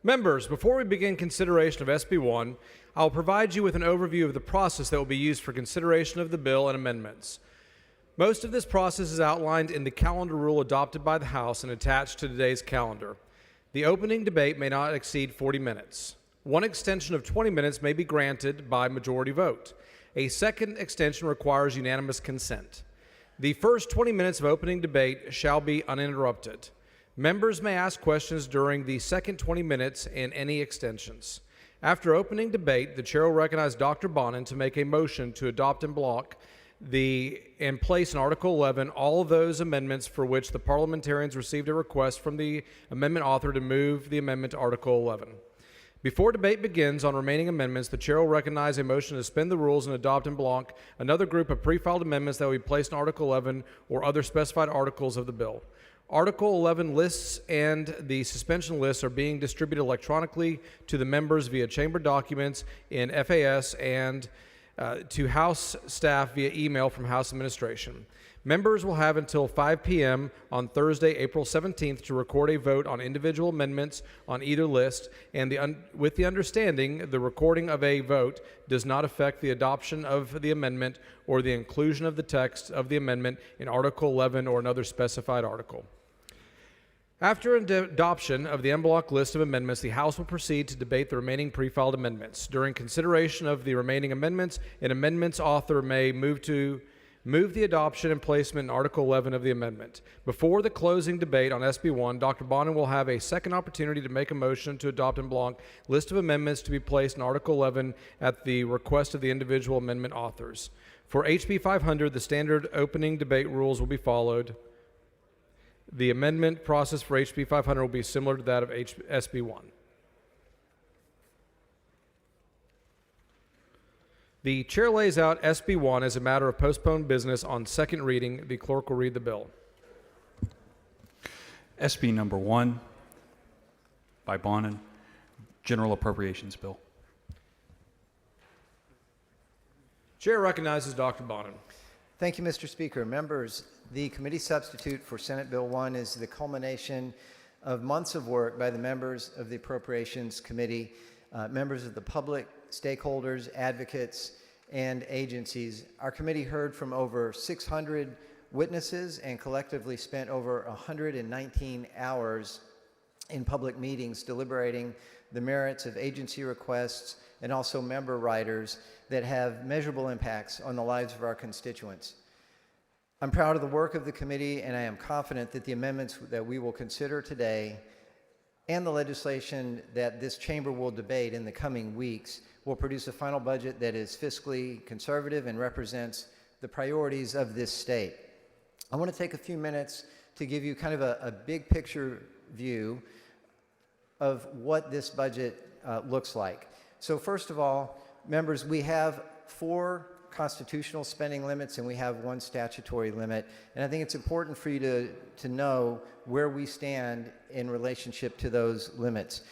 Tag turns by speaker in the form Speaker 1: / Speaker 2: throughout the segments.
Speaker 1: Members, before we begin consideration of SB1, I will provide you with an overview of the process that will be used for consideration of the bill and amendments. Most of this process is outlined in the calendar rule adopted by the House and attached to today's calendar. The opening debate may not exceed 40 minutes. One extension of 20 minutes may be granted by majority vote. A second extension requires unanimous consent. The first 20 minutes of opening debate shall be uninterrupted. Members may ask questions during the second 20 minutes and any extensions. After opening debate, the chair will recognize Dr. Bonin to make a motion to adopt in block and place in Article 11 all of those amendments for which the parliamentarians received a request from the amendment author to move the amendment to Article 11. Before debate begins on remaining amendments, the chair will recognize a motion to suspend the rules and adopt in block another group of pre-filed amendments that will be placed in Article 11 or other specified articles of the bill. Article 11 lists and the suspension lists are being distributed electronically to the members via chamber documents in FAS and to House staff via email from House administration. Members will have until 5 p.m. on Thursday, April 17th to record a vote on individual amendments on either list, and with the understanding the recording of a vote does not affect the adoption of the amendment or the inclusion of the text of the amendment in Article 11 or another specified article. After adoption of the en bloc list of amendments, the House will proceed to debate the remaining pre-filed amendments. During consideration of the remaining amendments, an amendment's author may move the adoption and placement in Article 11 of the amendment. Before the closing debate on SB1, Dr. Bonin will have a second opportunity to make a motion to adopt en bloc list of amendments to be placed in Article 11 at the request of the individual amendment authors. For HB 500, the standard opening debate rules will be followed. The amendment process for HB 500 will be similar to that of SB1. The chair lays out SB1 as a matter of postponed business on second reading. The clerk will read the bill.
Speaker 2: SB number 1 by Bonin, General Appropriations Bill.
Speaker 1: Chair recognizes Dr. Bonin.
Speaker 3: Thank you, Mr. Speaker. Members, the committee substitute for Senate Bill 1 is the culmination of months of work by the members of the Appropriations Committee, members of the public, stakeholders, advocates, and agencies. Our committee heard from over 600 witnesses and collectively spent over 119 hours in public meetings deliberating the merits of agency requests and also member riders that have measurable impacts on the lives of our constituents. I'm proud of the work of the committee, and I am confident that the amendments that we will consider today and the legislation that this chamber will debate in the coming weeks will produce a final budget that is fiscally conservative and represents the priorities of this state. I want to take a few minutes to give you kind of a big picture view of what this budget looks like. So first of all, members, we have 4 constitutional spending limits and we have 1 statutory limit. And I think it's important for you to know where we stand in relationship to those limits.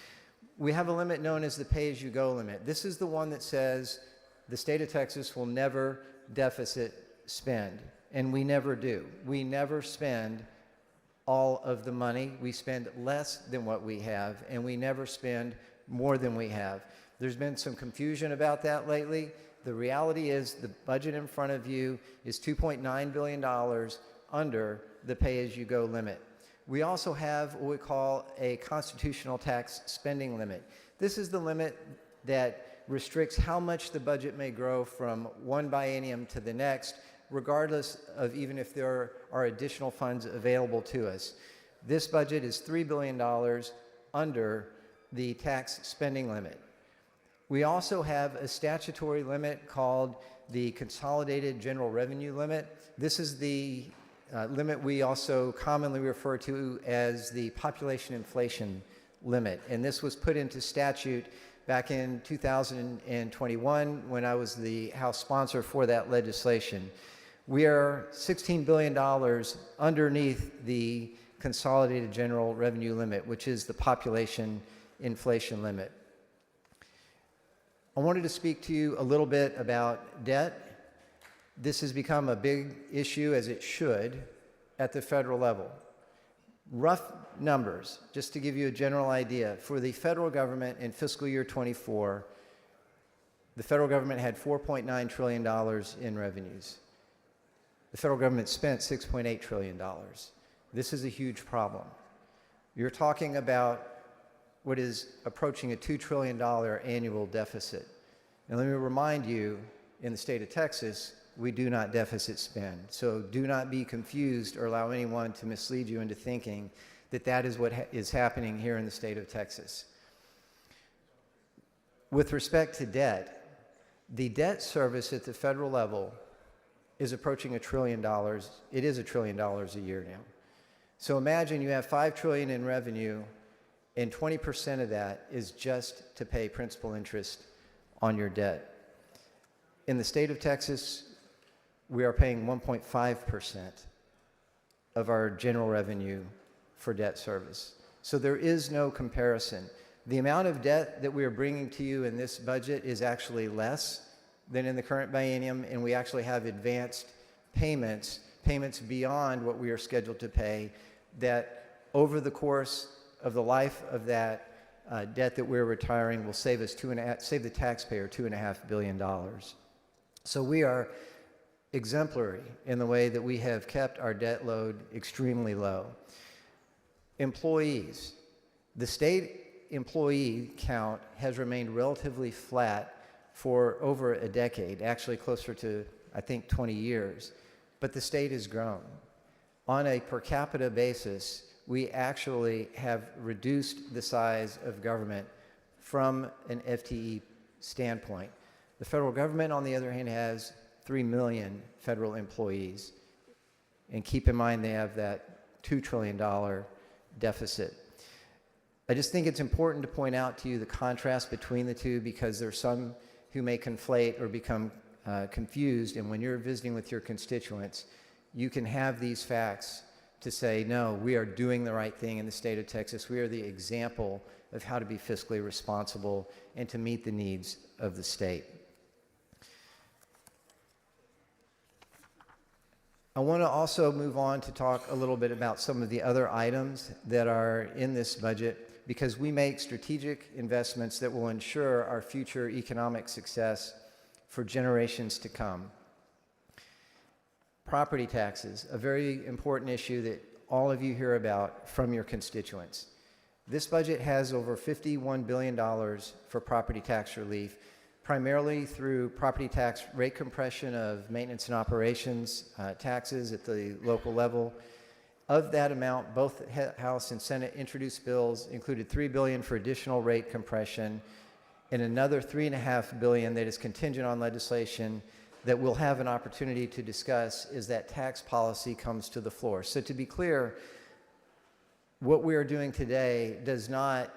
Speaker 3: We have a limit known as the pay-as-you-go limit. This is the one that says the state of Texas will never deficit spend, and we never do. We never spend all of the money. We spend less than what we have, and we never spend more than we have. There's been some confusion about that lately. The reality is the budget in front of you is $2.9 billion under the pay-as-you-go limit. We also have what we call a constitutional tax spending limit. This is the limit that restricts how much the budget may grow from one biennium to the next, regardless of even if there are additional funds available to us. This budget is $3 billion under the tax spending limit. We also have a statutory limit called the Consolidated General Revenue Limit. This is the limit we also commonly refer to as the population inflation limit. And this was put into statute back in 2021 when I was the House sponsor for that legislation. We are $16 billion underneath the Consolidated General Revenue Limit, which is the population inflation limit. I wanted to speak to you a little bit about debt. This has become a big issue, as it should, at the federal level. Rough numbers, just to give you a general idea, for the federal government in fiscal year 24, the federal government had $4.9 trillion in revenues. The federal government spent $6.8 trillion. This is a huge problem. You're talking about what is approaching a $2 trillion annual deficit. And let me remind you, in the state of Texas, we do not deficit spend. So do not be confused or allow anyone to mislead you into thinking that that is what is happening here in the state of Texas. With respect to debt, the debt service at the federal level is approaching $1 trillion. It is $1 trillion a year now. So imagine you have $5 trillion in revenue, and 20% of that is just to pay principal interest on your debt. In the state of Texas, we are paying 1.5% of our general revenue for debt service. So there is no comparison. The amount of debt that we are bringing to you in this budget is actually less than in the current biennium, and we actually have advanced payments beyond what we are scheduled to pay, that over the course of the life of that debt that we're retiring will save the taxpayer $2.5 billion. So we are exemplary in the way that we have kept our debt load extremely low. Employees. The state employee count has remained relatively flat for over a decade, actually closer to, I think, 20 years. But the state has grown. On a per capita basis, we actually have reduced the size of government from an FTE standpoint. The federal government, on the other hand, has 3 million federal employees. And keep in mind they have that $2 trillion deficit. I just think it's important to point out to you the contrast between the two, because there are some who may conflate or become confused, and when you're visiting with your constituents, you can have these facts to say, no, we are doing the right thing in the state of Texas. We are the example of how to be fiscally responsible and to meet the needs of the state. I want to also move on to talk a little bit about some of the other items that are in this budget, because we make strategic investments that will ensure our future economic success for generations to come. Property taxes, a very important issue that all of you hear about from your constituents. This budget has over $51 billion for property tax relief, primarily through property tax rate compression of maintenance and operations taxes at the local level. Of that amount, both House and Senate introduced bills included $3 billion for additional rate compression and another $3.5 billion that is contingent on legislation that we'll have an opportunity to discuss as that tax policy comes to the floor. So to be clear, what we are doing today does not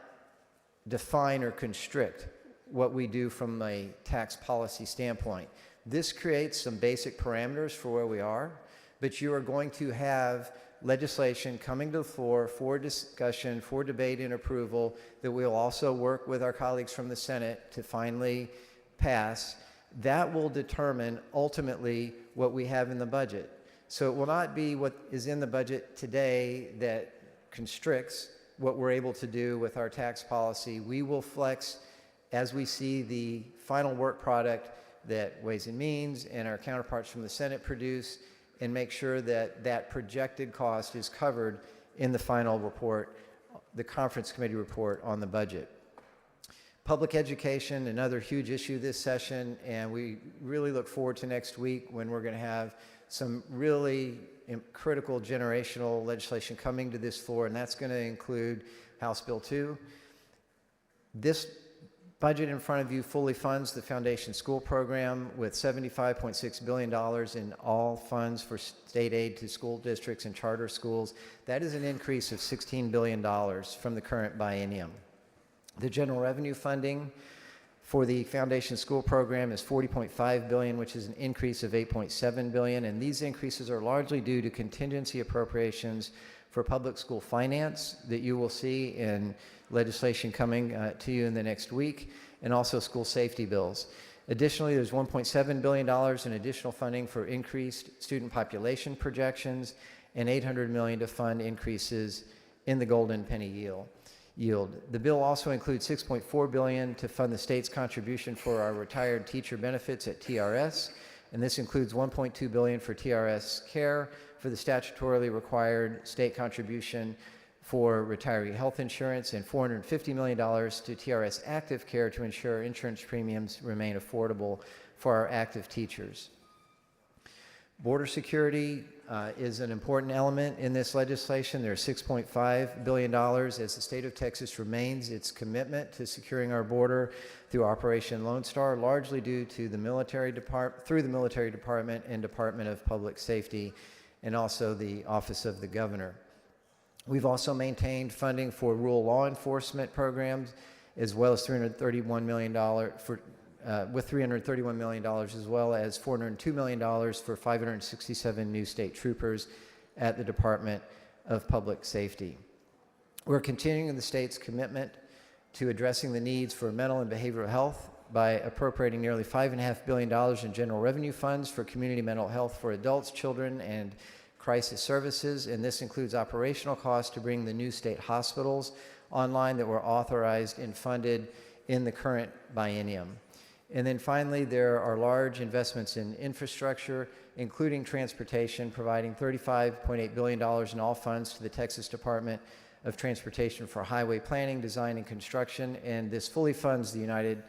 Speaker 3: define or constrict what we do from a tax policy standpoint. This creates some basic parameters for where we are, but you are going to have legislation coming to the floor for discussion, for debate and approval that we'll also work with our colleagues from the Senate to finally pass. That will determine ultimately what we have in the budget. So it will not be what is in the budget today that constricts what we're able to do with our tax policy. We will flex as we see the final work product that Ways and Means and our counterparts from the Senate produce, and make sure that that projected cost is covered in the final report, the conference committee report on the budget. Public education, another huge issue this session, and we really look forward to next week when we're going to have some really critical generational legislation coming to this floor, and that's going to include House Bill 2. This budget in front of you fully funds the Foundation School Program with $75.6 billion in all funds for state aid to school districts and charter schools. That is an increase of $16 billion from the current biennium. The general revenue funding for the Foundation School Program is $40.5 billion, which is an increase of $8.7 billion, and these increases are largely due to contingency appropriations for public school finance that you will see in legislation coming to you in the next week, and also school safety bills. Additionally, there's $1.7 billion in additional funding for increased student population projections and $800 million to fund increases in the golden penny yield. The bill also includes $6.4 billion to fund the state's contribution for our retired teacher benefits at TRS, and this includes $1.2 billion for TRS Care for the statutorily required state contribution for retiree health insurance, and $450 million to TRS Active Care to ensure insurance premiums remain affordable for our active teachers. Border security is an important element in this legislation. There's $6.5 billion as the state of Texas remains its commitment to securing our border through Operation Lone Star, largely due to the military department and Department of Public Safety, and also the Office of the Governor. We've also maintained funding for rural law enforcement programs, as well as $331 million with $331 million, as well as $402 million for 567 new state troopers at the Department of Public Safety. We're continuing the state's commitment to addressing the needs for mental and behavioral health by appropriating nearly $5.5 billion in general revenue funds for community mental health for adults, children, and crisis services, and this includes operational costs to bring the new state hospitals online that were authorized and funded in the current biennium. And then finally, there are large investments in infrastructure, including transportation, providing $35.8 billion in all funds to the Texas Department of Transportation for highway planning, design, and construction, and this fully funds the United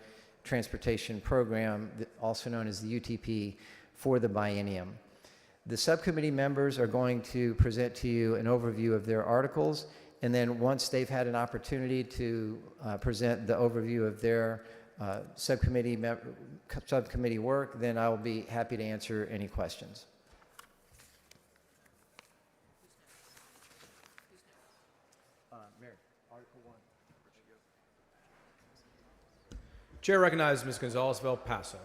Speaker 3: Transportation Program, also known as the UTP, for the biennium. The subcommittee members are going to present to you an overview of their articles, and then once they've had an opportunity to present the overview of their subcommittee work, then I will be happy to answer any questions. Mary, Article 1.
Speaker 1: Chair recognizes Ms. Gonzalez of El Paso.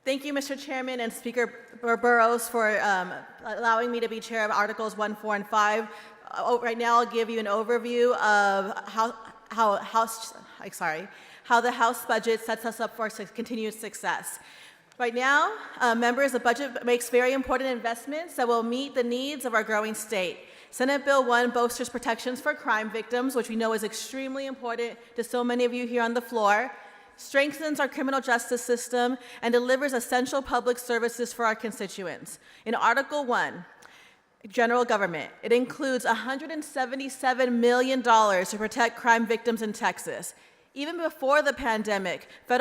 Speaker 4: Thank you, Mr. Chairman and Speaker Burrows, for allowing me to be chair of Articles 1, 4, and 5. Right now, I'll give you an overview of how the House budget sets us up for continued success. Right now, members, the budget makes very important investments that will meet the needs of our growing state. Senate Bill 1 bolsters protections for crime victims, which we know is extremely important to so many of you here on the floor, strengthens our criminal justice system, and delivers essential public services for our constituents. In Article 1, General Government, it includes $177 million to protect crime victims in Texas. Even before the pandemic, the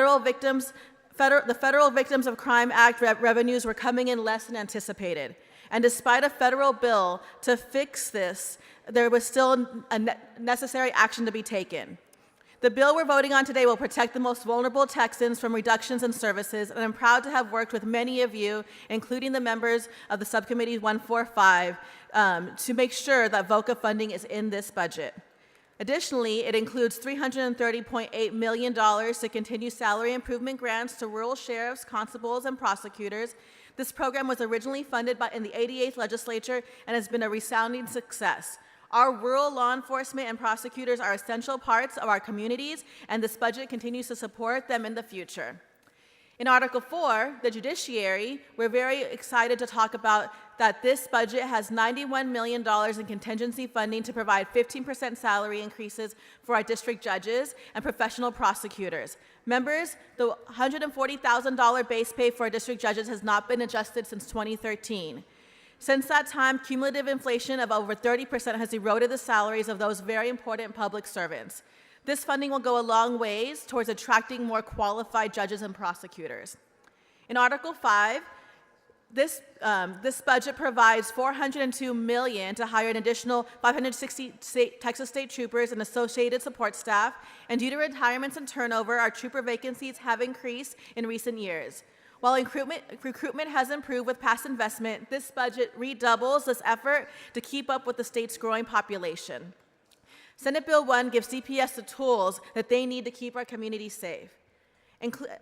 Speaker 4: Federal Victims of Crime Act revenues were coming in less than anticipated. And despite a federal bill to fix this, there was still a necessary action to be taken. The bill we're voting on today will protect the most vulnerable Texans from reductions in services, and I'm proud to have worked with many of you, including the members of the Subcommittee 145, to make sure that VOCA funding is in this budget. Additionally, it includes $330.8 million to continue salary improvement grants to rural sheriffs, constables, and prosecutors. This program was originally funded in the 88th legislature and has been a resounding success. Our rural law enforcement and prosecutors are essential parts of our communities, and this budget continues to support them in the future. In Article 4, the judiciary, we're very excited to talk about that this budget has $91 million in contingency funding to provide 15% salary increases for our district judges and professional prosecutors. Members, the $140,000 base pay for our district judges has not been adjusted since 2013. Since that time, cumulative inflation of over 30% has eroded the salaries of those very important public servants. This funding will go a long ways towards attracting more qualified judges and prosecutors. In Article 5, this budget provides $402 million to hire an additional 560 Texas state troopers and associated support staff, and due to retirements and turnover, our trooper vacancies have increased in recent years. While recruitment has improved with past investment, this budget redoubles this effort to keep up with the state's growing population. Senate Bill 1 gives CPS the tools that they need to keep our communities safe.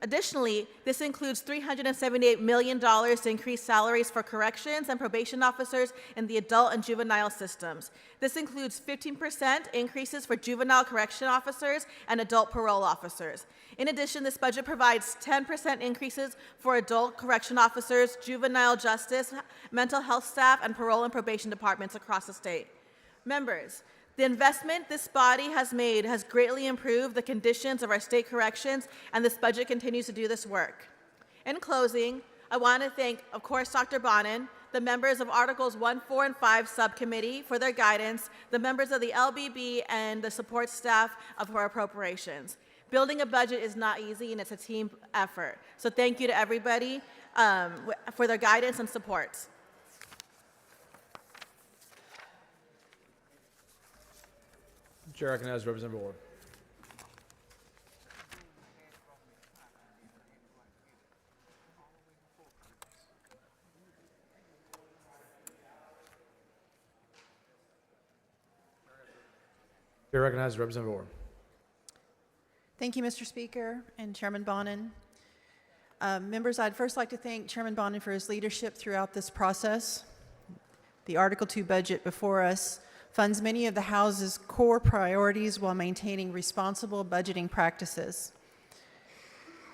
Speaker 4: Additionally, this includes $378 million to increase salaries for corrections and probation officers in the adult and juvenile systems. This includes 15% increases for juvenile correction officers and adult parole officers. In addition, this budget provides 10% increases for adult correction officers, juvenile justice, mental health staff, and parole and probation departments across the state. Members, the investment this body has made has greatly improved the conditions of our state corrections, and this budget continues to do this work. In closing, I want to thank, of course, Dr. Bonin, the members of Articles 1, 4, and 5 Subcommittee for their guidance, the members of the LBB, and the support staff of our appropriations. Building a budget is not easy, and it's a team effort. So thank you to everybody for their guidance and support.
Speaker 1: Chair recognizes Representative Ward. Chair recognizes Representative Ward.
Speaker 5: Thank you, Mr. Speaker and Chairman Bonin. Members, I'd first like to thank Chairman Bonin for his leadership throughout this process. The Article 2 budget before us funds many of the House's core priorities while maintaining responsible budgeting practices.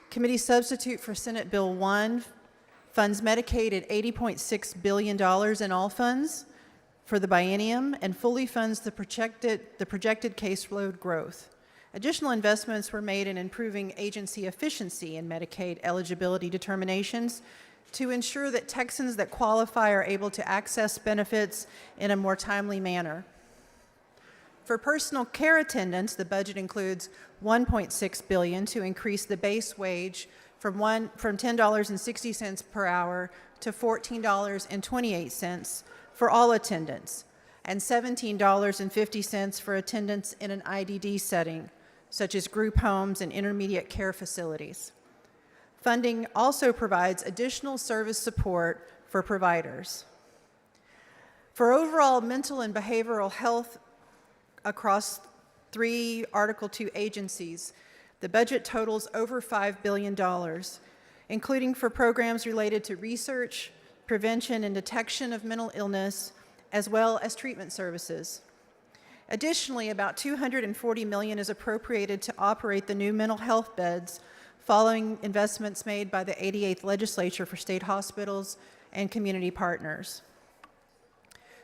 Speaker 5: Committee substitute for Senate Bill 1 funds Medicaid at $80.6 billion in all funds for the biennium and fully funds the projected caseload growth. Additional investments were made in improving agency efficiency in Medicaid eligibility determinations to ensure that Texans that qualify are able to access benefits in a more timely manner. For personal care attendants, the budget includes $1.6 billion to increase the base wage from $10.60 per hour to $14.28 for all attendants, and $17.50 for attendants in an IDD setting, such as group homes and intermediate care facilities. Funding also provides additional service support for providers. For overall mental and behavioral health across 3 Article 2 agencies, the budget totals over $5 billion, including for programs related to research, prevention, and detection of mental illness, as well as treatment services. Additionally, about $240 million is appropriated to operate the new mental health beds following investments made by the 88th Legislature for state hospitals and community partners.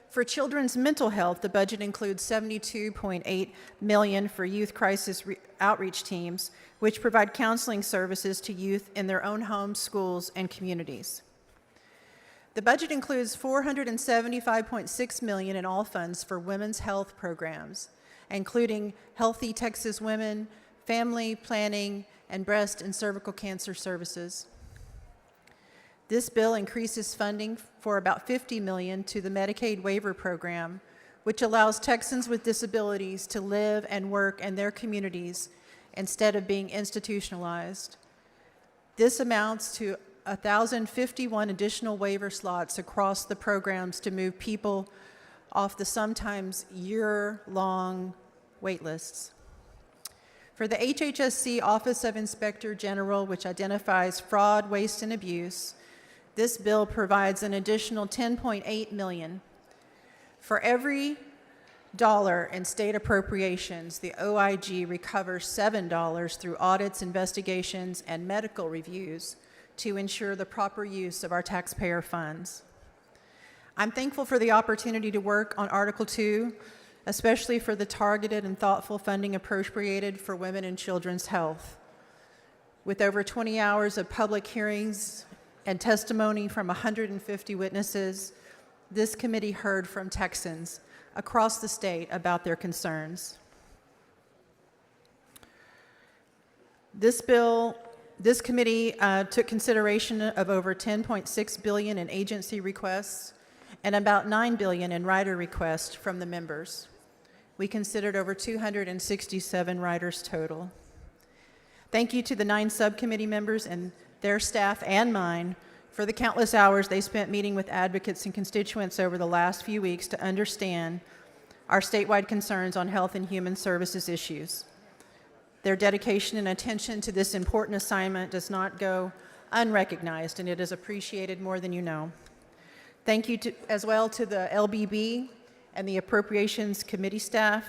Speaker 5: For children's mental health, the budget includes $72.8 million for youth crisis outreach teams, which provide counseling services to youth in their own homes, schools, and communities. The budget includes $475.6 million in all funds for women's health programs, including Healthy Texas Women, family planning, and breast and cervical cancer services. This bill increases funding for about $50 million to the Medicaid waiver program, which allows Texans with disabilities to live and work in their communities instead of being institutionalized. This amounts to 1,051 additional waiver slots across the programs to move people off the sometimes year-long wait lists. For the HHSC Office of Inspector General, which identifies fraud, waste, and abuse, this bill provides an additional $10.8 million. For every dollar in state appropriations, the OIG recovers $7 through audits, investigations, and medical reviews to ensure the proper use of our taxpayer funds. I'm thankful for the opportunity to work on Article 2, especially for the targeted and thoughtful funding appropriated for women and children's health. With over 20 hours of public hearings and testimony from 150 witnesses, this committee heard from Texans across the state about their concerns. This committee took consideration of over $10.6 billion in agency requests and about $9 billion in rider requests from the members. We considered over 267 riders total. Thank you to the 9 subcommittee members and their staff and mine for the countless hours they spent meeting with advocates and constituents over the last few weeks to understand our statewide concerns on health and human services issues. Their dedication and attention to this important assignment does not go unrecognized, and it is appreciated more than you know. Thank you as well to the LBB and the Appropriations Committee staff.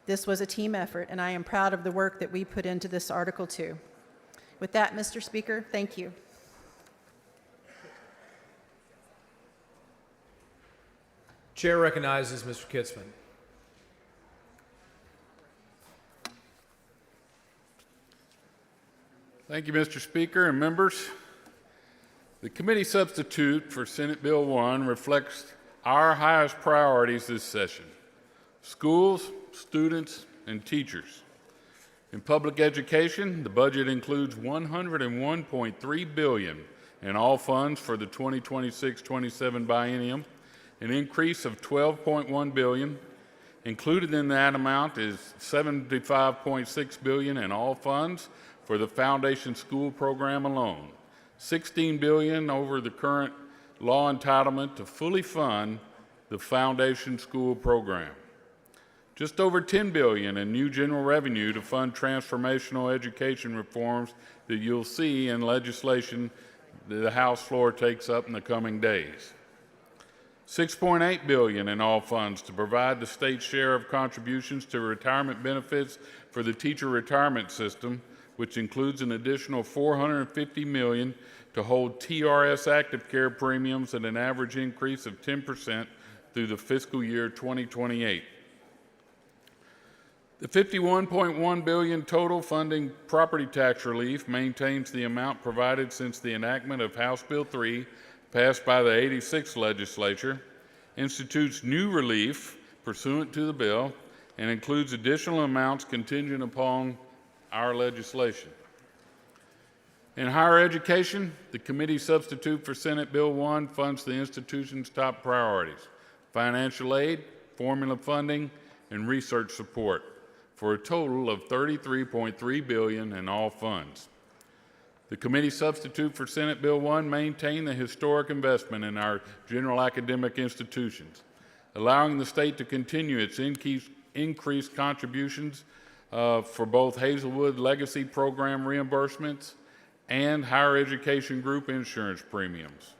Speaker 5: This was a team effort, and I am proud of the work that we put into this Article 2. With that, Mr. Speaker, thank you.
Speaker 1: Chair recognizes Mr. Kitzman.
Speaker 6: Thank you, Mr. Speaker and members. The committee substitute for Senate Bill 1 reflects our highest priorities this session: schools, students, and teachers. In public education, the budget includes $101.3 billion in all funds for the 2026-27 biennium, an increase of $12.1 billion. Included in that amount is $75.6 billion in all funds for the Foundation School program alone, $16 billion over the current law entitlement to fully fund the Foundation School program, just over $10 billion in new general revenue to fund transformational education reforms that you'll see in legislation that the House floor takes up in the coming days. $6.8 billion in all funds to provide the state's share of contributions to retirement benefits for the teacher retirement system, which includes an additional $450 million to hold TRS active care premiums at an average increase of 10% through the fiscal year 2028. The $51.1 billion total funding property tax relief maintains the amount provided since the enactment of House Bill 3, passed by the 86th legislature, institutes new relief pursuant to the bill, and includes additional amounts contingent upon our legislation. In higher education, the committee substitute for Senate Bill 1 funds the institution's top priorities: financial aid, formula funding, and research support, for a total of $33.3 billion in all funds. The committee substitute for Senate Bill 1 maintained the historic investment in our general academic institutions, allowing the state to continue its increased contributions for both Hazelwood Legacy Program reimbursements and higher education group insurance premiums.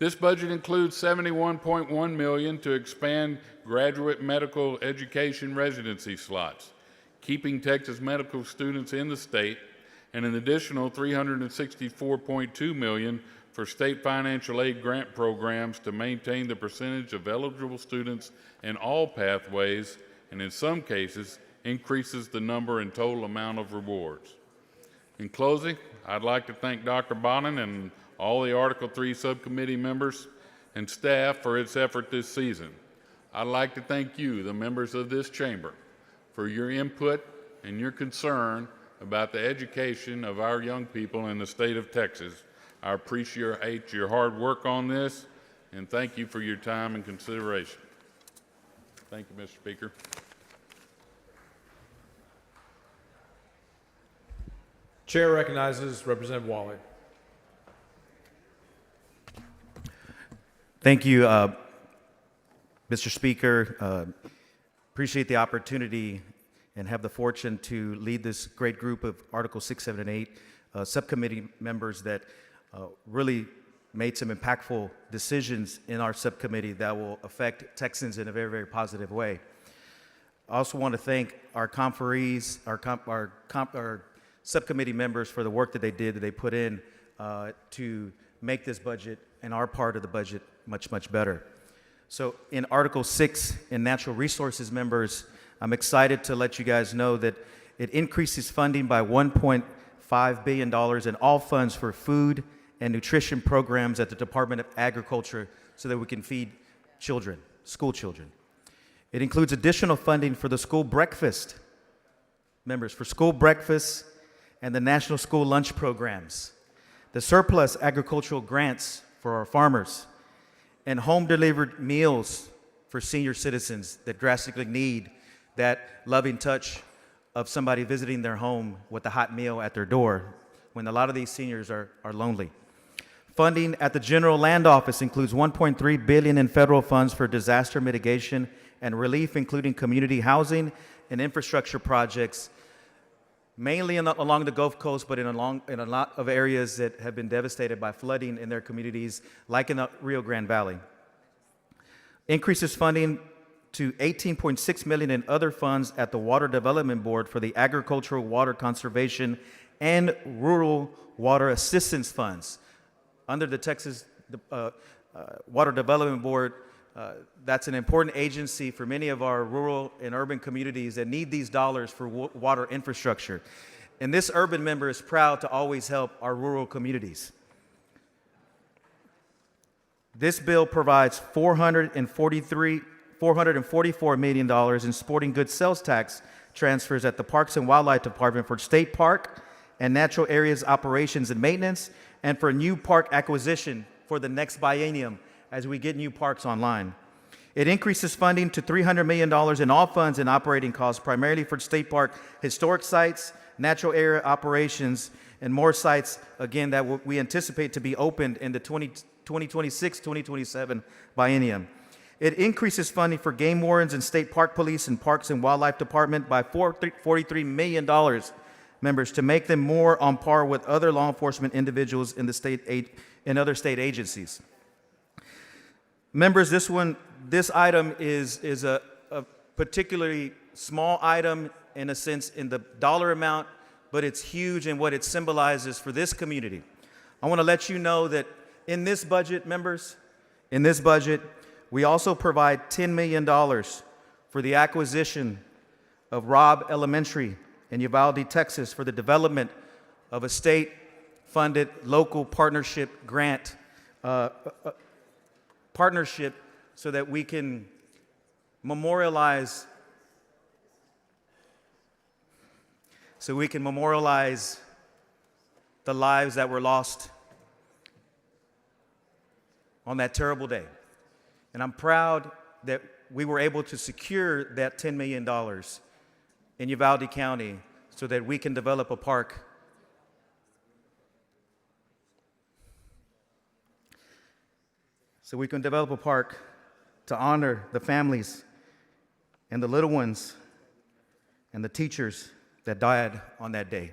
Speaker 6: This budget includes $71.1 million to expand graduate medical education residency slots, keeping Texas medical students in the state, and an additional $364.2 million for state financial aid grant programs to maintain the percentage of eligible students in all pathways, and in some cases, increases the number and total amount of rewards. In closing, I'd like to thank Dr. Bonin and all the Article 3 subcommittee members and staff for its effort this season. I'd like to thank you, the members of this chamber, for your input and your concern about the education of our young people in the state of Texas. I appreciate your hard work on this, and thank you for your time and consideration. Thank you, Mr. Speaker.
Speaker 1: Chair recognizes Representative Wally.
Speaker 7: Thank you, Mr. Speaker. Appreciate the opportunity and have the fortune to lead this great group of Article 6, 7, and 8 subcommittee members that really made some impactful decisions in our subcommittee that will affect Texans in a very, very positive way. I also want to thank our conferees, our subcommittee members for the work that they put in to make this budget and our part of the budget much, much better. So in Article 6, in Natural Resources, members, I'm excited to let you guys know that it increases funding by $1.5 billion in all funds for food and nutrition programs at the Department of Agriculture so that we can feed children, school children. It includes additional funding for the school breakfast, members, for school breakfast and the National School Lunch Programs, the surplus agricultural grants for our farmers, and home-delivered meals for senior citizens that drastically need that loving touch of somebody visiting their home with a hot meal at their door when a lot of these seniors are lonely. Funding at the General Land Office includes $1.3 billion in federal funds for disaster mitigation and relief, including community housing and infrastructure projects mainly along the Gulf Coast, but in a lot of areas that have been devastated by flooding in their communities, like in the Rio Grande Valley. Increases funding to $18.6 million in other funds at the Water Development Board for the Agricultural Water Conservation and Rural Water Assistance Funds. Under the Texas Water Development Board, that's an important agency for many of our rural and urban communities that need these dollars for water infrastructure. And this urban member is proud to always help our rural communities. This bill provides $444 million in sporting goods sales tax transfers at the Parks and Wildlife Department for state park and natural areas operations and maintenance, and for new park acquisition for the next biennium as we get new parks online. It increases funding to $300 million in all funds and operating costs, primarily for state park historic sites, natural area operations, and more sites, again, that we anticipate to be opened in the 2026-2027 biennium. It increases funding for game wardens and state park police and Parks and Wildlife Department by $43 million, members, to make them more on par with other law enforcement individuals in other state agencies. Members, this item is a particularly small item in a sense in the dollar amount, but it's huge in what it symbolizes for this community. I want to let you know that in this budget, members, in this budget, we also provide $10 million for the acquisition of Robb Elementary in Uvalde, Texas, for the development of a state-funded local partnership grant partnership so that we can memorialize the lives that were lost on that terrible day. And I'm proud that we were able to secure that $10 million in Uvalde County so that we can develop a park to honor the families and the little ones and the teachers that died on that day.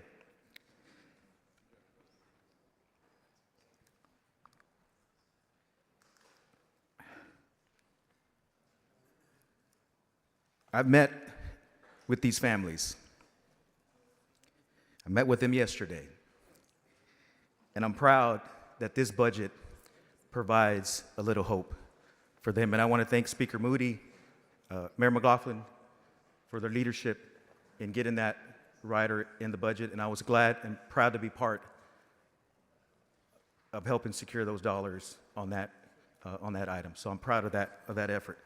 Speaker 7: I've met with these families. I met with them yesterday. And I'm proud that this budget provides a little hope for them. And I want to thank Speaker Moody, Mayor McLaughlin, for their leadership in getting that rider in the budget. And I was glad and proud to be part of helping secure those dollars on that item. So I'm proud of that effort.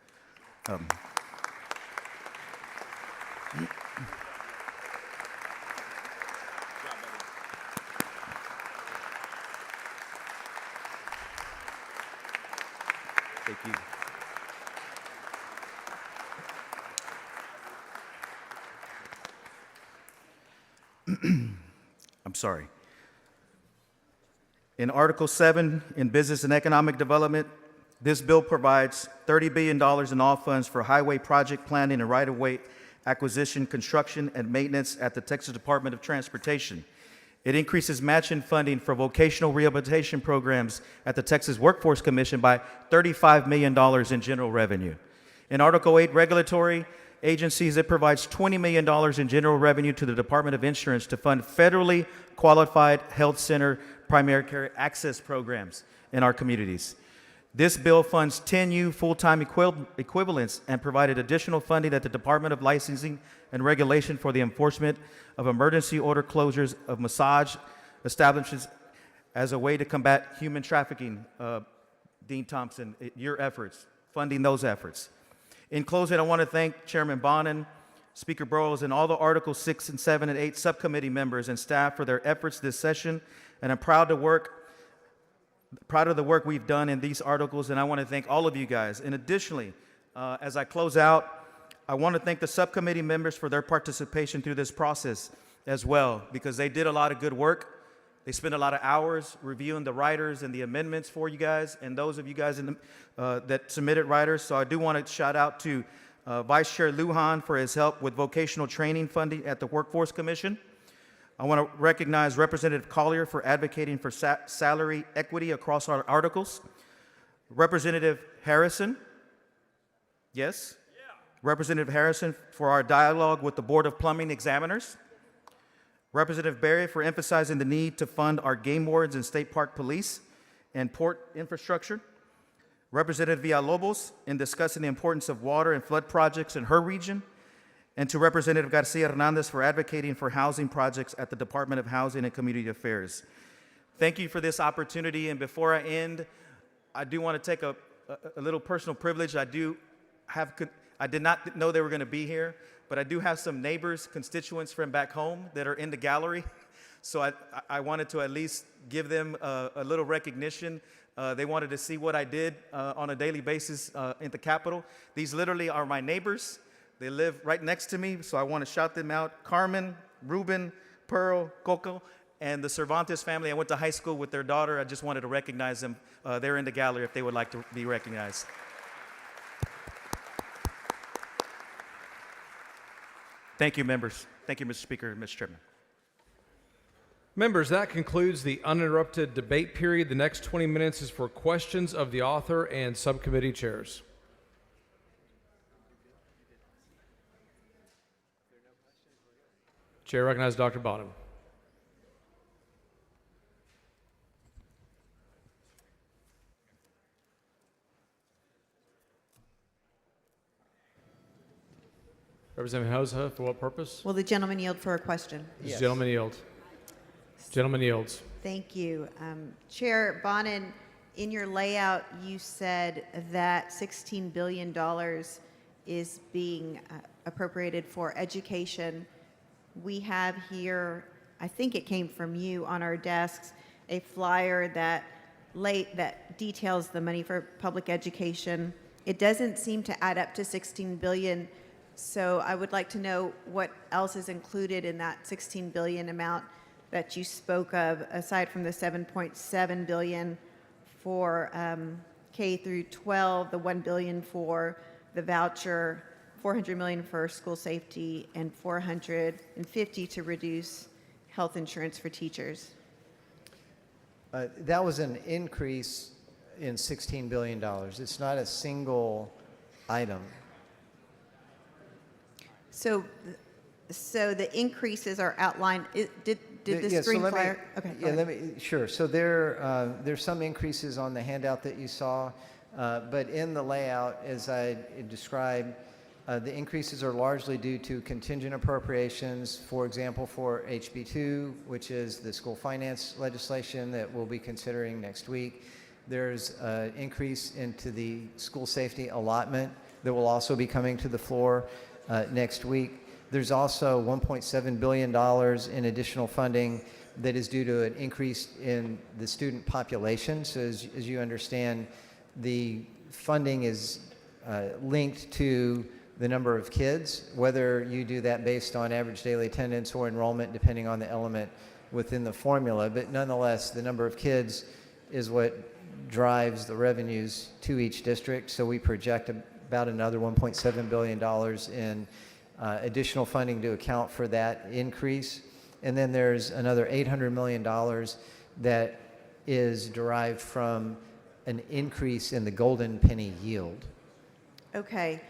Speaker 7: Thank you. I'm sorry. In Article 7, in Business and Economic Development, this bill provides $30 billion in all funds for highway project planning and right-of-way acquisition, construction, and maintenance at the Texas Department of Transportation. It increases matching funding for vocational rehabilitation programs at the Texas Workforce Commission by $35 million in general revenue. In Article 8, regulatory agencies, it provides $20 million in general revenue to the Department of Insurance to fund federally qualified health center primary care access programs in our communities. This bill funds 10 new full-time equivalents and provided additional funding at the Department of Licensing and Regulation for the enforcement of emergency order closures of massage establishments as a way to combat human trafficking. Dean Thompson, your efforts, funding those efforts. In closing, I want to thank Chairman Bonin, Speaker Burrows, and all the Articles 6 and 7 and 8 subcommittee members and staff for their efforts this session, and I'm proud of the work we've done in these articles, and I want to thank all of you guys. And additionally, as I close out, I want to thank the subcommittee members for their participation through this process as well, because they did a lot of good work. They spent a lot of hours reviewing the riders and the amendments for you guys, and those of you guys that submitted riders. So I do want to shout out to Vice Chair Lujan for his help with vocational training funding at the Workforce Commission. I want to recognize Representative Collier for advocating for salary equity across our articles. Representative Harrison, yes? Representative Harrison for our dialogue with the Board of Plumbing Examiners. Representative Berry for emphasizing the need to fund our game wardens and state park police and port infrastructure. Representative Villalobos in discussing the importance of water and flood projects in her region. And to Representative Garcia Hernandez for advocating for housing projects at the Department of Housing and Community Affairs. Thank you for this opportunity, and before I end, I do want to take a little personal privilege. I did not know they were going to be here, but I do have some neighbors, constituents from back home that are in the gallery. So I wanted to at least give them a little recognition. They wanted to see what I did on a daily basis in the Capitol. These literally are my neighbors. They live right next to me, so I want to shout them out. Carmen, Ruben, Pearl, Coco, and the Cervantes family. I went to high school with their daughter. I just wanted to recognize them. They're in the gallery if they would like to be recognized. Thank you, members. Thank you, Mr. Speaker and Mr. Chairman.
Speaker 1: Members, that concludes the uninterrupted debate period. The next 20 minutes is for questions of the author and subcommittee chairs. Chair recognizes Dr. Bonham. Representative Hausa, for what purpose?
Speaker 8: Will the gentleman yield for a question?
Speaker 1: This gentleman yields. Gentleman yields.
Speaker 8: Thank you. Chair Bonin, in your layout, you said that $16 billion is being appropriated for education. We have here, I think it came from you on our desks, a flyer that details the money for public education. It doesn't seem to add up to $16 billion. So I would like to know what else is included in that $16 billion amount that you spoke of, aside from the $7.7 billion for K through 12, the $1 billion for the voucher, $400 million for school safety, and $450 to reduce health insurance for teachers.
Speaker 3: That was an increase in $16 billion. It's not a single item.
Speaker 8: So the increases are outlined. Did this
Speaker 3: Yeah, so
Speaker 8: green
Speaker 3: let me-
Speaker 8: flyer? Okay. go
Speaker 3: Yeah,
Speaker 8: ahead.
Speaker 3: sure. So there's some increases on the handout that you saw, but in the layout, as I described, the increases are largely due to contingent appropriations, for example, for HB2, which is the school finance legislation that we'll be considering next week. There's an increase into the school safety allotment that will also be coming to the floor next week. There's also $1.7 billion in additional funding that is due to an increase in the student population. So as you understand, the funding is linked to the number of kids, whether you do that based on average daily attendance or enrollment, depending on the element within the formula. But nonetheless, the number of kids is what drives the revenues to each district. So we project about another $1.7 billion in additional funding to account for that increase. And then there's another $800 million that is derived from an increase in the golden penny yield.
Speaker 8: Okay.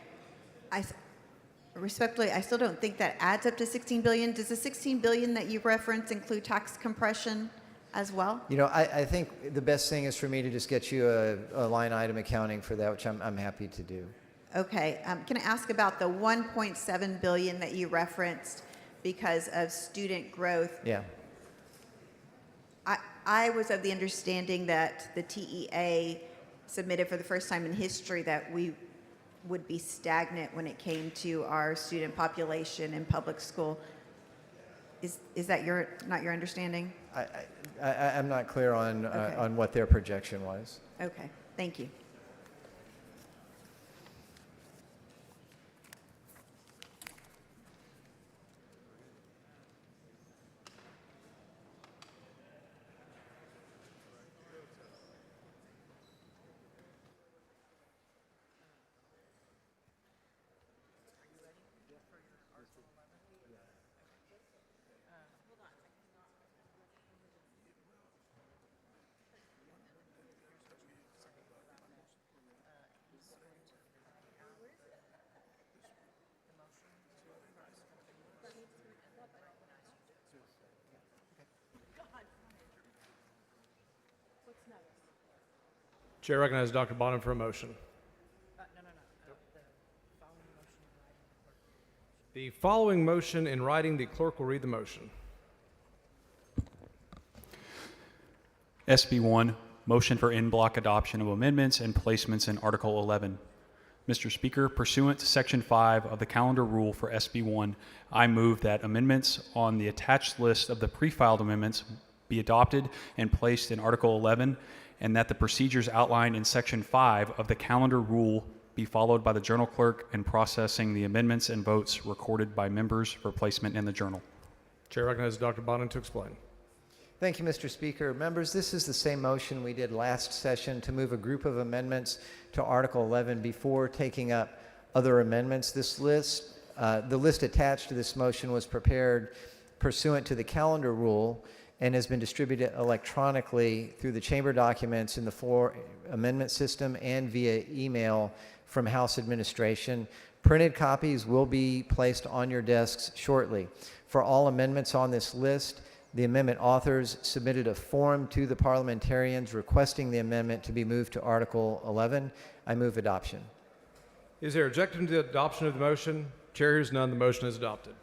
Speaker 8: Respectfully, I still don't think that adds up to $16 billion. Does the $16 billion that you reference include tax compression as well?
Speaker 3: You know, I think the best thing is for me to just get you a line item accounting for that, which I'm happy to do.
Speaker 8: Okay. Can I ask about the $1.7 billion that you referenced because of student growth?
Speaker 3: Yeah.
Speaker 8: I was of the understanding that the TEA submitted for the first time in history that we would be stagnant when it came to our student population in public school. Is that not your understanding?
Speaker 3: I'm not clear on
Speaker 8: Okay.
Speaker 3: on what their projection was.
Speaker 8: Okay. Thank you.
Speaker 1: Chair recognizes Dr. Bonin for a motion. The following motion in writing, the clerk will read the motion.
Speaker 2: SB1, motion for in-block adoption of amendments and placements in Article 11. Mr. Speaker, pursuant to Section 5 of the calendar rule for SB1, I move that amendments on the attached list of the pre-filed amendments be adopted and placed in Article 11, and that the procedures outlined in Section 5 of the calendar rule be followed by the journal clerk in processing the amendments and votes recorded by members for placement in the journal.
Speaker 1: Chair recognizes Dr. Bonin to explain.
Speaker 3: Thank you, Mr. Speaker. Members, this is the same motion we did last session to move a group of amendments to Article 11 before taking up other amendments. The list attached to this motion was prepared pursuant to the calendar rule and has been distributed electronically through the chamber documents in the floor amendment system and via email from House administration. Printed copies will be placed on your desks shortly. For all amendments on this list, the amendment authors submitted a form to the parliamentarians requesting the amendment to be moved to Article 11. I move adoption.
Speaker 1: Is there objection to the adoption of the motion? Chair hears none. The motion is adopted.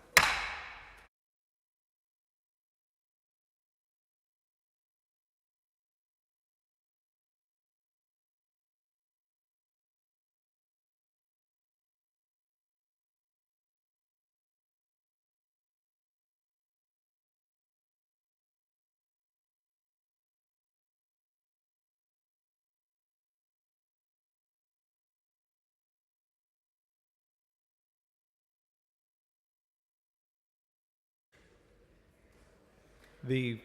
Speaker 1: The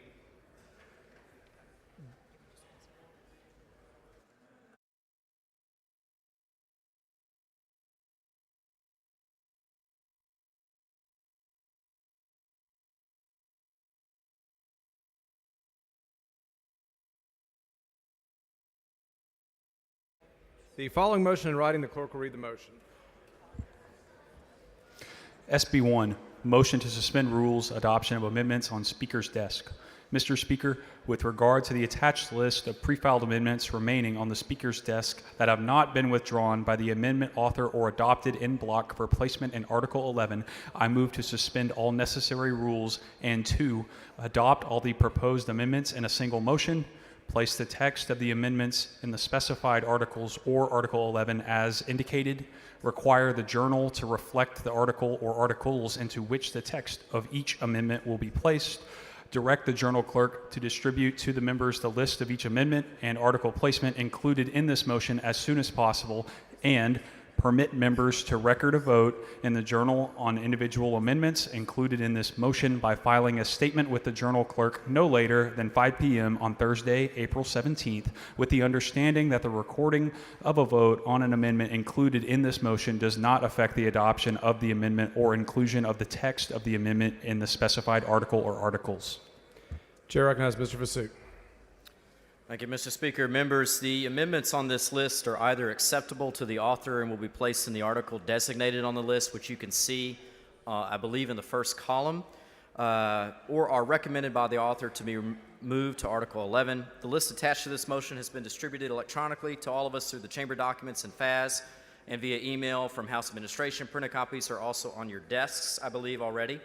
Speaker 1: following motion in writing, the clerk will read the motion.
Speaker 2: SB1, motion to suspend rules, adoption of amendments on Speaker's desk. Mr. Speaker, with regard to the attached list of pre-filed amendments remaining on the Speaker's desk that have not been withdrawn by the amendment author or adopted in block for placement in Article 11, I move to suspend all necessary rules and 2, adopt all the proposed amendments in a single motion, place the text of the amendments in the specified articles or Article 11 as indicated, require the journal to reflect the article or articles into which the text of each amendment will be placed, direct the journal clerk to distribute to the members the list of each amendment and article placement included in this motion as soon as possible, and permit members to record a vote in the journal on individual amendments included in this motion by filing a statement with the journal clerk no later than 5 p.m. on Thursday, April 17th, with the understanding that the recording of a vote on an amendment included in this motion does not affect the adoption of the amendment or inclusion of the text of the amendment in the specified article or articles.
Speaker 1: Chair recognizes Mr. Vasuk.
Speaker 9: Thank you, Mr. Speaker. Members, the amendments on this list are either acceptable to the author and will be placed in the article designated on the list, which you can see, I believe, in the first column, or are recommended by the author to be moved to Article 11. The list attached to this motion has been distributed electronically to all of us through the chamber documents and FAS and via email from House administration. Printed copies are also on your desks, I believe, already.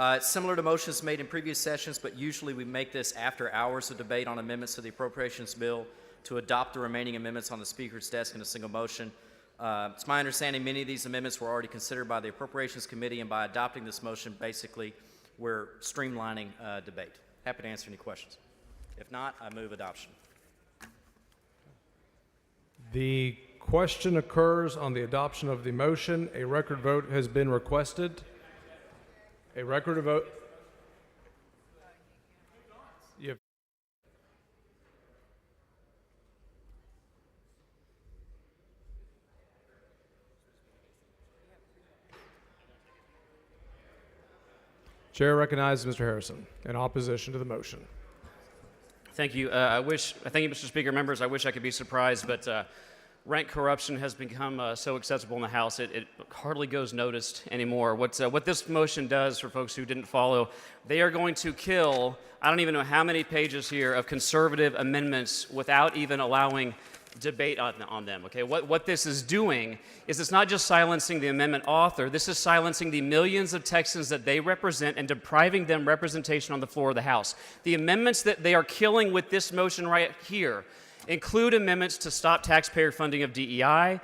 Speaker 9: It's similar to motions made in previous sessions, but usually we make this after hours of debate on amendments to the appropriations bill to adopt the remaining amendments on the Speaker's desk in a single motion. It's my understanding many of these amendments were already considered by the Appropriations Committee, and by adopting this motion, basically, we're streamlining debate. Happy to answer any questions. If not, I move adoption.
Speaker 1: The question occurs on the adoption of the motion. A record vote has been requested. A record of vote. You have Chair recognizes Mr. Harrison in opposition to the motion.
Speaker 10: Thank you. Thank you, Mr. Speaker. Members, I wish I could be surprised, but rank corruption has become so acceptable in the House, it hardly goes noticed anymore. What this motion does, for folks who didn't follow, they are going to kill, I don't even know how many pages here of conservative amendments without even allowing debate on them, okay? What this is doing is it's not just silencing the amendment author, this is silencing the millions of Texans that they represent and depriving them representation on the floor of the House. The amendments that they are killing with this motion right here include amendments to stop taxpayer funding of DEI.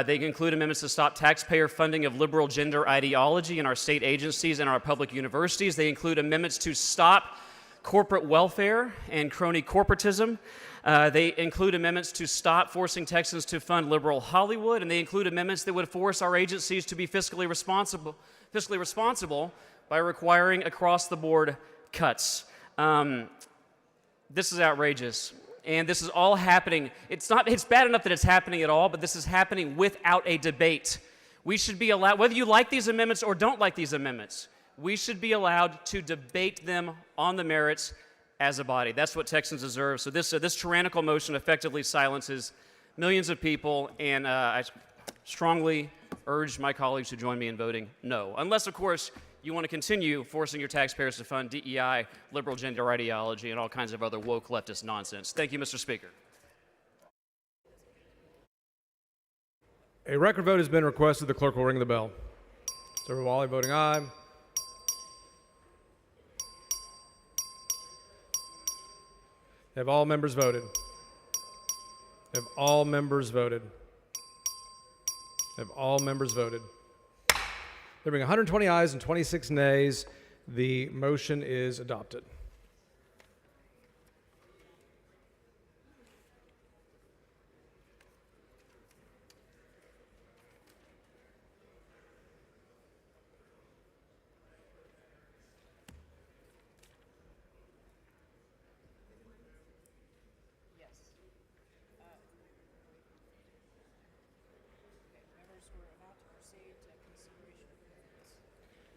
Speaker 10: They include amendments to stop taxpayer funding of liberal gender ideology in our state agencies and our public universities. They include amendments to stop corporate welfare and crony corporatism. They include amendments to stop forcing Texans to fund liberal Hollywood, and they include amendments that would force our agencies to be fiscally responsible by requiring across-the-board cuts. This is outrageous. And this is all happening. It's bad enough that it's happening at all, but this is happening without a debate. We should be allowed, whether you like these amendments or don't like these amendments, we should be allowed to debate them on the merits as a body. That's what Texans deserve. So this tyrannical motion effectively silences millions of people, and I strongly urge my colleagues to join me in voting no. Unless, of course, you want to continue forcing your taxpayers to fund DEI, liberal gender ideology, and all kinds of other woke leftist nonsense. Thank you, Mr. Speaker.
Speaker 1: A record vote has been requested. The clerk will ring the bell. Senator Wally voting aye. Have all members voted? Have all members voted? Have all members voted? There being 120 ayes and 26 nays, the motion is adopted.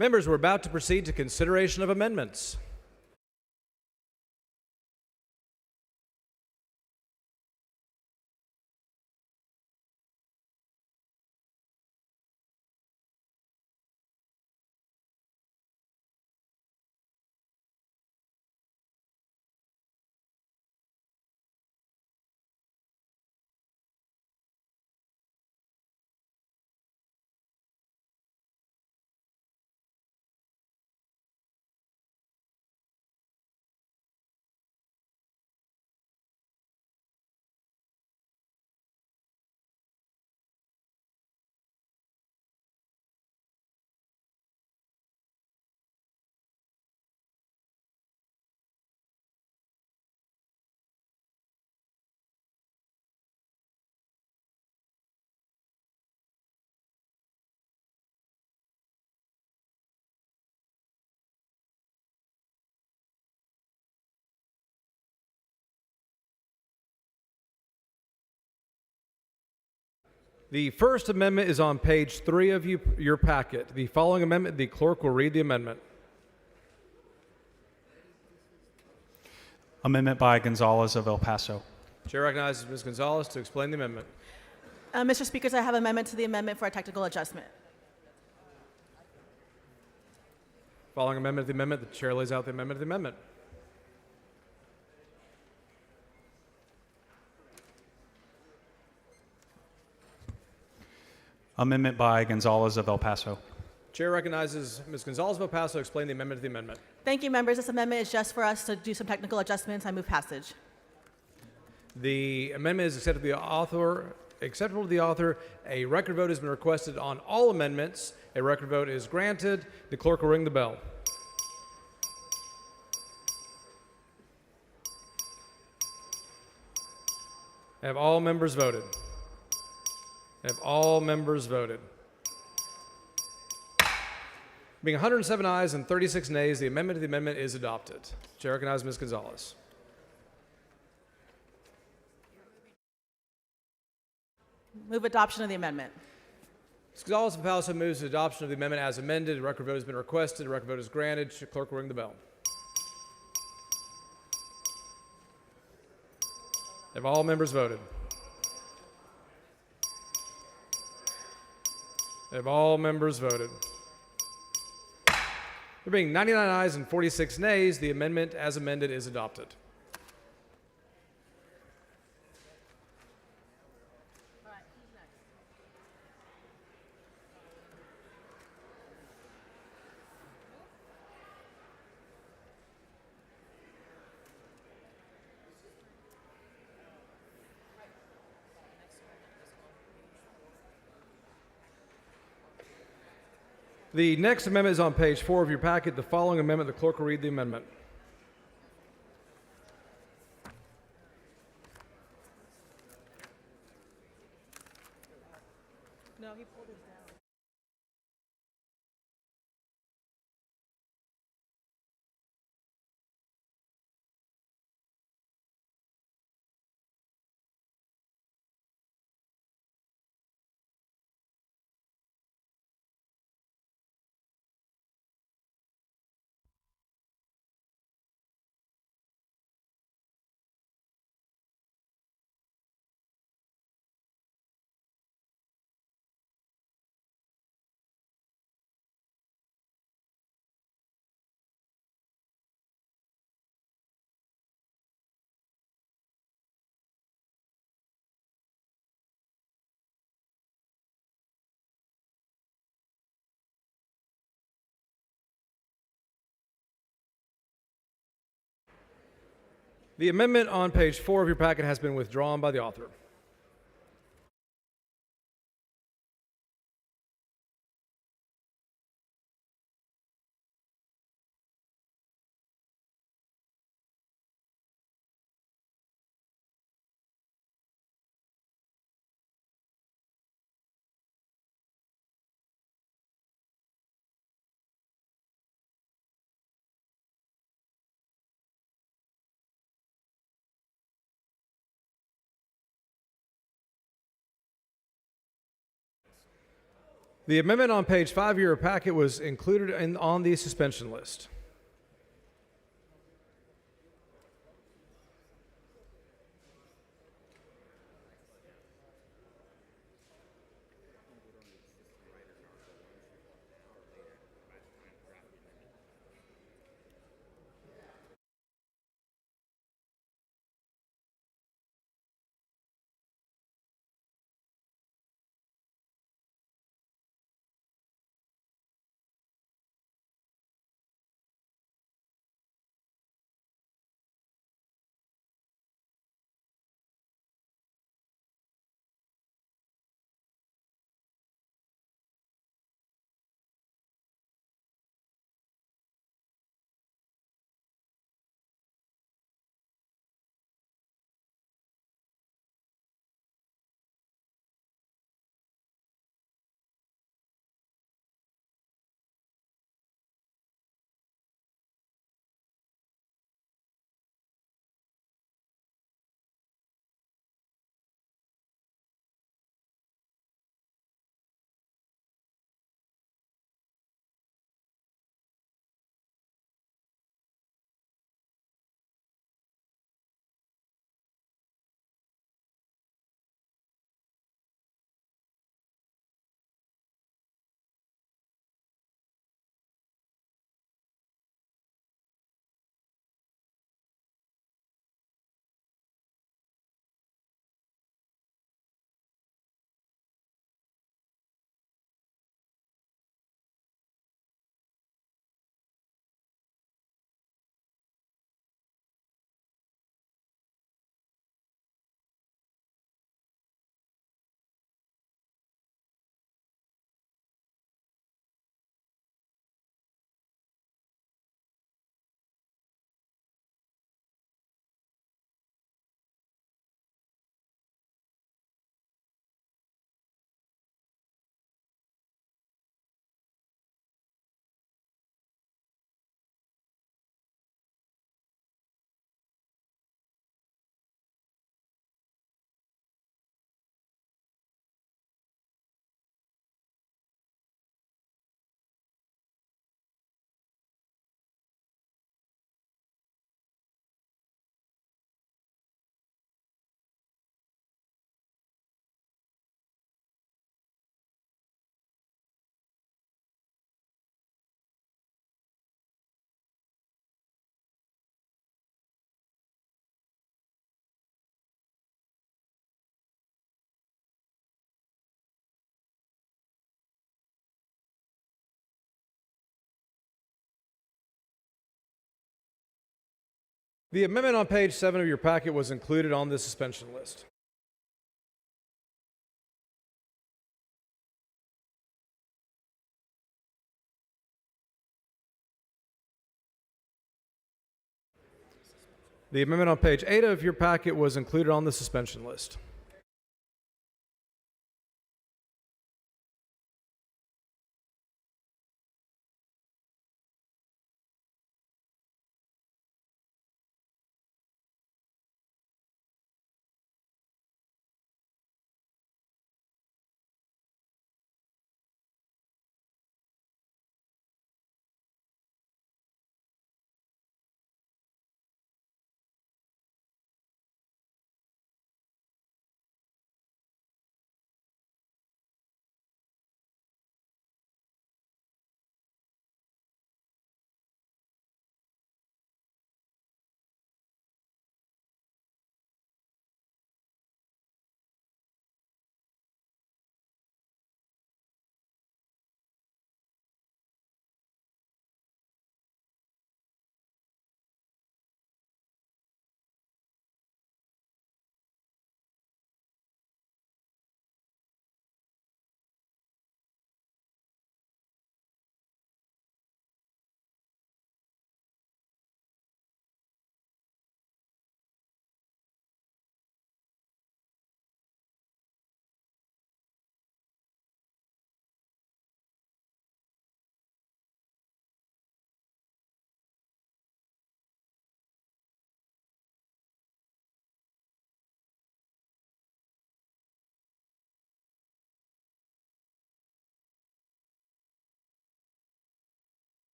Speaker 1: Members, we're about to proceed to consideration of amendments. The First Amendment is on page 3 of your packet. The following amendment, the clerk will read the amendment.
Speaker 2: Amendment by Gonzalez of El Paso.
Speaker 1: Chair recognizes Ms. Gonzalez to explain the amendment.
Speaker 4: Mr. Speakers, I have an amendment to the amendment for a technical adjustment.
Speaker 1: Following amendment of the amendment, the chair lays out the amendment of the amendment.
Speaker 2: Amendment by Gonzalez of El Paso.
Speaker 1: Chair recognizes Ms. Gonzalez of El Paso to explain the amendment of the amendment.
Speaker 4: Thank you, members. This amendment is just for us to do some technical adjustments. I move passage.
Speaker 1: The amendment is acceptable to the author. A record vote has been requested on all amendments. A record vote is granted. The clerk will ring the bell. Have all members voted? Have all members voted? Being 107 ayes and 36 nays, the amendment to the amendment is adopted. Chair recognizes Ms. Gonzalez.
Speaker 4: Move adoption of the amendment.
Speaker 1: Ms. Gonzalez of Paso moves the adoption of the amendment as amended. A record vote has been requested. A record vote is granted. Clerk will ring the bell. Have all members voted? Have all members voted? There being 99 ayes and 46 nays, the amendment as amended is adopted. The next amendment is on page 4 of your packet. The following amendment, the clerk will read the amendment.
Speaker 4: No, he pulled his down.
Speaker 1: The amendment on page 4 of your packet has been withdrawn by the author. The amendment on page 5 of your packet was included on the suspension list. The amendment on page 7 of your packet was included on the suspension list. The amendment on page 8 of your packet was included on the suspension list.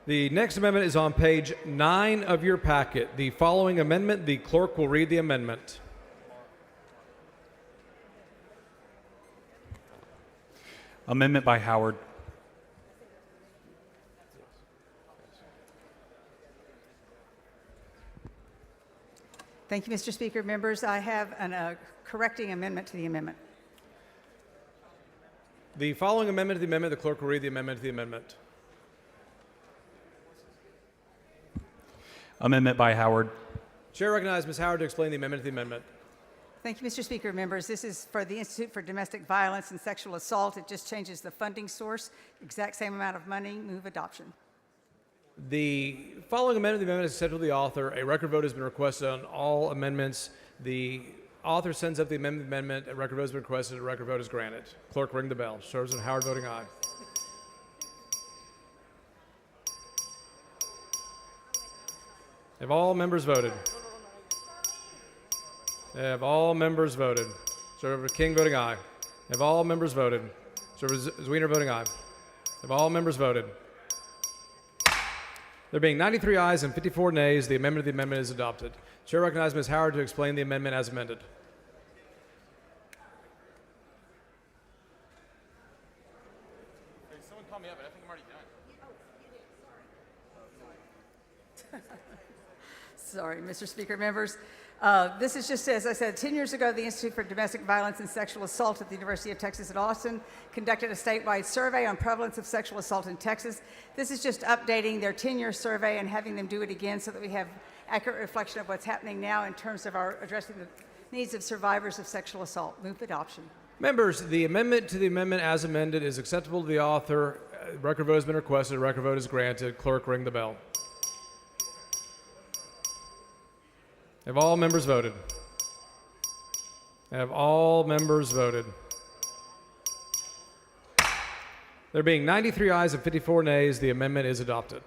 Speaker 1: The next amendment is on page 9 of your packet. The following amendment, the clerk will read the amendment.
Speaker 2: Amendment by Howard.
Speaker 11: Thank you, Mr. Speaker. Members, I have a correcting amendment to the amendment.
Speaker 1: The following amendment to the amendment, the clerk will read the amendment to the amendment.
Speaker 2: Amendment by Howard.
Speaker 1: Chair recognizes Ms. Howard to explain the amendment to the amendment.
Speaker 11: Thank you, Mr. Speaker. Members, this is for the Institute for Domestic Violence and Sexual Assault. It just changes the funding source, exact same amount of money. Move adoption.
Speaker 1: The following amendment to the amendment is acceptable to the author. A record vote has been requested on all amendments. The author sends up the amendment. A record vote has been requested. A record vote is granted. Clerk, ring the bell. Serves on Howard voting aye. Have all members voted? Have all members voted? Server King voting aye. Have all members voted? Server Zwiener voting aye. Have all members voted? There being 93 ayes and 54 nays, the amendment to the amendment is adopted. Chair recognizes Ms. Howard to explain the amendment as amended.
Speaker 6: Someone call me up, but I think I'm already done.
Speaker 11: Sorry, Mr. Speaker. Members, this is just, as I said, 10 years ago, the Institute for Domestic Violence and Sexual Assault at the University of Texas at Austin conducted a statewide survey on prevalence of sexual assault in Texas. This is just updating their 10-year survey and having them do it again so that we have accurate reflection of what's happening now in terms of our addressing the needs of survivors of sexual assault. Move adoption.
Speaker 1: Members, the amendment to the amendment as amended is acceptable to the author. Record vote has been requested. Record vote is granted. Clerk, ring the bell. Have all members voted? Have all members voted? There being 93 ayes and 54 nays, the amendment is adopted.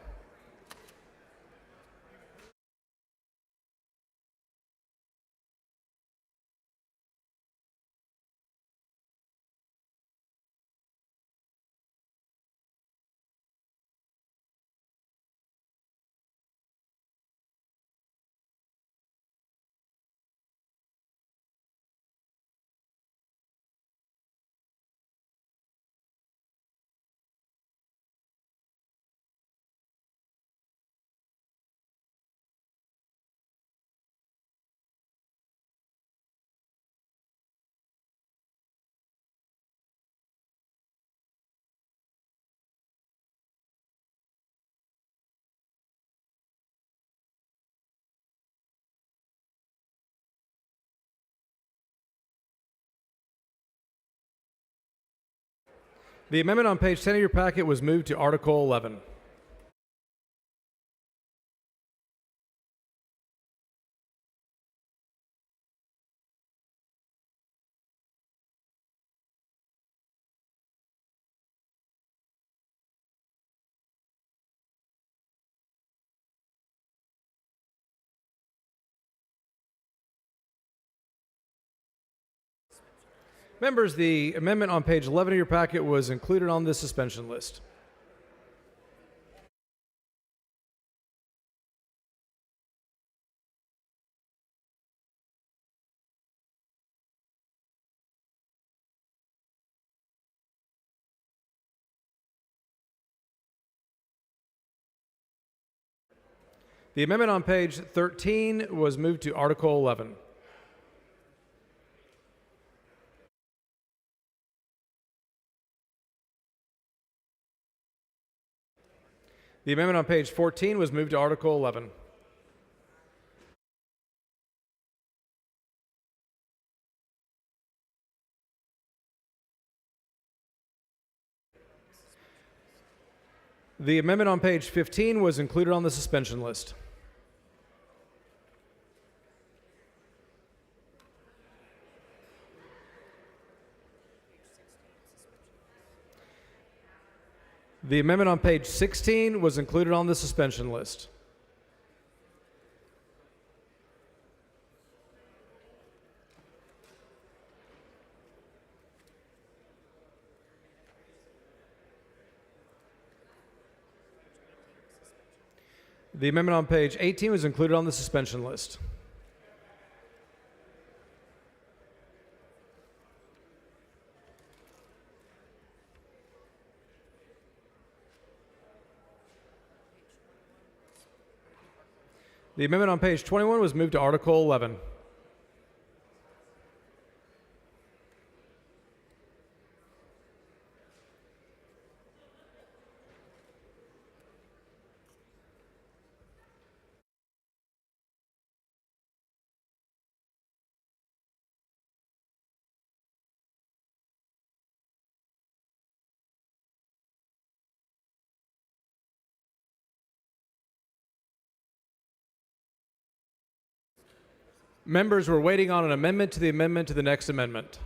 Speaker 1: The amendment on page 10 of your packet was moved to Article 11. Members, the amendment on page 11 of your packet was included on the suspension list. The amendment on page 13 was moved to Article 11. The amendment on page 14 was moved to Article 11. The amendment on page 15 was included on the suspension list. The amendment on page 16 was included on the suspension list. The amendment on page 18 was included on the suspension list. The amendment on page 21 was moved to Article 11. Members were waiting on an amendment to the next amendment.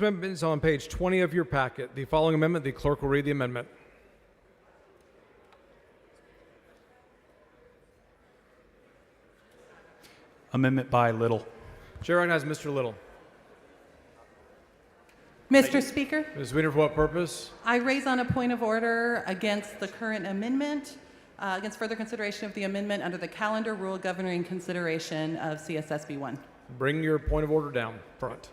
Speaker 1: amendment is on page 20 of your packet. The following amendment, the clerk will read the amendment.
Speaker 2: Amendment by Little.
Speaker 1: Chair recognizes Mr. Little.
Speaker 12: Mr. Speaker,
Speaker 1: Ms. Weiner, for what purpose?
Speaker 12: I raise on a point of order against the current amendment, against further consideration of the amendment under the calendar rule governing consideration of CSSB 1.
Speaker 1: Bring your point of order down front.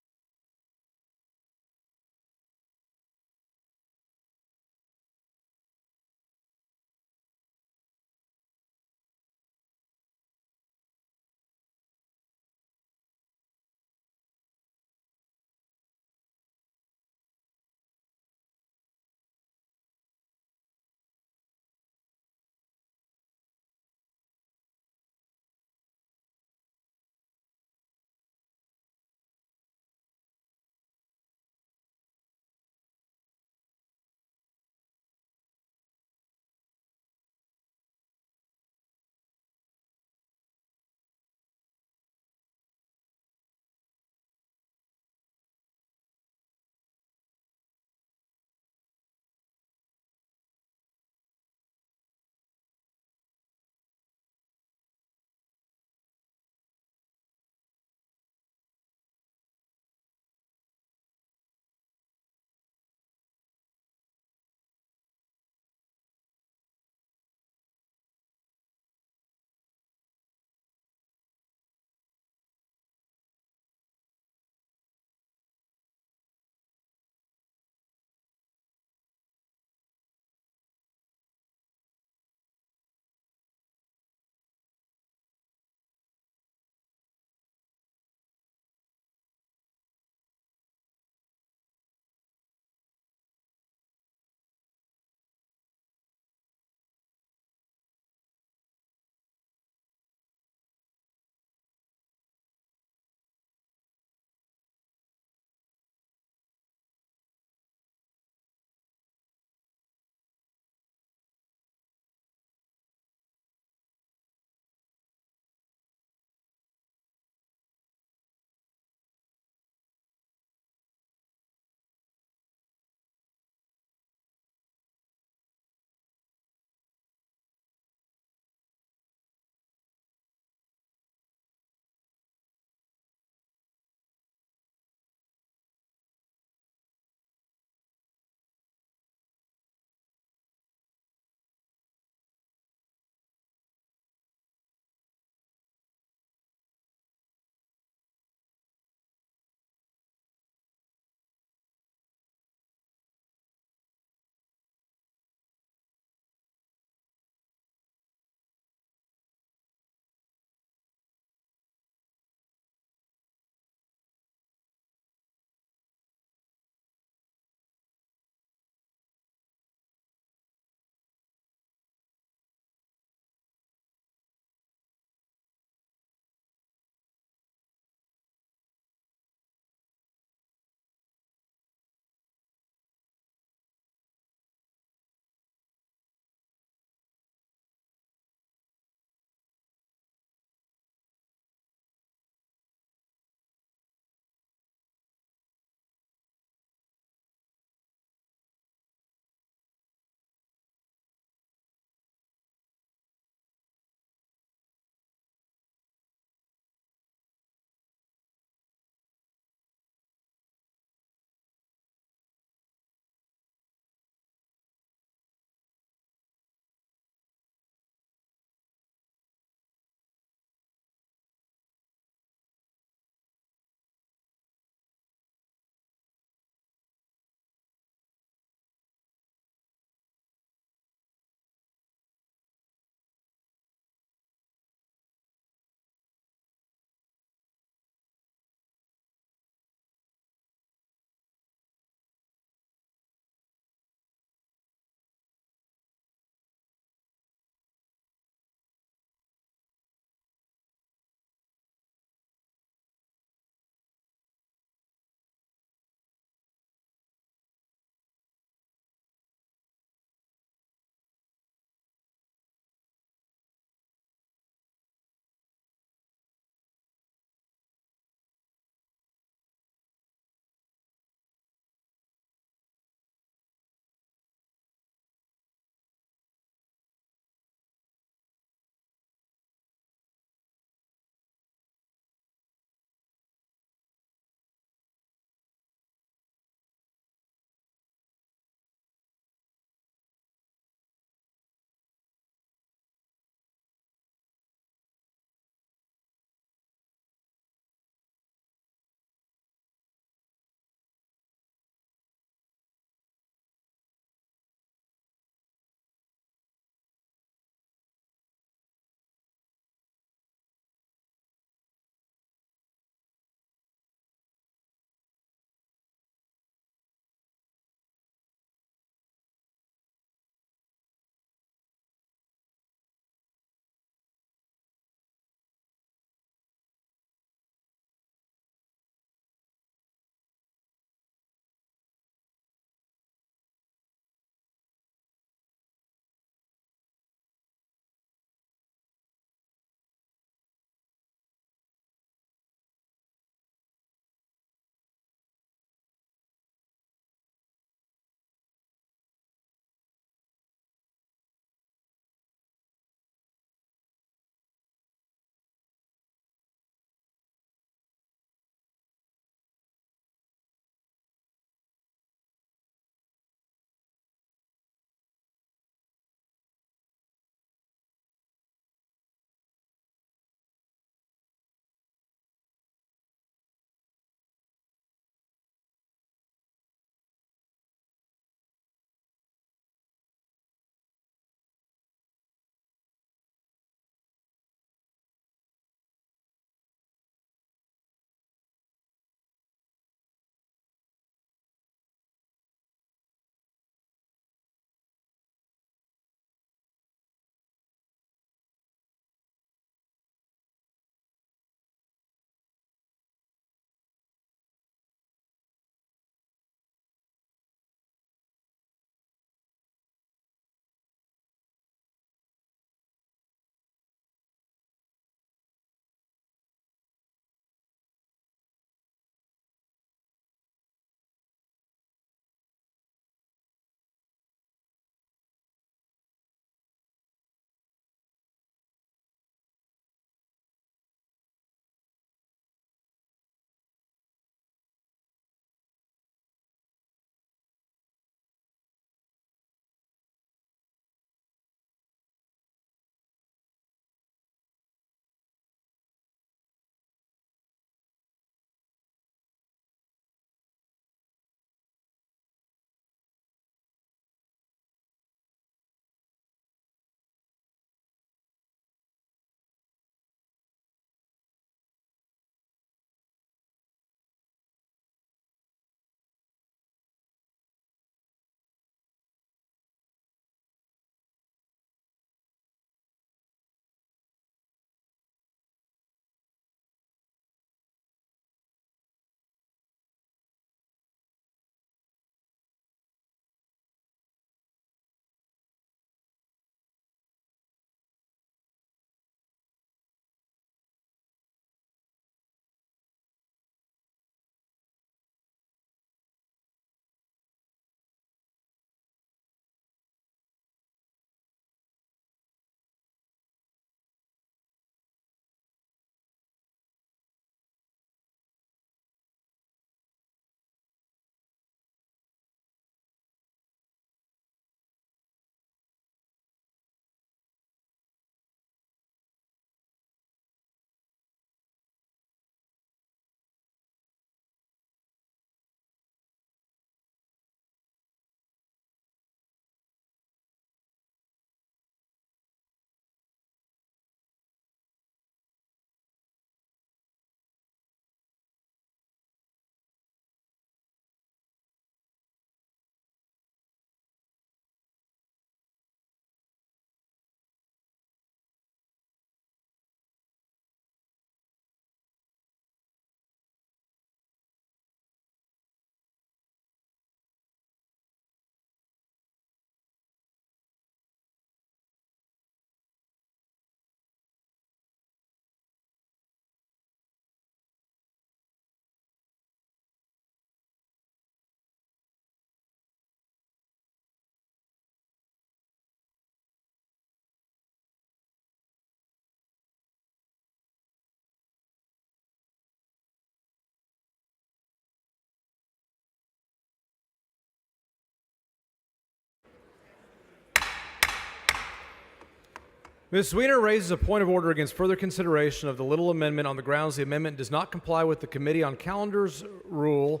Speaker 1: Ms. Sweeter raises a point of order against further consideration of the Little Amendment on the grounds the amendment does not comply with the Committee on Calendars rule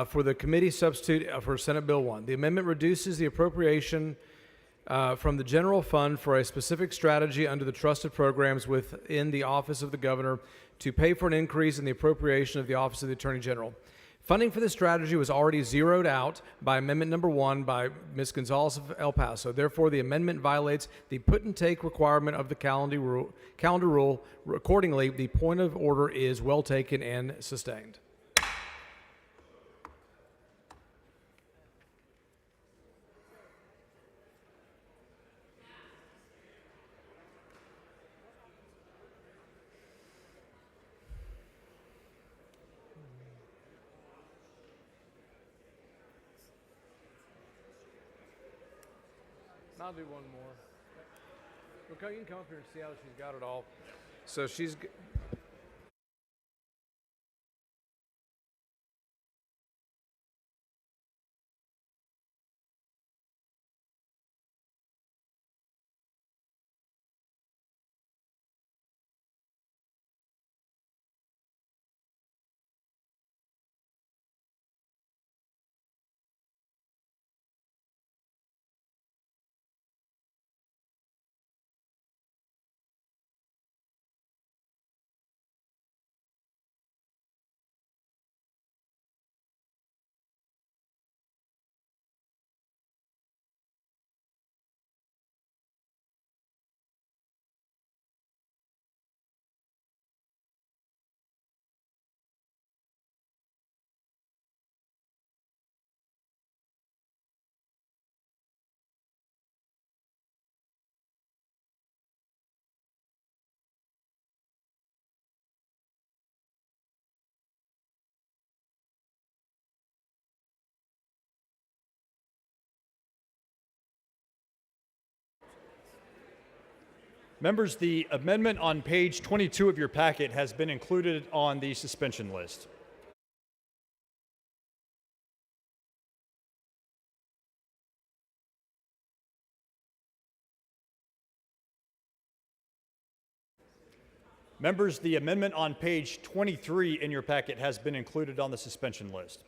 Speaker 1: for the committee substitute for Senate Bill 1. The amendment reduces the appropriation from the general fund for a specific strategy under the trusted programs within the Office of the Governor to pay for an increase in the appropriation of the Office of the Attorney General. Funding for this strategy was already zeroed out by Amendment Number 1 by Ms. Gonzalez of El Paso. Therefore, the amendment violates the put-and-take requirement of the calendar rule. Accordingly, the point of order is well taken and sustained. I'll do one more. Okay, you can come up here and see how she's got it all. So she's.
Speaker 13: Members, the amendment on page 22 of your packet has been included on the suspension list. Members, the amendment on page 23 in your packet has been included on the suspension list.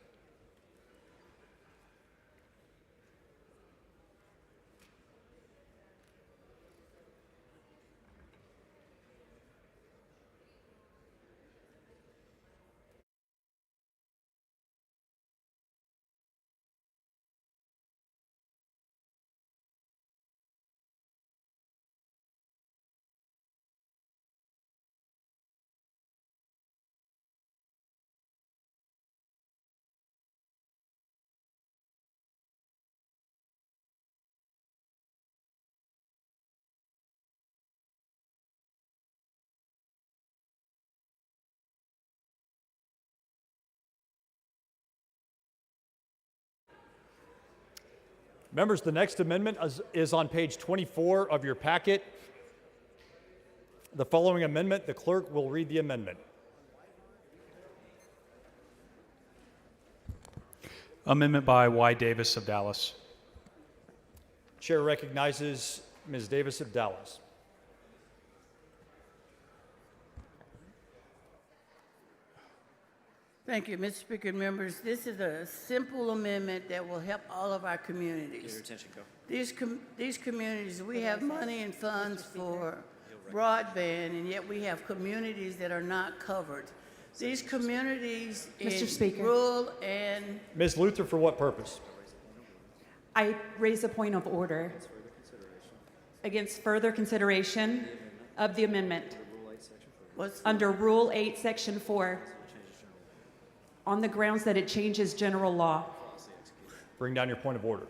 Speaker 13: Members, the next amendment is on page 24 of your packet. The following amendment, the clerk will read the amendment.
Speaker 2: Amendment by Y. Davis of Dallas.
Speaker 13: Chair recognizes Ms. Davis of Dallas.
Speaker 14: Thank you, Mr. Speaker and members. This is a simple amendment that will help all of our communities.
Speaker 9: Get your attention, go.
Speaker 14: These communities, we have money and funds for broadband, and yet we have communities that are not covered. These communities in rural and...
Speaker 13: Ms. Luther, for what purpose?
Speaker 15: I raise a point of order against further consideration of the amendment under Rule 8, Section 4, on the grounds that it changes general law.
Speaker 13: Bring down your point of order.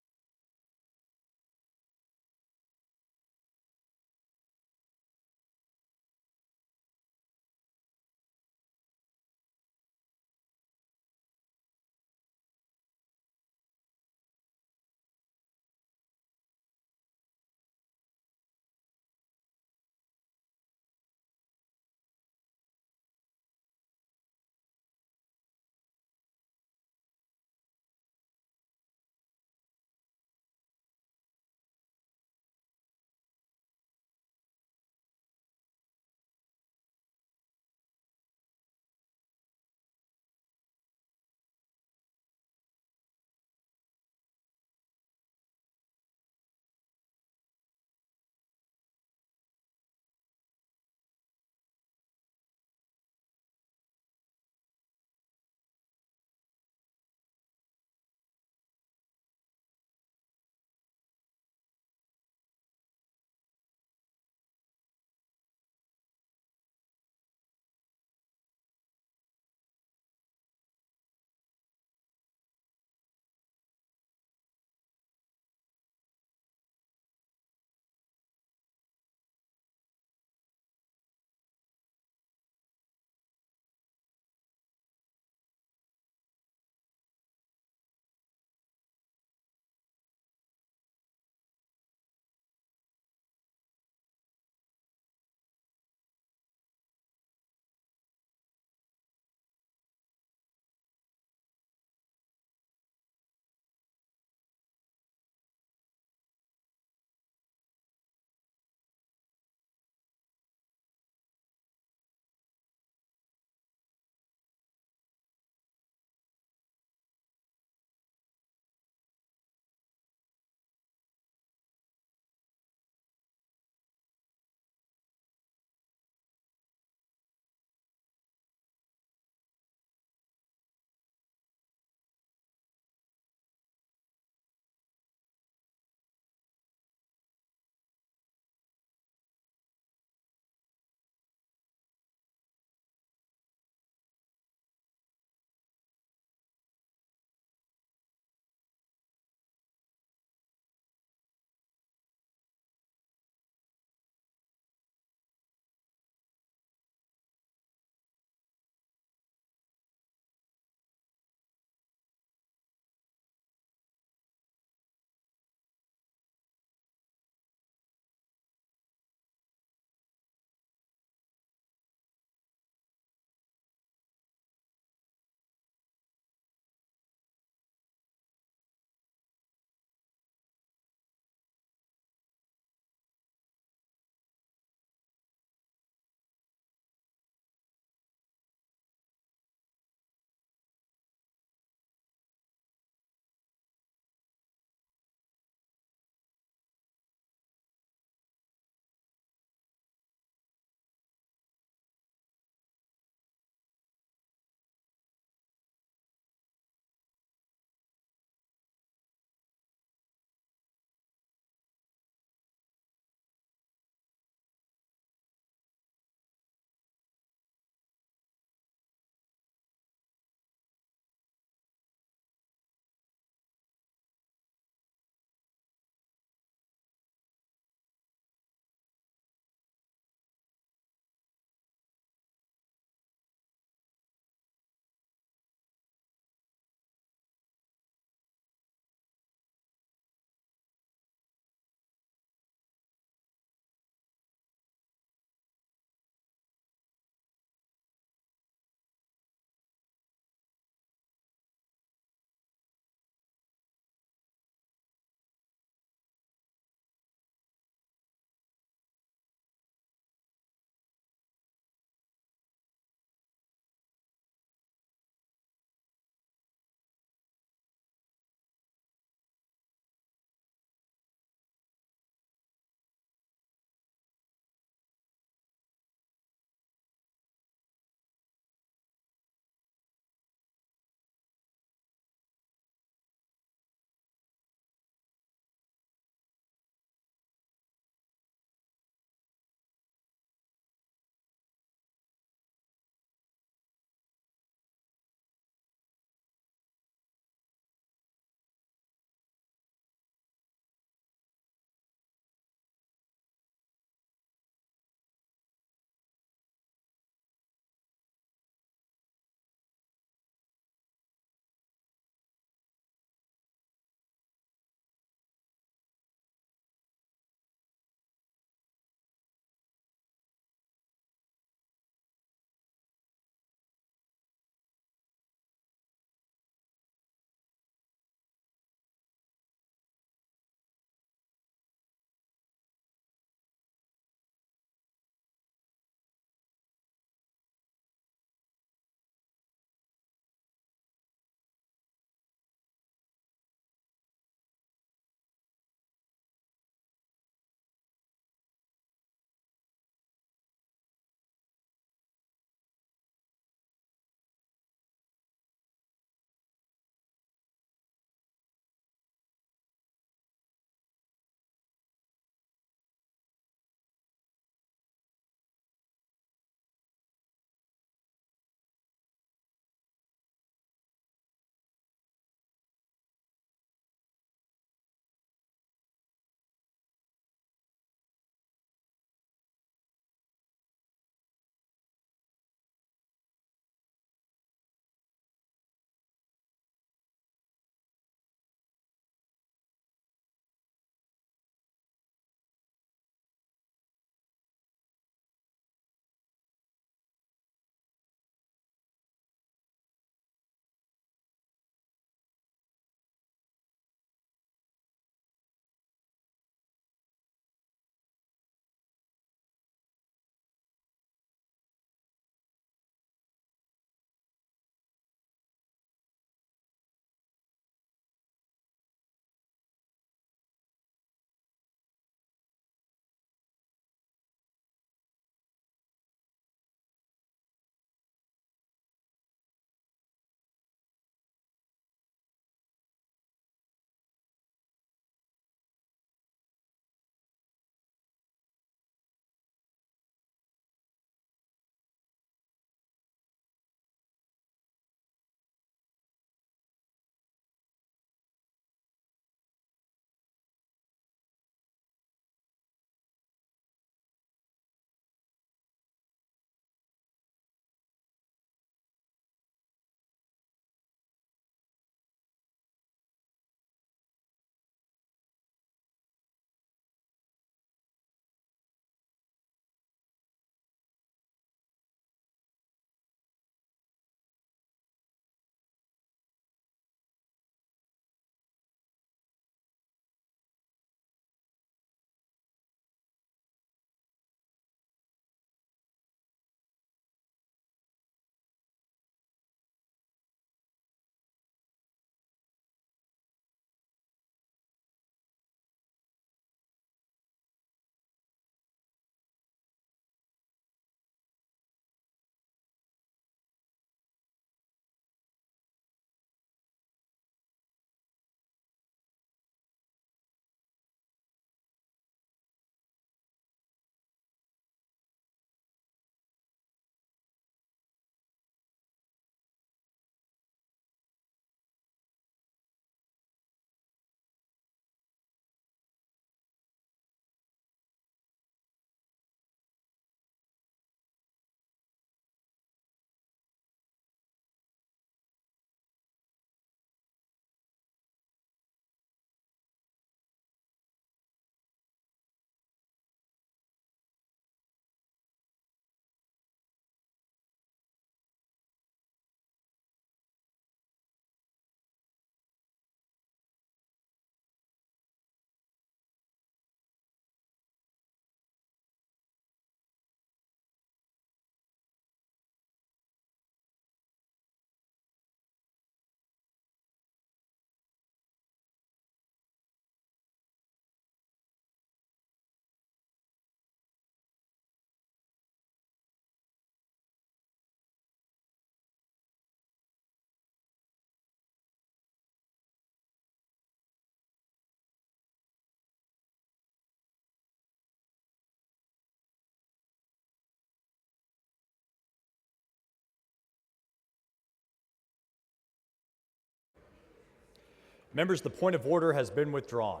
Speaker 13: Members, the point of order has been withdrawn.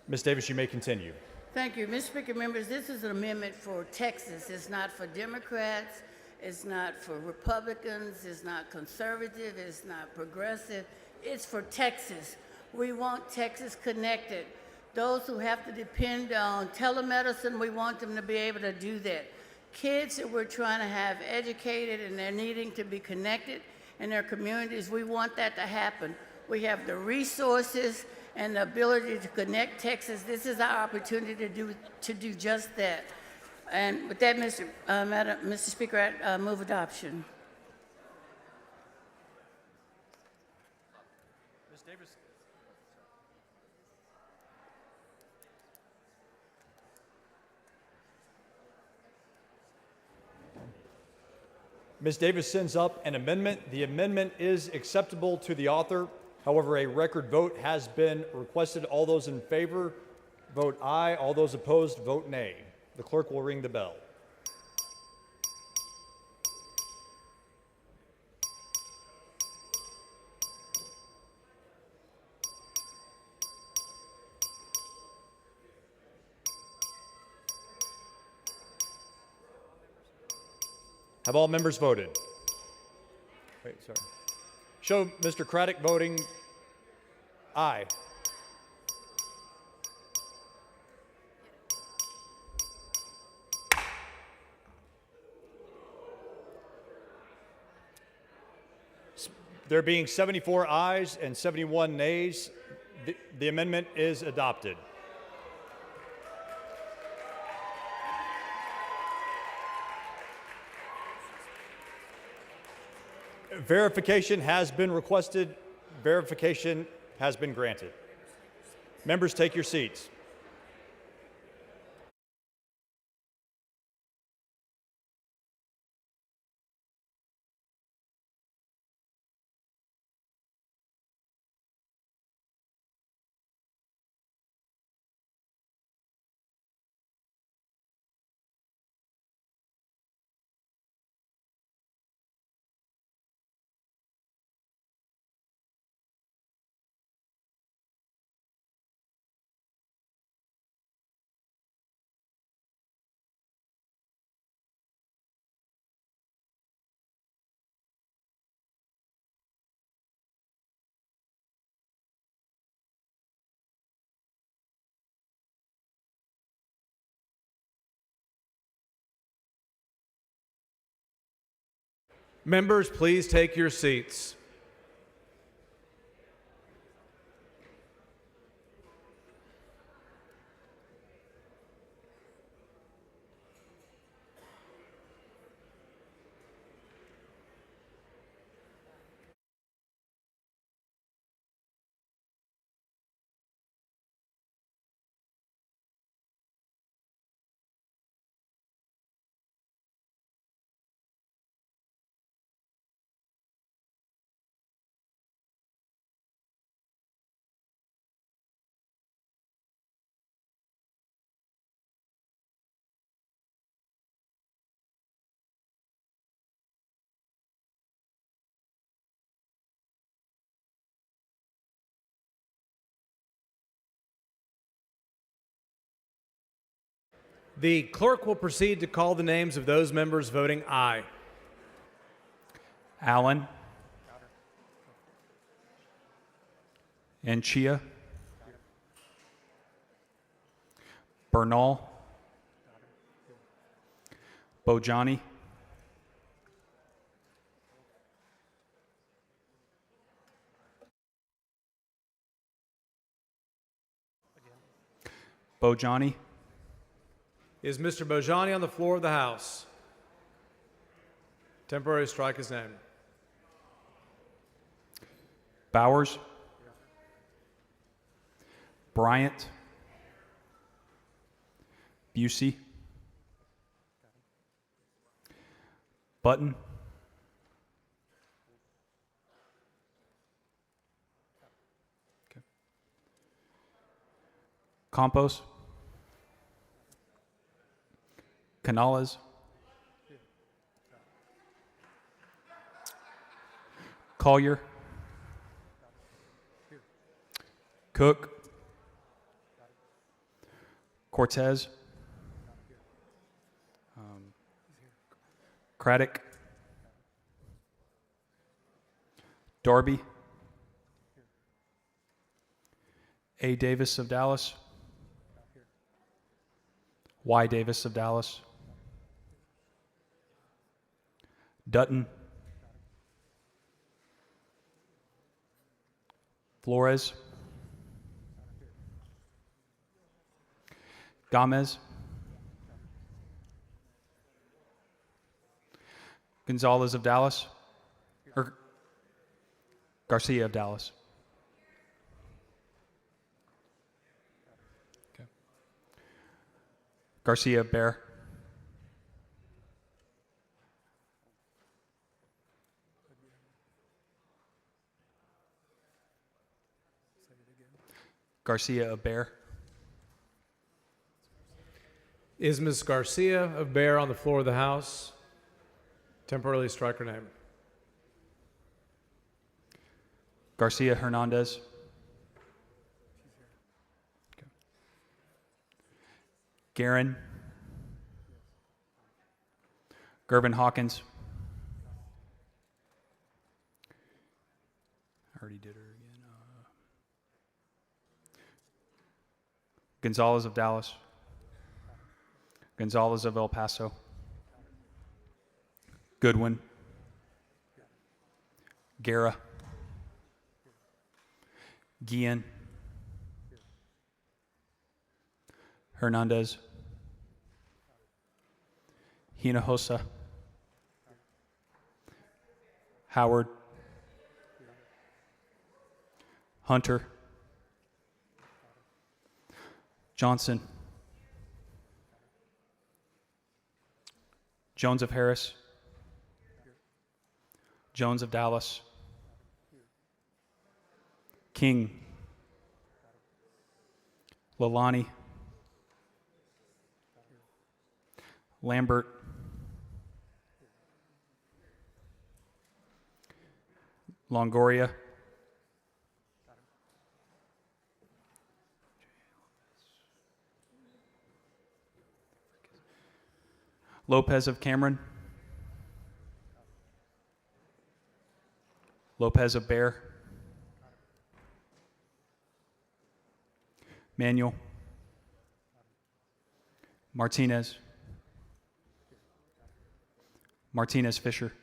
Speaker 13: Ms. Davis, you may continue.
Speaker 14: Thank you. Mr. Speaker, members, this is an amendment for Texas. It's not for Democrats. It's not for Republicans. It's not conservative. It's not progressive. It's for Texas. We want Texas connected. Those who have to depend on telemedicine, we want them to be able to do that. Kids that we're trying to have educated and they're needing to be connected in their communities, we want that to happen. We have the resources and the ability to connect Texas. This is our opportunity to do just that. And with that, Mr. Speaker, I move adoption.
Speaker 13: Ms. Davis. Ms. Davis sends up an amendment. The amendment is acceptable to the author. However, a record vote has been requested. All those in favor, vote aye. All those opposed, vote nay. The clerk will ring the bell. Have all members voted? Wait, sorry. Show Mr. Craddock voting aye. There being 74 ayes and 71 nays, the amendment is adopted. Verification has been requested. Verification has been granted. Members, take your seats.
Speaker 1: Members, please take your seats. The clerk will proceed to call the names of those members voting aye.
Speaker 2: Allen. Anchia. Bernal. Bojani. Bojani.
Speaker 1: Is Mr. Bojani on the floor of the House? Temporary strike his name.
Speaker 2: Bowers. Bryant. Busey. Button. Okay. Campos. Canales. Collier, Cook, Cortez, Craddock, Darby, A. Davis of Dallas, Y. Davis of Dallas, Dutton, Flores, Gomez, Gonzalez of Dallas, or Garcia of Dallas. Okay. Garcia Bear. Garcia of Bear.
Speaker 1: Is Ms. Garcia of Bear on the floor of the House? Temporarily strike her name.
Speaker 2: Garcia Hernandez. Okay. Guerin. Gervin Hawkins. I already did her again. Gonzalez of Dallas. Gonzalez of El Paso. Goodwin. Guerra. Guillen. Hernandez. Hinojosa. Howard. Hunter. Johnson. Jones of Harris. Jones of Dallas. King. Lalani. Lambert. Longoria. Lopez of Cameron. Lopez of Bear. Manuel. Martinez. Martinez Fisher.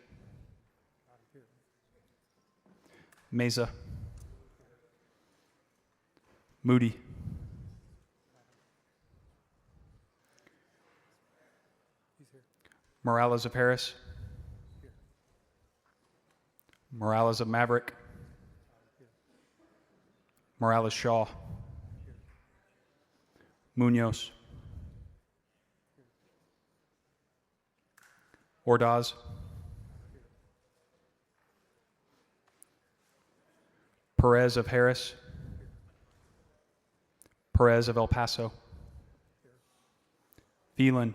Speaker 2: Mesa. Moody. Morales of Harris. Morales of Maverick. Morales Shaw. Munoz. Ordaz. Perez of Harris. Perez of El Paso. Phelan.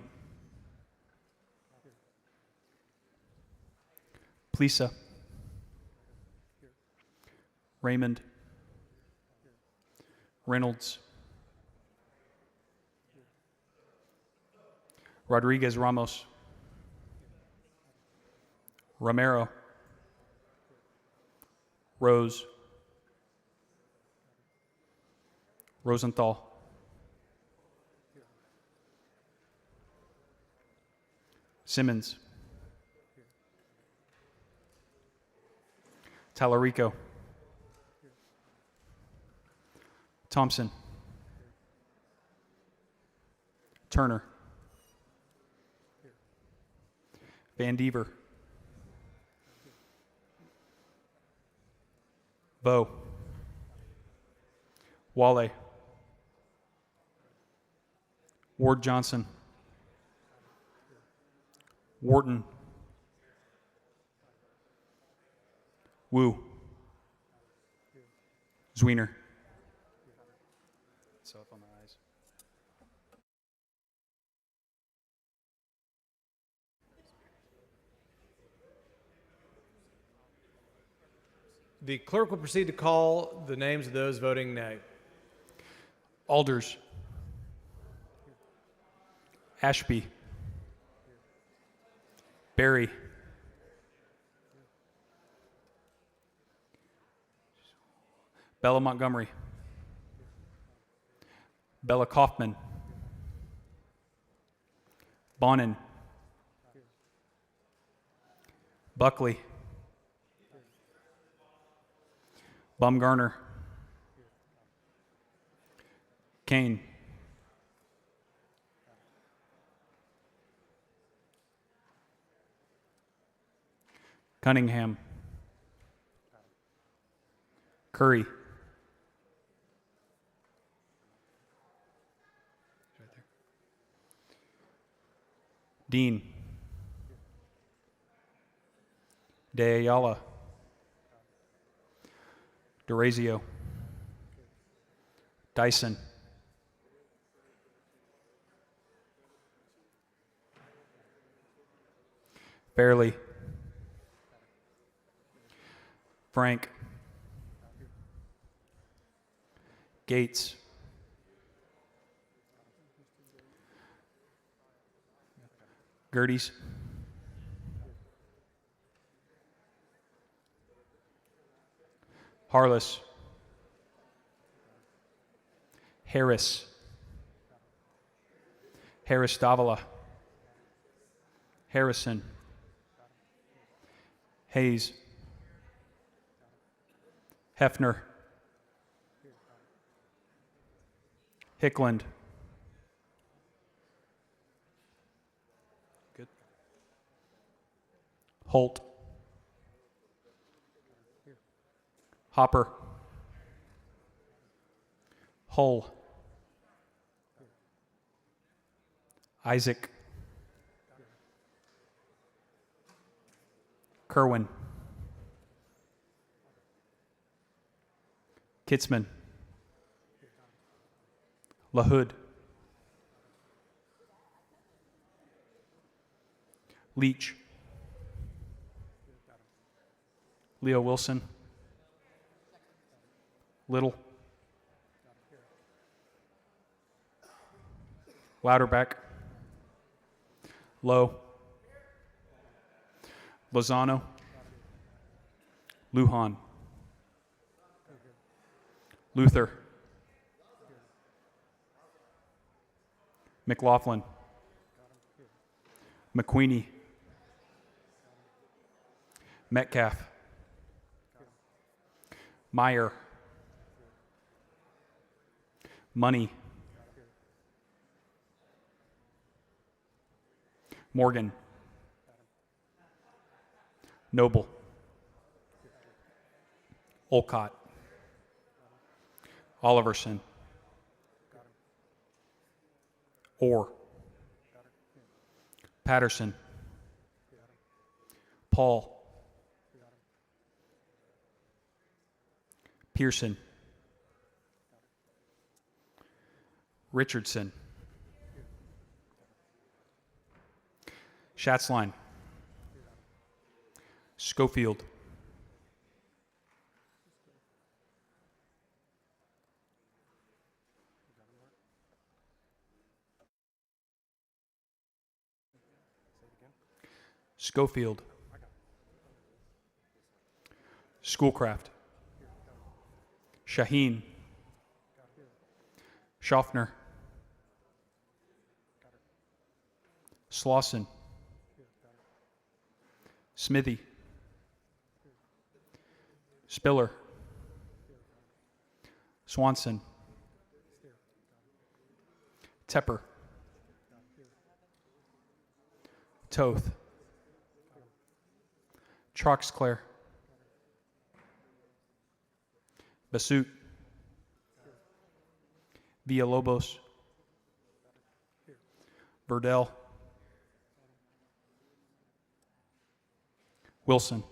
Speaker 2: Plisa. Raymond. Reynolds. Rodriguez Ramos. Romero. Rose. Rosenthal. Simmons. Talarico. Thompson. Turner. Van Dever. Bowe. Wale. Ward Johnson. Wharton. Wu. Zwiener. So up on the eyes.
Speaker 1: The clerk will proceed to call the names of those voting nay.
Speaker 2: Alders. Ashby. Barry. Bella Montgomery. Bella Kaufman. Bonin. Buckley. Bumgarner. Kane. Cunningham. Curry. Dean. De Ayala. DeRazio. Dyson. Fairley. Frank. Gates. Gerties. Harless. Harris. Harris Davila. Harrison. Hayes. Hefner. Hickland. Good. Holt. Hopper. Hull. Isaac. Kerwin. Kitzman. LaHood. Leach. Leo Wilson. Little. Louderback. Lowe. Lozano. Lujan. Luther. McLaughlin. McQueenie. Metcalf. Meyer. Money. Morgan. Noble. Olcott. Oliverson. Orr. Patterson. Paul. Pearson. Richardson. Schatzline. Schofield. Schofield. Schoolcraft. Shaheen. Schaffner. Slauson. Smithy. Spiller. Swanson. Tepper. Toth. Troxclair. Basut. Villalobos. Burdell. Wilson.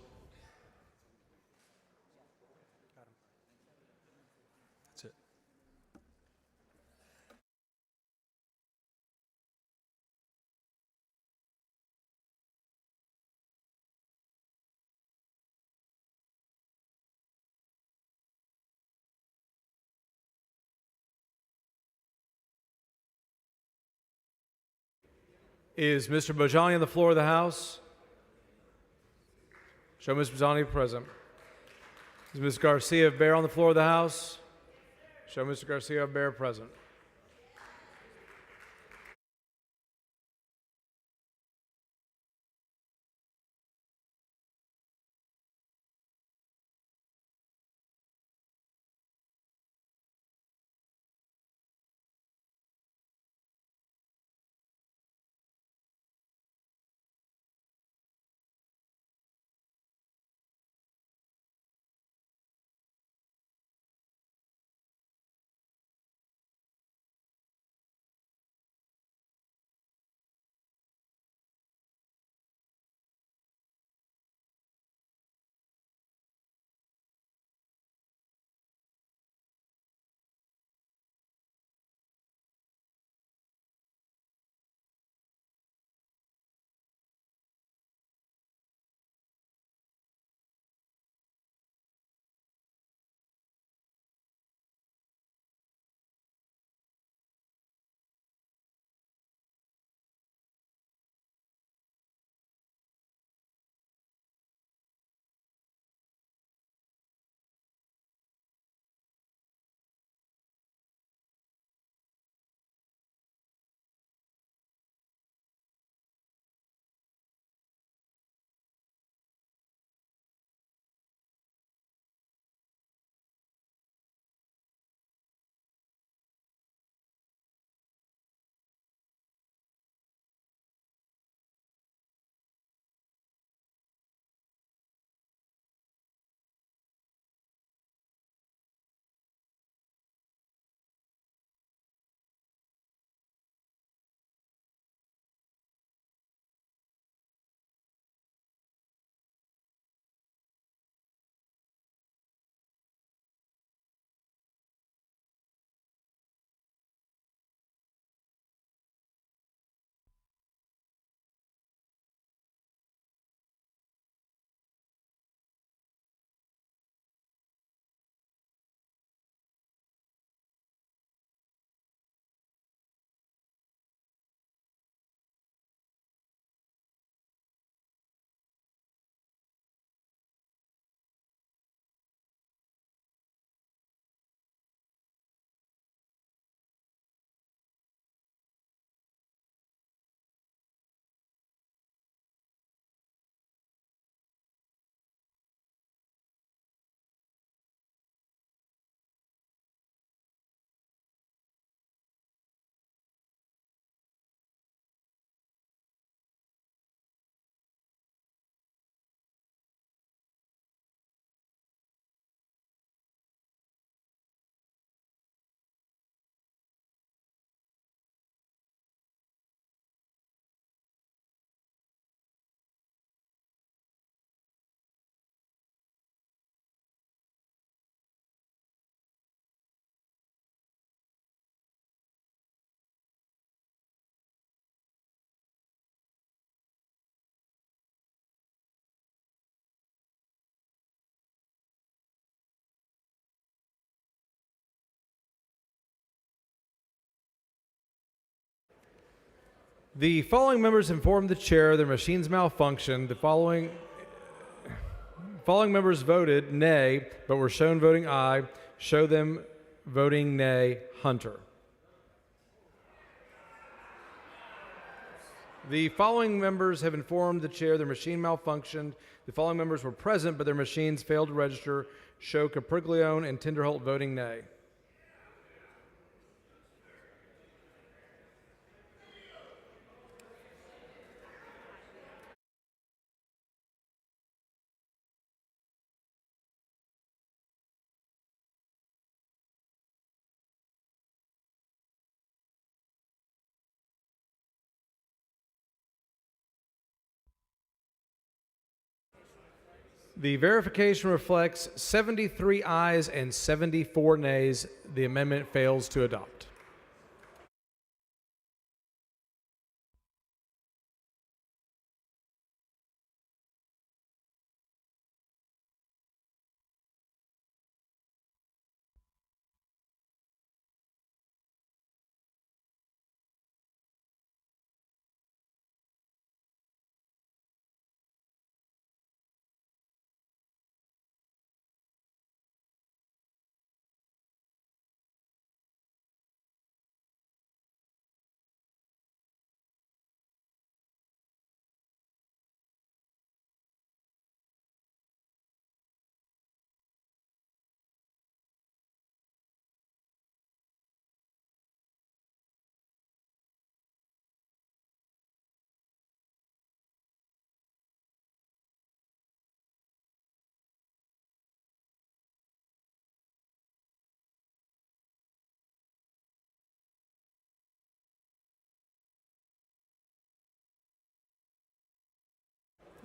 Speaker 1: Is Mr. Bojani on the floor of the House? Show Mr. Bojani present. Is Ms. Garcia Bear on the floor of the House? Show Mr. Garcia Bear present. The following members informed the chair their machines malfunctioned. The following members voted nay, but were shown voting aye. Show them voting nay. Hunter. The following members have informed the chair their machine malfunctioned. The following members were present, but their machines failed to register. Show Capriglione and Tinderholt voting nay. The verification reflects 73 ayes and 74 nays. The amendment fails to adopt.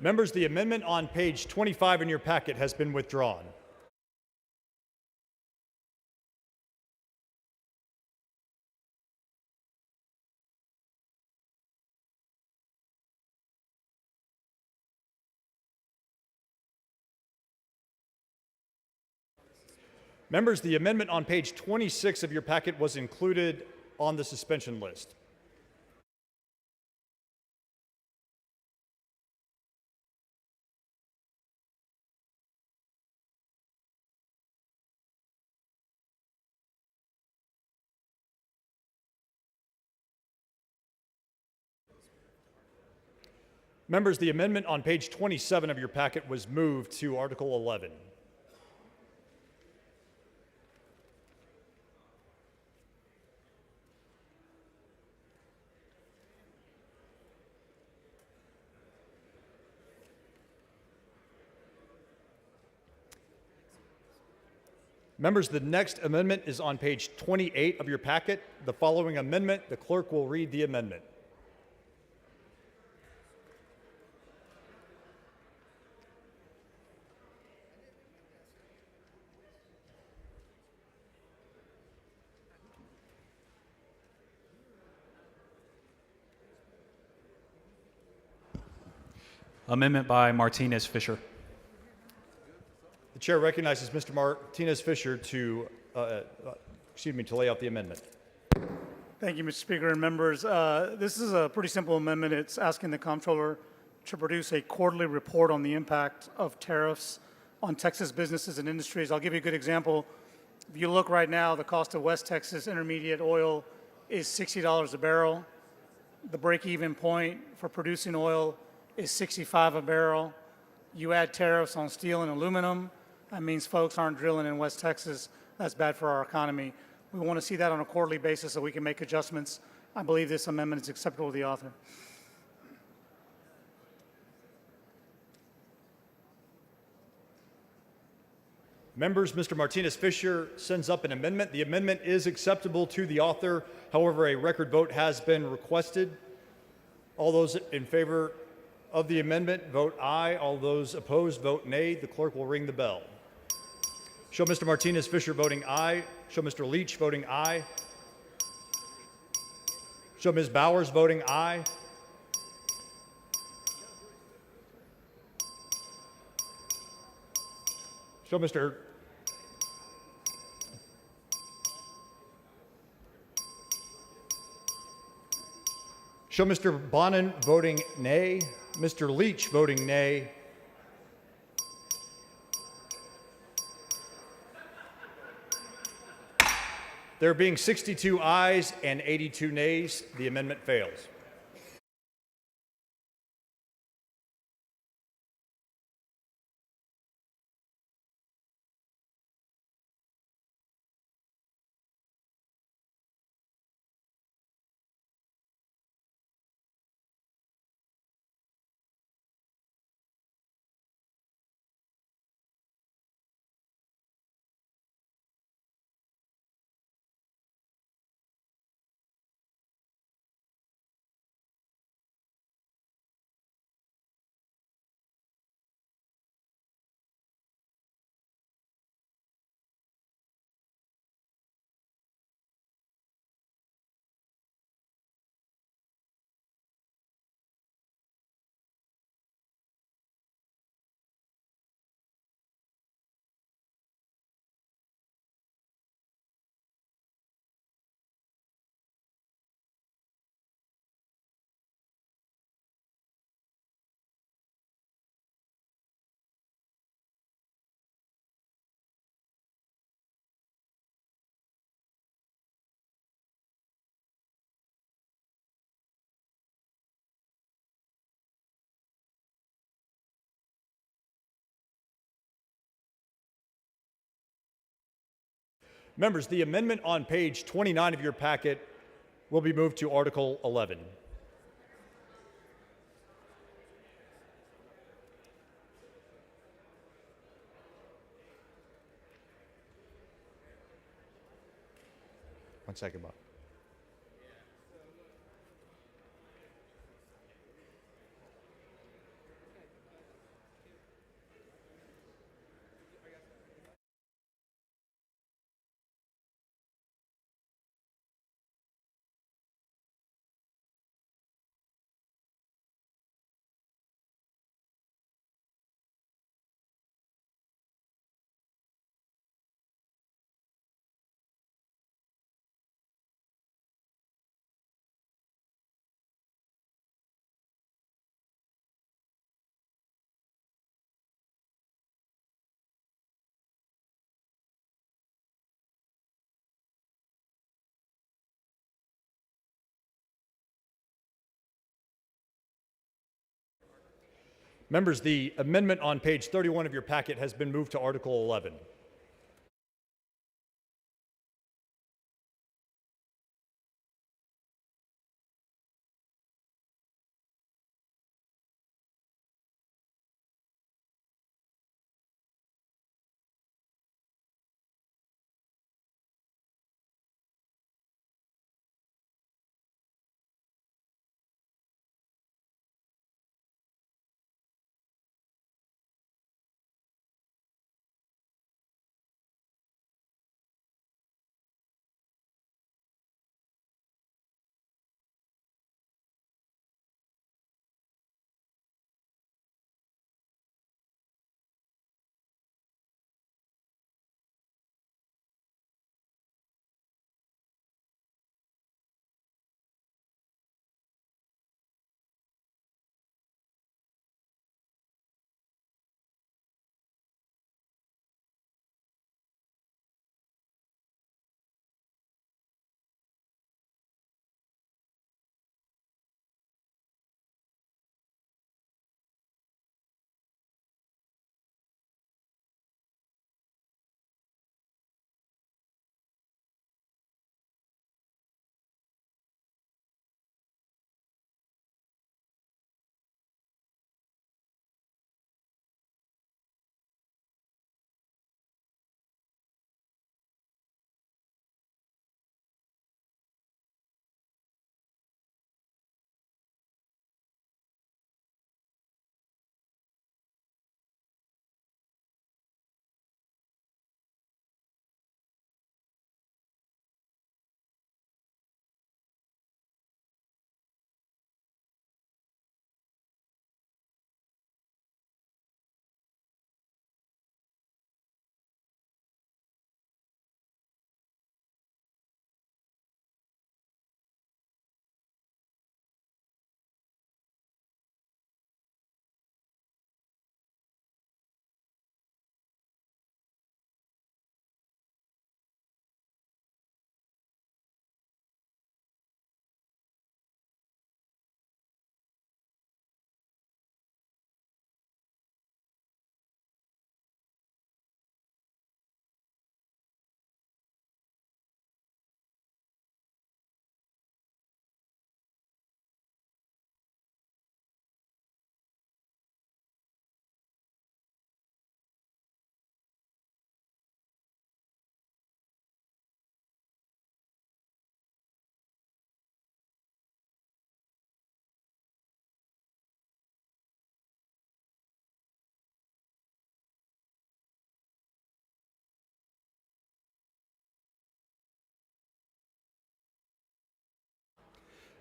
Speaker 13: Members, the amendment on page 25 in your packet has been withdrawn. Members, the amendment on page 26 of your packet was included on the suspension list. Members, the amendment on page 27 of your packet was moved to Article 11. Members, the next amendment is on page 28 of your packet. The following amendment, the clerk will read the amendment.
Speaker 2: Amendment by Martinez Fisher.
Speaker 13: The chair recognizes Mr. Martinez Fisher to lay out the amendment.
Speaker 16: Thank you, Mr. Speaker and members. This is a pretty simple amendment. It's asking the comptroller to produce a quarterly report on the impact of tariffs on Texas businesses and industries. I'll give you a good example. If you look right now, the cost of West Texas intermediate oil is $60 a barrel. The break-even point for producing oil is $65 a barrel. You add tariffs on steel and aluminum, that means folks aren't drilling in West Texas. That's bad for our economy. We want to see that on a quarterly basis so we can make adjustments. I believe this amendment is acceptable to the author.
Speaker 13: Members, Mr. Martinez Fisher sends up an amendment. The amendment is acceptable to the author. However, a record vote has been requested. All those in favor of the amendment, vote aye. All those opposed, vote nay. The clerk will ring the bell. Show Mr. Martinez Fisher voting aye. Show Mr. Leach voting aye. Show Ms. Bowers voting aye. Show Mr. Show Mr. Bonin voting nay. Mr. Leach voting nay. There being 62 ayes and 82 nays, the amendment fails. Members, the amendment on page 29 of your packet will be moved to Article 11. One second, Bob. Members, the amendment on page 31 of your packet has been moved to Article 11.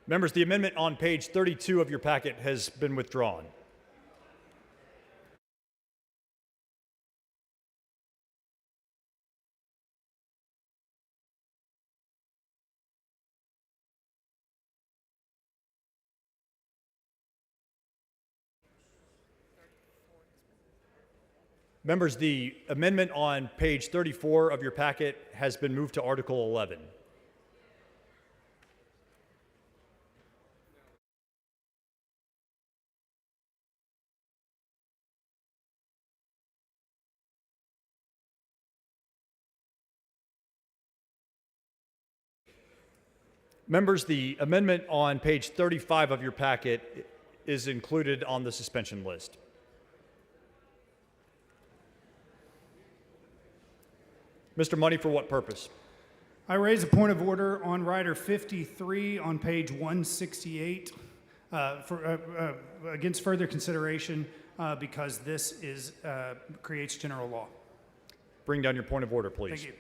Speaker 13: Members, the amendment on page 32 of your packet has been withdrawn. Members, the amendment on page 34 of your packet has been moved to Article 11. Members, the amendment on page 35 of your packet is included on the suspension list. Mr. Money, for what purpose?
Speaker 17: I raise a point of order on Rider 53 on page 168 against further consideration because this creates general law.
Speaker 13: Bring down your point of order, please.
Speaker 17: Thank you.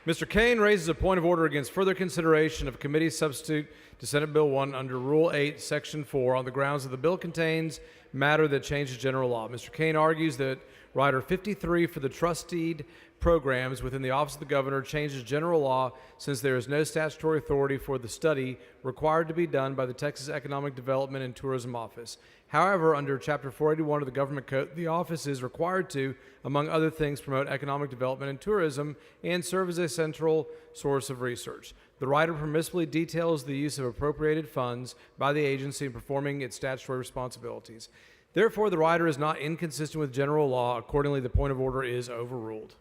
Speaker 1: Mr. Kane raises a point of order against further consideration of committee substitute to Senate Bill 1 under Rule 8, Section 4 on the grounds that the bill contains matter that changes general law. Mr. Kane argues that Rider 53 for the trusteed programs within the Office of the Governor changes general law since there is no statutory authority for the study required to be done by the Texas Economic Development and Tourism Office. However, under Chapter 481 of the Government Code, the office is required to, among other things, promote economic development and tourism and serve as a central source of research. The rider permissibly details the use of appropriated funds by the agency in performing its statutory responsibilities. Therefore, the rider is not inconsistent with general law. Accordingly, the point of order is overruled.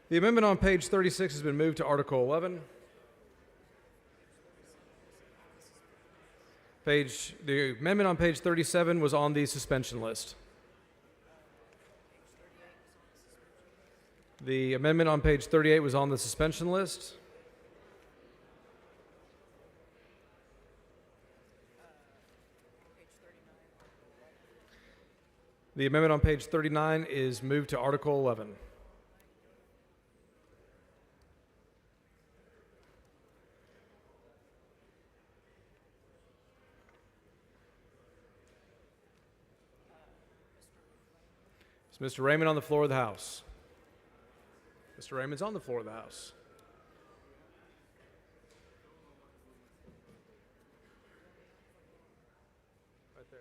Speaker 1: The amendment on page 36 has been moved to Article 11. The amendment on page 37 was on the suspension list. The amendment on page 38 was on the suspension list. The amendment on page 39 is moved to Article 11. Is Mr. Raymond on the floor of the House? Mr. Raymond's on the floor of the House. Right there.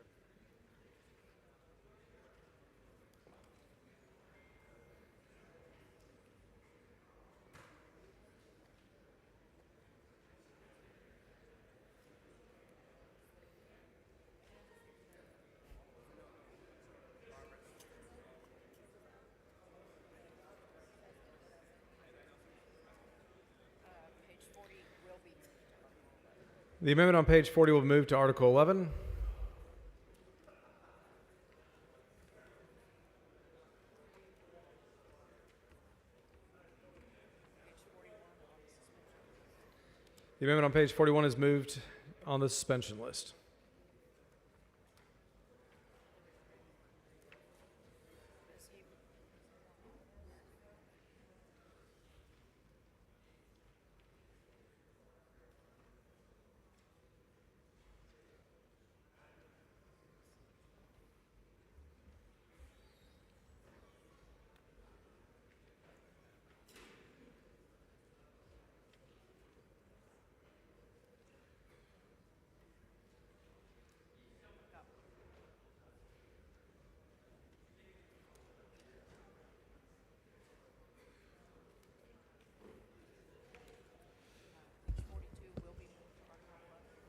Speaker 1: The amendment on page 40 will move to Article 11. The amendment on page 41 is moved on the suspension list.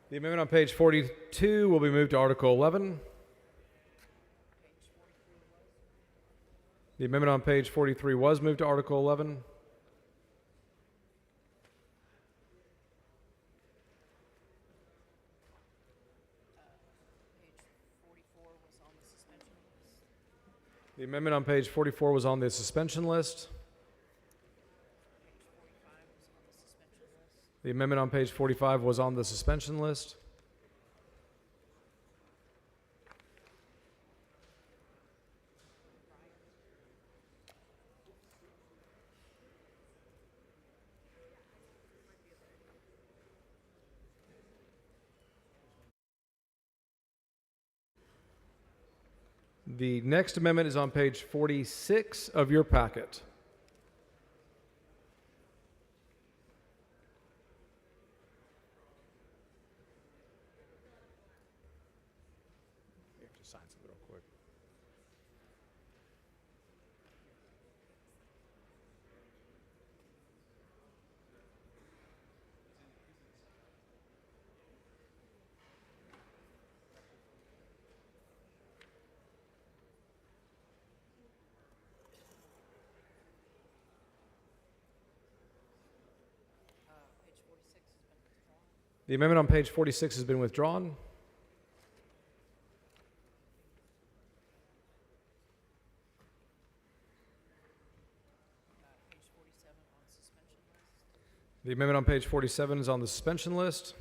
Speaker 1: The amendment on page 42 will be moved to Article 11. The amendment on page 43 was moved to Article 11. The amendment on page 44 was on the suspension list. The amendment on page 45 was on the suspension list. The next amendment is on page 46 of your packet. Sign something real quick. The amendment on page 46 has been withdrawn. The amendment on page 47 is on the suspension list.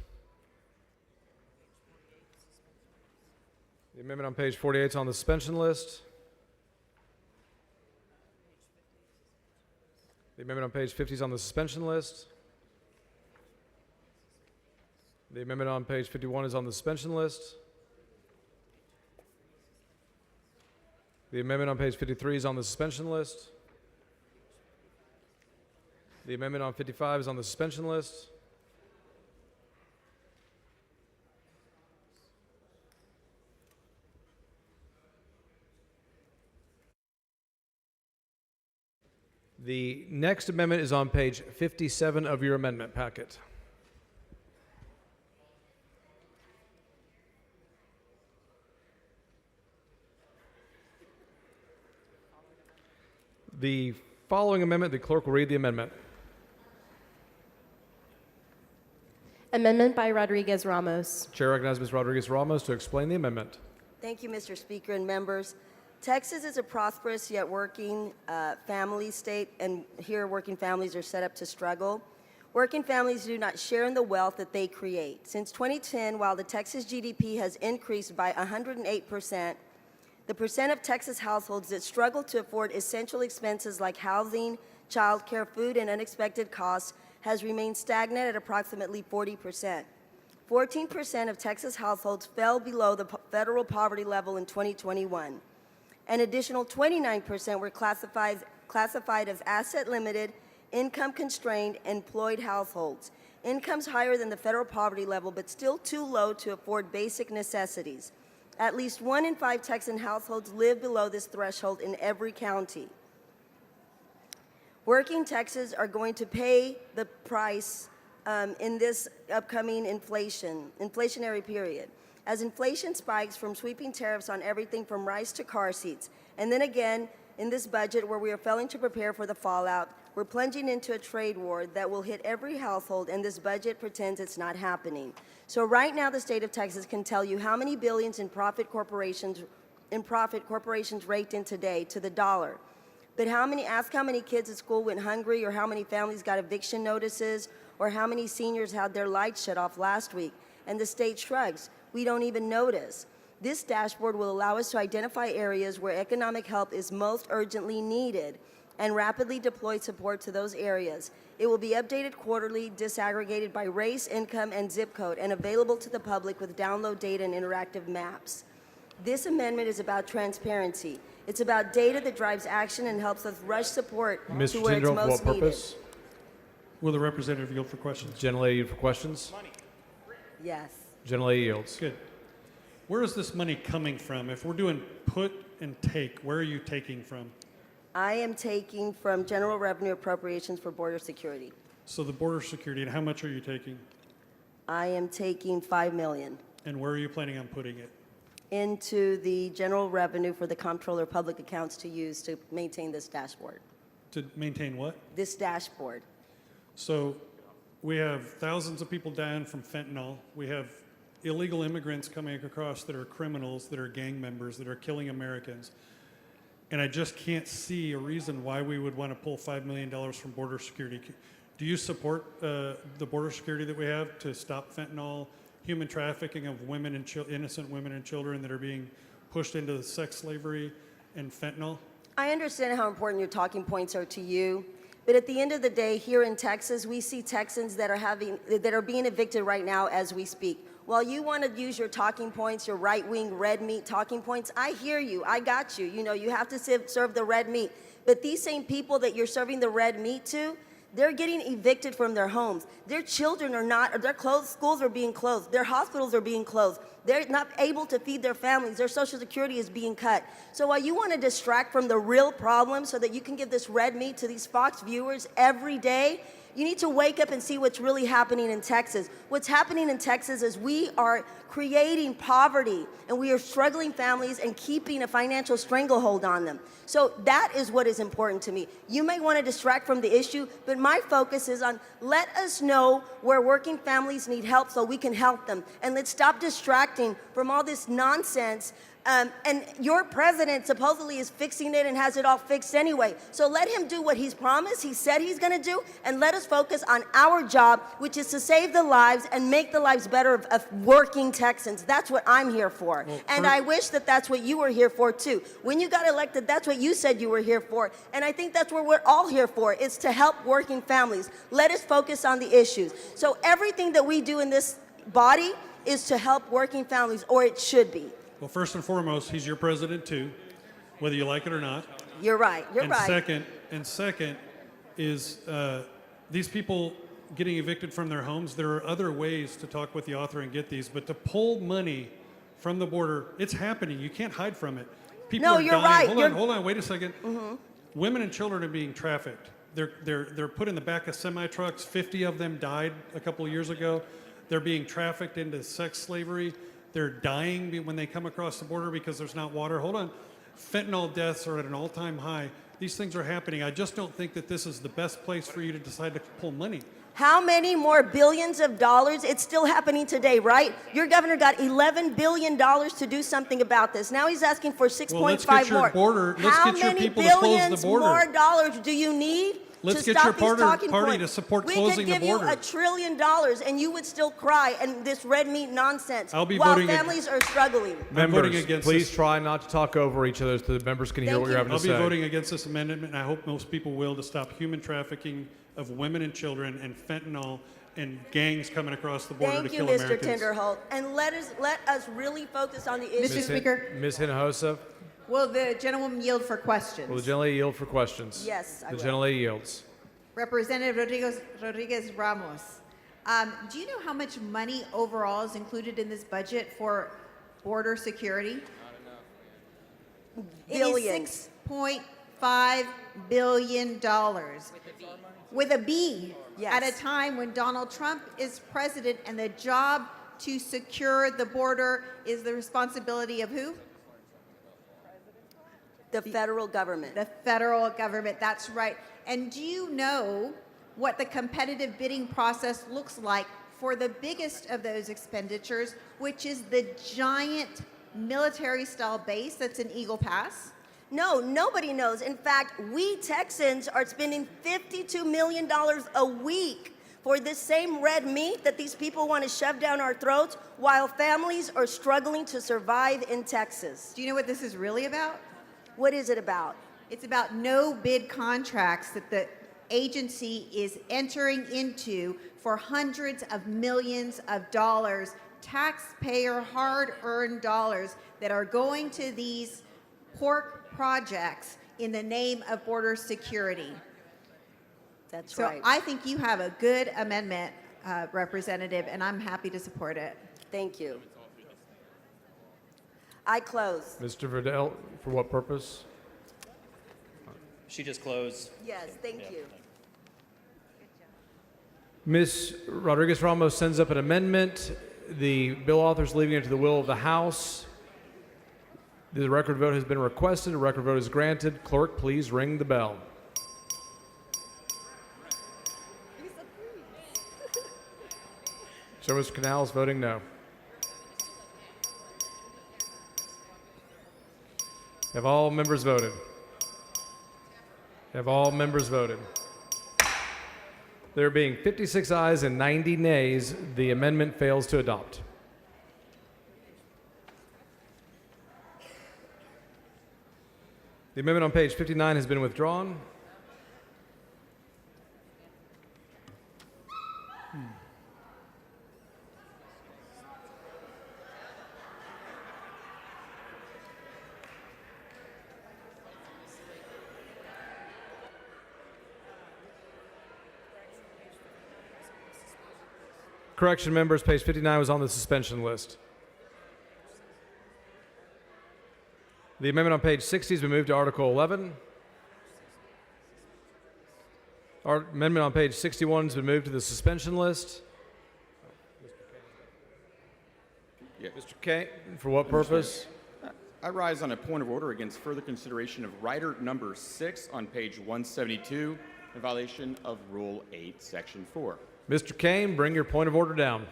Speaker 1: The amendment on page 48 is on the suspension list. The amendment on page 50 is on the suspension list. The amendment on page 51 is on the suspension list. The amendment on page 53 is on the suspension list. The amendment on 55 is on the suspension list. The next amendment is on page 57 of your amendment packet. The following amendment, the clerk will read the amendment.
Speaker 18: Amendment by Rodriguez Ramos.
Speaker 1: Chair recognizes Ms. Rodriguez Ramos to explain the amendment.
Speaker 19: Thank you, Mr. Speaker and members. Texas is a prosperous yet working family state, and here working families are set up to struggle. Working families do not share in the wealth that they create. Since 2010, while the Texas GDP has increased by 108%, the percent of Texas households that struggle to afford essential expenses like housing, childcare, food, and unexpected costs has remained stagnant at approximately 40%. 14% of Texas households fell below the federal poverty level in 2021. An additional 29% were classified as asset-limited, income-constrained, employed households. Incomes higher than the federal poverty level, but still too low to afford basic necessities. At least 1 in 5 Texan households live below this threshold in every county. Working Texans are going to pay the price in this upcoming inflationary period. As inflation spikes from sweeping tariffs on everything from rice to car seats, and then again in this budget where we are failing to prepare for the fallout, we're plunging into a trade war that will hit every household, and this budget pretends it's not happening. So right now the state of Texas can tell you how many billions in profit corporations raked in today to the dollar. But ask how many kids at school went hungry, or how many families got eviction notices, or how many seniors had their lights shut off last week. And the state shrugs. We don't even notice. This dashboard will allow us to identify areas where economic help is most urgently needed and rapidly deploy support to those areas. It will be updated quarterly, disaggregated by race, income, and zip code, and available to the public with download data and interactive maps. This amendment is about transparency. It's about data that drives action and helps us rush support to where it's most
Speaker 1: for what purpose?
Speaker 19: needed.
Speaker 20: Will the representative yield for questions?
Speaker 1: Gentlelady yield for questions.
Speaker 19: Yes.
Speaker 1: Gentlelady yields.
Speaker 20: Good. Where is this money coming from? If we're doing put and take, where are you taking from?
Speaker 19: I am taking from general revenue appropriations for border security.
Speaker 20: So the border security, and how much are you taking?
Speaker 19: I am taking $5 million
Speaker 20: And where are you planning on putting it?
Speaker 19: into the general revenue for the Comptroller of Public Accounts to use to maintain this dashboard.
Speaker 20: To maintain what?
Speaker 19: This dashboard.
Speaker 20: So we have thousands of people dying from fentanyl. We have illegal immigrants coming across that are criminals, that are gang members, that are killing Americans. And I just can't see a reason why we would want to pull $5 million from border security. Do you support the border security that we have to stop fentanyl, human trafficking of women and innocent women and children that are being pushed into sex slavery and fentanyl?
Speaker 19: I understand how important your talking points are to you, but at the end of the day, here in Texas, we see Texans that are being evicted right now as we speak. While you want to use your talking points, your right-wing red meat talking points, I hear you. I got you. You know, you have to serve the red meat. But these same people that you're serving the red meat to, they're getting evicted from their homes. Their children are not, their schools are being closed. Their hospitals are being closed. They're not able to feed their families. Their Social Security is being cut. So while you want to distract from the real problem so that you can give this red meat to these Fox viewers every day, you need to wake up and see what's really happening in Texas. What's happening in Texas is we are creating poverty, and we are struggling families and keeping a financial stranglehold on them. So that is what is important to me. You may want to distract from the issue, but my focus is on let us know where working families need help so we can help them. And let's stop distracting from all this nonsense And your president supposedly is fixing it and has it all fixed anyway. So let him do what he's promised, he said he's going to do, and let us focus on our job, which is to save the lives and make the lives better of working Texans. That's what I'm here for. And I wish that that's what you were here for, too. When you got elected, that's what you said you were here for. And I think that's what we're all here for, is to help working families. Let us focus on the issues. So everything that we do in this body is to help working families, or it should be.
Speaker 20: Well, first and foremost, he's your president too, whether you like it or not.
Speaker 19: You're right. You're
Speaker 20: and
Speaker 19: right.
Speaker 20: Second is these people getting evicted from their homes. There are other ways to talk with the author and get these, but to pull money from the border, it's happening. You can't hide from it. People
Speaker 19: No,
Speaker 20: are
Speaker 19: you're
Speaker 20: dying.
Speaker 19: right.
Speaker 20: Hold on, wait a second. Women and children are being trafficked. They're put in the back of semi trucks. 50 of them died a couple of years ago. They're being trafficked into sex slavery. They're dying when they come across the border because there's not water. Hold on. Fentanyl deaths are at an all-time high. These things are happening. I just don't think that this is the best place for you to decide to pull money.
Speaker 19: How many more billions of dollars? It's still happening today, right? Your governor got $11 billion to do something about this. Now he's asking for 6.5
Speaker 20: let's get your
Speaker 19: more.
Speaker 20: border. Let's
Speaker 19: How
Speaker 20: get your
Speaker 19: many
Speaker 20: people to close the
Speaker 19: billions
Speaker 20: border.
Speaker 19: more dollars do you need
Speaker 20: Let's
Speaker 19: to
Speaker 20: get your
Speaker 19: stop these talking
Speaker 20: party
Speaker 19: points?
Speaker 20: to support
Speaker 19: we
Speaker 20: closing the
Speaker 19: could give
Speaker 20: border.
Speaker 19: you $1 trillion and you would still cry and this red meat nonsense
Speaker 20: I'll be
Speaker 19: while
Speaker 20: voting
Speaker 19: families are struggling.
Speaker 1: Members,
Speaker 20: against
Speaker 1: please
Speaker 20: this.
Speaker 1: try not to talk over each other so the members can hear what you're having
Speaker 20: I'll
Speaker 1: to
Speaker 20: be
Speaker 1: say.
Speaker 20: voting against this amendment, and I hope most people will, to stop human trafficking of women and children and fentanyl and gangs coming across the border
Speaker 19: Thank
Speaker 20: to
Speaker 19: you,
Speaker 20: kill
Speaker 19: Mr.
Speaker 20: Americans.
Speaker 19: Tinderholt. And let us really focus on the issue.
Speaker 5: Mr. Speaker,
Speaker 1: Ms. Hinojosa,
Speaker 5: will the gentleman yield for questions?
Speaker 1: will the gentlelady yield for questions?
Speaker 19: Yes, I
Speaker 1: The
Speaker 19: will.
Speaker 1: gentlelady yields.
Speaker 8: Representative Rodriguez Ramos, do you know how much money overall is included in this budget for border security?
Speaker 19: Billions.
Speaker 8: It is $6.5 billion. With a B.
Speaker 19: Yes.
Speaker 8: At a time when Donald Trump is president and the job to secure the border is the responsibility of who?
Speaker 19: The federal government.
Speaker 8: The federal government, that's right. And do you know what the competitive bidding process looks like for the biggest of those expenditures, which is the giant military-style base that's in Eagle Pass?
Speaker 19: No, nobody knows. In fact, we Texans are spending $52 million a week for this same red meat that these people want to shove down our throats while families are struggling to survive in Texas.
Speaker 8: Do you know what this is really about?
Speaker 19: What is it about?
Speaker 8: It's about no bid contracts that the agency is entering into for hundreds of millions of dollars, taxpayer hard-earned dollars that are going to these pork projects in the name of border security.
Speaker 19: That's
Speaker 8: so
Speaker 19: right.
Speaker 8: I think you have a good amendment, Representative, and I'm happy to support it.
Speaker 19: Thank you. I close.
Speaker 1: Mr. Verdell, for what purpose?
Speaker 9: She just closed.
Speaker 19: Yes, thank you.
Speaker 1: Ms. Rodriguez Ramos sends up an amendment. The bill author is leaving it to the will of the House. The record vote has been requested. A record vote is granted. Clerk, please ring the bell. So Mr. Canal is voting no. Have all members voted? Have all members voted? There being 56 ayes and 90 nays, the amendment fails to adopt. The amendment on page 59 has been withdrawn. Correction, members, page 59 was on the suspension list. The amendment on page 60 has been moved to Article 11. Our amendment on page 61 has been moved to the suspension list. Mr. Kane, for what purpose?
Speaker 18: I rise on a point of order against further consideration of rider number 6 on page 172 in violation of Rule 8, Section 4.
Speaker 1: Mr. Kane, bring your point of order down.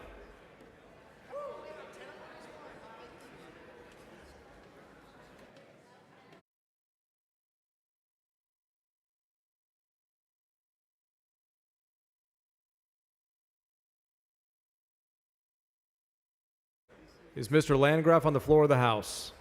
Speaker 1: Is Mr. Landgraf on the floor of the House?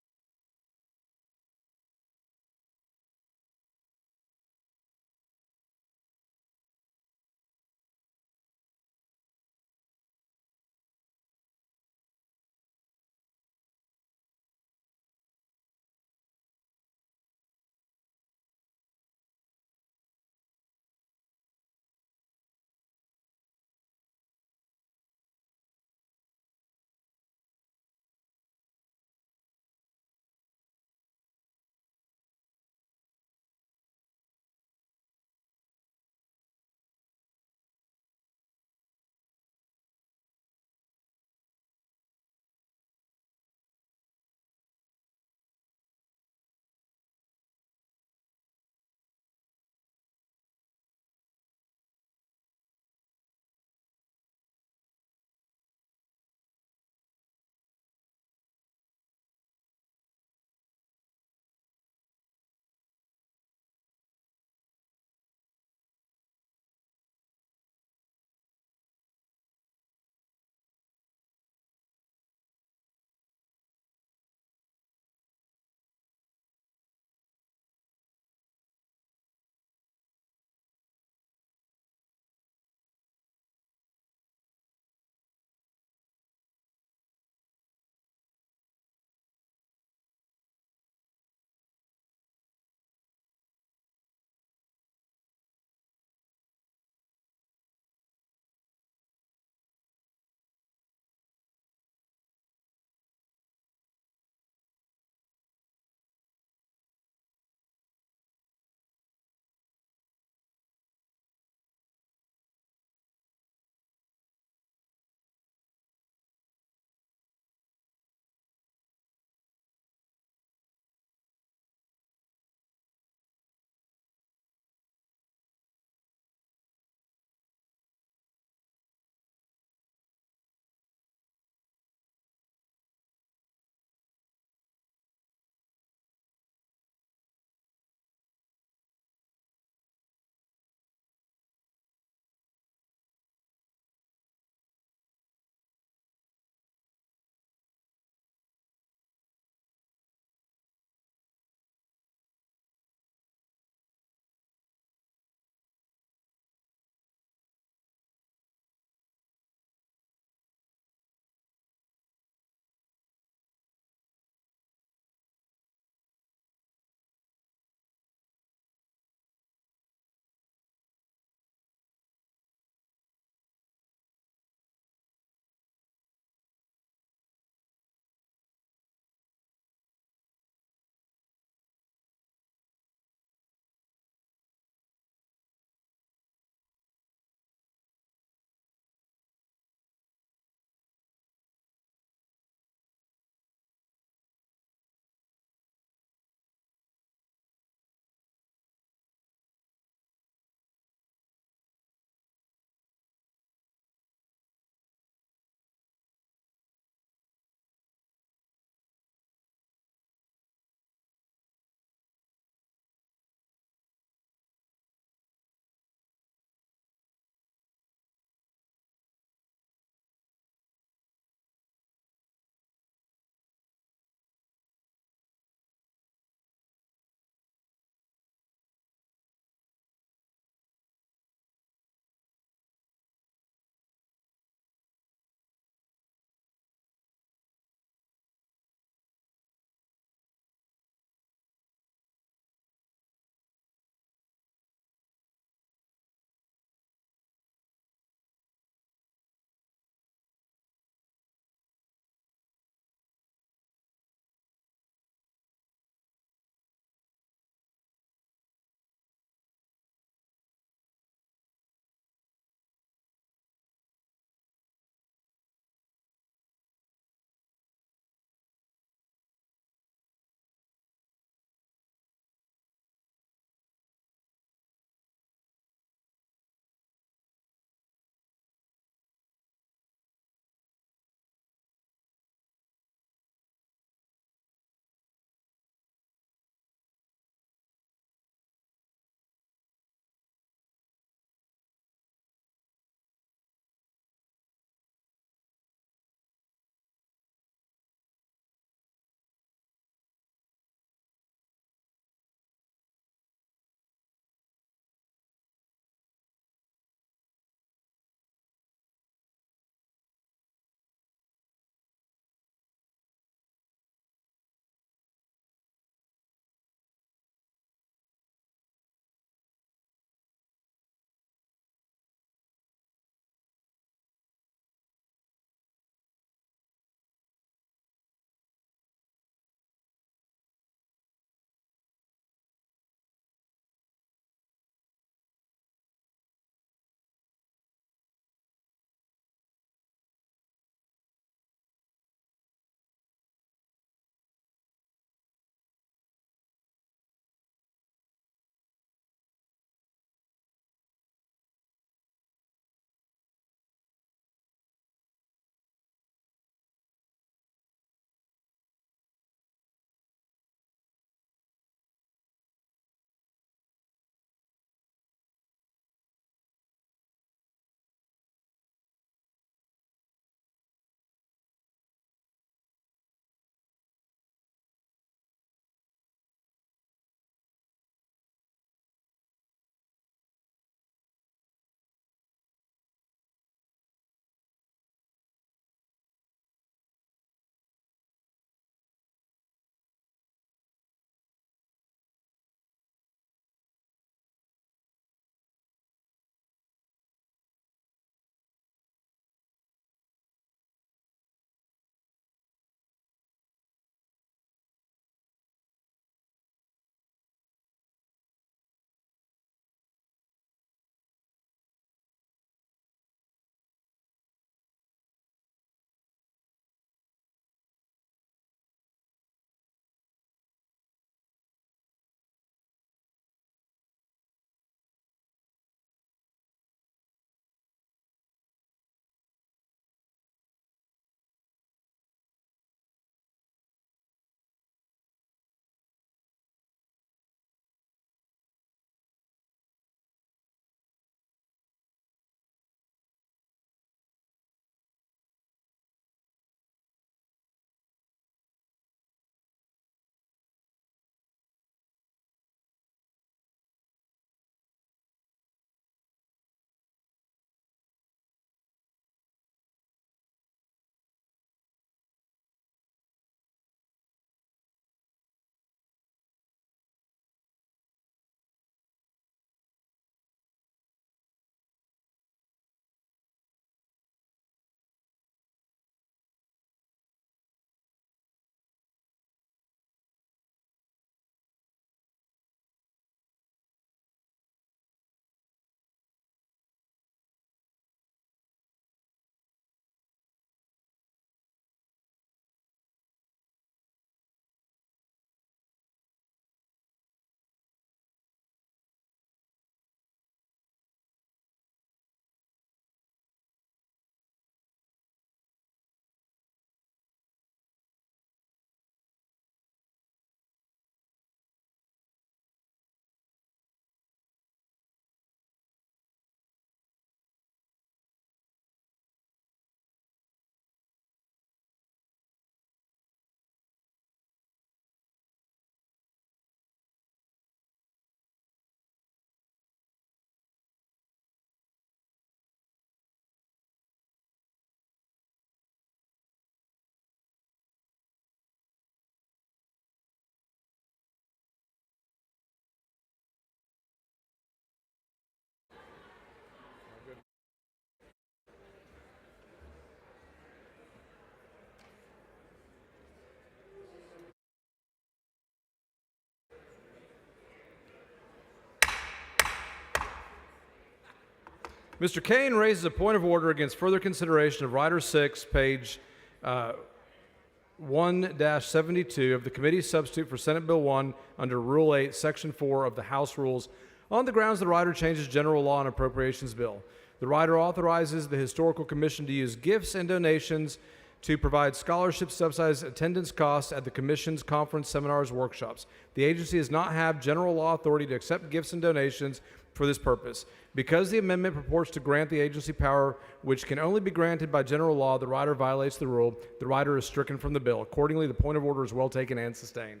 Speaker 1: Mr. Kane raises a point of order against further consideration of Rider 6, page 1-72 of the committee substitute for Senate Bill 1 under Rule 8, Section 4 of the House Rules on the grounds the rider changes general law and appropriations bill. The rider authorizes the Historical Commission to use gifts and donations to provide scholarship subsidized attendance costs at the Commission's conference, seminars, workshops. The agency does not have general law authority to accept gifts and donations for this purpose. Because the amendment purports to grant the agency power which can only be granted by general law, the rider violates the rule. The rider is stricken from the bill. Accordingly, the point of order is well taken and sustained.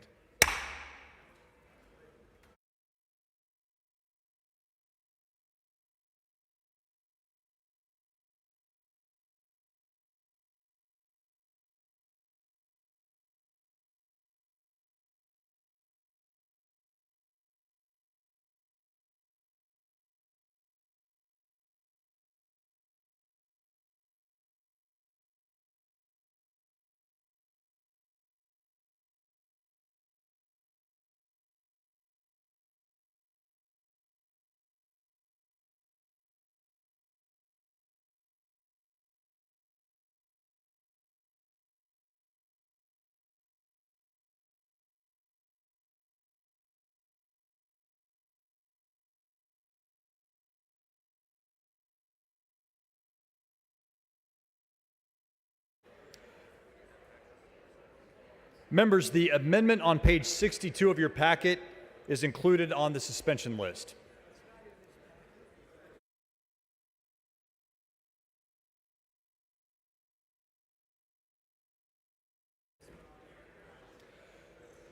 Speaker 13: Members, the amendment on page 62 of your packet is included on the suspension list.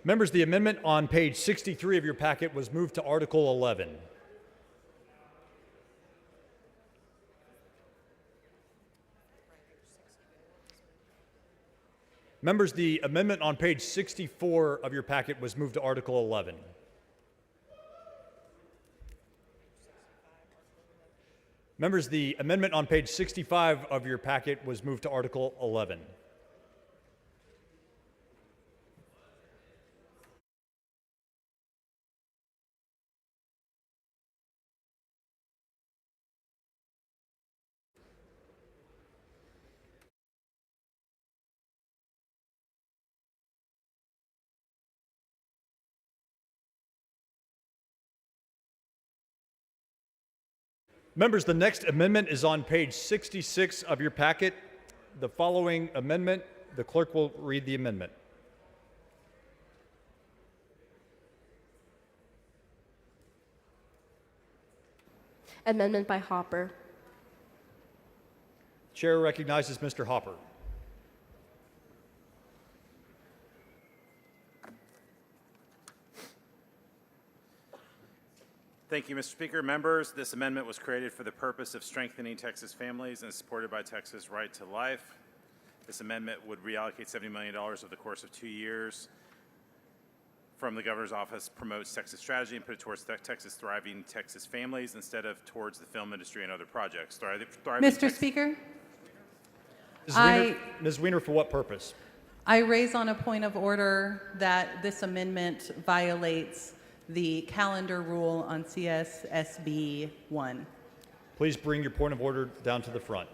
Speaker 13: Members, the amendment on page 63 of your packet was moved to Article 11. Members, the amendment on page 64 of your packet was moved to Article 11. Members, the amendment on page 65 of your packet was moved to Article 11. Members, the next amendment is on page 66 of your packet. The following amendment, the clerk will read the amendment.
Speaker 21: Amendment by Hopper.
Speaker 13: Chair recognizes Mr. Hopper.
Speaker 22: Thank you, Mr. Speaker. Members, this amendment was created for the purpose of strengthening Texas families and is supported by Texas' right to life. This amendment would reallocate $70 million over the course of 2 years from the governor's office, promotes Texas strategy, and put it towards Texas thriving Texas families instead of towards the film industry and other projects.
Speaker 12: Mr. Speaker,
Speaker 13: Ms. Weiner, for what purpose?
Speaker 12: I raise on a point of order that this amendment violates the calendar rule on SB1.
Speaker 13: Please bring your point of order down to the front.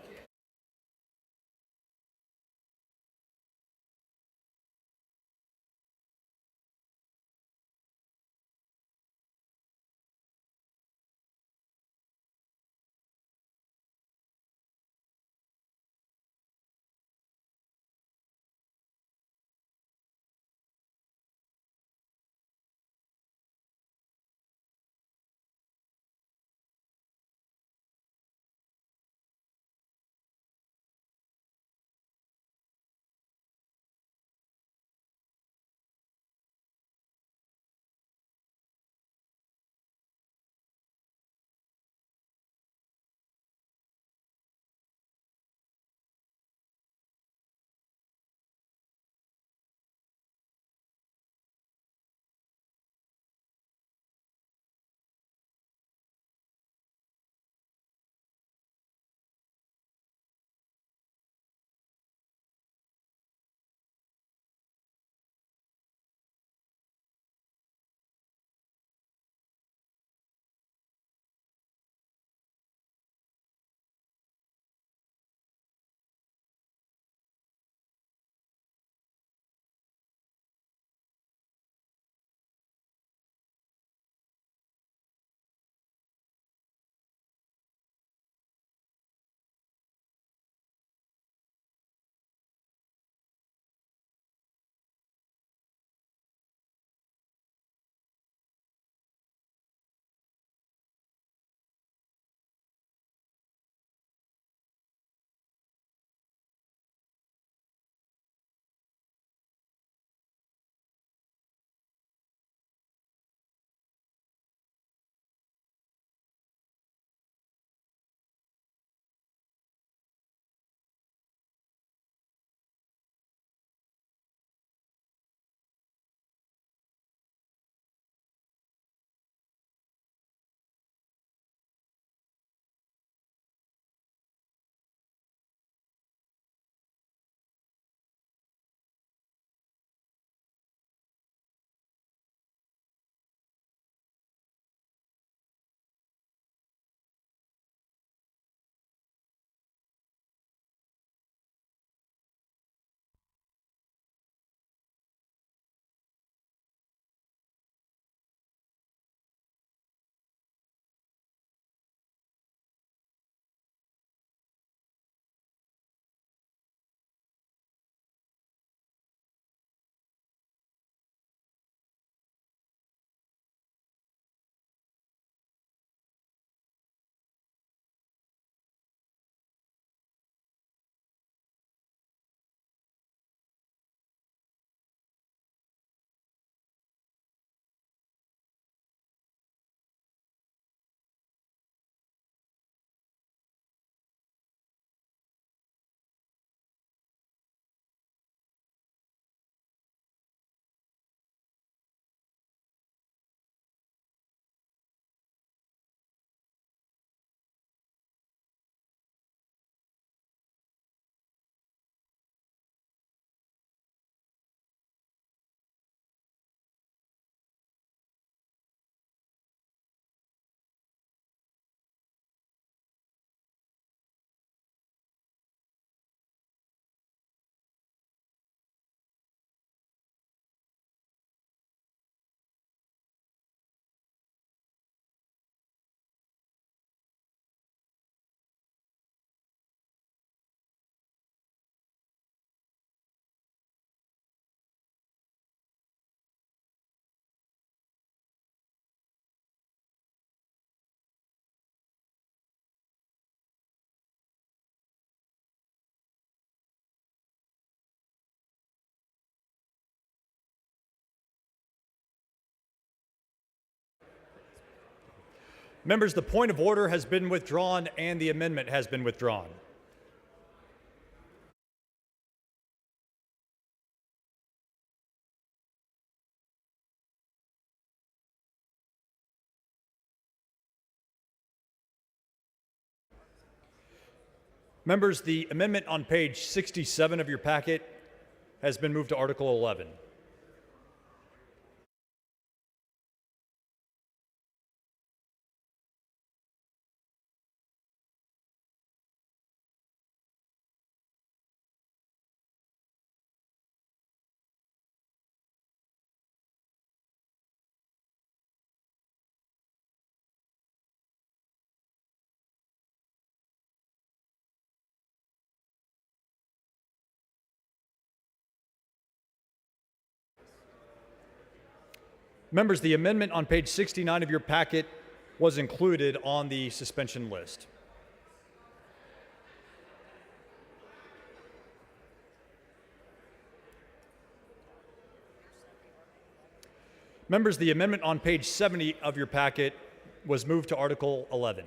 Speaker 13: Members, the point of order has been withdrawn and the amendment has been withdrawn. Members, the amendment on page 67 of your packet has been moved to Article 11. Members, the amendment on page 69 of your packet was included on the suspension list. Members, the amendment on page 70 of your packet was moved to Article 11.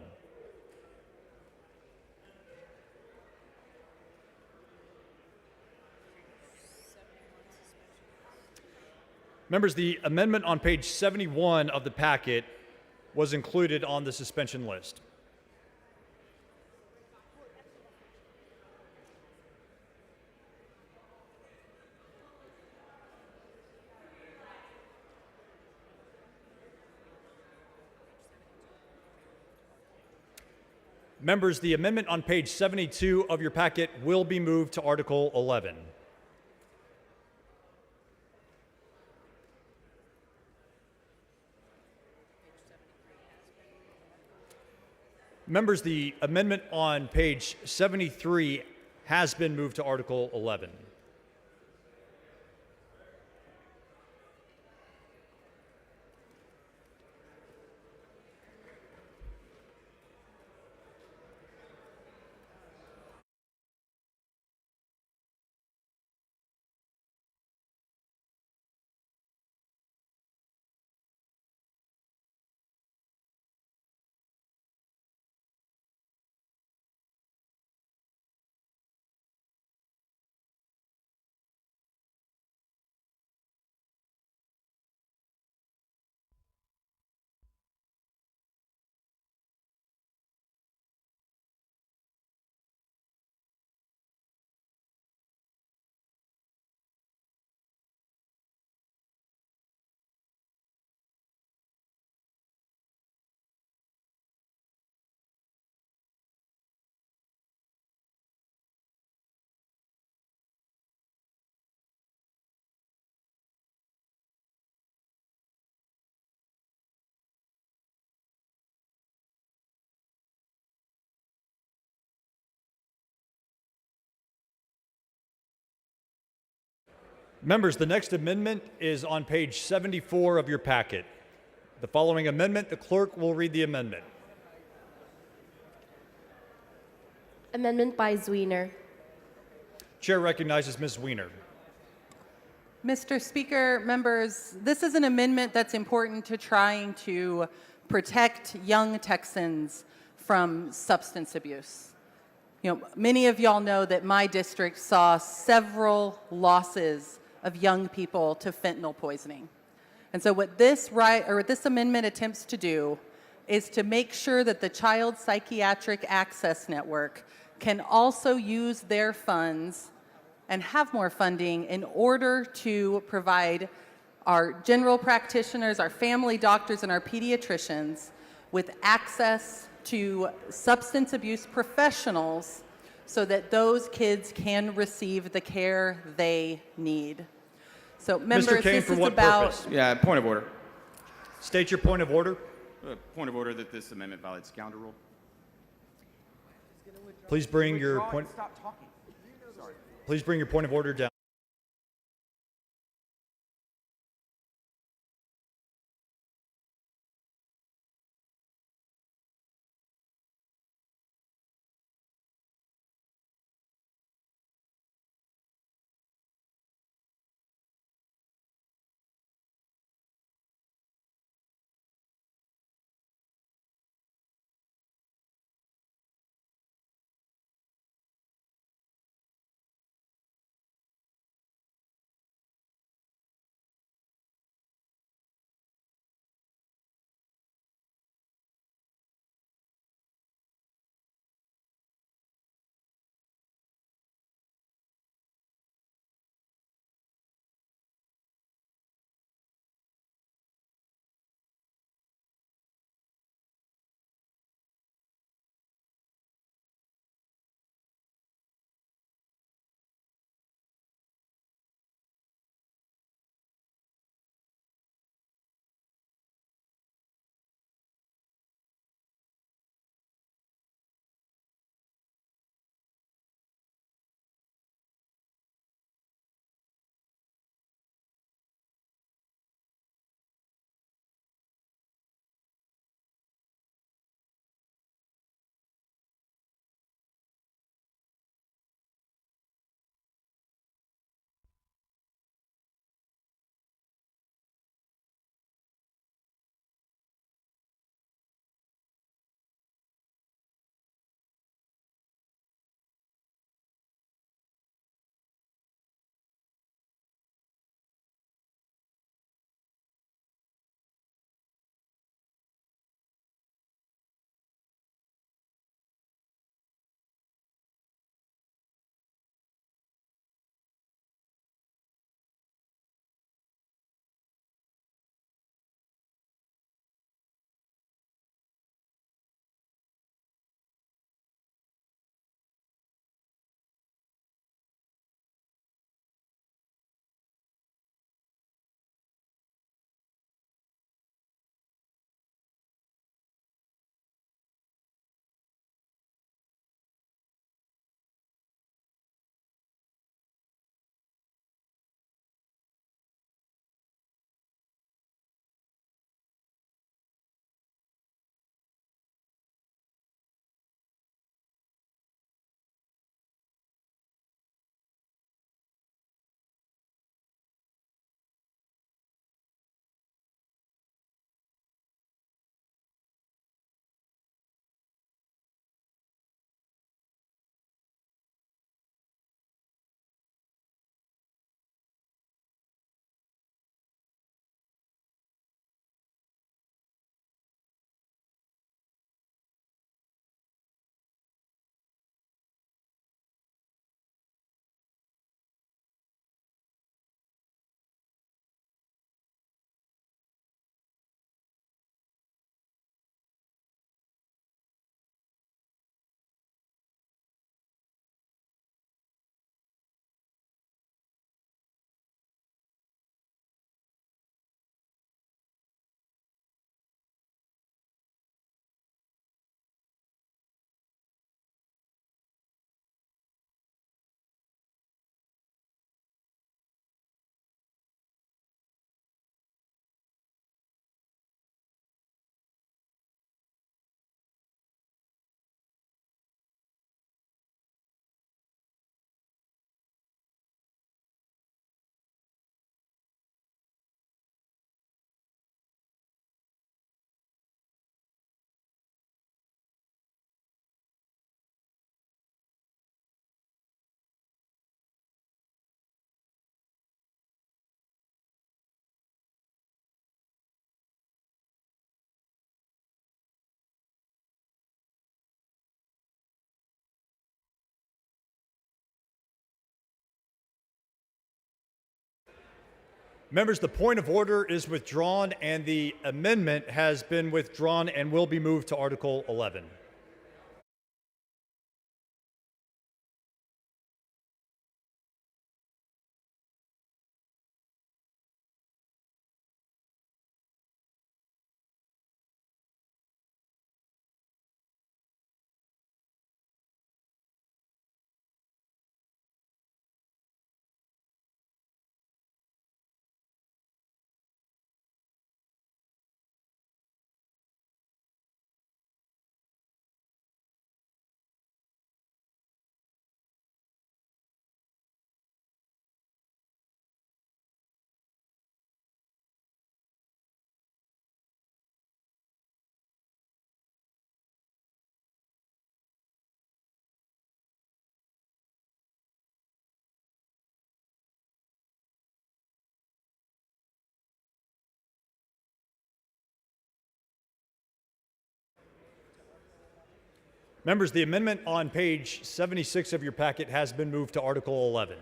Speaker 13: Members, the amendment on page 71 of the packet was included on the suspension list. Members, the amendment on page 72 of your packet will be moved to Article 11. Members, the amendment on page 73 has been moved to Article 11. Members, the next amendment is on page 74 of your packet. The following amendment, the clerk will read the amendment.
Speaker 21: Amendment by Zwiener.
Speaker 13: Chair recognizes Ms. Weiner.
Speaker 12: Mr. Speaker, members, this is an amendment that's important to trying to protect young Texans from substance abuse. You know, many of y'all know that my district saw several losses of young people to fentanyl poisoning. And so what this amendment attempts to do is to make sure that the Child Psychiatric Access Network can also use their funds and have more funding in order to provide our general practitioners, our family doctors, and our pediatricians with access to substance abuse professionals so that those kids can receive the care they need. So, members,
Speaker 13: Mr. Kane,
Speaker 12: this
Speaker 13: for
Speaker 12: is
Speaker 13: what
Speaker 12: about...
Speaker 13: purpose?
Speaker 18: Yeah, point of order.
Speaker 13: State your point of order.
Speaker 18: Point of order that this amendment violates calendar rule.
Speaker 13: Please bring your point. Please bring your point of order down. Members, the point of order is withdrawn, and the amendment has been withdrawn and will be moved to Article 11. Members, the amendment on page 76 of your packet has been moved to Article 11.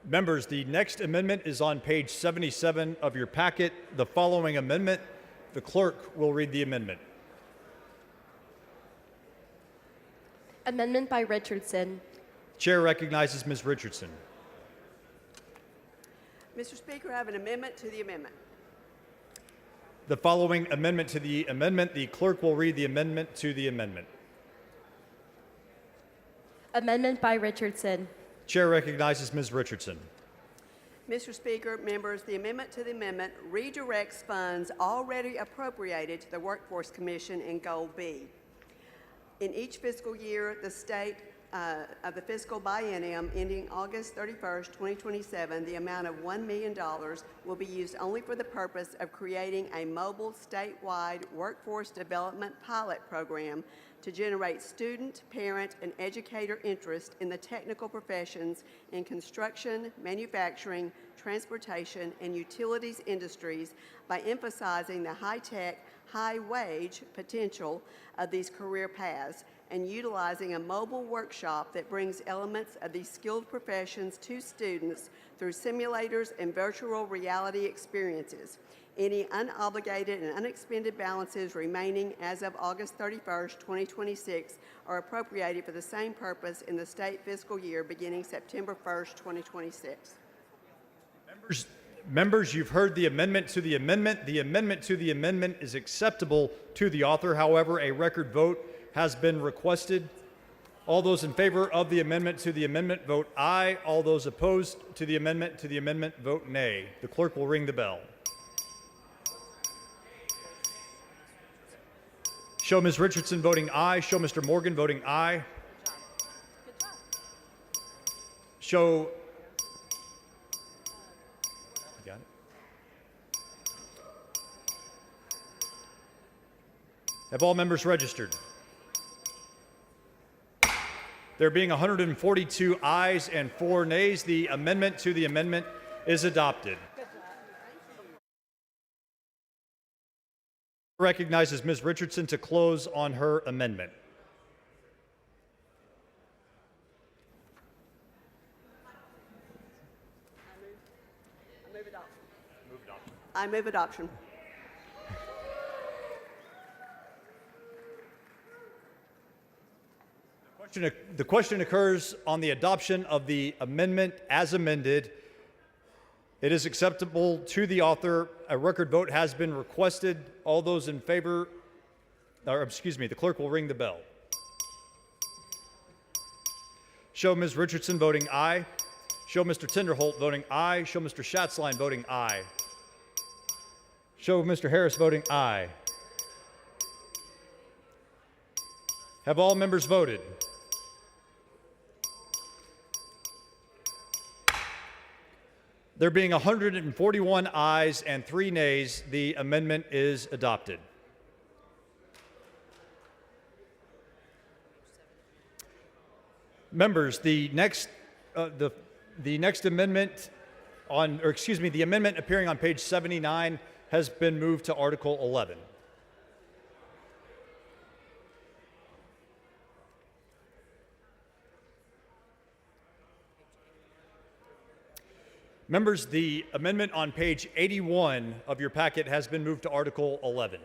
Speaker 13: Members, the next amendment is on page 77 of your packet. The following amendment, the clerk will read the amendment.
Speaker 21: Amendment by Richardson.
Speaker 13: Chair recognizes Ms. Richardson.
Speaker 3: Mr. Speaker, I have an amendment to the amendment.
Speaker 13: The following amendment to the amendment, the clerk will read the amendment to the amendment.
Speaker 21: Amendment by Richardson.
Speaker 13: Chair recognizes Ms. Richardson.
Speaker 3: Mr. Speaker, members, the amendment to the amendment redirects funds already appropriated to the Workforce Commission in Goal B. In each fiscal year, the state of the fiscal biennium ending August 31st, 2027, the amount of $1 million will be used only for the purpose of creating a mobile statewide workforce development pilot program to generate student, parent, and educator interest in the technical professions in construction, manufacturing, transportation, and utilities industries by emphasizing the high-tech, high-wage potential of these career paths and utilizing a mobile workshop that brings elements of these skilled professions to students through simulators and virtual reality experiences. Any unobligated and unexpended balances remaining as of August 31st, 2026 are appropriated for the same purpose in the state fiscal year beginning September 1st, 2026.
Speaker 13: Members, you've heard the amendment to the amendment. The amendment to the amendment is acceptable to the author. However, a record vote has been requested. All those in favor of the amendment to the amendment vote aye. All those opposed to the amendment vote nay. The clerk will ring the bell. Show Ms. Richardson voting aye. Show Mr. Morgan voting aye. Show. You got it? Have all members registered? There being 142 ayes and 4 nays, the amendment to the amendment is adopted. Recognizes Ms. Richardson to close on her amendment.
Speaker 3: I move adoption.
Speaker 13: The question occurs on the adoption of the amendment as amended. It is acceptable to the author. A record vote has been requested. All those in favor, or excuse me, the clerk will ring the bell. Show Ms. Richardson voting aye. Show Mr. Tinderholt voting aye. Show Mr. Schatzline voting aye. Show Mr. Harris voting aye. Have all members voted? There being 141 ayes and 3 nays, the amendment is adopted. Members, the next amendment the amendment appearing on page 79 has been moved to Article 11. Members, the amendment on page 81 of your packet has been moved to Article 11.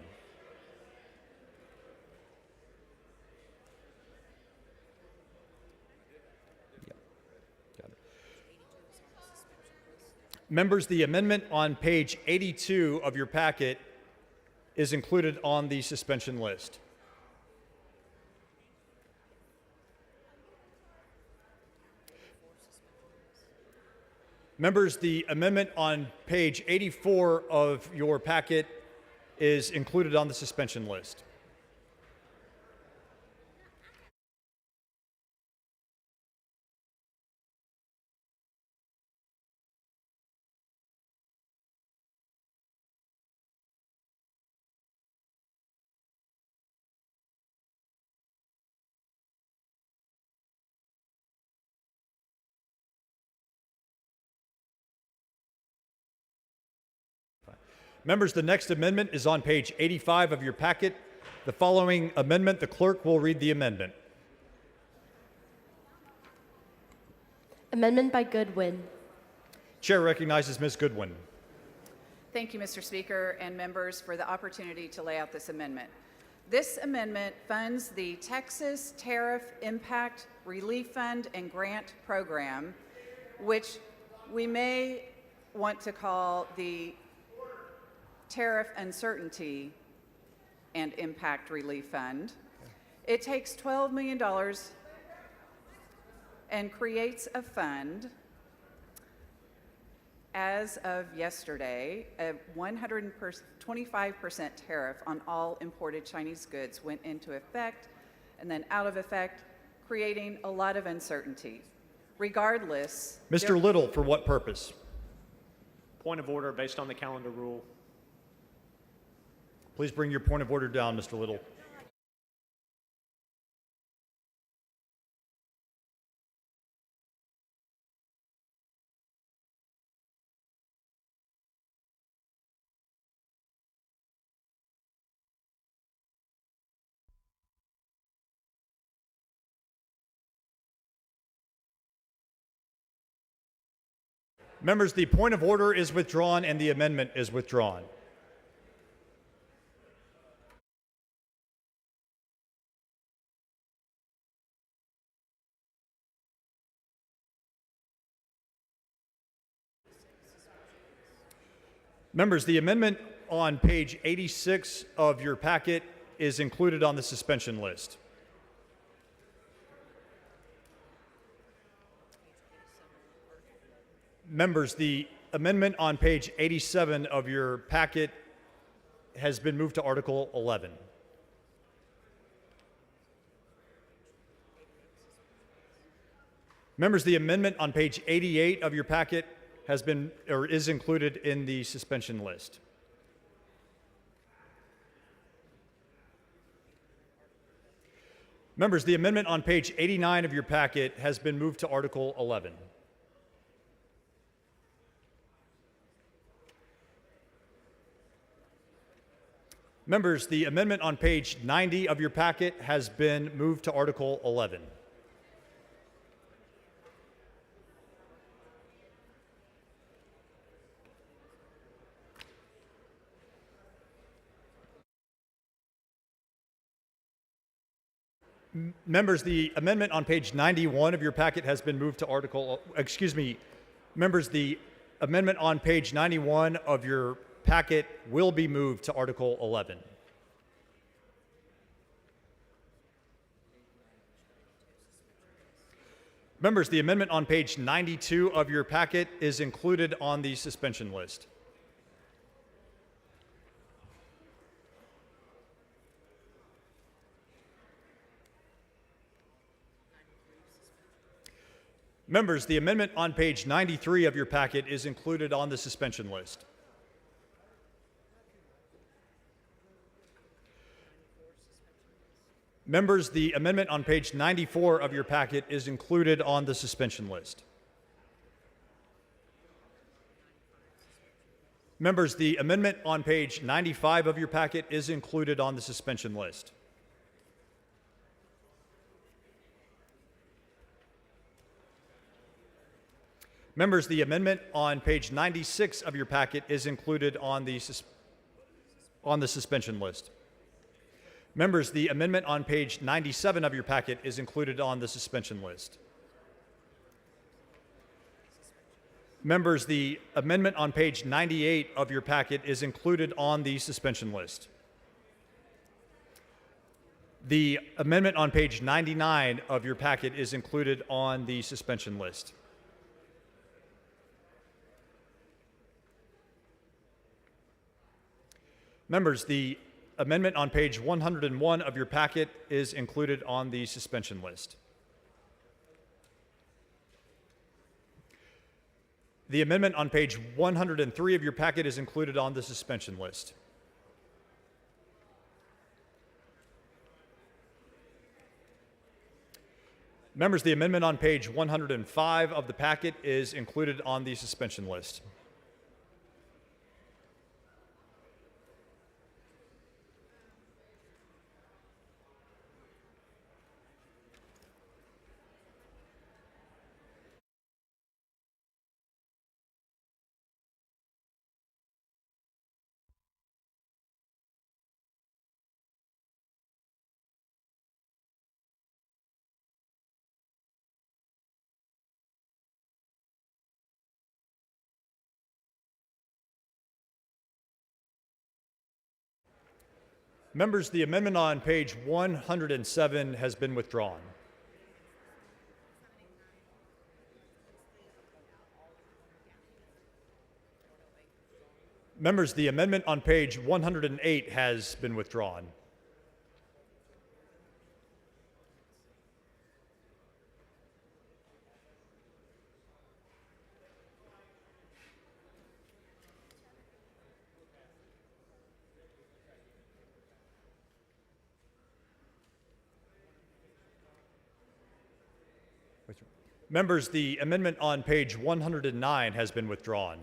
Speaker 13: Members, the amendment on page 82 of your packet is included on the suspension list. Members, the amendment on page 84 of your packet is included on the suspension list. Members, the next amendment is on page 85 of your packet. The following amendment, the clerk will read the amendment.
Speaker 21: Amendment by Goodwin.
Speaker 13: Chair recognizes Ms. Goodwin.
Speaker 7: Thank you, Mr. Speaker and members, for the opportunity to lay out this amendment. This amendment funds the Texas Tariff Impact Relief Fund and Grant Program, which we may want to call the Tariff Uncertainty and Impact Relief Fund. It takes $12 million and creates a fund. As of yesterday, a 125% tariff on all imported Chinese goods went into effect and then out of effect, creating a lot of uncertainty. Regardless,
Speaker 13: Mr. Little, for what purpose?
Speaker 10: Point of order based on the calendar rule.
Speaker 13: Please bring your point of order down, Mr. Little. Members, the point of order is withdrawn and the amendment is withdrawn. Members, the amendment on page 86 of your packet is included on the suspension list. Members, the amendment on page 87 of your packet has been moved to Article 11. Members, the amendment on page 88 of your packet has been or is included in the suspension list. Members, the amendment on page 89 of your packet has been moved to Article 11. Members, the amendment on page 90 of your packet has been moved to Article 11. Members, the amendment on page 91 of your packet has been moved to members, the amendment on page 91 of your packet will be moved to Article 11. Members, the amendment on page 92 of your packet is included on the suspension list. Members, the amendment on page 93 of your packet is included on the suspension list. Members, the amendment on page 94 of your packet is included on the suspension list. Members, the amendment on page 95 of your packet is included on the suspension list. Members, the amendment on page 96 of your packet is included on the suspension list. Members, the amendment on page 97 of your packet is included on the suspension list. Members, the amendment on page 98 of your packet is included on the suspension list. The amendment on page 99 of your packet is included on the suspension list. Members, the amendment on page 101 of your packet is included on the suspension list. The amendment on page 103 of your packet is included on the suspension list. Members, the amendment on page 105 of the packet is included on the suspension list. Members, the amendment on page 107 has been withdrawn. Members, the amendment on page 108 has been withdrawn. Members, the amendment on page 109 has been withdrawn.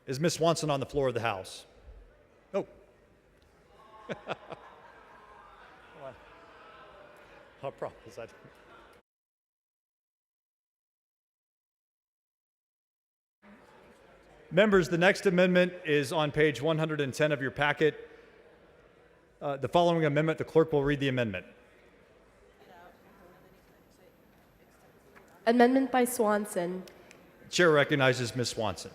Speaker 13: Is Ms. Swanson on the floor of the House? Oh. How proud is that? Members, the next amendment is on page 110 of your packet. The following amendment, the clerk will read the amendment.
Speaker 21: Amendment by Swanson.
Speaker 13: Chair recognizes Ms. Swanson.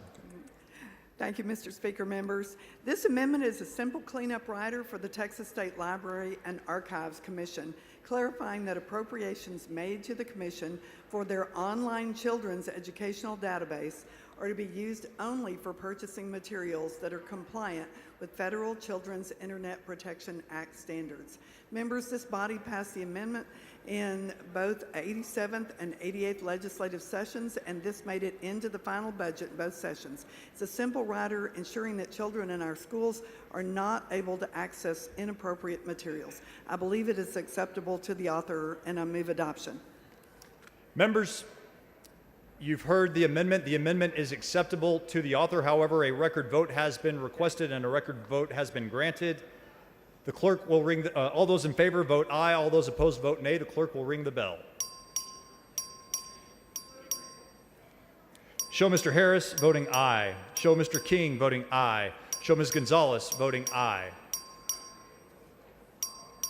Speaker 4: Thank you, Mr. Speaker, members. This amendment is a simple cleanup rider for the Texas State Library and Archives Commission, clarifying that appropriations made to the Commission for their online children's educational database are to be used only for purchasing materials that are compliant with Federal Children's Internet Protection Act standards. Members, this body passed the amendment in both 87th and 88th legislative sessions, and this made it into the final budget in both sessions. It's a simple rider ensuring that children in our schools are not able to access inappropriate materials. I believe it is acceptable to the author, and I move adoption.
Speaker 13: Members, you've heard the amendment. The amendment is acceptable to the author. However, a record vote has been requested and a record vote has been granted. The clerk will ring, all those in favor vote aye, all those opposed vote nay. The clerk will ring the bell. Show Mr. Harris voting aye. Show Mr. King voting aye. Show Ms. Gonzalez voting aye.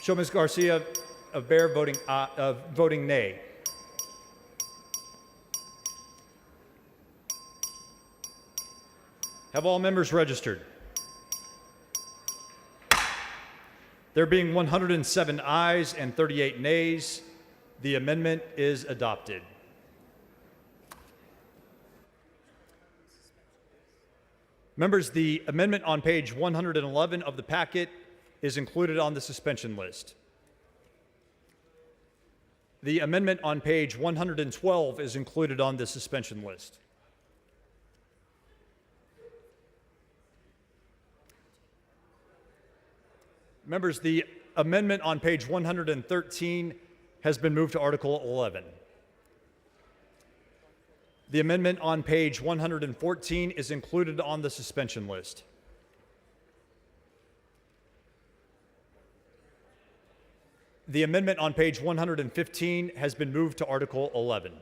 Speaker 13: Show Ms. Garcia of Bear voting nay. Have all members registered? There being 107 ayes and 38 nays, the amendment is adopted. Members, the amendment on page 111 of the packet is included on the suspension list. The amendment on page 112 is included on the suspension list. Members, the amendment on page 113 has been moved to Article 11. The amendment on page 114 is included on the suspension list. The amendment on page 115 has been moved to Article 11.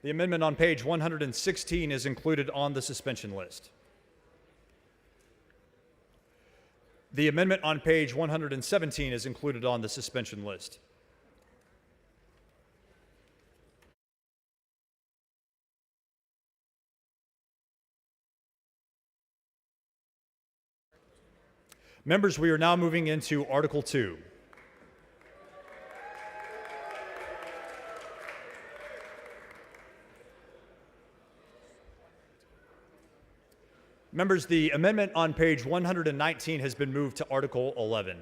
Speaker 13: The amendment on page 116 is included on the suspension list. The amendment on page 117 is included on the suspension list. Members, we are now moving into Article 2. Members, the amendment on page 119 has been moved to Article 11.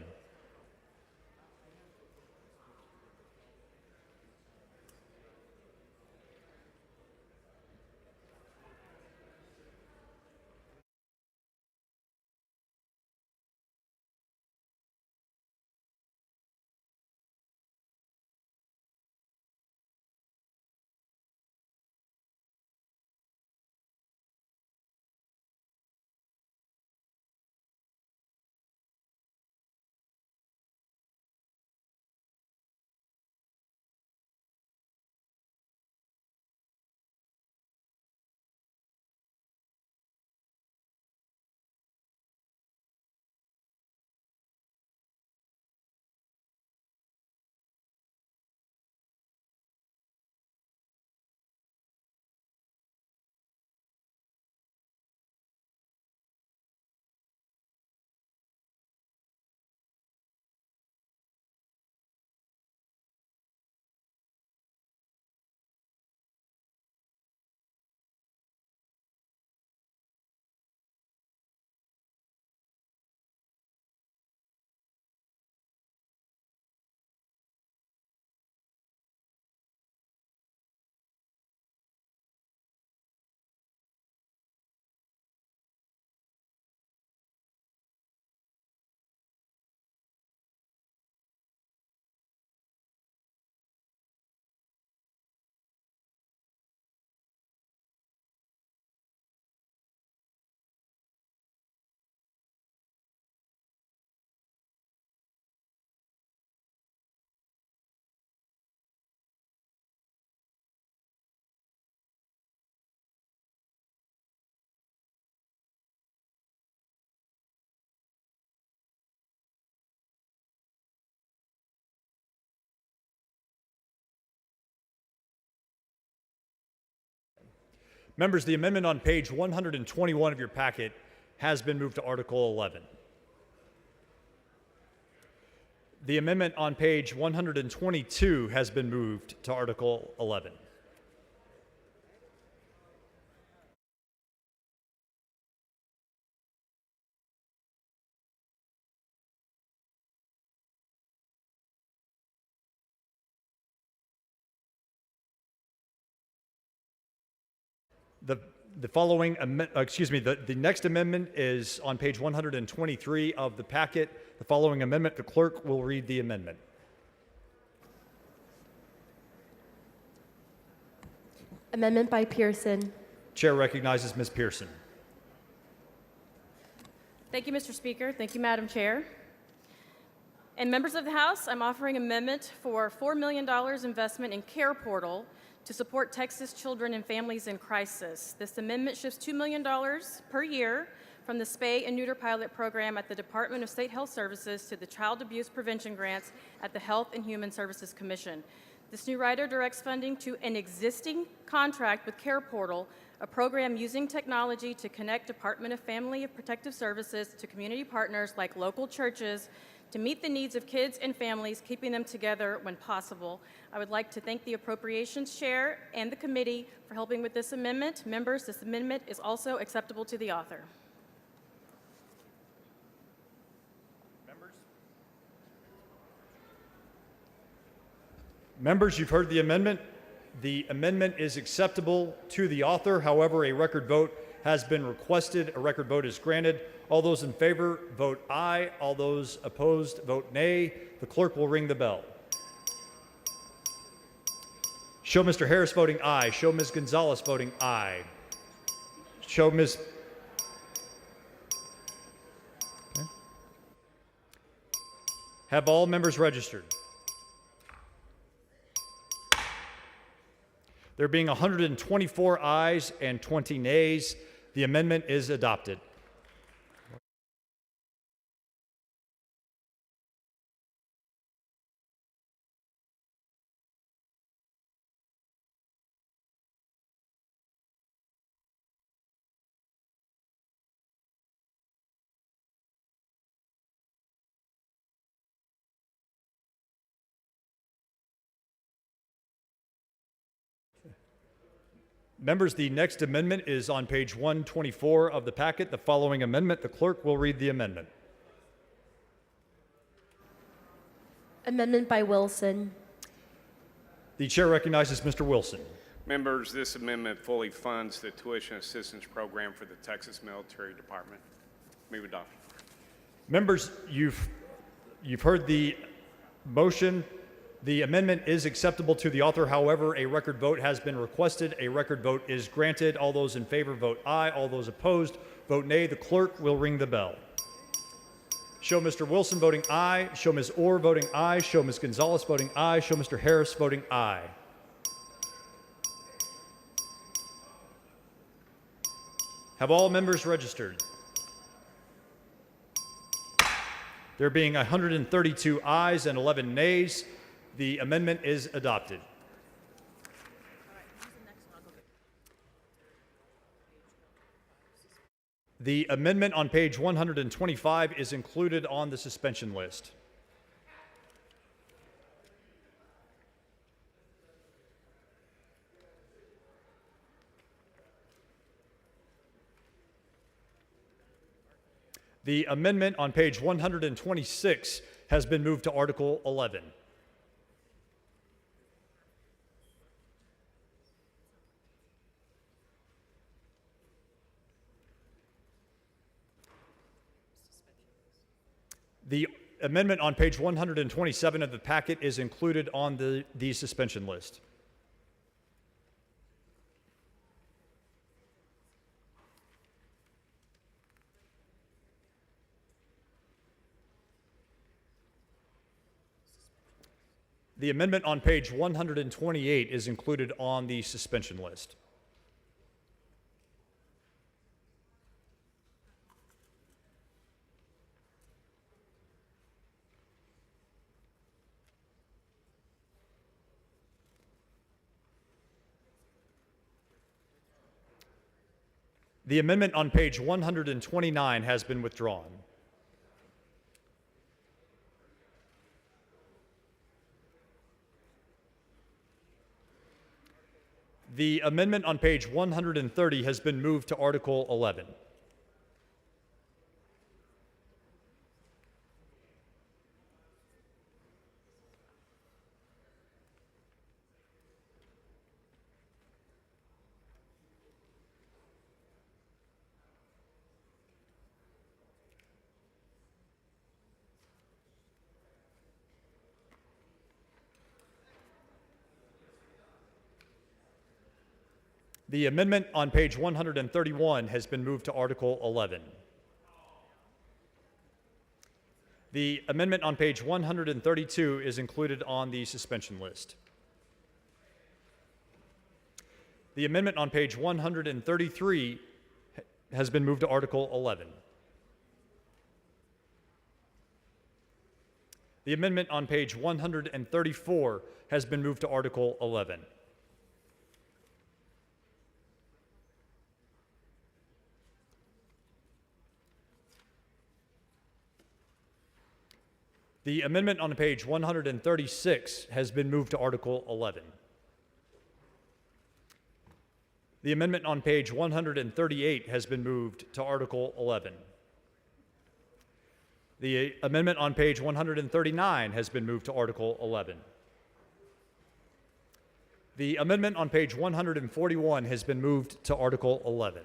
Speaker 13: Members, the amendment on page 121 of your packet has been moved to Article 11. The amendment on page 122 has been moved to Article 11. The following, the next amendment is on page 123 of the packet. The following amendment, the clerk will read the amendment.
Speaker 21: Amendment by Pearson.
Speaker 13: Chair recognizes Ms. Pearson.
Speaker 6: Thank you, Mr. Speaker. Thank you, Madam Chair. And members of the House, I'm offering amendment for $4 million investment in Care Portal to support Texas children and families in crisis. This amendment shifts $2 million per year from the Spay and Neuter Pilot Program at the Department of State Health Services to the Child Abuse Prevention Grants at the Health and Human Services Commission. This new rider directs funding to an existing contract with Care Portal, a program using technology to connect Department of Family and Protective Services to community partners like local churches to meet the needs of kids and families, keeping them together when possible. I would like to thank the Appropriations Chair and the committee for helping with this amendment. Members, this amendment is also acceptable to the author.
Speaker 13: Members, you've heard the amendment. The amendment is acceptable to the author. However, a record vote has been requested. A record vote is granted. All those in favor, vote aye. All those opposed, vote nay. The clerk will ring the bell. Show Mr. Harris voting aye. Show Ms. Gonzalez voting aye. Show Ms. Okay. Have all members registered? There being 124 ayes and 20 nays, the amendment is adopted. Members, the next amendment is on page 124 of the packet. The following amendment, the clerk will read the amendment.
Speaker 21: Amendment by Wilson.
Speaker 13: The chair recognizes Mr. Wilson.
Speaker 11: Members, this amendment fully funds the tuition assistance program for the Texas Military Department. Move adoption.
Speaker 13: Members, you've heard the motion. The amendment is acceptable to the author. However, a record vote has been requested. A record vote is granted. All those in favor vote aye. All those opposed vote nay. The clerk will ring the bell. Show Mr. Wilson voting aye. Show Ms. Orr voting aye. Show Ms. Gonzalez voting aye. Show Mr. Harris voting aye. Have all members registered? There being 132 ayes and 11 nays, the amendment is adopted. The amendment on page 125 is included on the suspension list. The amendment on page 126 has been moved to Article 11. The amendment on page 127 of the packet is included on the suspension list. The amendment on page 128 is included on the suspension list. The amendment on page 129 has been withdrawn. The amendment on page 130 has been moved to Article 11. The amendment on page 131 has been moved to Article 11. The amendment on page 132 is included on the suspension list. The amendment on page 133 has been moved to Article 11. The amendment on page 134 has been moved to Article 11. The amendment on page 136 has been moved to Article 11. The amendment on page 138 has been moved to Article 11. The amendment on page 139 has been moved to Article 11. The amendment on page 141 has been moved to Article 11.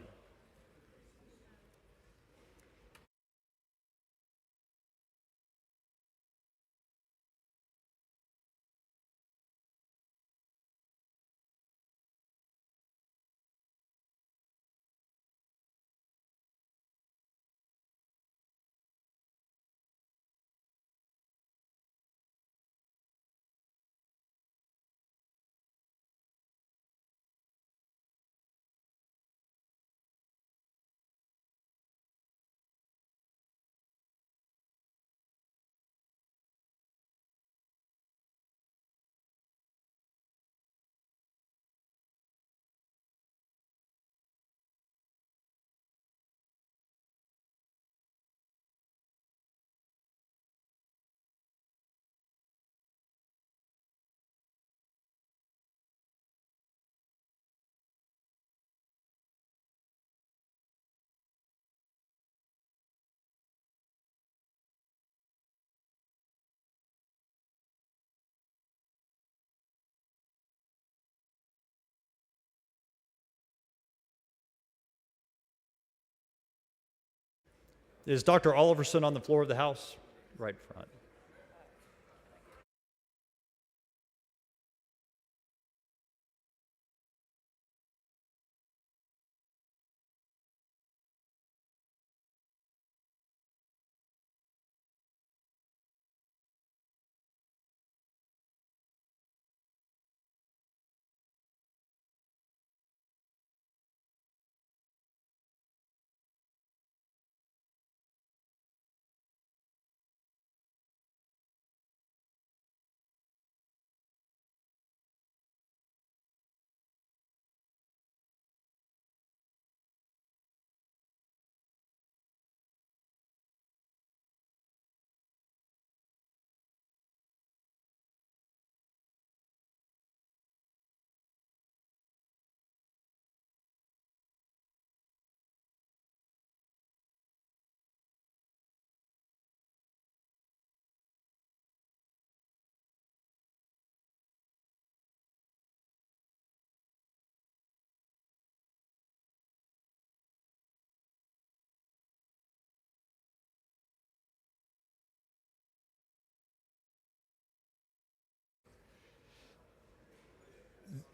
Speaker 13: Is Dr. Oliverson on the floor of the House? Right front.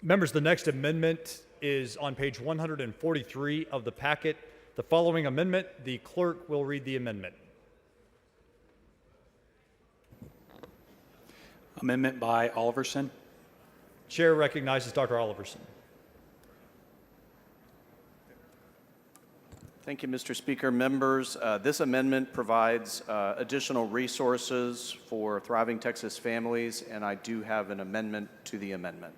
Speaker 13: Members, the next amendment is on page 143 of the packet. The following amendment, the clerk will read the amendment.
Speaker 2: Amendment by Oliverson.
Speaker 13: Chair recognizes Dr. Oliverson.
Speaker 14: Thank you, Mr. Speaker. Members, this amendment provides additional resources for thriving Texas families, and I do have an amendment to the amendment.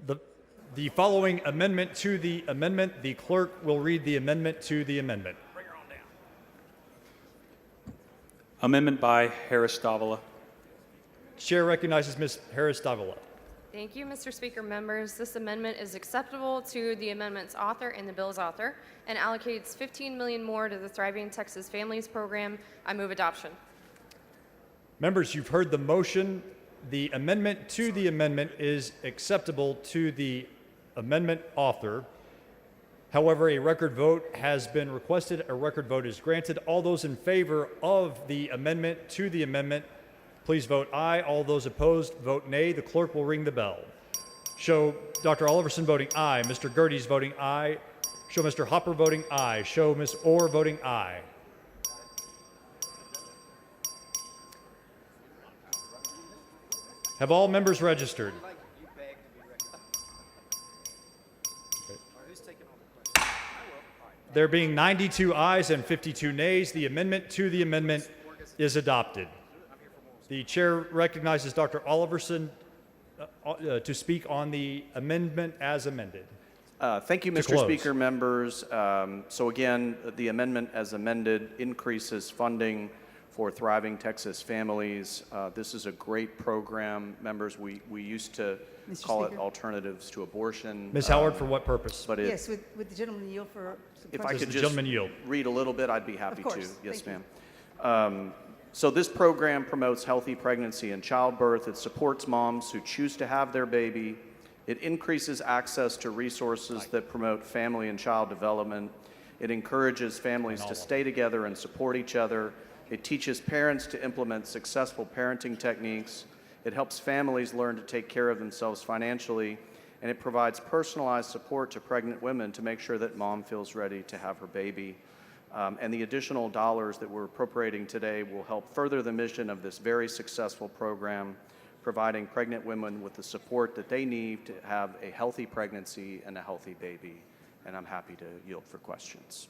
Speaker 13: the following amendment to the amendment. The clerk will read the amendment to the amendment.
Speaker 2: Amendment by Harris Davila.
Speaker 13: Chair recognizes Ms. Harris Davila.
Speaker 21: Thank you, Mr. Speaker. Members, this amendment is acceptable to the amendment's author and the bill's author and allocates $15 million more to the Thriving Texas Families Program. I move adoption.
Speaker 13: Members, you've heard the motion. The amendment to the amendment is acceptable to the amendment author. However, a record vote has been requested. A record vote is granted. All those in favor of the amendment to the amendment, please vote aye. All those opposed, vote nay. The clerk will ring the bell. Show Dr. Oliverson voting aye. Mr. Gerdes voting aye. Show Mr. Hopper voting aye. Show Ms. Orr voting aye. Have all members registered? There being 92 ayes and 52 nays, the amendment to the amendment is adopted. The chair recognizes Dr. Oliverson to speak on the amendment as amended.
Speaker 14: Thank you, Mr. Speaker, members. So again, the amendment as amended increases funding for Thriving Texas Families. This is a great program. Members, we used to call it Alternatives to Abortion.
Speaker 13: Ms. Howard, for what purpose?
Speaker 14: But
Speaker 8: Yes, would the gentleman yield for some
Speaker 14: if I
Speaker 8: questions?
Speaker 14: could
Speaker 13: Does the
Speaker 14: just
Speaker 13: gentleman yield?
Speaker 14: read a little bit, I'd be happy
Speaker 8: Of course.
Speaker 14: to. Yes,
Speaker 8: Thank
Speaker 14: ma'am. So this program promotes healthy pregnancy and childbirth. It supports moms who choose to have their baby. It increases access to resources that promote family and child development. It encourages families to stay together and support each other. It teaches parents to implement successful parenting techniques. It helps families learn to take care of themselves financially. And it provides personalized support to pregnant women to make sure that mom feels ready to have her baby. And the additional dollars that we're appropriating today will help further the mission of this very successful program, providing pregnant women with the support that they need to have a healthy pregnancy and a healthy baby. And I'm happy to yield for questions.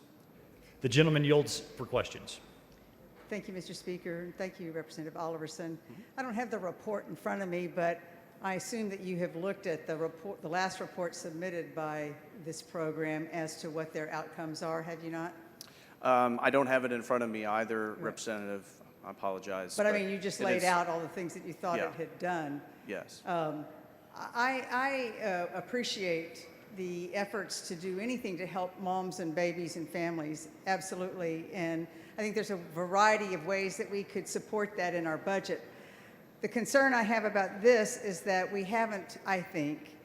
Speaker 13: The gentleman yields for questions.
Speaker 15: Thank you, Mr. Speaker. Thank you, Representative Oliverson. I don't have the report in front of me, but I assume that you have looked at the report, the last report submitted by this program as to what their outcomes are, have you not?
Speaker 14: I don't have it in front of me either, Representative. I apologize.
Speaker 15: But I mean, you just
Speaker 14: it
Speaker 15: laid
Speaker 14: is-
Speaker 15: out all the things that you thought
Speaker 14: Yeah.
Speaker 15: it had done.
Speaker 14: Yes.
Speaker 15: I appreciate the efforts to do anything to help moms and babies and families, absolutely. And I think there's a variety of ways that we could support that in our budget. The concern I have about this is that we haven't, I think,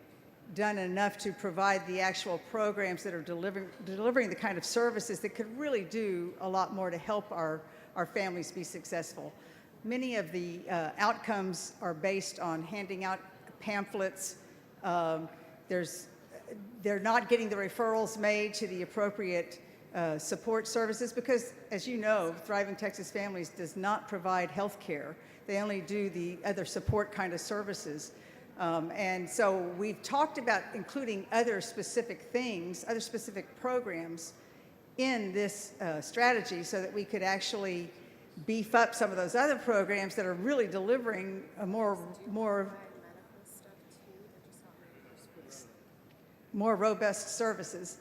Speaker 15: done enough to provide the actual programs that are delivering the kind of services that could really do a lot more to help our families be successful. Many of the outcomes are based on handing out pamphlets. They're not getting the referrals made to the appropriate support services because, as you know, Thriving Texas Families does not provide health care. They only do the other support kind of services. And so we've talked about including other specific things, other specific programs in this strategy so that we could actually beef up some of those other programs that are really delivering a more robust services,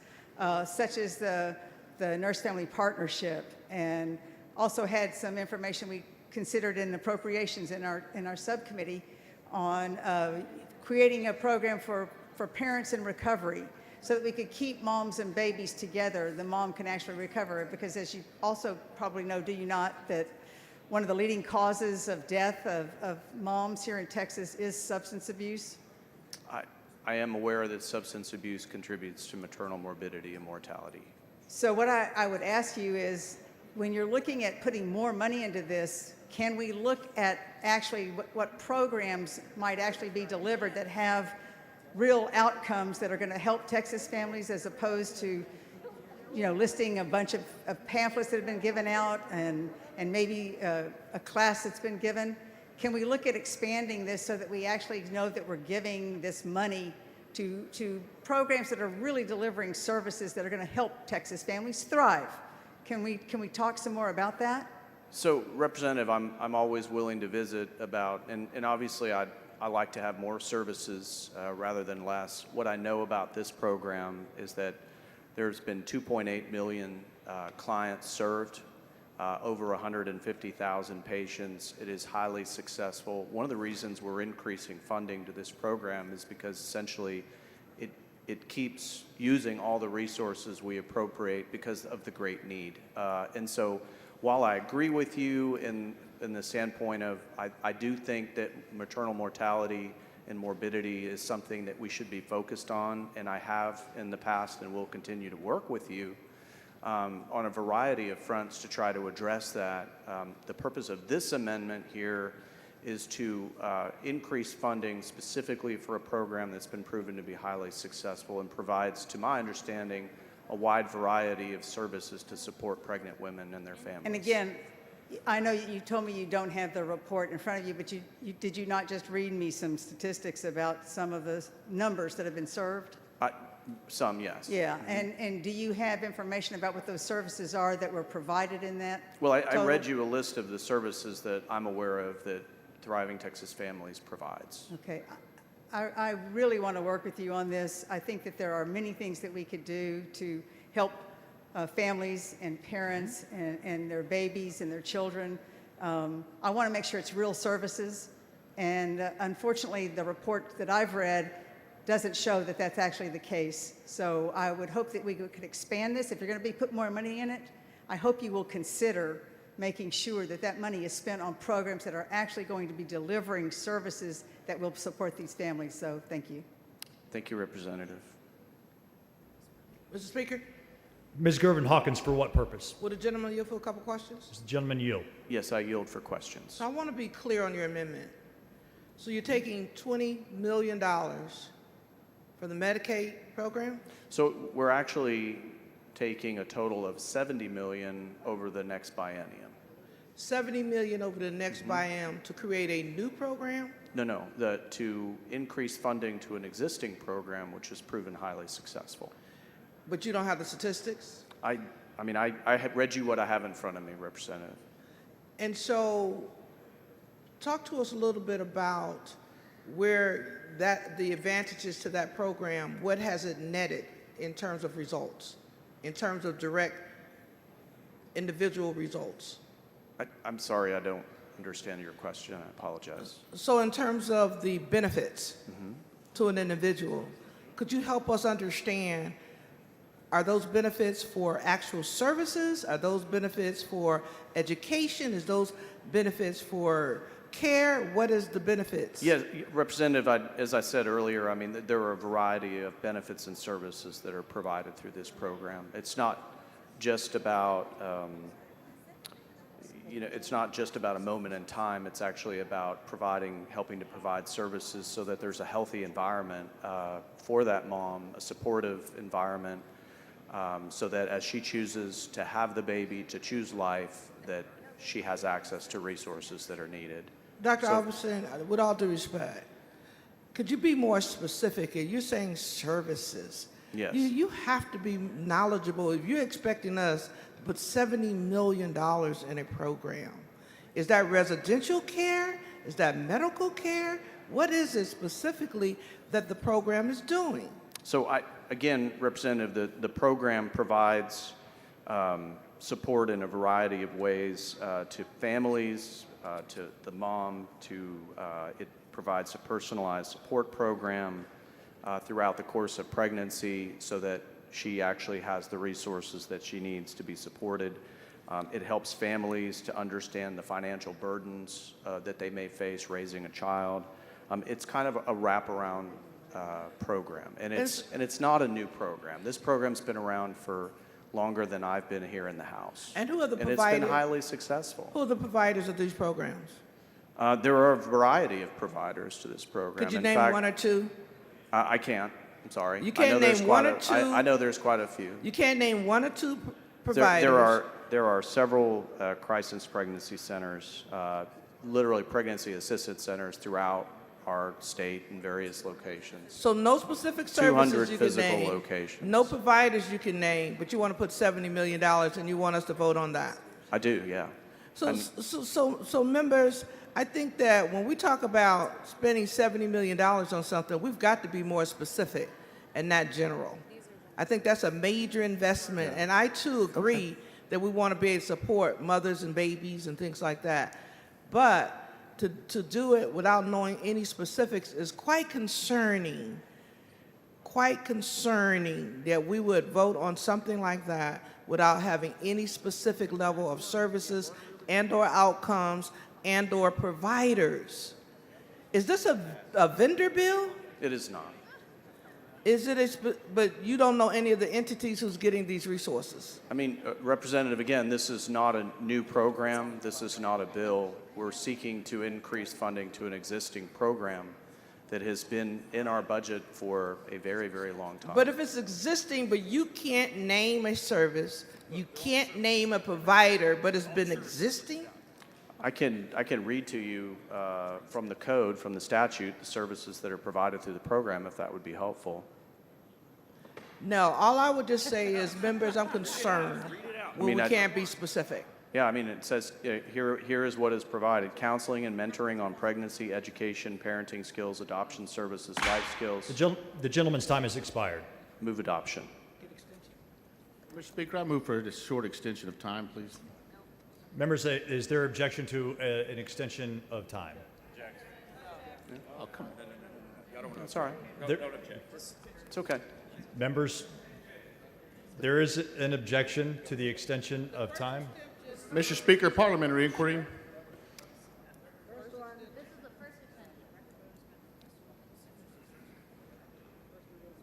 Speaker 15: such as the Nurse Family Partnership, and also had some information we considered in appropriations in our subcommittee on creating a program for parents in recovery so that we could keep moms and babies together. The mom can actually recover, because as you also probably know, do you not, that one of the leading causes of death of moms here in Texas is substance abuse?
Speaker 14: I am aware that substance abuse contributes to maternal morbidity and mortality.
Speaker 15: So what I would ask you is, when you're looking at putting more money into this, can we look at actually what programs might actually be delivered that have real outcomes that are going to help Texas families, as opposed to, you know, listing a bunch of pamphlets that have been given out and maybe a class that's been given? Can we look at expanding this so that we actually know that we're giving this money to programs that are really delivering services that are going to help Texas families thrive? Can we talk some more about that?
Speaker 14: So, Representative, I'm always willing to visit about, and obviously I I like to have more services rather than less. What I know about this program is that there's been 2.8 million clients served, over 150,000 patients. It is highly successful. One of the reasons we're increasing funding to this program is because essentially it keeps using all the resources we appropriate because of the great need. And so while I agree with you in the standpoint of I do think that maternal mortality and morbidity is something that we should be focused on, and I have in the past and will continue to work with you on a variety of fronts to try to address that. The purpose of this amendment here is to increase funding specifically for a program that's been proven to be highly successful and provides, to my understanding, a wide variety of services to support pregnant women and their families.
Speaker 15: And again, I know you told me you don't have the report in front of you, but did you not just read me some statistics about some of the numbers that have been served?
Speaker 14: Some, yes.
Speaker 15: Yeah, and do you have information about what those services are that were provided in that?
Speaker 14: Well, I
Speaker 15: total?
Speaker 14: read you a list of the services that I'm aware of that Thriving Texas Families provides.
Speaker 15: Okay. I really want to work with you on this. I think that there are many things that we could do to help families and parents and their babies and their children. I want to make sure it's real services. And unfortunately, the report that I've read doesn't show that that's actually the case. So I would hope that we could expand this. If you're going to put more money in it, I hope you will consider making sure that that money is spent on programs that are actually going to be delivering services that will support these families. So thank you.
Speaker 14: Thank you, Representative.
Speaker 16: Mr. Speaker,
Speaker 13: Ms. Gervin Hawkins, for what purpose?
Speaker 16: would the gentleman yield for a couple questions?
Speaker 13: Does the gentleman yield?
Speaker 14: Yes, I yield for questions.
Speaker 16: So I want to be clear on your amendment. So you're taking $20 million for the Medicaid program?
Speaker 14: So we're actually taking a total of $70 million over the next biennium.
Speaker 16: $70 million over the next biennium to create a new program?
Speaker 14: No, to increase funding to an existing program, which has proven highly successful.
Speaker 16: But you don't have the statistics?
Speaker 14: I have read you what I have in front of me, Representative.
Speaker 16: And so talk to us a little bit about where the advantages to that program, what has it netted in terms of results, in terms of direct individual results?
Speaker 14: I'm sorry, I don't understand your question. I apologize.
Speaker 16: So in terms of the benefits to an individual, could you help us understand, are those benefits for actual services? Are those benefits for education? Is those benefits for care? What is the benefits?
Speaker 14: Yes, Representative, as I said earlier, there are a variety of benefits and services that are provided through this program. It's not just about it's not just about a moment in time. It's actually about helping to provide services so that there's a healthy environment for that mom, a supportive environment, so that as she chooses to have the baby, to choose life, that she has access to resources that are needed.
Speaker 16: Dr. Alverson, with all due respect, could you be more specific? You're saying services.
Speaker 14: Yes.
Speaker 16: You have to be knowledgeable. If you're expecting us to put $70 million in a program, is that residential care? Is that medical care? What is it specifically that the program is doing?
Speaker 14: So again, Representative, the program provides support in a variety of ways to families, to the mom, it provides a personalized support program throughout the course of pregnancy so that she actually has the resources that she needs to be supported. It helps families to understand the financial burdens that they may face raising a child. It's kind of a wraparound program, and it's not a new program. This program's been around for longer than I've been here in the House.
Speaker 16: And who are the providers?
Speaker 14: And it's been highly successful.
Speaker 16: Who are the providers of these programs?
Speaker 14: There are a variety of providers to this program.
Speaker 16: Could you
Speaker 14: In
Speaker 16: name
Speaker 14: fact,
Speaker 16: one or two?
Speaker 14: I can't. I'm sorry.
Speaker 16: You can't name one or two?
Speaker 14: I know there's quite a few.
Speaker 16: You can't name one or two providers?
Speaker 14: There are several crisis pregnancy centers, literally pregnancy assisted centers throughout our state in various locations.
Speaker 16: So no specific services you can
Speaker 14: 200 physical
Speaker 16: name,
Speaker 14: locations.
Speaker 16: no providers you can name, but you want to put $70 million and you want us to vote on that.
Speaker 14: I do, yeah.
Speaker 16: So members, I think that when we talk about spending $70 million on something, we've got to be more specific and not general. I think that's a major investment, and I too agree that we want to be able to support mothers and babies and things like that. But to do it without knowing any specifics is quite concerning that we would vote on something like that without having any specific level of services and/or outcomes and/or providers. Is this a vendor bill?
Speaker 14: It is not.
Speaker 16: Is it but you don't know any of the entities who's getting these resources?
Speaker 14: I mean, Representative, again, this is not a new program. This is not a bill. We're seeking to increase funding to an existing program that has been in our budget for a very, very long time.
Speaker 16: But if it's existing, but you can't name a service, you can't name a provider, but it's been existing?
Speaker 14: I can read to you from the code, from the statute, the services that are provided through the program, if that would be helpful.
Speaker 16: No, all I would just say is, members, I'm concerned when we can't be specific.
Speaker 14: Yeah, I mean, it says here is what is provided: counseling and mentoring on pregnancy, education, parenting skills, adoption services, life skills.
Speaker 13: The gentleman's time has expired.
Speaker 14: Move adoption.
Speaker 17: Mr. Speaker, I move for a short extension of time, please.
Speaker 13: Members, is there objection to an extension of time?
Speaker 17: Oh, come on.
Speaker 14: That's all right. It's okay.
Speaker 13: Members, there is an objection to the extension of time.
Speaker 17: Mr. Speaker, parliamentary inquiry.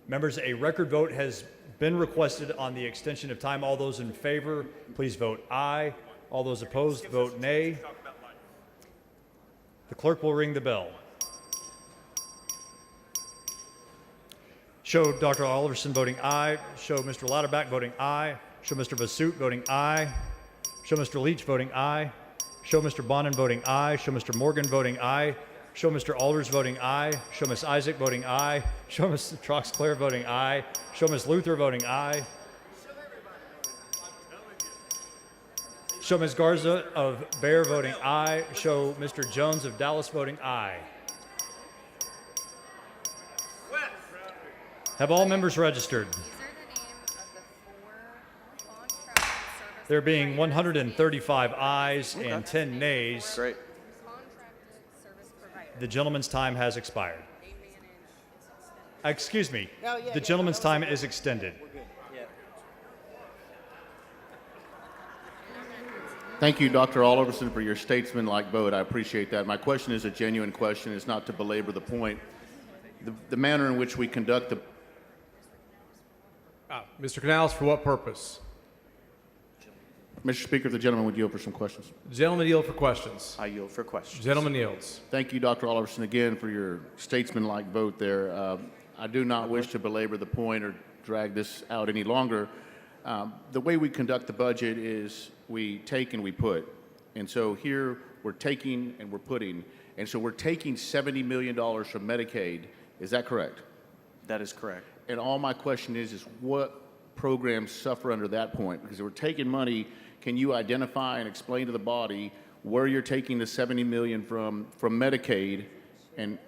Speaker 13: Members, a record vote has been requested on the extension of time. All those in favor, please vote aye. All those opposed, vote nay. The clerk will ring the bell. Show Dr. Oliverson voting aye. Show Mr. Lauterbach voting aye. Show Mr. Vasut voting aye. Show Mr. Leach voting aye. Show Mr. Bonin voting aye. Show Mr. Morgan voting aye. Show Mr. Alders voting aye. Show Ms. Isaac voting aye. Show Ms. Troxclair voting aye. Show Ms. Luther voting aye. Show Ms. Garza of Bear voting aye. Show Mr. Jones of Dallas voting aye. Have all members registered? There being 135 ayes and 10 nays.
Speaker 14: Great.
Speaker 13: The gentleman's time has expired. Excuse me. The gentleman's time is extended.
Speaker 17: Thank you, Dr. Oliverson, for your statesman-like vote. I appreciate that. My question is a genuine question. It's not to belabor the point. The manner in which we conduct the...
Speaker 1: Mr. Canales, for what purpose?
Speaker 17: Mr. Speaker, if the gentleman would yield for some questions.
Speaker 1: The gentleman yield for questions.
Speaker 14: I yield for questions.
Speaker 1: Gentleman yields.
Speaker 17: Thank you, Dr. Oliverson, again for your statesman-like vote there. I do not wish to belabor the point or drag this out any longer. The way we conduct the budget is we take and we put. And so here we're taking and we're putting. And so we're taking $70 million from Medicaid. Is that correct?
Speaker 14: That is correct.
Speaker 17: And all my question is what programs suffer under that point? Because we're taking money. Can you identify and explain to the body where you're taking the $70 million from Medicaid, and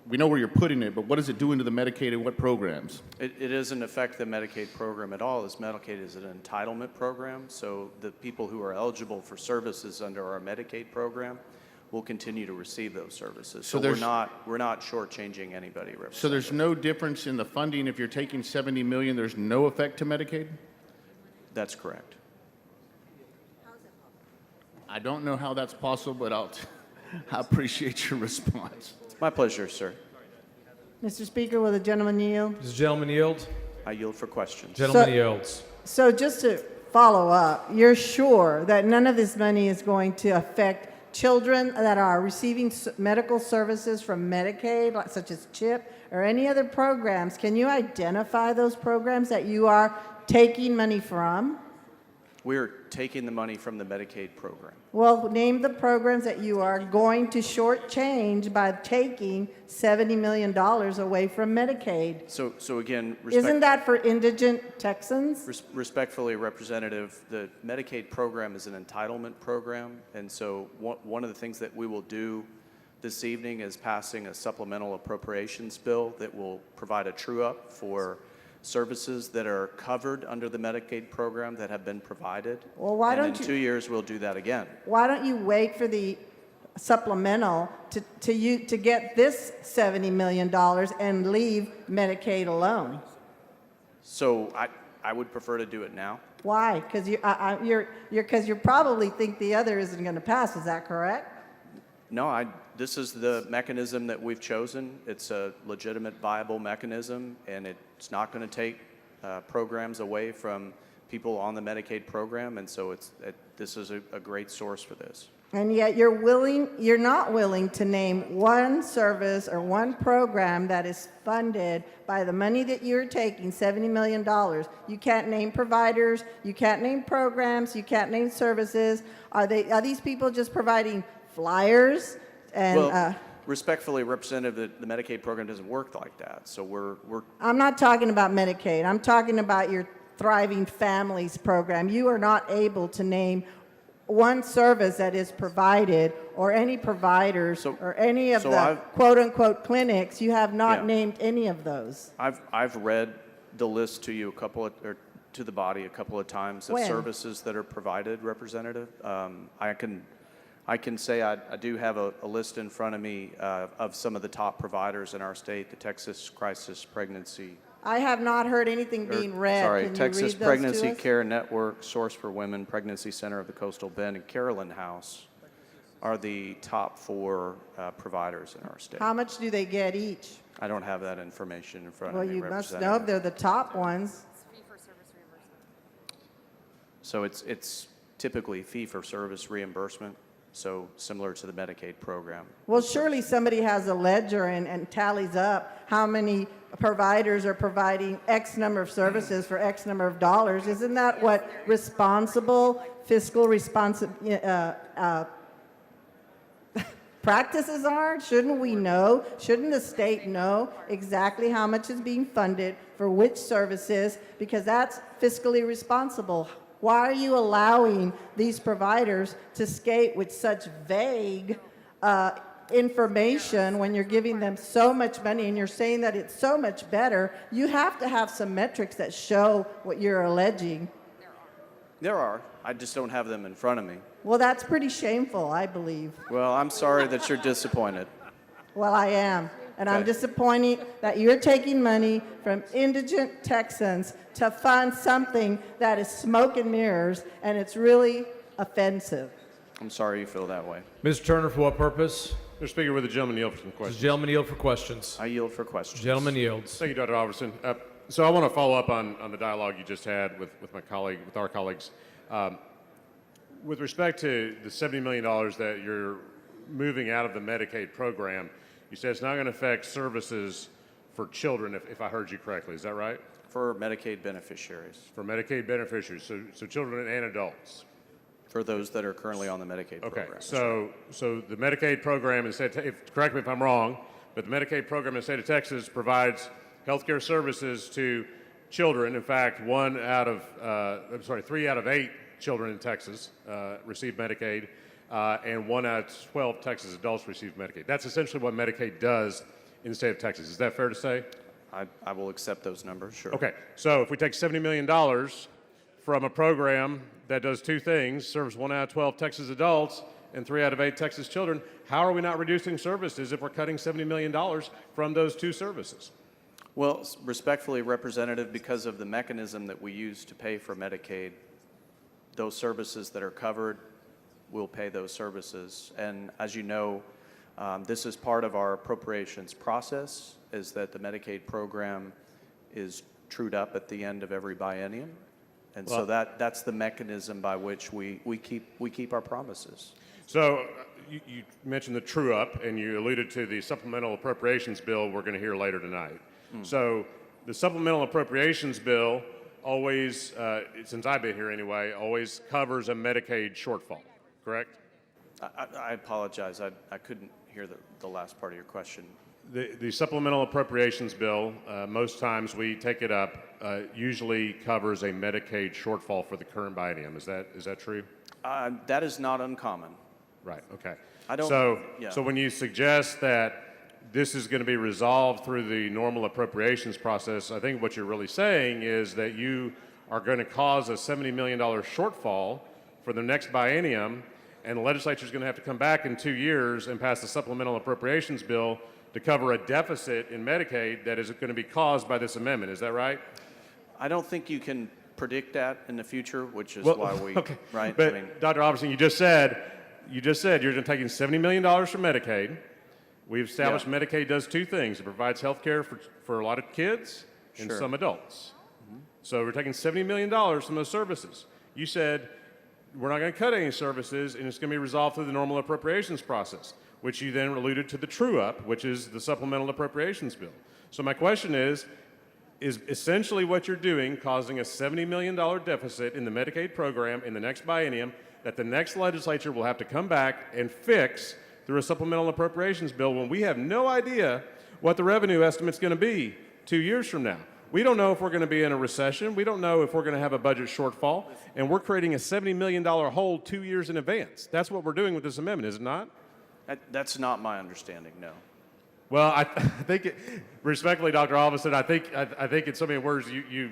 Speaker 17: we know where you're putting it, but what is it doing to the Medicaid and what programs?
Speaker 14: It doesn't affect the Medicaid program at all. This Medicaid is an entitlement program, so the people who are eligible for services under our Medicaid program will continue to receive those services. So we're not shortchanging anybody.
Speaker 17: So there's no difference in the funding if you're taking $70 million. There's no effect to Medicaid.
Speaker 14: That's correct.
Speaker 17: I don't know how that's possible, but I appreciate your response.
Speaker 14: It's my pleasure, sir.
Speaker 20: Mr. Speaker, will the gentleman yield?
Speaker 1: Does the gentleman yield?
Speaker 14: I yield for questions.
Speaker 1: Gentleman yields.
Speaker 20: So just to follow up, you're sure that none of this money is going to affect children that are receiving medical services from Medicaid, such as CHIP, or any other programs? Can you identify those programs that you are taking money from?
Speaker 14: We're taking the money from the Medicaid program.
Speaker 20: Well, name the programs that you are going to shortchange by taking $70 million away from Medicaid.
Speaker 14: So again,
Speaker 20: Isn't that for indigent Texans?
Speaker 14: respectfully, Representative, the Medicaid program is an entitlement program, and so one of the things that we will do this evening is passing a supplemental appropriations bill that will provide a true-up for services that are covered under the Medicaid program that have been provided.
Speaker 20: Well, why
Speaker 14: and
Speaker 20: don't
Speaker 14: in
Speaker 20: you-
Speaker 14: 2 years, we'll do that again.
Speaker 20: Why don't you wait for the supplemental to get this $70 million and leave Medicaid alone?
Speaker 14: So I would prefer to do it now.
Speaker 20: Why? Because you probably think the other isn't going to pass. Is that correct?
Speaker 14: No, this is the mechanism that we've chosen. It's a legitimate, viable mechanism, and it's not going to take programs away from people on the Medicaid program, and so this is a great source for this.
Speaker 20: And yet you're not willing to name one service or one program that is funded by the money that you're taking, $70 million. You can't name providers, you can't name programs, you can't name services. Are these people just providing flyers? And
Speaker 14: Well, respectfully, Representative, the Medicaid program doesn't work like that. So we're
Speaker 20: I'm not talking about Medicaid. I'm talking about your Thriving Families program. You are not able to name one service that is provided or any providers or any of the quote-unquote clinics. You have not named any of those.
Speaker 14: I've read the list to you to the body a couple of times of
Speaker 20: When?
Speaker 14: services that are provided, Representative. I can say I do have a list in front of me of some of the top providers in our state, the Texas Crisis Pregnancy.
Speaker 20: I have not heard anything being read.
Speaker 14: Sorry,
Speaker 20: Can you
Speaker 14: Texas
Speaker 20: read those
Speaker 14: Pregnancy
Speaker 20: to us?
Speaker 14: Care Network, Source for Women, Pregnancy Center of the Coastal Bend, and Carolyn House are the top 4 providers in our state.
Speaker 20: How much do they get each?
Speaker 14: I don't have that information in front
Speaker 20: Well,
Speaker 14: of me,
Speaker 20: you must know
Speaker 14: Representative.
Speaker 20: they're the top ones.
Speaker 14: So it's typically fee-for-service reimbursement, so similar to the Medicaid program.
Speaker 20: Well, surely somebody has a ledger and tallies up how many providers are providing X number of services for X number of dollars. Isn't that what responsible fiscal practices are? Shouldn't we know? Shouldn't the state know exactly how much is being funded for which services? Because that's fiscally responsible. Why are you allowing these providers to skate with such vague information when you're giving them so much money and you're saying that it's so much better? You have to have some metrics that show what you're alleging.
Speaker 14: There are. I just don't have them in front of me.
Speaker 20: Well, that's pretty shameful, I believe.
Speaker 14: Well, I'm sorry that you're disappointed.
Speaker 20: Well, I am. And I'm
Speaker 14: Okay.
Speaker 20: disappointed that you're taking money from indigent Texans to fund something that is smoke and mirrors, and it's really offensive.
Speaker 14: I'm sorry you feel that way.
Speaker 1: Mr. Turner, for what purpose?
Speaker 5: Mr. Speaker, would the gentleman yield for some
Speaker 1: Does
Speaker 5: questions?
Speaker 1: the gentleman yield for questions?
Speaker 14: I yield for questions.
Speaker 1: Gentleman yields.
Speaker 5: Thank you, Dr. Alverson. So I want to follow up on the dialogue you just had with our colleagues. With respect to the $70 million that you're moving out of the Medicaid program, you said it's not going to affect services for children, if I heard you correctly. Is that right?
Speaker 14: For Medicaid beneficiaries.
Speaker 5: For Medicaid beneficiaries, so children and adults.
Speaker 14: For those that are currently on the Medicaid
Speaker 5: Okay,
Speaker 14: program.
Speaker 5: so the Medicaid program, correct me if I'm wrong, but the Medicaid program in the state of Texas provides healthcare services to children. In fact, 3 out of 8 children in Texas receive Medicaid, and 1 out of 12 Texas adults receive Medicaid. That's essentially what Medicaid does in the state of Texas. Is that fair to say?
Speaker 14: I will accept those numbers, sure.
Speaker 5: Okay, so if we take $70 million from a program that does 2 things, serves 1 out of 12 Texas adults and 3 out of 8 Texas children, how are we not reducing services if we're cutting $70 million from those 2 services?
Speaker 14: Well, respectfully, Representative, because of the mechanism that we use to pay for Medicaid, those services that are covered will pay those services. And as you know, this is part of our appropriations process, is that the Medicaid program is trued up at the end of every biennium. And so that's the mechanism by which we keep our promises.
Speaker 5: So you mentioned the true up, and you alluded to the supplemental appropriations bill we're going to hear later tonight. So the supplemental appropriations bill always, since I've been here anyway, always covers a Medicaid shortfall, correct?
Speaker 14: I apologize. I couldn't hear the last part of your question.
Speaker 5: The supplemental appropriations bill, most times we take it up, usually covers a Medicaid shortfall for the current biennium. Is that true?
Speaker 14: That is not uncommon.
Speaker 5: Right, okay.
Speaker 14: I don't-
Speaker 5: So,
Speaker 14: yeah.
Speaker 5: so when you suggest that this is going to be resolved through the normal appropriations process, I think what you're really saying is that you are going to cause a $70 million shortfall for the next biennium, and the legislature is going to have to come back in 2 years and pass a supplemental appropriations bill to cover a deficit in Medicaid that is going to be caused by this amendment. Is that right?
Speaker 14: I don't think you can predict that in the future, which is
Speaker 5: Well,
Speaker 14: why we,
Speaker 5: okay.
Speaker 14: right?
Speaker 5: But Dr. Robertson, you just said you're taking $70 million from Medicaid. We've established Medicaid does two things. It provides health care for a lot of kids and
Speaker 14: Sure.
Speaker 5: some adults. So we're taking $70 million from those services. You said we're not going to cut any services and it's going to be resolved through the normal appropriations process, which you then alluded to the true-up, which is the supplemental appropriations bill. So my question is essentially what you're doing causing a $70 million deficit in the Medicaid program in the next biennium that the next legislature will have to come back and fix through a supplemental appropriations bill when we have no idea what the revenue estimate's going to be 2 years from now. We don't know if we're going to be in a recession. We don't know if we're going to have a budget shortfall. And we're creating a $70 million hole 2 years in advance. That's what we're doing with this amendment, is it not?
Speaker 14: That's not my understanding, no.
Speaker 5: Well, I think, respectfully, Dr. Alvison, I think in so many words, you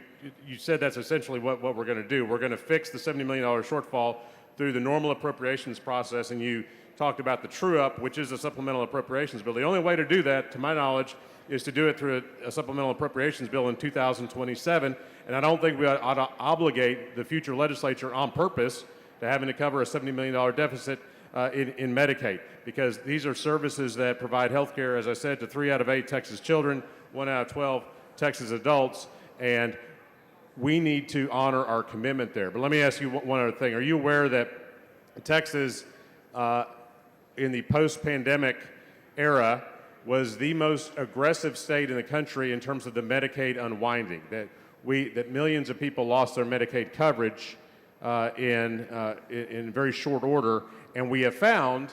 Speaker 5: said that's essentially what we're going to do. We're going to fix the $70 million shortfall through the normal appropriations process, and you talked about the true-up, which is a supplemental appropriations bill. The only way to do that, to my knowledge, is to do it through a supplemental appropriations bill in 2027, and I don't think we ought to obligate the future legislature on purpose to having to cover a $70 million deficit in Medicaid, because these are services that provide health care, as I said, to 3 out of 8 Texas children, 1 out of 12 Texas adults, and we need to honor our commitment there. But let me ask you one other thing. Are you aware that Texas, in the post-pandemic era, was the most aggressive state in the country in terms of the Medicaid unwinding, that millions of people lost their Medicaid coverage in very short order, and we have found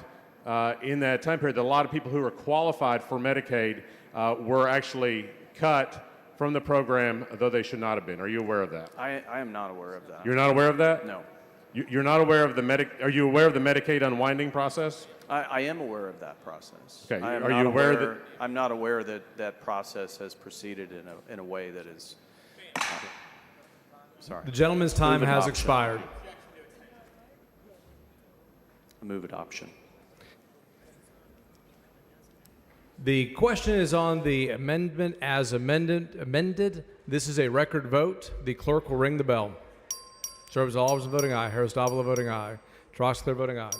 Speaker 5: in that time period that a lot of people who are qualified for Medicaid were actually cut from the program, though they should not have been. Are you aware of that?
Speaker 14: I am not aware of that.
Speaker 5: You're not aware of that?
Speaker 14: No.
Speaker 5: You're not aware of are you aware of the Medicaid unwinding process?
Speaker 14: I am aware of that process.
Speaker 5: Okay.
Speaker 14: Are you aware that I'm not aware that that process has proceeded in a way that is sorry.
Speaker 1: The gentleman's time
Speaker 14: Move
Speaker 1: has
Speaker 14: adoption.
Speaker 1: expired.
Speaker 14: Move adoption.
Speaker 1: The question is on the amendment as amended. This is a record vote. The clerk will ring the bell. Service Alderson voting aye. Harris Davila voting aye. Troxler voting aye.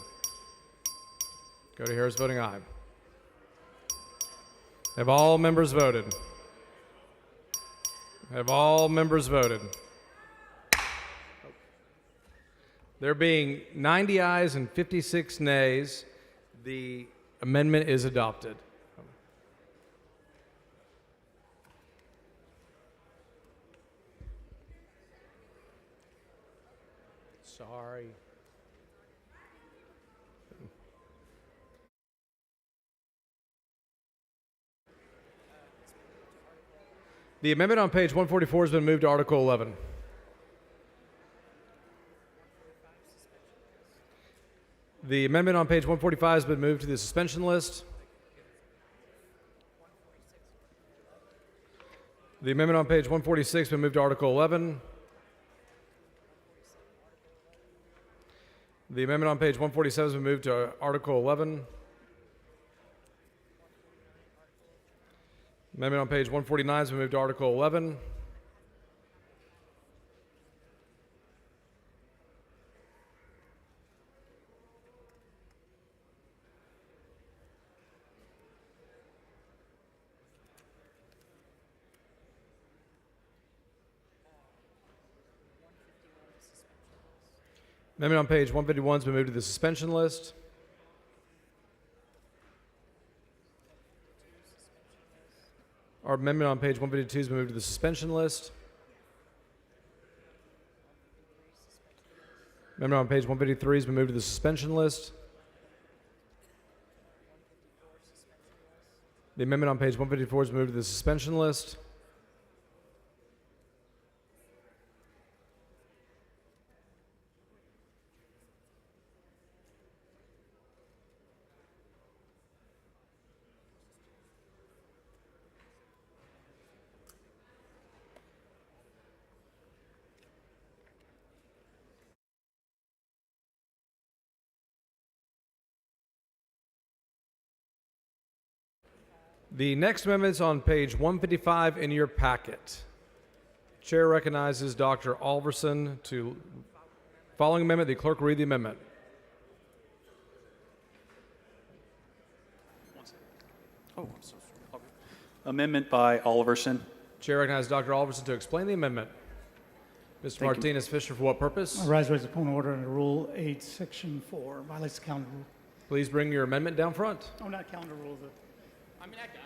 Speaker 1: Go to Harris voting aye. Have all members voted? Have all members voted? There being 90 ayes and 56 nays, the amendment is adopted. Sorry. The amendment on page 144 has been moved to Article 11. The amendment on page 145 has been moved to the suspension list. The amendment on page 146 has been moved to Article 11. The amendment on page 147 has been moved to Article 11. Amendment on page 149 has been moved to Article 11. Amendment on page 151 has been moved to the suspension list. Our amendment on page 152 has been moved to the suspension list. Amendment on page 153 has been moved to the suspension list. The amendment on page 154 has been moved to the suspension list. The next amendment is on page 155 in your packet. Chair recognizes Dr. Alverson to following amendment. The clerk will read the amendment.
Speaker 2: Amendment by Oliverson.
Speaker 1: Chair recognizes Dr. Alverson to explain the amendment. Mr. Martinez Fisher, for what purpose?
Speaker 9: I rise a point of order under Rule 8, Section 4. Violates the calendar rule.
Speaker 1: Please bring your amendment down front.
Speaker 9: Oh, not calendar rule. I mean, that guy.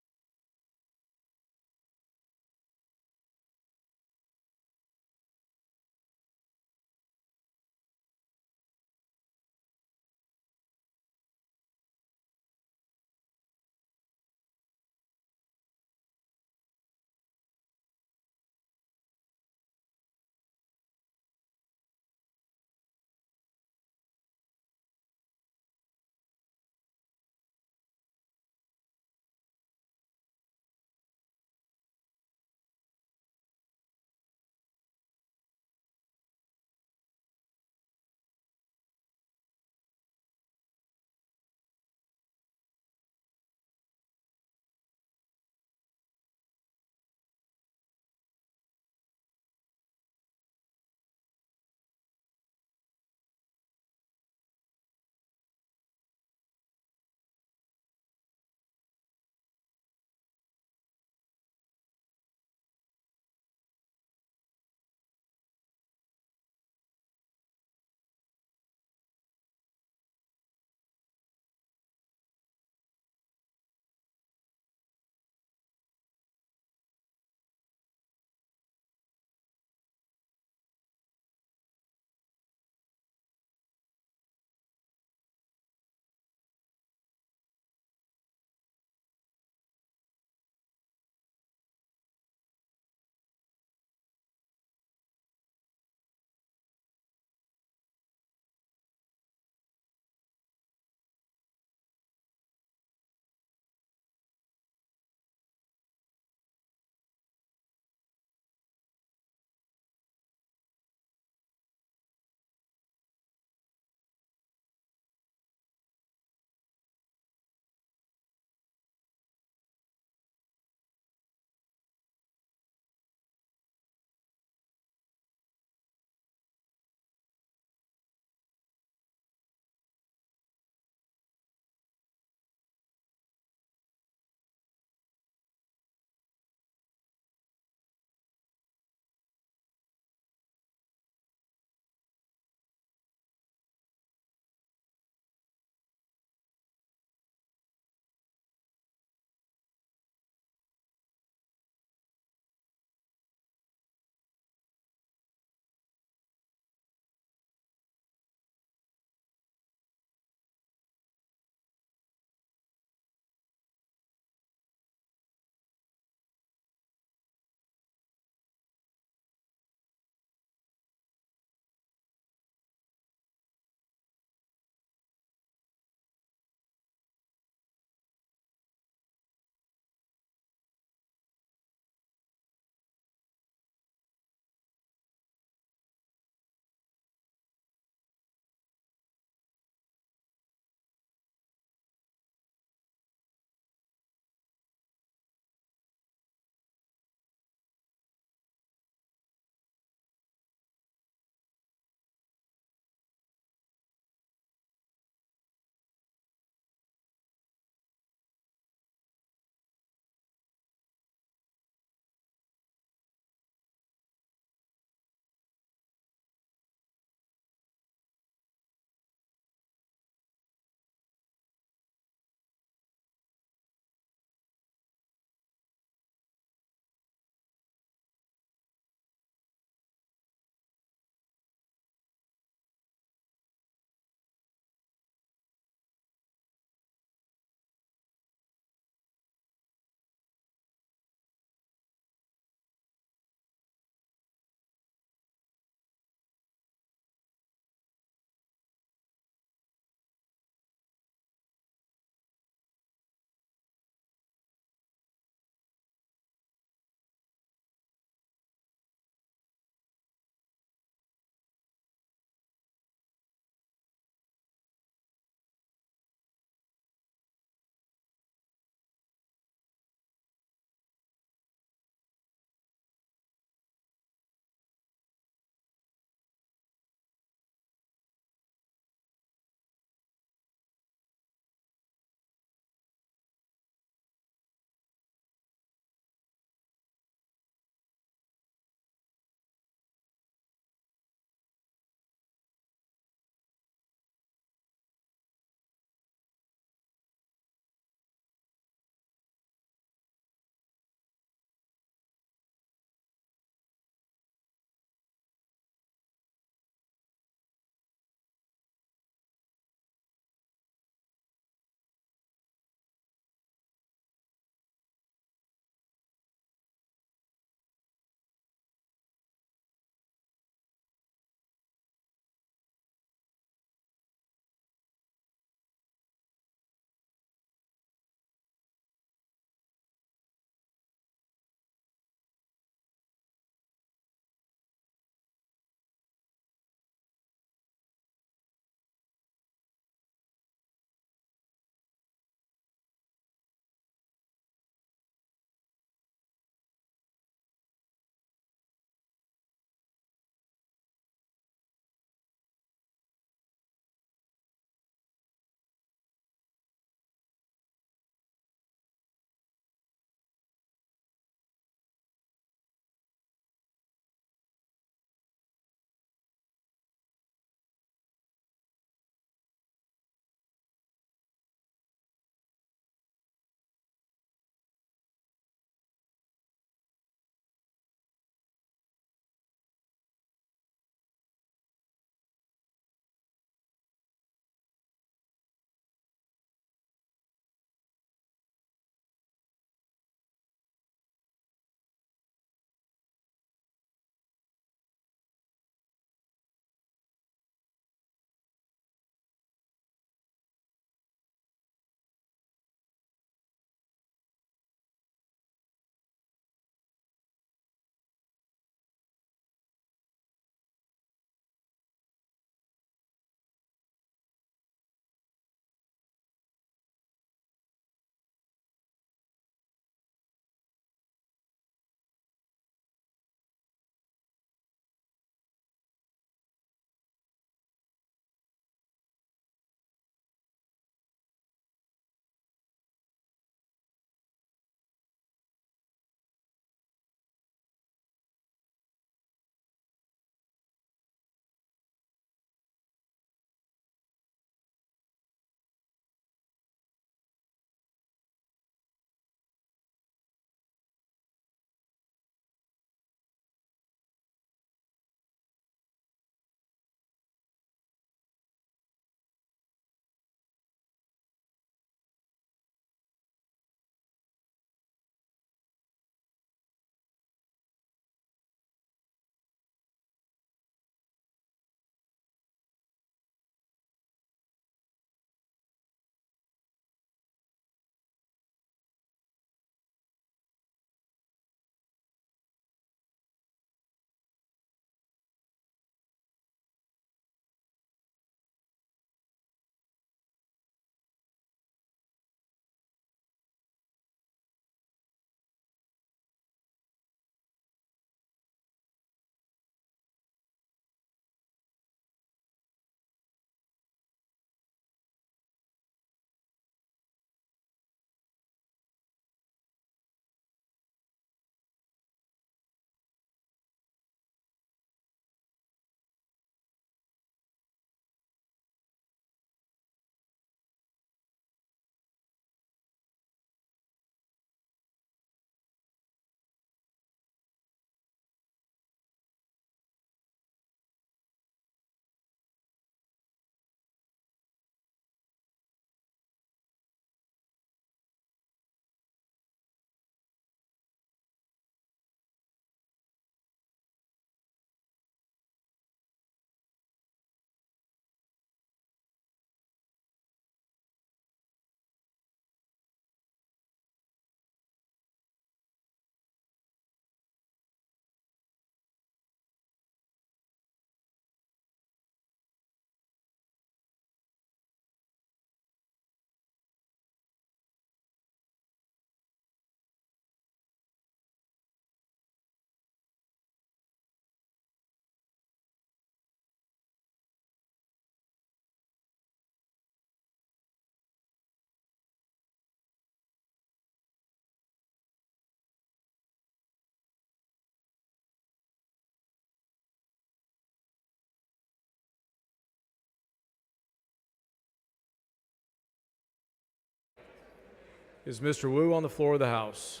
Speaker 1: Is Mr. Wu on the floor of the House?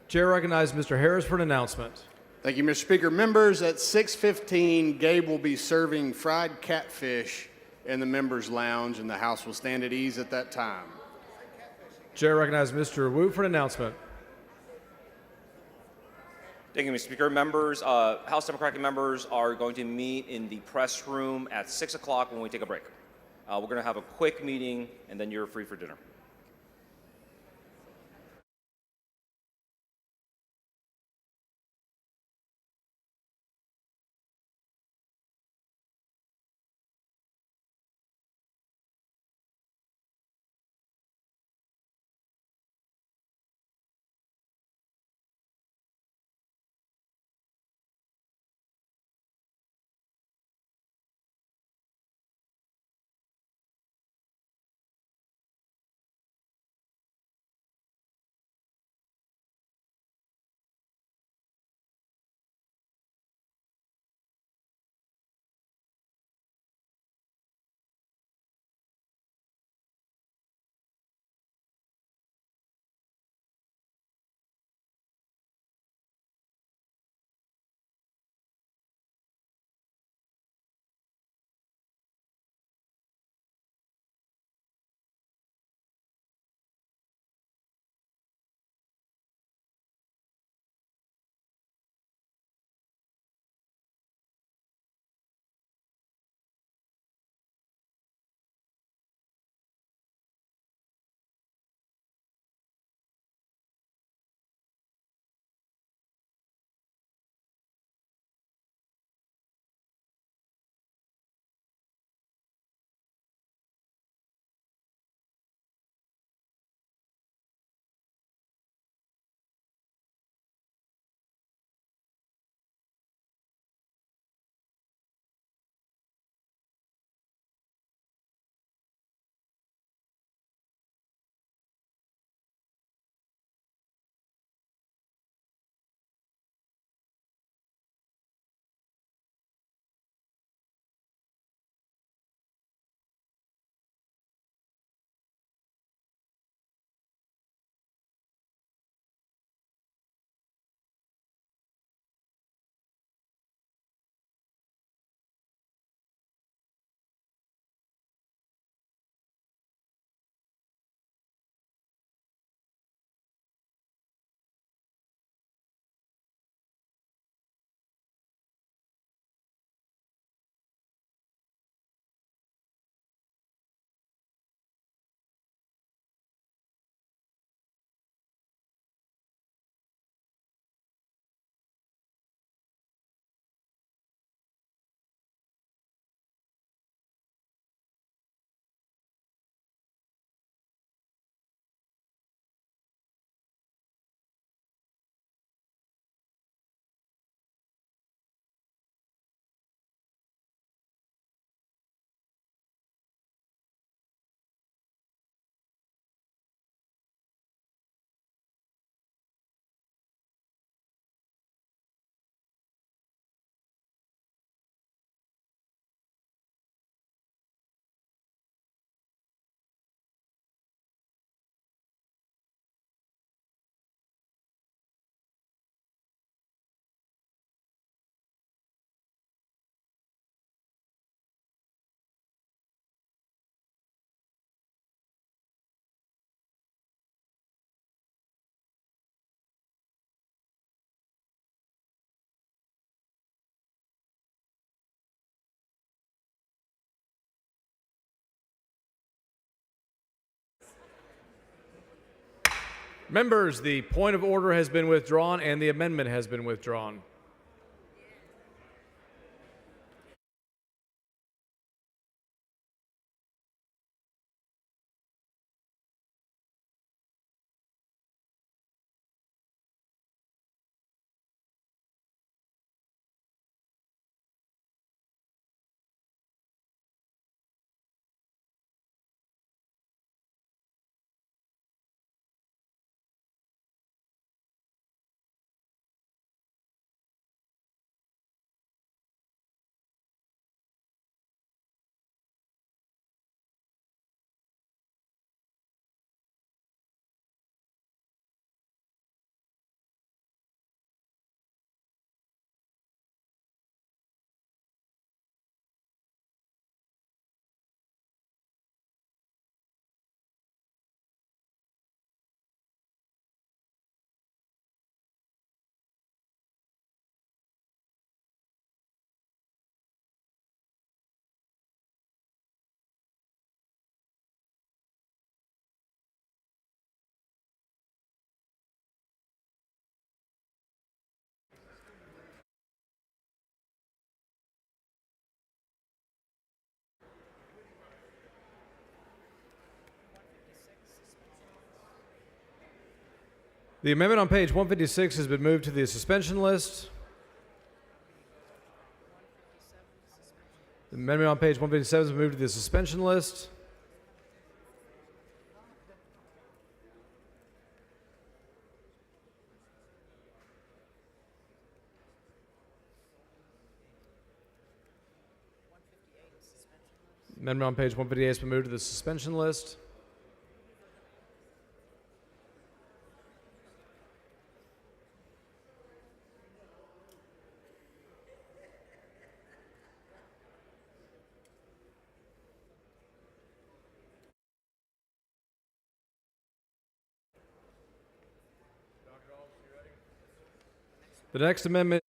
Speaker 1: Chair recognizes Mr. Harris for an announcement.
Speaker 19: Thank you, Mr. Speaker. Members, at 6:15, Gabe will be serving fried catfish in the members' lounge, and the House will stand at ease at that time.
Speaker 1: Chair recognizes Mr. Wu for an announcement.
Speaker 22: Thank you, Mr. Speaker. Members, House Democratic members are going to meet in the press room at 6 o'clock when we take a break. We're going to have a quick meeting, and then you're free for dinner.
Speaker 1: Members, the point of order has been withdrawn and the amendment has been withdrawn. The amendment on page 156 has been moved to the suspension list. The amendment on page 157 has been moved to the suspension list. Amendment on page 158 has been moved to the suspension list. The next amendment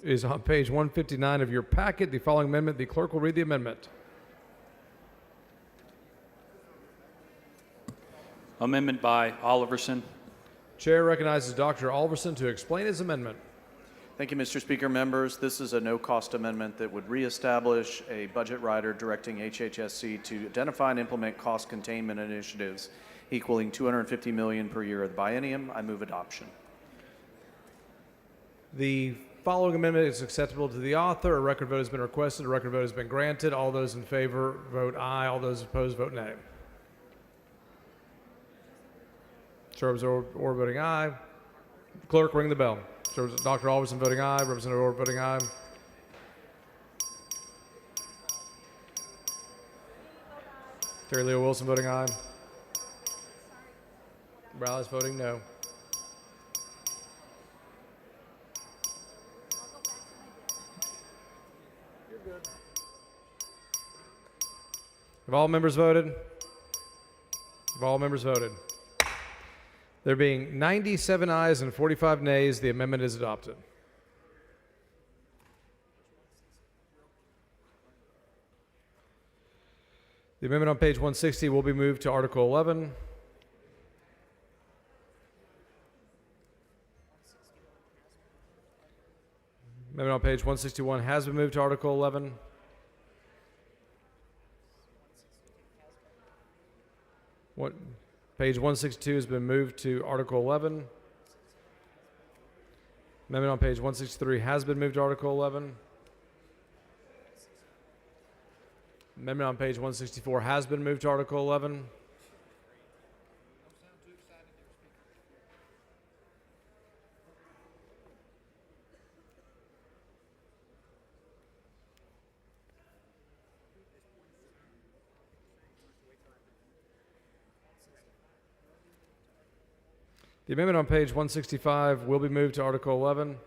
Speaker 1: is on page 159 of your packet. The following amendment, the clerk will read the amendment.
Speaker 2: Amendment by Oliverson.
Speaker 1: Chair recognizes Dr. Alverson to explain his amendment.
Speaker 14: Thank you, Mr. Speaker. Members, this is a no-cost amendment that would reestablish a budget rider directing HHSC to identify and implement cost containment initiatives equaling $250 million per year of the biennium. I move adoption.
Speaker 1: The following amendment is acceptable to the author. A record vote has been requested. A record vote has been granted. All those in favor vote aye. All those opposed vote nay. Chair Representative Orr voting aye. Clerk, ring the bell. Chair Dr. Alverson voting aye. Representative Orr voting aye. Terry Leo Wilson voting aye. Morales voting no. Have all members voted? Have all members voted? There being 97 ayes and 45 nays, the amendment is adopted. The amendment on page 160 will be moved to Article 11. Amendment on page 161 has been moved to Article 11. Page 162 has been moved to Article 11. Amendment on page 163 has been moved to Article 11. Amendment on page 164 has been moved to Article 11. The amendment on page 165 will be moved to Article 11.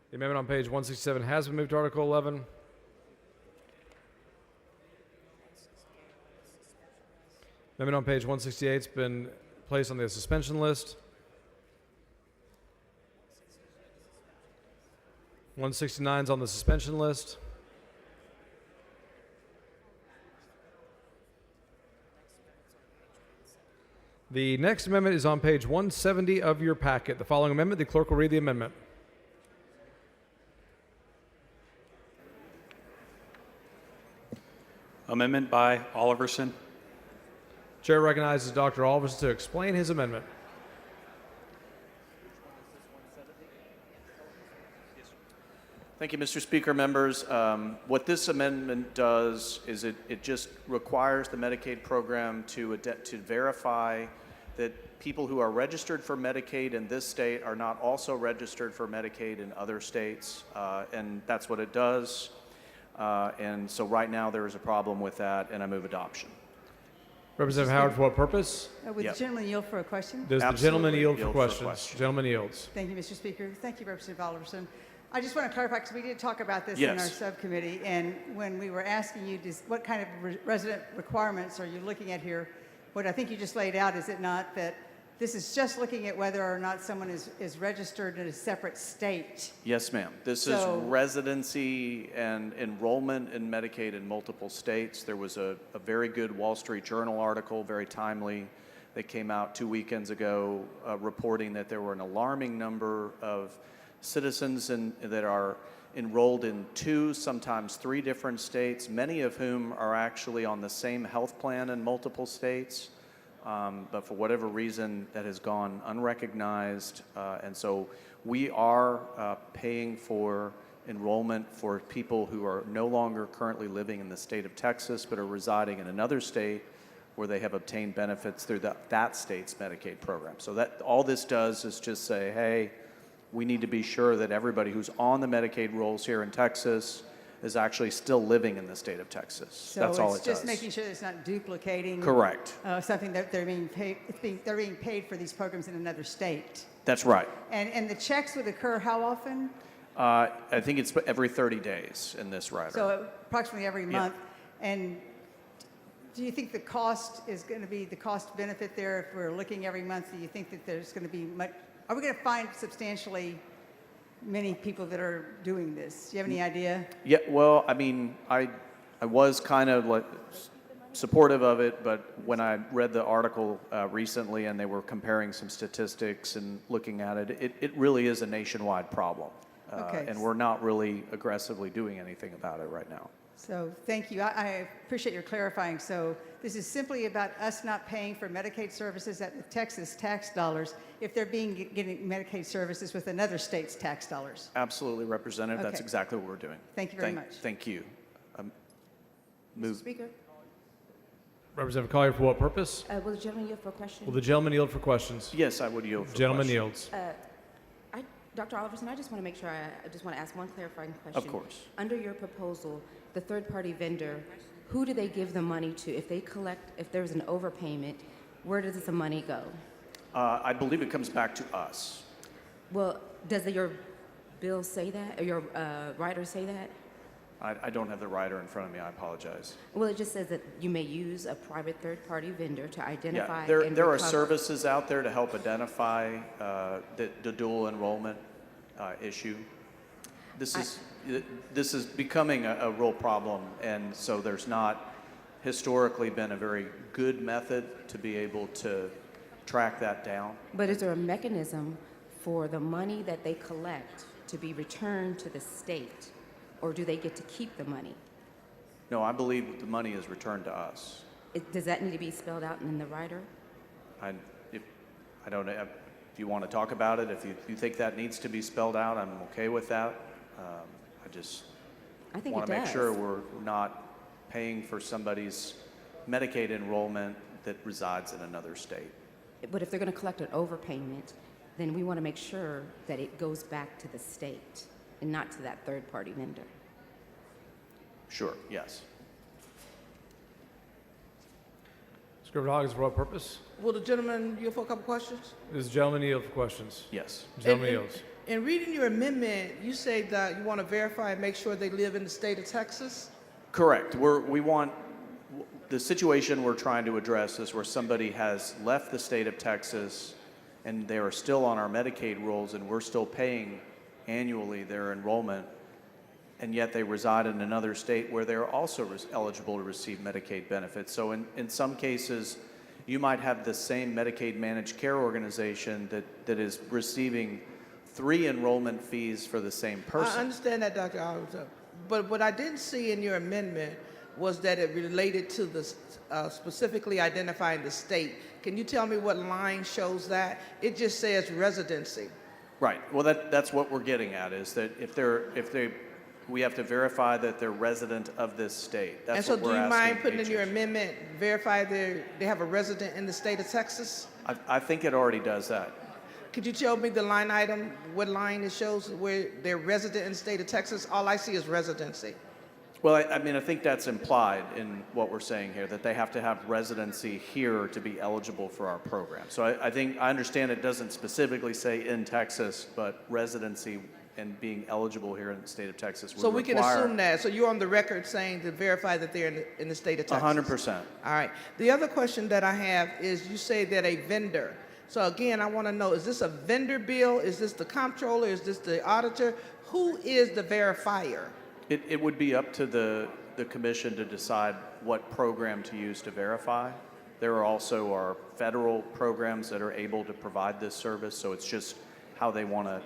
Speaker 1: The amendment on page 167 has been moved to Article 11. Amendment on page 168 has been placed on the suspension list. 169 is on the suspension list. The next amendment is on page 170 of your packet. The following amendment, the clerk will read the amendment.
Speaker 2: Amendment by Oliverson.
Speaker 1: Chair recognizes Dr. Alverson to explain his amendment.
Speaker 14: Thank you, Mr. Speaker. Members, what this amendment does is it just requires the Medicaid program to verify that people who are registered for Medicaid in this state are not also registered for Medicaid in other states, and that's what it does. And so right now there is a problem with that, and I move adoption.
Speaker 1: Representative Howard, for what purpose?
Speaker 15: Would the gentleman yield for a question?
Speaker 1: Does the gentleman
Speaker 14: Absolutely.
Speaker 1: yield for
Speaker 14: Yield for
Speaker 1: questions?
Speaker 14: question.
Speaker 1: Gentleman yields.
Speaker 15: Thank you, Mr. Speaker. Thank you, Representative Oliverson. I just want to clarify, because we did talk about this in our
Speaker 14: Yes.
Speaker 15: subcommittee, and when we were asking you what kind of resident requirements are you looking at here, what I think you just laid out, is it not that this is just looking at whether or not someone is registered in a separate state?
Speaker 14: Yes, ma'am. This is residency and enrollment in Medicaid in multiple states. There was a very good Wall Street Journal article, very timely, that came out 2 weekends ago, reporting that there were an alarming number of citizens that are enrolled in 2, sometimes 3 different states, many of whom are actually on the same health plan in multiple states. But for whatever reason, that has gone unrecognized. And so we are paying for enrollment for people who are no longer currently living in the state of Texas, but are residing in another state where they have obtained benefits through that state's Medicaid program. So that all this does is just say, hey, we need to be sure that everybody who's on the Medicaid rolls here in Texas is actually still living in the state of Texas.
Speaker 15: So
Speaker 14: That's all it
Speaker 15: it's
Speaker 14: does.
Speaker 15: just making sure it's not duplicating.
Speaker 14: Correct.
Speaker 15: Something that they're being paid, they're being paid for these programs in another state.
Speaker 14: That's right.
Speaker 15: And the checks would occur how often?
Speaker 14: I think it's every 30 days in this rider.
Speaker 15: So approximately every month. And do you think the cost is going to be the cost benefit there if we're looking every month? Do you think that there's going to be much? Are we going to find substantially many people that are doing this? Do you have any idea?
Speaker 14: Yeah, well, I mean, I was kind of like supportive of it, but when I read the article recently and they were comparing some statistics and looking at it, it really is a nationwide problem.
Speaker 15: Okay.
Speaker 14: And we're not really aggressively doing anything about it right now.
Speaker 15: So thank you. I appreciate your clarifying. So this is simply about us not paying for Medicaid services with Texas tax dollars if they're getting Medicaid services with another state's tax dollars.
Speaker 14: Absolutely, Representative. That's
Speaker 15: Okay.
Speaker 14: exactly what we're doing.
Speaker 15: Thank you very much.
Speaker 14: Thank you.
Speaker 12: Mr. Speaker,
Speaker 1: Representative Collier, for what purpose?
Speaker 12: will the gentleman yield for a question?
Speaker 1: Will the gentleman yield for questions?
Speaker 14: Yes, I would yield for
Speaker 1: Gentleman
Speaker 14: questions.
Speaker 1: yields.
Speaker 12: Dr. Oliverson, I just want to make sure, I just want to ask one clarifying question.
Speaker 14: Of course.
Speaker 12: Under your proposal, the third-party vendor, who do they give the money to? If they collect, if there's an overpayment, where does the money go?
Speaker 14: I believe it comes back to us.
Speaker 12: Well, does your bill say that, or your rider say that?
Speaker 14: I don't have the rider in front of me. I apologize.
Speaker 12: Well, it just says that you may use a private third-party vendor to identify
Speaker 14: Yeah,
Speaker 12: and
Speaker 14: there are
Speaker 12: recover.
Speaker 14: services out there to help identify the dual enrollment issue. This is becoming a real problem, and so there's not historically been a very good method to be able to track that down.
Speaker 12: But is there a mechanism for the money that they collect to be returned to the state, or do they get to keep the money?
Speaker 14: No, I believe the money is returned to us.
Speaker 12: Does that need to be spelled out in the rider?
Speaker 14: I don't know if you want to talk about it. If you think that needs to be spelled out, I'm okay with that. I
Speaker 12: think
Speaker 14: want
Speaker 12: it
Speaker 14: to make
Speaker 12: does.
Speaker 14: sure we're not paying for somebody's Medicaid enrollment that resides in another state.
Speaker 12: But if they're going to collect an overpayment, then we want to make sure that it goes back to the state and not to that third-party vendor.
Speaker 14: Sure, yes.
Speaker 1: Scrivener Hawkins, for what purpose?
Speaker 16: Will the gentleman yield for a couple questions?
Speaker 1: Does the gentleman yield for questions?
Speaker 14: Yes.
Speaker 1: Gentleman yields.
Speaker 16: In reading your amendment, you say that you want to verify and make sure they live in the state of Texas?
Speaker 14: Correct. We want the situation we're trying to address is where somebody has left the state of Texas and they are still on our Medicaid rolls and we're still paying annually their enrollment, and yet they reside in another state where they're also eligible to receive Medicaid benefits. So in some cases, you might have the same Medicaid managed care organization that is receiving 3 enrollment fees for the same person.
Speaker 16: I understand that, Dr. Oliver. But what I didn't see in your amendment was that it related to the specifically identifying the state. Can you tell me what line shows that? It just says residency.
Speaker 14: Right. Well, that's what we're getting at, is that we have to verify that they're resident of this state. That's
Speaker 16: And so
Speaker 14: what we're
Speaker 16: do you
Speaker 14: asking
Speaker 16: mind putting in your
Speaker 14: HHS.
Speaker 16: amendment, verify they have a resident in the state of Texas?
Speaker 14: I think it already does that.
Speaker 16: Could you tell me the line item, what line it shows where they're resident in the state of Texas? All I see is residency.
Speaker 14: Well, I mean, I think that's implied in what we're saying here, that they have to have residency here to be eligible for our program. So I understand it doesn't specifically say in Texas, but residency and being eligible here in the state of Texas would
Speaker 16: So we can
Speaker 14: require
Speaker 16: assume that. So you're on the record saying to verify that they're in the state of Texas?
Speaker 14: 100%.
Speaker 16: All right. The other question that I have is you say that a vendor. So again, I want to know, is this a vendor bill? Is this the comptroller? Is this the auditor? Who is the verifier?
Speaker 14: It would be up to the commission to decide what program to use to verify. There are also our federal programs that are able to provide this service, so it's just how they want to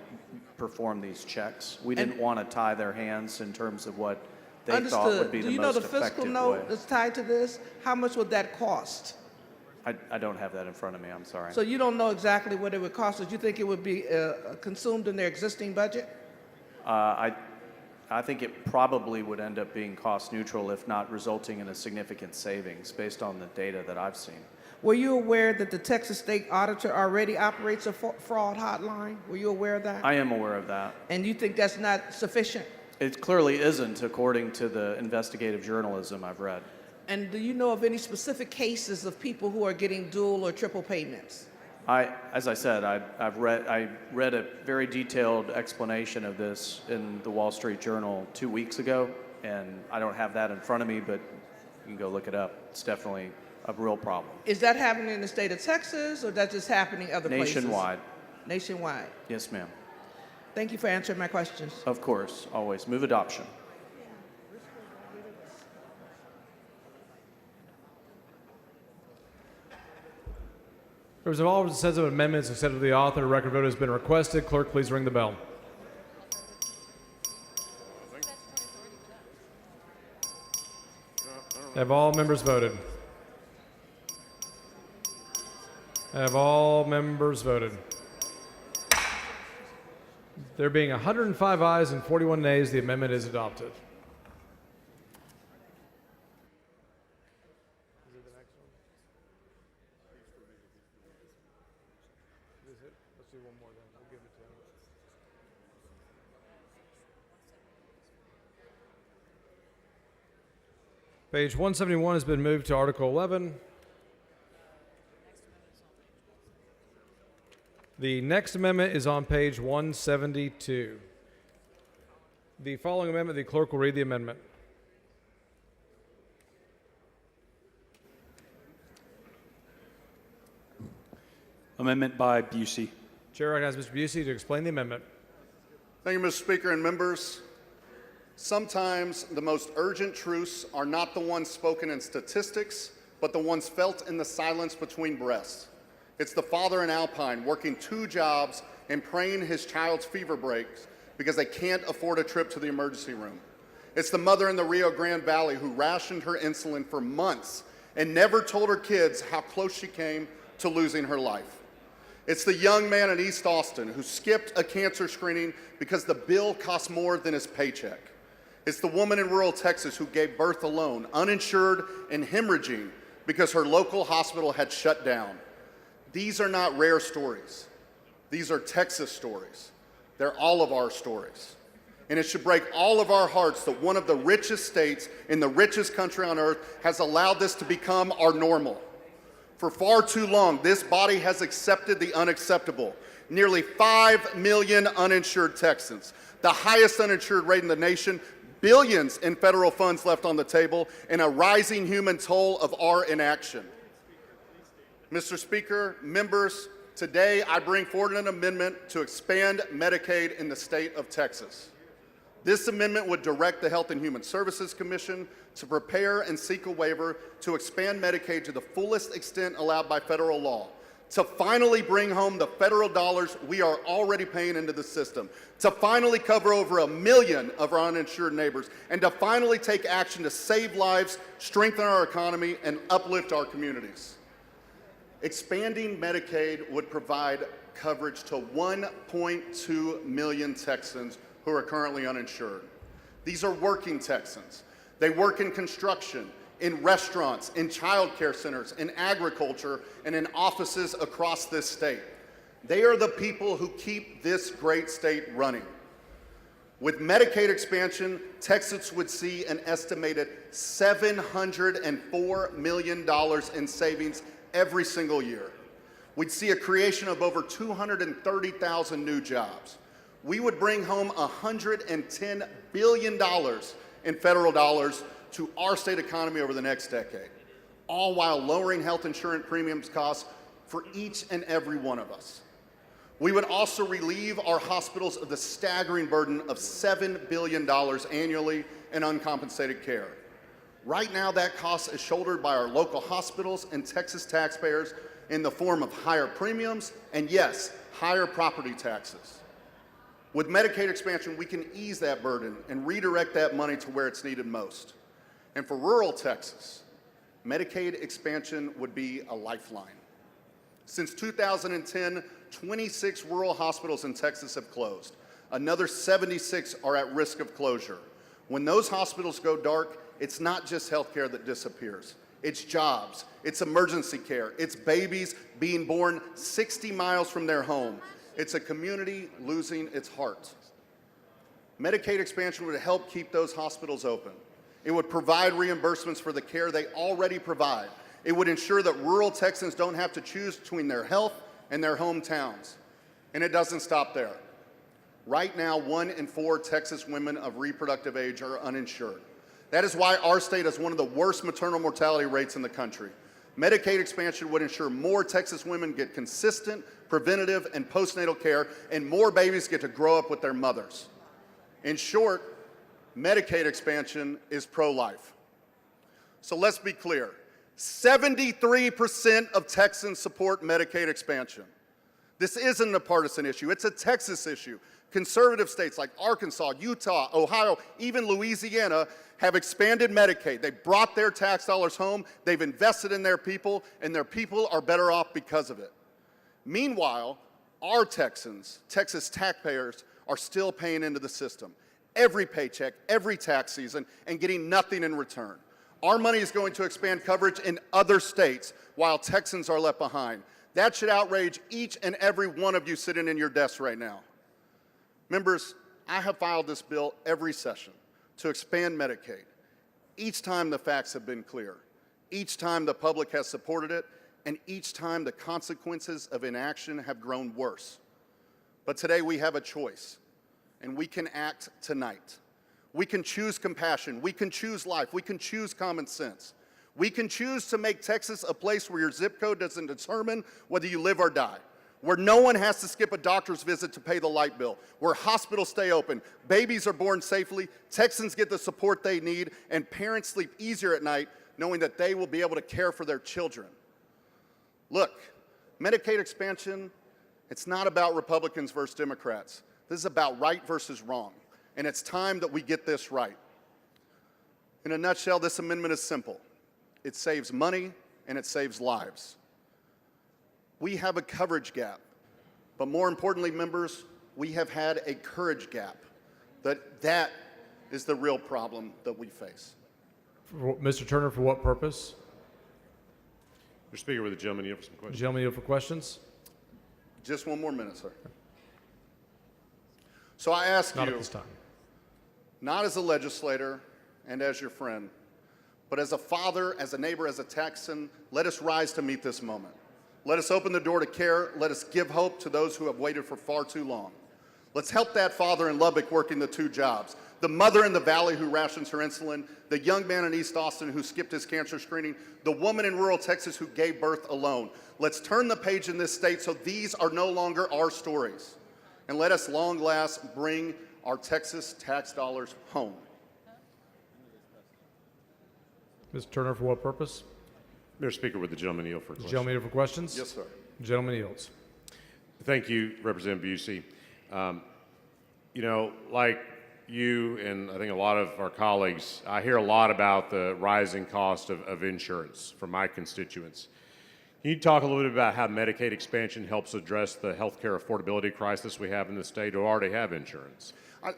Speaker 14: perform these checks. We didn't want to tie their hands in terms of what they thought would be
Speaker 16: Do
Speaker 14: the
Speaker 16: you know
Speaker 14: most
Speaker 16: the fiscal
Speaker 14: effective way.
Speaker 16: note that's tied to this? How much would that cost?
Speaker 14: I don't have that in front of me, I'm sorry.
Speaker 16: So you don't know exactly what it would cost us. You think it would be consumed in their existing budget?
Speaker 14: I think it probably would end up being cost neutral, if not resulting in a significant savings based on the data that I've seen.
Speaker 16: Were you aware that the Texas State Auditor already operates a fraud hotline? Were you aware of that?
Speaker 14: I am aware of that.
Speaker 16: And you think that's not sufficient?
Speaker 14: It clearly isn't, according to the investigative journalism I've read.
Speaker 16: And do you know of any specific cases of people who are getting dual or triple payments?
Speaker 14: As I said, I read a very detailed explanation of this in the Wall Street Journal 2 weeks ago, and I don't have that in front of me, but you can go look it up. It's definitely a real problem.
Speaker 16: Is that happening in the state of Texas, or that's just happening other places?
Speaker 14: Nationwide.
Speaker 16: Nationwide.
Speaker 14: Yes, ma'am.
Speaker 16: Thank you for answering my questions.
Speaker 14: Of course, always. Move adoption.
Speaker 1: Members of all sets of amendments accepted to the author, a record vote has been requested. Clerk, please ring the bell. Have all members voted? Have all members voted? There being 105 ayes and 41 nays, the amendment is adopted. Page 171 has been moved to Article 11. The next amendment is on page 172. The following amendment, the clerk will read the amendment.
Speaker 2: Amendment by Busey.
Speaker 1: Chair recognizes Mr. Busey to explain the amendment.
Speaker 3: Thank you, Mr. Speaker and members. Sometimes the most urgent truths are not the ones spoken in statistics, but the ones felt in the silence between breaths. It's the father in Alpine working 2 jobs and praying his child's fever breaks because they can't afford a trip to the emergency room. It's the mother in the Rio Grande Valley who rationed her insulin for months and never told her kids how close she came to losing her life. It's the young man in East Austin who skipped a cancer screening because the bill cost more than his paycheck. It's the woman in rural Texas who gave birth alone, uninsured and hemorrhaging because her local hospital had shut down. These are not rare stories. These are Texas stories. They're all of our stories. And it should break all of our hearts that one of the richest states in the richest country on earth has allowed this to become our normal. For far too long, this body has accepted the unacceptable. Nearly 5 million uninsured Texans, the highest uninsured rate in the nation, billions in federal funds left on the table, and a rising human toll of our inaction. Mr. Speaker, members, today I bring forward an amendment to expand Medicaid in the state of Texas. This amendment would direct the Health and Human Services Commission to prepare and seek a waiver to expand Medicaid to the fullest extent allowed by federal law, to finally bring home the federal dollars we are already paying into the system, to finally cover over 1 million of our uninsured neighbors, and to finally take action to save lives, strengthen our economy, and uplift our communities. Expanding Medicaid would provide coverage to 1.2 million Texans who are currently uninsured. These are working Texans. They work in construction, in restaurants, in child care centers, in agriculture, and in offices across this state. They are the people who keep this great state running. With Medicaid expansion, Texas would see an estimated $704 million in savings every single year. We'd see a creation of over 230,000 new jobs. We would bring home $110 billion in federal dollars to our state economy over the next decade, all while lowering health insurance premiums costs for each and every one of us. We would also relieve our hospitals of the staggering burden of $7 billion annually in uncompensated care. Right now, that cost is shouldered by our local hospitals and Texas taxpayers in the form of higher premiums and, yes, higher property taxes. With Medicaid expansion, we can ease that burden and redirect that money to where it's needed most. And for rural Texas, Medicaid expansion would be a lifeline. Since 2010, 26 rural hospitals in Texas have closed. Another 76 are at risk of closure. When those hospitals go dark, it's not just healthcare that disappears. It's jobs, it's emergency care, it's babies being born 60 miles from their home. It's a community losing its heart. Medicaid expansion would help keep those hospitals open. It would provide reimbursements for the care they already provide. It would ensure that rural Texans don't have to choose between their health and their hometowns. And it doesn't stop there. Right now, 1 in 4 Texas women of reproductive age are uninsured. That is why our state has one of the worst maternal mortality rates in the country. Medicaid expansion would ensure more Texas women get consistent, preventative, and postnatal care, and more babies get to grow up with their mothers. In short, Medicaid expansion is pro-life. So let's be clear. 73% of Texans support Medicaid expansion. This isn't a partisan issue. It's a Texas issue. Conservative states like Arkansas, Utah, Ohio, even Louisiana have expanded Medicaid. They brought their tax dollars home, they've invested in their people, and their people are better off because of it. Meanwhile, our Texans, Texas taxpayers, are still paying into the system. Every paycheck, every tax season, and getting nothing in return. Our money is going to expand coverage in other states while Texans are left behind. That should outrage each and every one of you sitting in your desks right now. Members, I have filed this bill every session to expand Medicaid. Each time the facts have been clear. Each time the public has supported it, and each time the consequences of inaction have grown worse. But today we have a choice, and we can act tonight. We can choose compassion, we can choose life, we can choose common sense. We can choose to make Texas a place where your zip code doesn't determine whether you live or die, where no one has to skip a doctor's visit to pay the light bill, where hospitals stay open, babies are born safely, Texans get the support they need, and parents sleep easier at night knowing that they will be able to care for their children. Look, Medicaid expansion, it's not about Republicans versus Democrats. This is about right versus wrong, and it's time that we get this right. In a nutshell, this amendment is simple. It saves money and it saves lives. We have a coverage gap, but more importantly, members, we have had a courage gap. That is the real problem that we face.
Speaker 1: Mr. Turner, for what purpose?
Speaker 5: Mr. Speaker, with the gentleman yield for some questions.
Speaker 1: Gentleman yield for questions?
Speaker 3: Just 1 more minute, sir. So I ask
Speaker 1: Not
Speaker 3: you,
Speaker 1: at this time.
Speaker 3: not as a legislator and as your friend, but as a father, as a neighbor, as a Texan, let us rise to meet this moment. Let us open the door to care. Let us give hope to those who have waited for far too long. Let's help that father in Lubbock working the 2 jobs, the mother in the Valley who rations her insulin, the young man in East Austin who skipped his cancer screening, the woman in rural Texas who gave birth alone. Let's turn the page in this state so these are no longer our stories. And let us long last bring our Texas tax dollars home.
Speaker 1: Mr. Turner, for what purpose?
Speaker 5: Mr. Speaker, with the gentleman yield for questions.
Speaker 1: Gentleman yield for questions?
Speaker 3: Yes, sir.
Speaker 1: Gentleman yields.
Speaker 5: Thank you, Representative Busey. You know, like you and I think a lot of our colleagues, I hear a lot about the rising cost of insurance from my constituents. Can you talk a little bit about how Medicaid expansion helps address the healthcare affordability crisis we have in the state who already have insurance?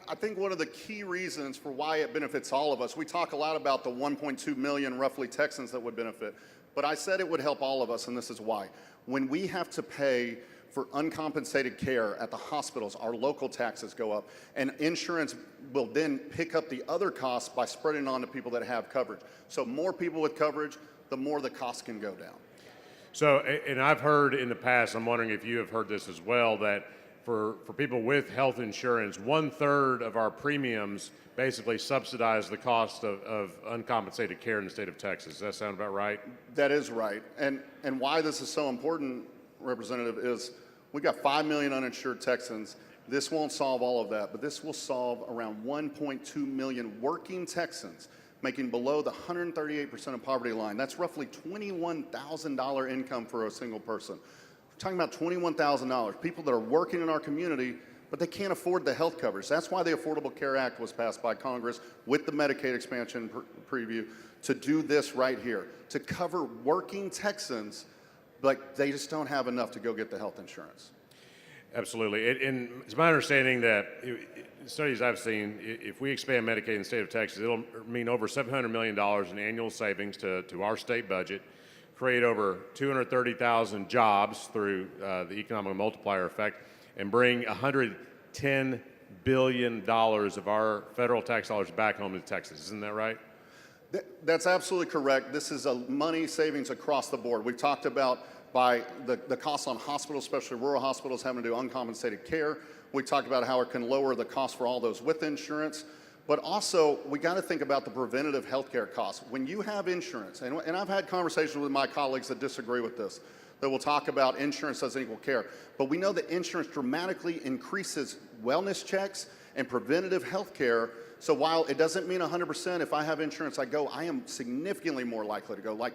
Speaker 3: I think one of the key reasons for why it benefits all of us, we talk a lot about the 1.2 million roughly Texans that would benefit, but I said it would help all of us, and this is why. When we have to pay for uncompensated care at the hospitals, our local taxes go up, and insurance will then pick up the other costs by spreading it on to people that have coverage. So more people with coverage, the more the cost can go down.
Speaker 5: So, and I've heard in the past, I'm wondering if you have heard this as well, that for people with health insurance, 1/3 of our premiums basically subsidize the cost of uncompensated care in the state of Texas. Does that sound about right?
Speaker 3: That is right. And why this is so important, Representative, is we got 5 million uninsured Texans. This won't solve all of that, but this will solve around 1.2 million working Texans. making below the 138% of poverty line. That's roughly $21,000 income for a single person. We're talking about $21,000, people that are working in our community, but they can't afford the health coverage. That's why the Affordable Care Act was passed by Congress with the Medicaid expansion preview to do this right here, to cover working Texans, but they just don't have enough to go get the health insurance.
Speaker 5: Absolutely. And it's my understanding that studies I've seen, if we expand Medicaid in the state of Texas, it'll mean over $700 million in annual savings to our state budget, create over 230,000 jobs through the economic multiplier effect, and bring $110 billion of our federal tax dollars back home to Texas. Isn't that right?
Speaker 3: That's absolutely correct. This is a money savings across the board. We've talked about by the costs on hospitals, especially rural hospitals, having to do uncompensated care. We talked about how it can lower the cost for all those with insurance. But also, we got to think about the preventative health care costs. When you have insurance, and I've had conversations with my colleagues that disagree with this, that will talk about insurance doesn't equal care. But we know that insurance dramatically increases wellness checks and preventative health care. So while it doesn't mean 100%, if I have insurance, I am significantly more likely to go, like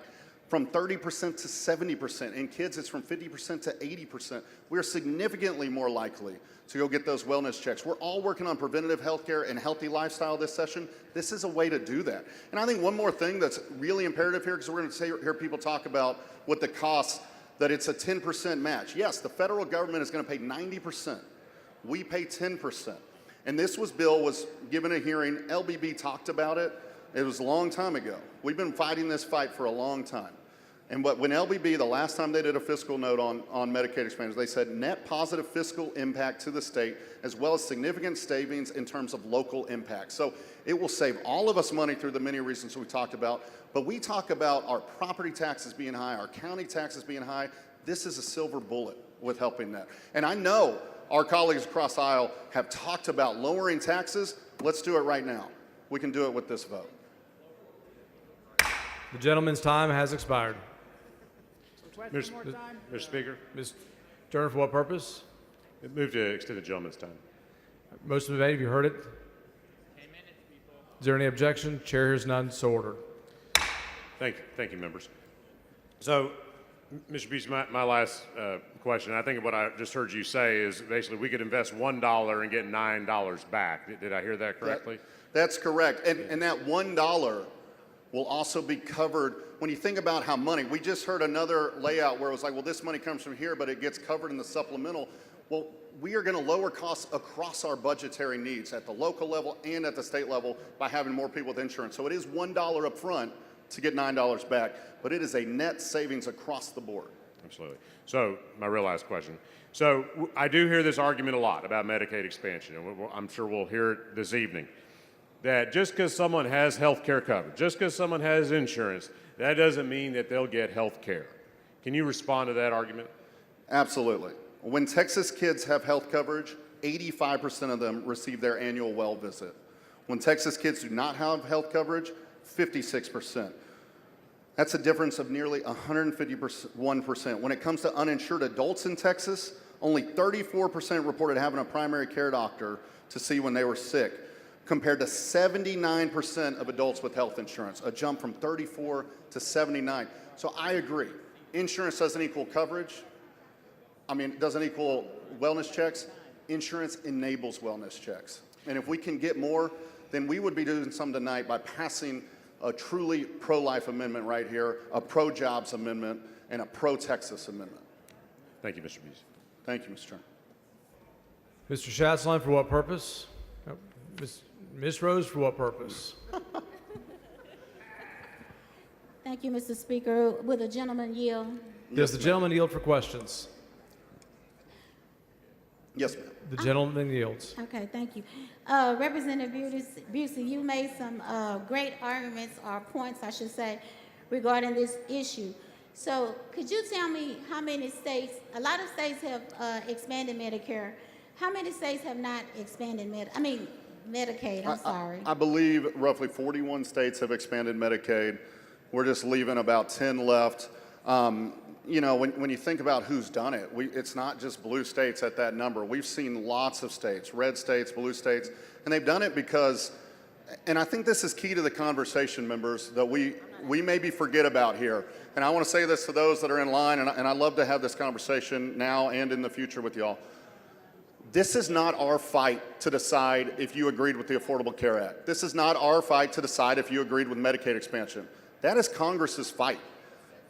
Speaker 3: from 30% to 70%. In kids, it's from 50% to 80%. We're significantly more likely to go get those wellness checks. We're all working on preventative health care and healthy lifestyle this session. This is a way to do that. And I think one more thing that's really imperative here, because we're going to hear people talk about what the costs, that it's a 10% match. Yes, the federal government is going to pay 90%. We pay 10%. And this bill was given a hearing. LBB talked about it. It was a long time ago. We've been fighting this fight for a long time. And when LBB, the last time they did a fiscal note on Medicaid expansions, they said net positive fiscal impact to the state, as well as significant savings in terms of local impact. So it will save all of us money through the many reasons we talked about. But we talk about our property taxes being high, our county taxes being high. This is a silver bullet with helping that. And I know our colleagues across the aisle have talked about lowering taxes. Let's do it right now. We can do it with this vote.
Speaker 1: The gentleman's time has expired.
Speaker 5: Mr. Speaker.
Speaker 1: Ms. Turner, for what purpose?
Speaker 5: Move to extend the gentleman's time.
Speaker 1: Motion made. Have you heard it? Is there any objection? Chair hears none, so ordered.
Speaker 5: Thank you, members. So, Mr. Beach, my last question, I think what I just heard you say is basically we could invest $1 and get $9 back. Did I hear that correctly?
Speaker 3: That's correct. And that $1 will also be covered. When you think about how money, we just heard another layout where it was like, well, this money comes from here, but it gets covered in the supplemental. Well, we are going to lower costs across our budgetary needs at the local level and at the state level by having more people with insurance. So it is $1 up front to get $9 back, but it is a net savings across the board.
Speaker 5: Absolutely. So my real last question. So I do hear this argument a lot about Medicaid expansion, and I'm sure we'll hear it this evening, that just because someone has health care coverage, just because someone has insurance, that doesn't mean that they'll get health care. Can you respond to that argument?
Speaker 3: Absolutely. When Texas kids have health coverage, 85% of them receive their annual well visit. When Texas kids do not have health coverage, 56%. That's a difference of nearly 151%. When it comes to uninsured adults in Texas, only 34% reported having a primary care doctor to see when they were sick, compared to 79% of adults with health insurance, a jump from 34 to 79. So I agree. Insurance doesn't equal coverage. It doesn't equal wellness checks. Insurance enables wellness checks. And if we can get more, then we would be doing something tonight by passing a truly pro-life amendment right here, a pro-jobs amendment, and a pro-Texas amendment.
Speaker 5: Thank you, Mr. Bees.
Speaker 3: Thank you, Mr. Chairman.
Speaker 1: Mr. Schatzline, for what purpose? Ms. Rose, for what purpose?
Speaker 7: Thank you, Mr. Speaker. Will the gentleman yield?
Speaker 1: Does the gentleman yield for questions?
Speaker 3: Yes, ma'am.
Speaker 1: The gentleman yields.
Speaker 7: Okay, thank you. Representative Busey, you made some great arguments, or points, I should say, regarding this issue. So could you tell me how many states, a lot of states have expanded Medicare. How many states have not expanded Medicaid, I'm sorry.
Speaker 3: I believe roughly 41 states have expanded Medicaid. We're just leaving about 10 left. When you think about who's done it, it's not just blue states at that number. We've seen lots of states, red states, blue states, and they've done it because And I think this is key to the conversation, members, that we maybe forget about here. And I want to say this to those that are in line, and I'd love to have this conversation now and in the future with y'all. This is not our fight to decide if you agreed with the Affordable Care Act. This is not our fight to decide if you agreed with Medicaid expansion. That is Congress's fight.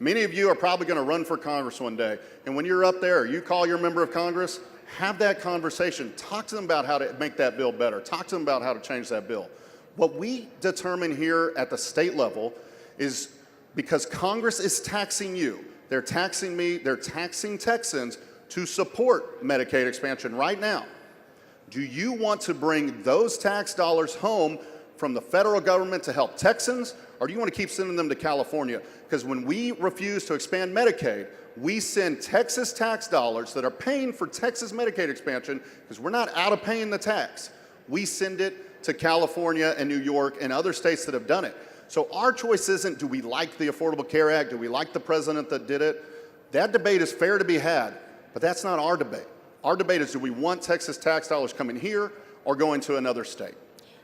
Speaker 3: Many of you are probably going to run for Congress one day. And when you're up there, you call your member of Congress, have that conversation. Talk to them about how to make that bill better. Talk to them about how to change that bill. What we determine here at the state level is because Congress is taxing you, they're taxing me, they're taxing Texans to support Medicaid expansion right now. Do you want to bring those tax dollars home from the federal government to help Texans, or do you want to keep sending them to California? Because when we refuse to expand Medicaid, we send Texas tax dollars that are paying for Texas Medicaid expansion, because we're not out of paying the tax. We send it to California and New York and other states that have done it. So our choice isn't, do we like the Affordable Care Act? Do we like the president that did it? That debate is fair to be had, but that's not our debate. Our debate is, do we want Texas tax dollars coming here or going to another state?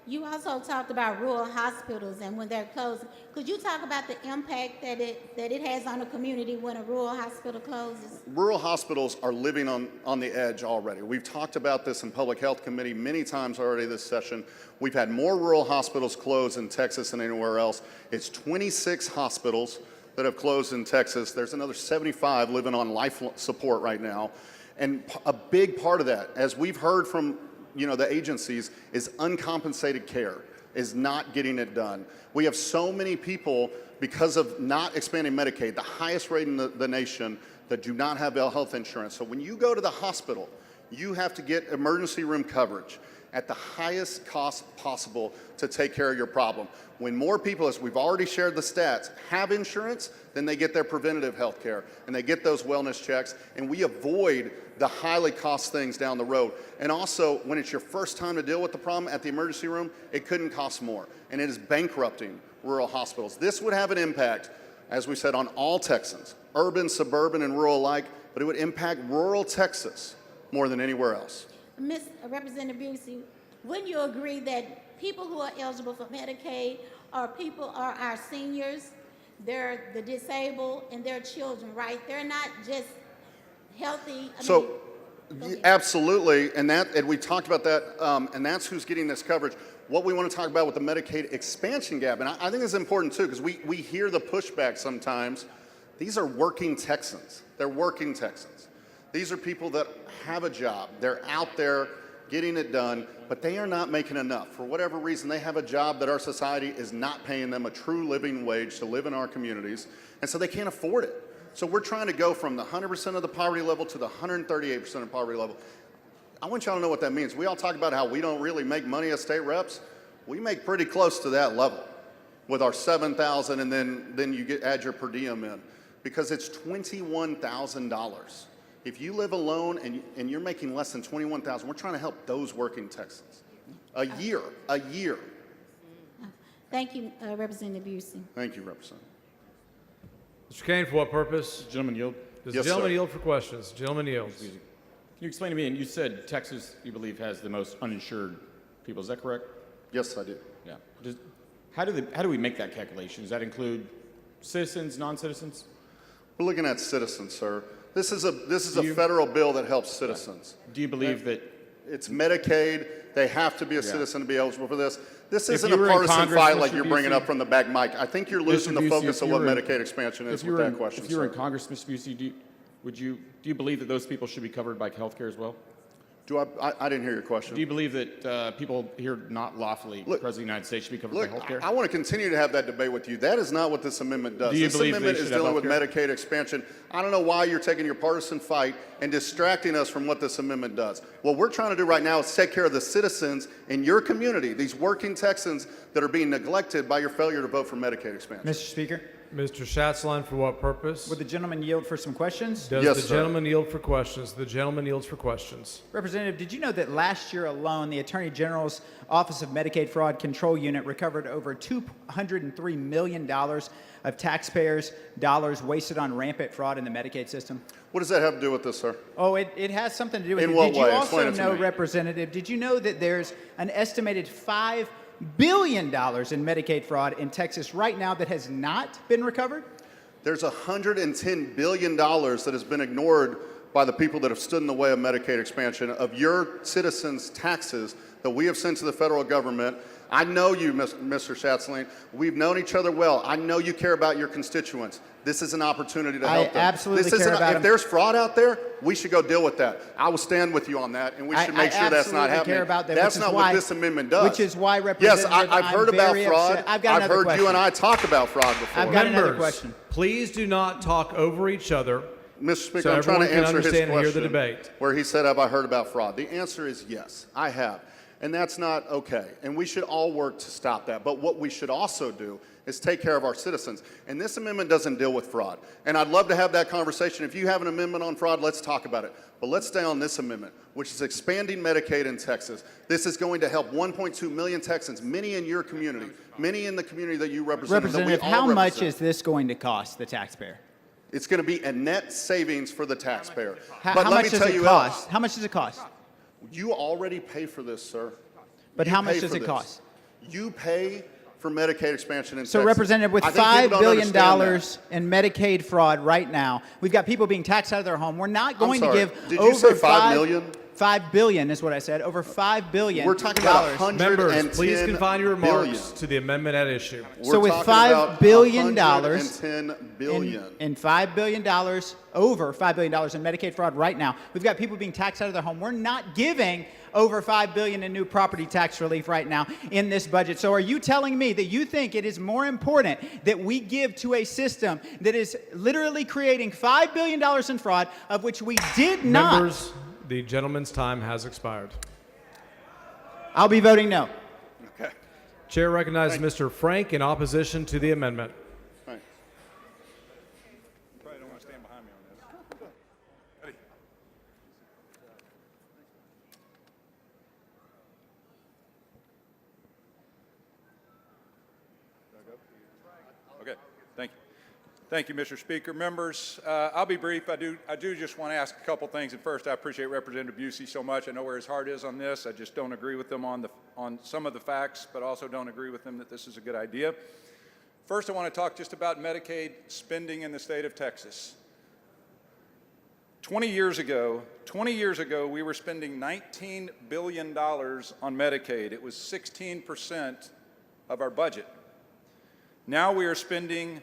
Speaker 7: You also talked about rural hospitals and when they're closed. Could you talk about the impact that it has on a community when a rural hospital closes?
Speaker 3: Rural hospitals are living on the edge already. We've talked about this in Public Health Committee many times already this session. We've had more rural hospitals close in Texas than anywhere else. It's 26 hospitals that have closed in Texas. There's another 75 living on life support right now. And a big part of that, as we've heard from the agencies, is uncompensated care, is not getting it done. We have so many people, because of not expanding Medicaid, the highest rate in the nation, that do not have health insurance. So when you go to the hospital, you have to get emergency room coverage at the highest cost possible to take care of your problem. When more people, as we've already shared the stats, have insurance, then they get their preventative health care and they get those wellness checks, and we avoid the highly cost things down the road. And also, when it's your first time to deal with the problem at the emergency room, it couldn't cost more, and it is bankrupting rural hospitals. This would have an impact, as we said, on all Texans, urban, suburban, and rural alike, but it would impact rural Texas more than anywhere else.
Speaker 7: Representative Busey, wouldn't you agree that people who are eligible for Medicaid are our seniors, they're the disabled, and their children, right? They're not just healthy.
Speaker 3: Absolutely, and we talked about that, and that's who's getting this coverage. What we want to talk about with the Medicaid expansion gap, and I think it's important too, because we hear the pushback sometimes. These are working Texans. They're working Texans. These are people that have a job. They're out there getting it done, but they are not making enough. For whatever reason, they have a job that our society is not paying them a true living wage to live in our communities, and so they can't afford it. So we're trying to go from the 100% of the poverty level to the 138% of poverty level. I want y'all to know what that means. We all talk about how we don't really make money as state reps. We make pretty close to that level with our $7,000, and then you add your per diem in, because it's $21,000. If you live alone and you're making less than $21,000, we're trying to help those working Texans. A year.
Speaker 7: Thank you, Representative Busey.
Speaker 3: Thank you, Representative.
Speaker 1: Mr. Kane, for what purpose?
Speaker 10: Gentleman yield.
Speaker 1: Does the gentleman yield for questions? Gentleman yields.
Speaker 10: Can you explain to me, and you said Texas, you believe, has the most uninsured people, is that correct?
Speaker 3: Yes, I do.
Speaker 10: Yeah. How do we make that calculation? Does that include citizens, non-citizens?
Speaker 3: We're looking at citizens, sir. This is a federal bill that helps citizens.
Speaker 10: Do you believe that
Speaker 3: it's Medicaid? They have to be a citizen to be eligible for this. This
Speaker 10: If
Speaker 3: isn't
Speaker 10: you
Speaker 3: a
Speaker 10: were in
Speaker 3: partisan
Speaker 10: Congress,
Speaker 3: fight like
Speaker 10: Mr.
Speaker 3: you're bringing
Speaker 10: Busey-
Speaker 3: up from the back mic. I think you're losing the
Speaker 10: Busey,
Speaker 3: focus of
Speaker 10: if
Speaker 3: what
Speaker 10: you were in-
Speaker 3: Medicaid expansion is
Speaker 10: if you
Speaker 3: with
Speaker 10: were
Speaker 3: that
Speaker 10: in-
Speaker 3: question,
Speaker 10: If you were in
Speaker 3: sir.
Speaker 10: Congress, Mr. Busey, do you believe that those people should be covered by health care as well?
Speaker 3: I didn't hear your question.
Speaker 10: Do you believe that people here not lawfully present in the United States should be covered by health care?
Speaker 3: I want to continue to have that debate with you. That is not what this amendment does.
Speaker 10: Do you
Speaker 3: This
Speaker 10: believe
Speaker 3: amendment
Speaker 10: they
Speaker 3: is
Speaker 10: should have
Speaker 3: dealing with
Speaker 10: healthcare?
Speaker 3: Medicaid expansion. I don't know why you're taking your partisan fight and distracting us from what this amendment does. What we're trying to do right now is take care of the citizens in your community, these working Texans that are being neglected by your failure to vote for Medicaid expansion.
Speaker 18: Mr. Speaker,
Speaker 1: Mr. Schatzline, for what purpose?
Speaker 18: would the gentleman yield for some questions?
Speaker 1: Does
Speaker 3: Yes,
Speaker 1: the
Speaker 3: sir.
Speaker 1: gentleman yield for questions? The gentleman yields for questions.
Speaker 18: Representative, did you know that last year alone, the Attorney General's Office of Medicaid Fraud Control Unit recovered over $203 million of taxpayers' dollars wasted on rampant fraud in the Medicaid system?
Speaker 3: What does that have to do with this, sir?
Speaker 18: Oh, it has something to do with
Speaker 3: In
Speaker 18: it.
Speaker 3: what
Speaker 18: Did you
Speaker 3: way?
Speaker 18: also
Speaker 3: Explain it to
Speaker 18: know,
Speaker 3: me.
Speaker 18: Representative, did you know that there's an estimated 5 billion in Medicaid fraud in Texas right now that has not been recovered?
Speaker 3: There's $110 billion that has been ignored by the people that have stood in the way of Medicaid expansion, of your citizens' taxes that we have sent to the federal government. I know you, Mr. Schatzline. We've known each other well. I know you care about your constituents. This is an opportunity to help them.
Speaker 18: I absolutely
Speaker 3: This
Speaker 18: care
Speaker 3: isn't,
Speaker 18: about
Speaker 3: if
Speaker 18: them.
Speaker 3: there's fraud out there, we should go deal with that. I will stand with you on that, and we should make sure that's not
Speaker 18: absolutely
Speaker 3: happening.
Speaker 18: care about that,
Speaker 3: That's
Speaker 18: which is
Speaker 3: not
Speaker 18: why-
Speaker 3: what this amendment does.
Speaker 18: Which is why,
Speaker 3: Yes,
Speaker 18: Representative,
Speaker 3: I've heard
Speaker 18: I'm
Speaker 3: about
Speaker 18: very
Speaker 3: fraud.
Speaker 18: upset. I've got
Speaker 3: I've
Speaker 18: another
Speaker 3: heard
Speaker 18: question.
Speaker 3: you and I talk about fraud before.
Speaker 18: I've got another
Speaker 1: Members,
Speaker 18: question.
Speaker 1: please do not talk over each other.
Speaker 3: Mr. Speaker,
Speaker 1: So
Speaker 3: I'm trying to
Speaker 1: everyone can
Speaker 3: answer his
Speaker 1: understand and hear the
Speaker 3: question
Speaker 1: debate.
Speaker 3: where he said, have I heard about fraud? The answer is yes, I have. And that's not okay. And we should all work to stop that. But what we should also do is take care of our citizens. And this amendment doesn't deal with fraud. And I'd love to have that conversation. If you have an amendment on fraud, let's talk about it. But let's stay on this amendment, which is expanding Medicaid in Texas. This is going to help 1.2 million Texans, many in your community, many in the community that you represent.
Speaker 18: Representative, how much is this going to cost the taxpayer?
Speaker 3: It's going to be a net savings for the taxpayer.
Speaker 18: How
Speaker 3: But let
Speaker 18: much
Speaker 3: me
Speaker 18: does
Speaker 3: tell
Speaker 18: it
Speaker 3: you
Speaker 18: cost? How much does it cost?
Speaker 3: You already pay for this, sir.
Speaker 18: But
Speaker 3: You
Speaker 18: how much
Speaker 3: pay
Speaker 18: does
Speaker 3: for
Speaker 18: it
Speaker 3: this.
Speaker 18: cost?
Speaker 3: You pay for Medicaid expansion in
Speaker 18: So,
Speaker 3: Texas.
Speaker 18: Representative, with
Speaker 3: I think
Speaker 18: $5
Speaker 3: people don't
Speaker 18: billion
Speaker 3: understand that.
Speaker 18: in Medicaid fraud right now, we've got people being taxed out of their home. We're not going to
Speaker 3: sorry.
Speaker 18: give
Speaker 3: Did you
Speaker 18: over
Speaker 3: say 5 million?
Speaker 18: $5 billion is what I said. Over $5 billion.
Speaker 3: We're talking about
Speaker 1: Members, please
Speaker 3: 110
Speaker 1: confine your remarks
Speaker 3: billion.
Speaker 1: to the amendment at issue.
Speaker 18: So with
Speaker 3: talking
Speaker 18: $5
Speaker 3: about
Speaker 18: billion,
Speaker 3: $110 billion.
Speaker 18: and $5 billion, over $5 billion in Medicaid fraud right now, we've got people being taxed out of their home. We're not giving over $5 billion in new property tax relief right now in this budget. So are you telling me that you think it is more important that we give to a system that is literally creating $5 billion in fraud, of which we did not?
Speaker 1: Members, the gentleman's time has expired.
Speaker 18: I'll be voting no.
Speaker 3: Okay.
Speaker 1: Chair recognizes Mr. Frank in opposition to the amendment.
Speaker 3: Thanks.
Speaker 5: Probably don't want to stand behind me on this. Ready?
Speaker 4: Okay, thank you. Thank you, Mr. Speaker. Members, I'll be brief. I do just want to ask a couple things. And first, I appreciate Representative Busey so much. I know where his heart is on this. I just don't agree with him on some of the facts, but also don't agree with him that this is a good idea. First, I want to talk just about Medicaid spending in the state of Texas. 20 years ago, we were spending $19 billion on Medicaid. It was 16% of our budget. Now we are spending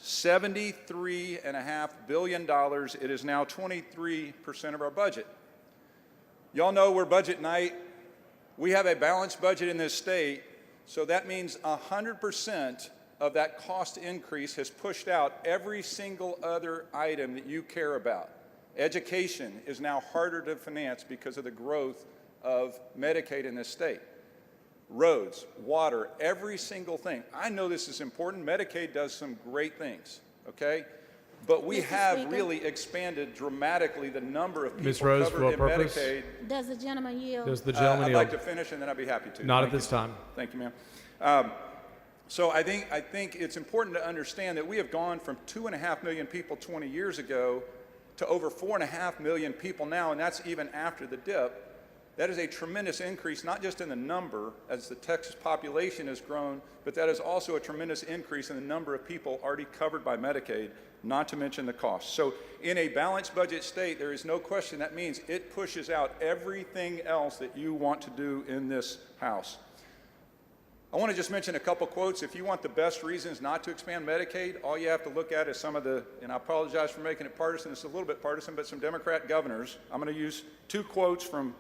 Speaker 4: $73.5 billion. It is now 23% of our budget. Y'all know we're budget night. We have a balanced budget in this state, so that means 100% of that cost increase has pushed out every single other item that you care about. Education is now harder to finance because of the growth of Medicaid in this state. Roads, water, every single thing. I know this is important. Medicaid does some great things, okay? But we
Speaker 7: Mr.
Speaker 4: have
Speaker 7: Speaker?
Speaker 4: really expanded dramatically the number of
Speaker 1: Ms.
Speaker 4: people
Speaker 1: Rose, for
Speaker 4: covered
Speaker 1: what
Speaker 4: in
Speaker 1: purpose?
Speaker 4: Medicaid.
Speaker 7: Does the gentleman yield?
Speaker 1: Does the gentleman
Speaker 4: I'd
Speaker 1: yield?
Speaker 4: like to finish and then I'd be happy to.
Speaker 1: Not
Speaker 4: Thank
Speaker 1: at this
Speaker 4: you.
Speaker 1: time.
Speaker 4: Thank you, ma'am. So I think it's important to understand that we have gone from 2.5 million people 20 years ago to over 4.5 million people now, and that's even after the dip. That is a tremendous increase, not just in the number as the Texas population has grown, but that is also a tremendous increase in the number of people already covered by Medicaid, not to mention the cost. So in a balanced budget state, there is no question that means it pushes out everything else that you want to do in this House. I want to just mention a couple quotes. If you want the best reasons not to expand Medicaid, all you have to look at is some of the, and I apologize for making it partisan, it's a little bit partisan, but some Democrat governors. I'm going to use two quotes from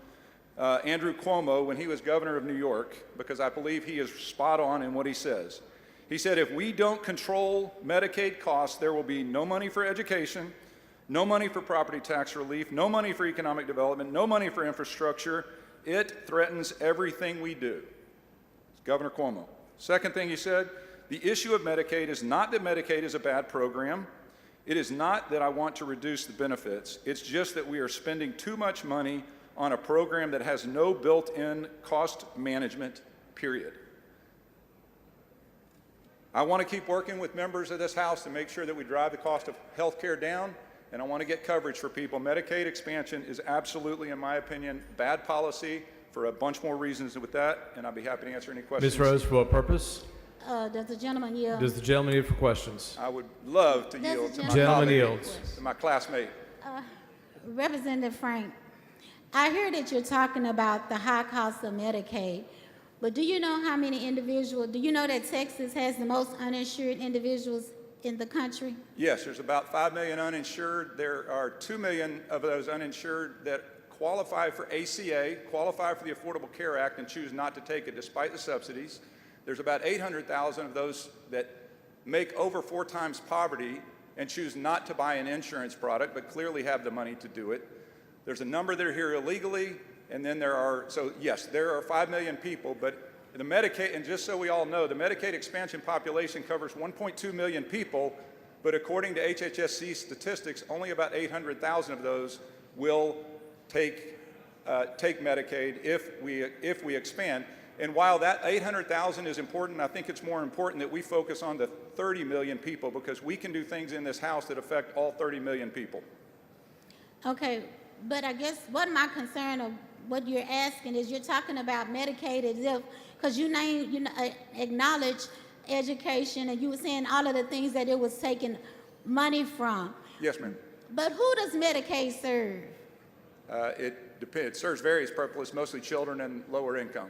Speaker 4: Andrew Cuomo when he was governor of New York, because I believe he is spot on in what he says. He said, if we don't control Medicaid costs, there will be no money for education, no money for property tax relief, no money for economic development, no money for infrastructure. It threatens everything we do. Governor Cuomo. Second thing he said, the issue of Medicaid is not that Medicaid is a bad program. It is not that I want to reduce the benefits. It's just that we are spending too much money on a program that has no built-in cost management, period. I want to keep working with members of this House to make sure that we drive the cost of health care down, and I want to get coverage for people. Medicaid expansion is absolutely, in my opinion, bad policy for a bunch more reasons with that, and I'll be happy to answer any questions.
Speaker 1: Ms. Rose, for what purpose?
Speaker 7: Does the gentleman yield?
Speaker 1: Does the gentleman yield for questions?
Speaker 4: I would love to
Speaker 7: Does
Speaker 4: yield
Speaker 7: the
Speaker 4: to my
Speaker 1: Gentleman
Speaker 4: colleague,
Speaker 1: yields.
Speaker 4: to my classmate.
Speaker 7: Representative Frank, I hear that you're talking about the high cost of Medicaid, but do you know how many individuals, do you know that Texas has the most uninsured individuals in the country?
Speaker 4: Yes, there's about 5 million uninsured. There are 2 million of those uninsured that qualify for ACA, qualify for the Affordable Care Act, and choose not to take it despite the subsidies. There's about 800,000 of those that make over 4 times poverty and choose not to buy an insurance product, but clearly have the money to do it. There's a number that are here illegally, and then there are, so yes, there are 5 million people, but the Medicaid, and just so we all know, the Medicaid expansion population covers 1.2 million people, but according to HHSC statistics, only about 800,000 of those will take Medicaid if we expand. And while that 800,000 is important, I think it's more important that we focus on the 30 million people, because we can do things in this House that affect all 30 million people.
Speaker 7: Okay, but I guess what my concern of what you're asking is you're talking about Medicaid as if, because you acknowledge education and you were saying all of the things that it was taking money from.
Speaker 4: Yes, ma'am.
Speaker 7: But who does Medicaid serve?
Speaker 4: It depends. It serves various purposes, mostly children and lower income.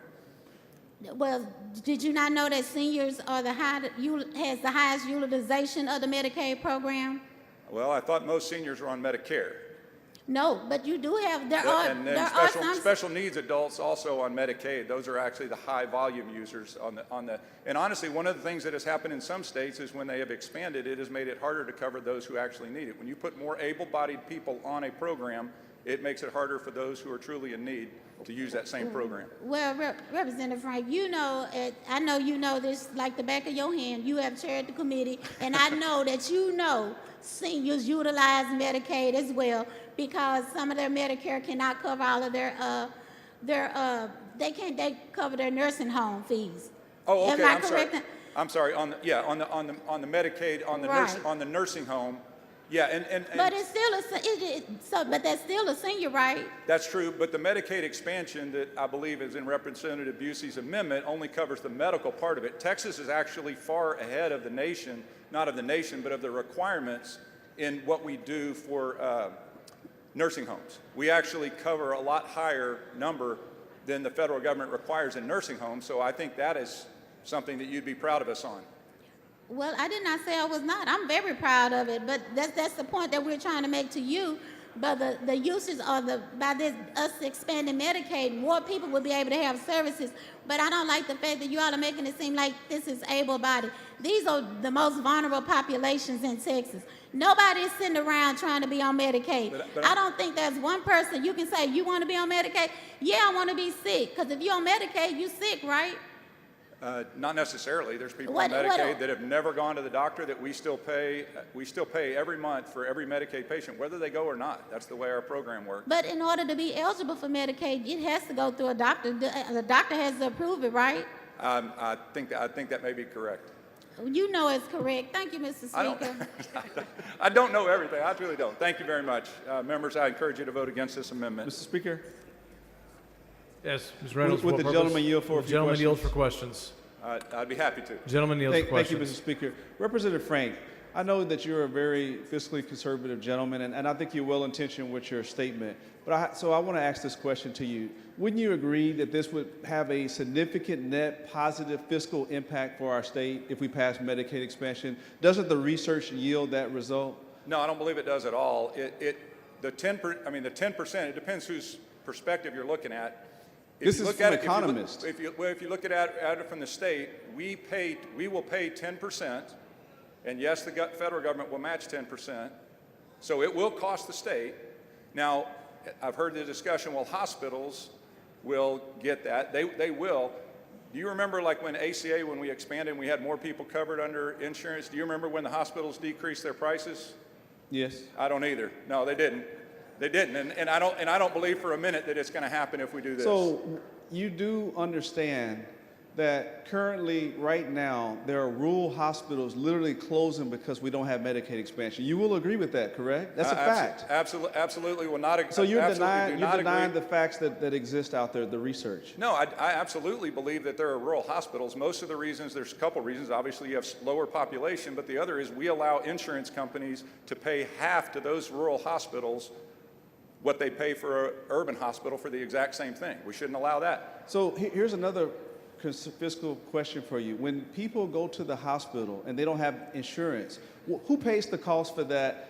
Speaker 7: Well, did you not know that seniors are has the highest utilization of the Medicaid program?
Speaker 4: Well, I thought most seniors were on Medicare.
Speaker 7: No, but you do have,
Speaker 4: And then
Speaker 7: are some
Speaker 4: special needs adults also on Medicaid. Those are actually the high volume users and honestly, one of the things that has happened in some states is when they have expanded, it has made it harder to cover those who actually need it. When you put more able-bodied people on a program, it makes it harder for those who are truly in need to use that same program.
Speaker 7: Well, Representative Frank, you know, I know you know this like the back of your hand. You have chaired the committee, and I know that you know seniors utilize Medicaid as well because some of their Medicare cannot cover all of they cover their nursing home fees.
Speaker 4: Oh, okay.
Speaker 7: Am I
Speaker 4: I'm sorry.
Speaker 7: correct?
Speaker 4: I'm sorry. On the Medicaid, on the
Speaker 7: Right.
Speaker 4: on the nursing home. Yeah, and
Speaker 7: But it's still but that's still a senior, right?
Speaker 4: that's true, but the Medicaid expansion that I believe is in Representative Busey's amendment only covers the medical part of it. Texas is actually far ahead of the nation, not of the nation, but of the requirements in what we do for nursing homes. We actually cover a lot higher number than the federal government requires in nursing homes, so I think that is something that you'd be proud of us on.
Speaker 7: Well, I did not say I was not. I'm very proud of it, but that's the point that we're trying to make to you. But the uses of us expanding Medicaid, more people will be able to have services. But I don't like the fact that you all are making it seem like this is able-bodied. These are the most vulnerable populations in Texas. Nobody is sitting around trying to be on Medicaid.
Speaker 4: But
Speaker 7: I don't think there's one person you can say, you want to be on Medicaid? Yeah, I want to be sick. Because if you're on Medicaid, you're sick, right?
Speaker 4: Not necessarily. There's people
Speaker 7: What-
Speaker 4: on
Speaker 7: what-
Speaker 4: Medicaid that have never gone to the doctor that we still pay. We still pay every month for every Medicaid patient, whether they go or not. That's the way our program works.
Speaker 7: But in order to be eligible for Medicaid, it has to go through a doctor. The doctor has to approve it, right?
Speaker 4: I think that may be correct.
Speaker 7: You know it's correct. Thank you, Mr. Speaker.
Speaker 4: I don't know everything. I really don't. Thank you very much. Members, I encourage you to vote against this amendment.
Speaker 6: Mr. Speaker,
Speaker 1: Yes, Ms. Reynolds.
Speaker 6: Would
Speaker 1: for
Speaker 6: the
Speaker 1: what
Speaker 6: gentleman
Speaker 1: purpose?
Speaker 6: yield for a
Speaker 1: The
Speaker 6: few
Speaker 1: gentleman yields
Speaker 6: questions?
Speaker 1: for questions.
Speaker 4: I'd be happy to.
Speaker 1: Gentleman yields for
Speaker 6: Thank you,
Speaker 1: questions.
Speaker 6: Mr. Speaker. Representative Frank, I know that you're a very fiscally conservative gentleman, and I think you're well-intentioned with your statement. So I want to ask this question to you. Wouldn't you agree that this would have a significant net positive fiscal impact for our state if we pass Medicaid expansion? Doesn't the research yield that result?
Speaker 4: No, I don't believe it does at all. The 10%, it depends whose perspective you're looking at.
Speaker 6: This is from economists.
Speaker 4: If you look at it from the state, we will pay 10%, and yes, the federal government will match 10%, so it will cost the state. Now, I've heard the discussion, well, hospitals will get that. They will. Do you remember like when ACA, when we expanded and we had more people covered under insurance, do you remember when the hospitals decreased their prices?
Speaker 6: Yes.
Speaker 4: I don't either. No, they didn't. They didn't, and I don't believe for a minute that it's going to happen if we do this.
Speaker 6: So you do understand that currently, right now, there are rural hospitals literally closing because we don't have Medicaid expansion. You will agree with that, correct? That's a fact.
Speaker 4: Absolutely will not.
Speaker 6: So you're
Speaker 4: absolutely
Speaker 6: denying the facts that exist out there, the research.
Speaker 4: No, I absolutely believe that there are rural hospitals. Most of the reasons, there's a couple reasons. Obviously, you have lower population, but the other is we allow insurance companies to pay half to those rural hospitals what they pay for an urban hospital for the exact same thing. We shouldn't allow that.
Speaker 6: So here's another fiscal question for you. When people go to the hospital and they don't have insurance, who pays the cost for that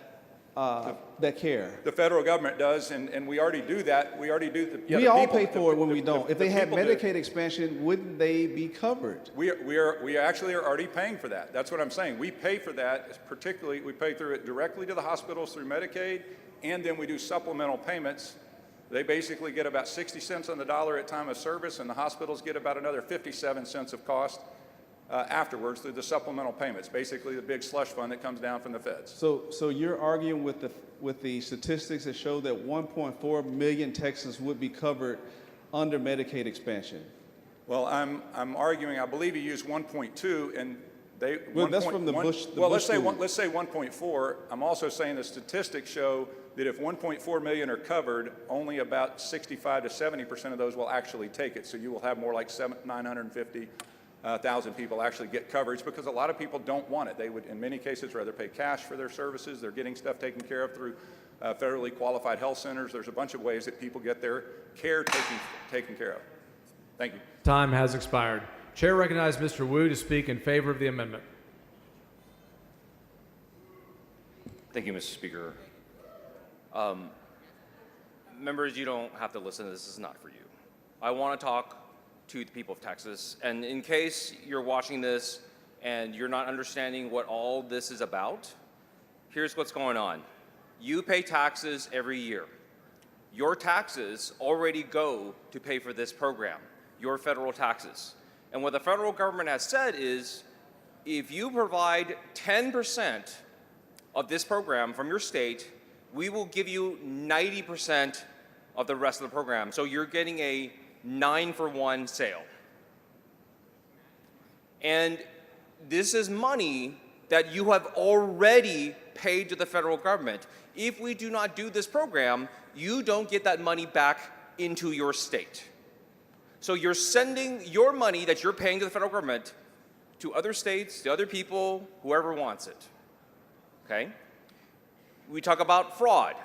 Speaker 6: care?
Speaker 4: The federal government does, and we already do that. We already do.
Speaker 6: We all pay for it when we don't. If they had Medicaid expansion, wouldn't they be covered?
Speaker 4: We actually are already paying for that. That's what I'm saying. We pay for that. Particularly, we pay through it directly to the hospitals through Medicaid, and then we do supplemental payments. They basically get about 60 cents on the dollar at time of service, and the hospitals get about another 57 cents of cost afterwards through the supplemental payments, basically the big slush fund that comes down from the feds.
Speaker 6: So you're arguing with the statistics that show that 1.4 million Texans would be covered under Medicaid expansion?
Speaker 4: Well, I'm arguing. I believe you used 1.2, and they.
Speaker 6: Well, that's from the Bush.
Speaker 4: Let's say 1.4. I'm also saying the statistics show that if 1.4 million are covered, only about 65 to 70% of those will actually take it. So you will have more like 950,000 people actually get coverage, because a lot of people don't want it. They would, in many cases, rather pay cash for their services. They're getting stuff taken care of through federally qualified health centers. There's a bunch of ways that people get their care taken care of. Thank you.
Speaker 1: Time has expired. Chair recognizes Mr. Wu to speak in favor of the amendment.
Speaker 22: Thank you, Mr. Speaker. Members, you don't have to listen. This is not for you. I want to talk to the people of Texas. And in case you're watching this and you're not understanding what all this is about, here's what's going on. You pay taxes every year. Your taxes already go to pay for this program, your federal taxes. And what the federal government has said is, if you provide 10% of this program from your state, we will give you 90% of the rest of the program. So you're getting a 9-for-1 sale. And this is money that you have already paid to the federal government. If we do not do this program, you don't get that money back into your state. So you're sending your money that you're paying to the federal government to other states, to other people, whoever wants it. Okay? We talk about fraud.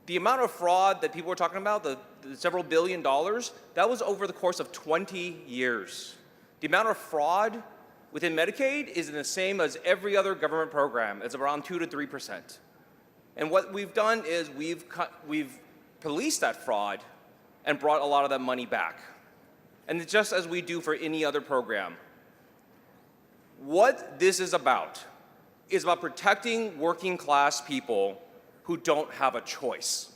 Speaker 22: The amount of fraud that people were talking about, the several $1 billion, that was over the course of 20 years. The amount of fraud within Medicaid is the same as every other government program. It's around 2 to 3%. And what we've done is we've policed that fraud and brought a lot of that money back. And it's just as we do for any other program. What this is about protecting working class people who don't have a choice,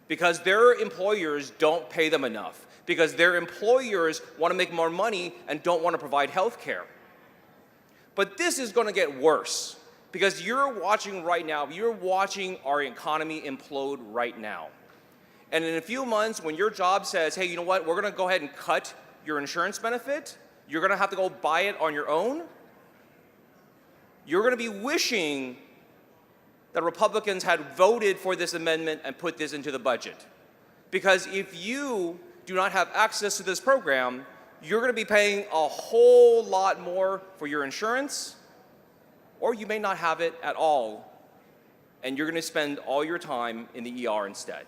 Speaker 22: because their employers don't pay them enough, because their employers want to make more money and don't want to provide health care. But this is going to get worse, because you're watching right now, you're watching our economy implode right now. And in a few months, when your job says, hey, you know what, we're going to go ahead and cut your insurance benefit, you're going to have to go buy it on your own, you're going to be wishing that Republicans had voted for this amendment and put this into the budget. Because if you do not have access to this program, you're going to be paying a whole lot more for your insurance, or you may not have it at all, and you're going to spend all your time in the ER instead.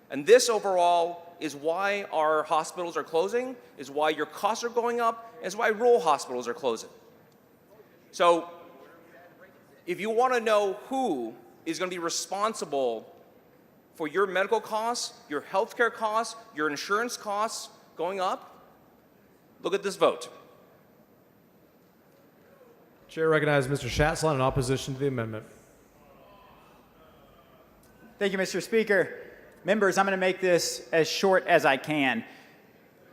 Speaker 22: And this overall is why our hospitals are closing, is why your costs are going up, and is why rural hospitals are closing. So if you want to know who is going to be responsible for your medical costs, your healthcare costs, your insurance costs going up, look at this vote.
Speaker 1: Chair recognizes Mr. Schatzline in opposition to the amendment.
Speaker 18: Thank you, Mr. Speaker. Members, I'm going to make this as short as I can.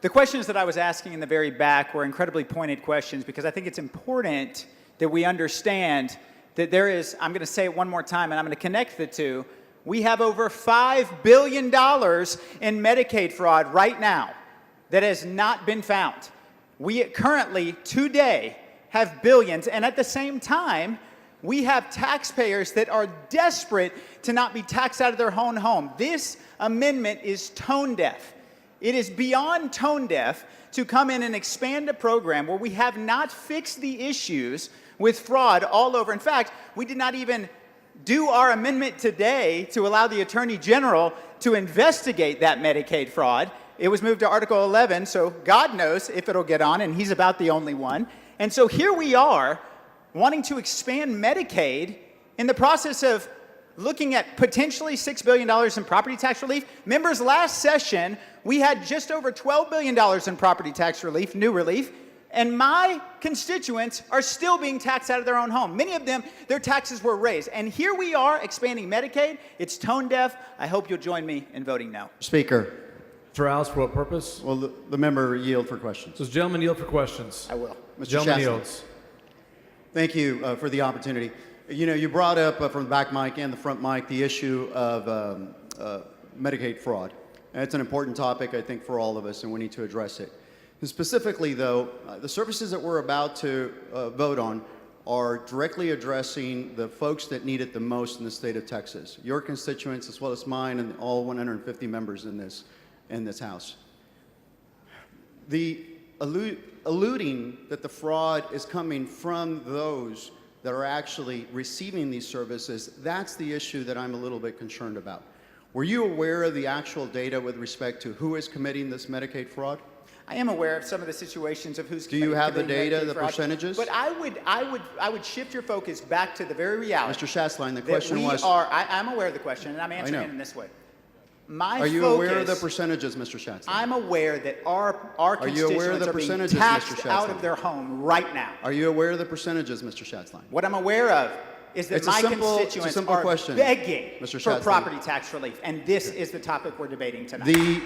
Speaker 18: The questions that I was asking in the very back were incredibly pointed questions, because I think it's important that we understand that there is, I'm going to say it one more time, and I'm going to connect the two. We have over $5 billion in Medicaid fraud right now that has not been found. We currently, today, have billions, and at the same time, we have taxpayers that are desperate to not be taxed out of their own home. This amendment is tone deaf. It is beyond tone deaf to come in and expand a program where we have not fixed the issues with fraud all over. In fact, we did not even do our amendment today to allow the Attorney General to investigate that Medicaid fraud. It was moved to Article 11, so God knows if it'll get on, and he's about the only one. And so here we are, wanting to expand Medicaid in the process of looking at potentially $6 billion in property tax relief. Members, last session, we had just over $12 billion in property tax relief, new relief, and my constituents are still being taxed out of their own home. Many of them, their taxes were raised. And here we are expanding Medicaid. It's tone deaf. I hope you'll join me in voting no.
Speaker 11: Speaker.
Speaker 1: Mr. Rouse, for what purpose?
Speaker 11: Will the member yield for questions?
Speaker 1: Does the gentleman yield for questions?
Speaker 11: I will. Mr.
Speaker 1: Gentleman
Speaker 11: Shaston.
Speaker 1: yields.
Speaker 11: Thank you for the opportunity. You know, you brought up from the back mic and the front mic the issue of Medicaid fraud. And it's an important topic, I think, for all of us, and we need to address it. And specifically, though, the services that we're about to vote on are directly addressing the folks that need it the most in the state of Texas, your constituents as well as mine and all 150 members in this House. The alluding that the fraud is coming from those that are actually receiving these services, that's the issue that I'm a little bit concerned about. Were you aware of the actual data with respect to who is committing this Medicaid fraud?
Speaker 18: I am aware of some of the situations of who's
Speaker 11: Do you have the
Speaker 18: committing
Speaker 11: data,
Speaker 18: Medicaid
Speaker 11: the
Speaker 18: fraud,
Speaker 11: percentages?
Speaker 18: But I would shift your focus back to the very reality.
Speaker 11: Mr. Shastline, the
Speaker 18: that
Speaker 11: question
Speaker 18: we
Speaker 11: was...
Speaker 18: I'm aware of the question, and I'm answering
Speaker 11: know.
Speaker 18: it in this way.
Speaker 11: Are you aware of the percentages, Mr. Shastline?
Speaker 18: I'm aware that our
Speaker 11: Are you aware of
Speaker 18: constituents
Speaker 11: the
Speaker 18: are being
Speaker 11: percentages,
Speaker 18: taxed
Speaker 11: Mr.
Speaker 18: out
Speaker 11: Shastline?
Speaker 18: of their home right now.
Speaker 11: Are you aware of the percentages, Mr. Shastline?
Speaker 18: What I'm aware of is that
Speaker 11: It's a
Speaker 18: my
Speaker 11: simple-
Speaker 18: constituents
Speaker 11: it's a simple
Speaker 18: are
Speaker 11: question,
Speaker 18: begging
Speaker 11: Mr.
Speaker 18: for
Speaker 11: Shastline.
Speaker 18: property tax relief, and this is the topic we're debating tonight.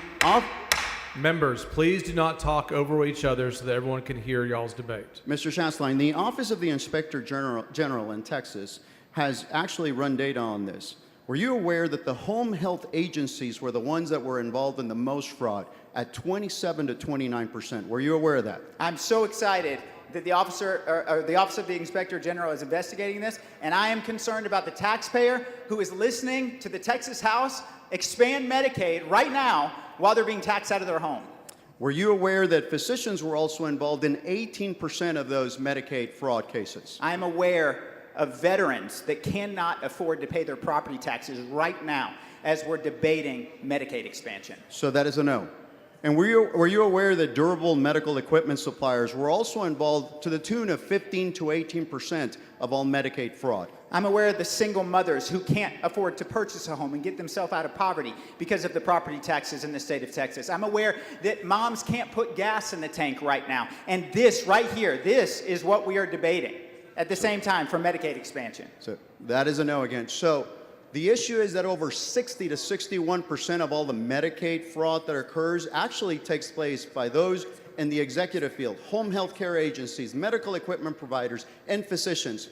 Speaker 1: Members, please do not talk over each other so that everyone can hear y'all's debate.
Speaker 11: Mr. Shastline, the Office of the Inspector General in Texas has actually run data on this. Were you aware that the home health agencies were the ones that were involved in the most fraud at 27 to 29%? Were you aware of that?
Speaker 18: I'm so excited that the Office of the Inspector General is investigating this, and I am concerned about the taxpayer who is listening to the Texas House expand Medicaid right now while they're being taxed out of their home.
Speaker 11: Were you aware that physicians were also involved in 18% of those Medicaid fraud cases?
Speaker 18: I am aware of veterans that cannot afford to pay their property taxes right now as we're debating Medicaid expansion.
Speaker 11: So that is a no. And were you aware that durable medical equipment suppliers were also involved to the tune of 15 to 18% of all Medicaid fraud?
Speaker 18: I'm aware of the single mothers who can't afford to purchase a home and get themselves out of poverty because of the property taxes in the state of Texas. I'm aware that moms can't put gas in the tank right now. And this right here, this is what we are debating at the same time for Medicaid expansion.
Speaker 11: So that is a no again. So the issue is that over 60 to 61% of all the Medicaid fraud that occurs actually takes place by those in the executive field, home health care agencies, medical equipment providers, and physicians.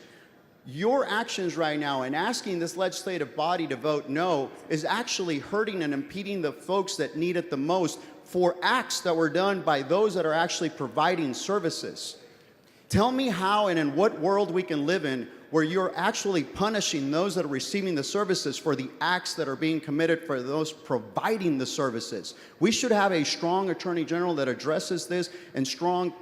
Speaker 11: Your actions right now in asking this legislative body to vote no is actually hurting and impeding the folks that need it the most for acts that were done by those that are actually providing services. Tell me how and in what world we can live in where you're actually punishing those that are receiving the services for the acts that are being committed for those providing the services. We should have a strong Attorney General that addresses this and strong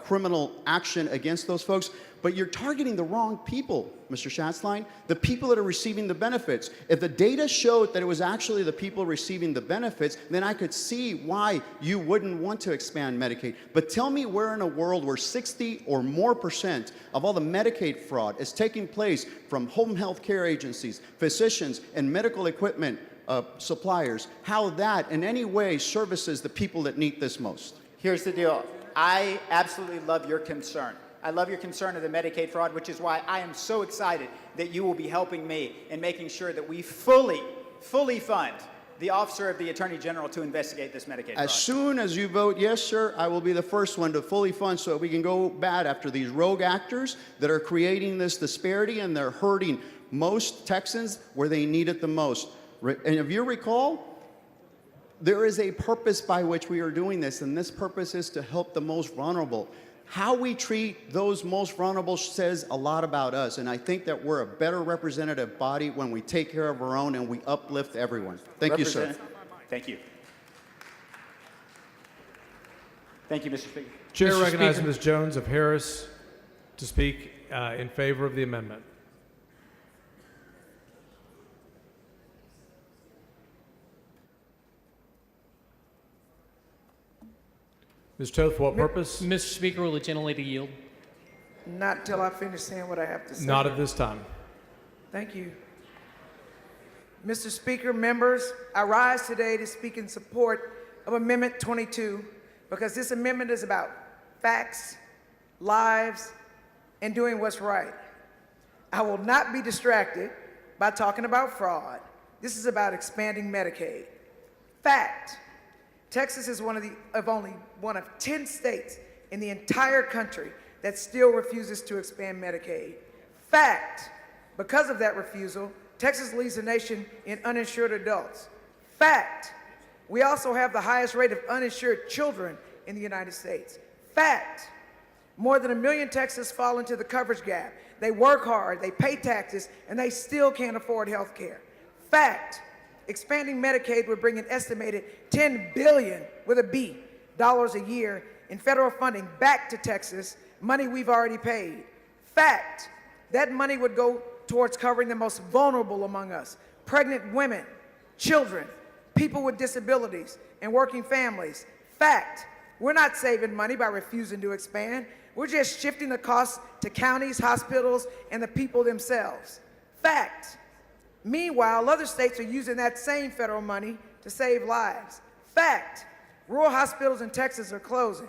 Speaker 11: criminal action against those folks. But you're targeting the wrong people, Mr. Schatzline, the people that are receiving the benefits. If the data showed that it was actually the people receiving the benefits, then I could see why you wouldn't want to expand Medicaid. But tell me where in a world where 60 or more % of all the Medicaid fraud is taking place from home health care agencies, physicians, and medical equipment suppliers, how that in any way services the people that need this most.
Speaker 18: Here's the deal. I absolutely love your concern. I love your concern of the Medicaid fraud, which is why I am so excited that you will be helping me in making sure that we fully fund the Officer of the Attorney General to investigate this Medicaid fraud.
Speaker 11: As soon as you vote yes, sir, I will be the first one to fully fund so that we can go bad after these rogue actors that are creating this disparity and they're hurting most Texans where they need it the most. And if you recall, there is a purpose by which we are doing this, and this purpose is to help the most vulnerable. How we treat those most vulnerable says a lot about us, and I think that we're a better representative body when we take care of our own and we uplift everyone. Thank you, sir.
Speaker 10: Thank you. Thank you, Mr. Speaker.
Speaker 1: Chair
Speaker 10: Mr.
Speaker 1: recognizes
Speaker 10: Speaker.
Speaker 1: Ms. Jones of Harris to speak in favor of the amendment. Ms. Toth, for what purpose?
Speaker 8: Mr. Speaker, will the gentlelady yield?
Speaker 16: Not till I finish saying what I have to say.
Speaker 1: Not at this time.
Speaker 16: Thank you. Mr. Speaker, members, I rise today to speak in support of Amendment 22 because this amendment is about facts, lives, and doing what's right. I will not be distracted by talking about fraud. This is about expanding Medicaid. Fact. Texas is only one of 10 states in the entire country that still refuses to expand Medicaid. Fact, because of that refusal, Texas leads the nation in uninsured adults. Fact, we also have the highest rate of uninsured children in the United States. Fact, more than 1 million Texans fall into the coverage gap. They work hard, they pay taxes, and they still can't afford health care. Fact, expanding Medicaid would bring an estimated $10 billion, with a B, dollars a year in federal funding back to Texas, money we've already paid. Fact, that money would go towards covering the most vulnerable among us, pregnant women, children, people with disabilities, and working families. Fact, we're not saving money by refusing to expand. We're just shifting the costs to counties, hospitals, and the people themselves. Fact, meanwhile, other states are using that same federal money to save lives. Fact, rural hospitals in Texas are closing.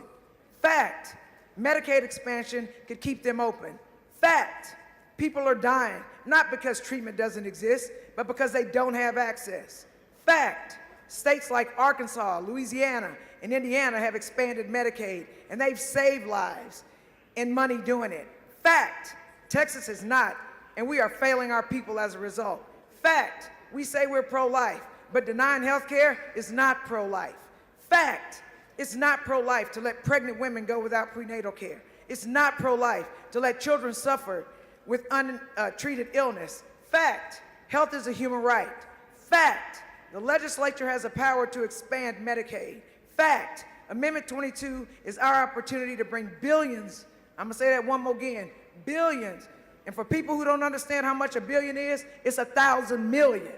Speaker 16: Fact, Medicaid expansion could keep them open. Fact, people are dying, not because treatment doesn't exist, but because they don't have access. Fact, states like Arkansas, Louisiana, and Indiana have expanded Medicaid, and they've saved lives and money doing it. Fact, Texas is not, and we are failing our people as a result. Fact, we say we're pro-life, but denying health care is not pro-life. Fact, it's not pro-life to let pregnant women go without prenatal care. It's not pro-life to let children suffer with untreated illness. Fact, health is a human right. Fact, the legislature has the power to expand Medicaid. Fact, Amendment 22 is our opportunity to bring billions, I'm gonna say that one more again, billions. And for people who don't understand how much a billion is, it's 1,000 million,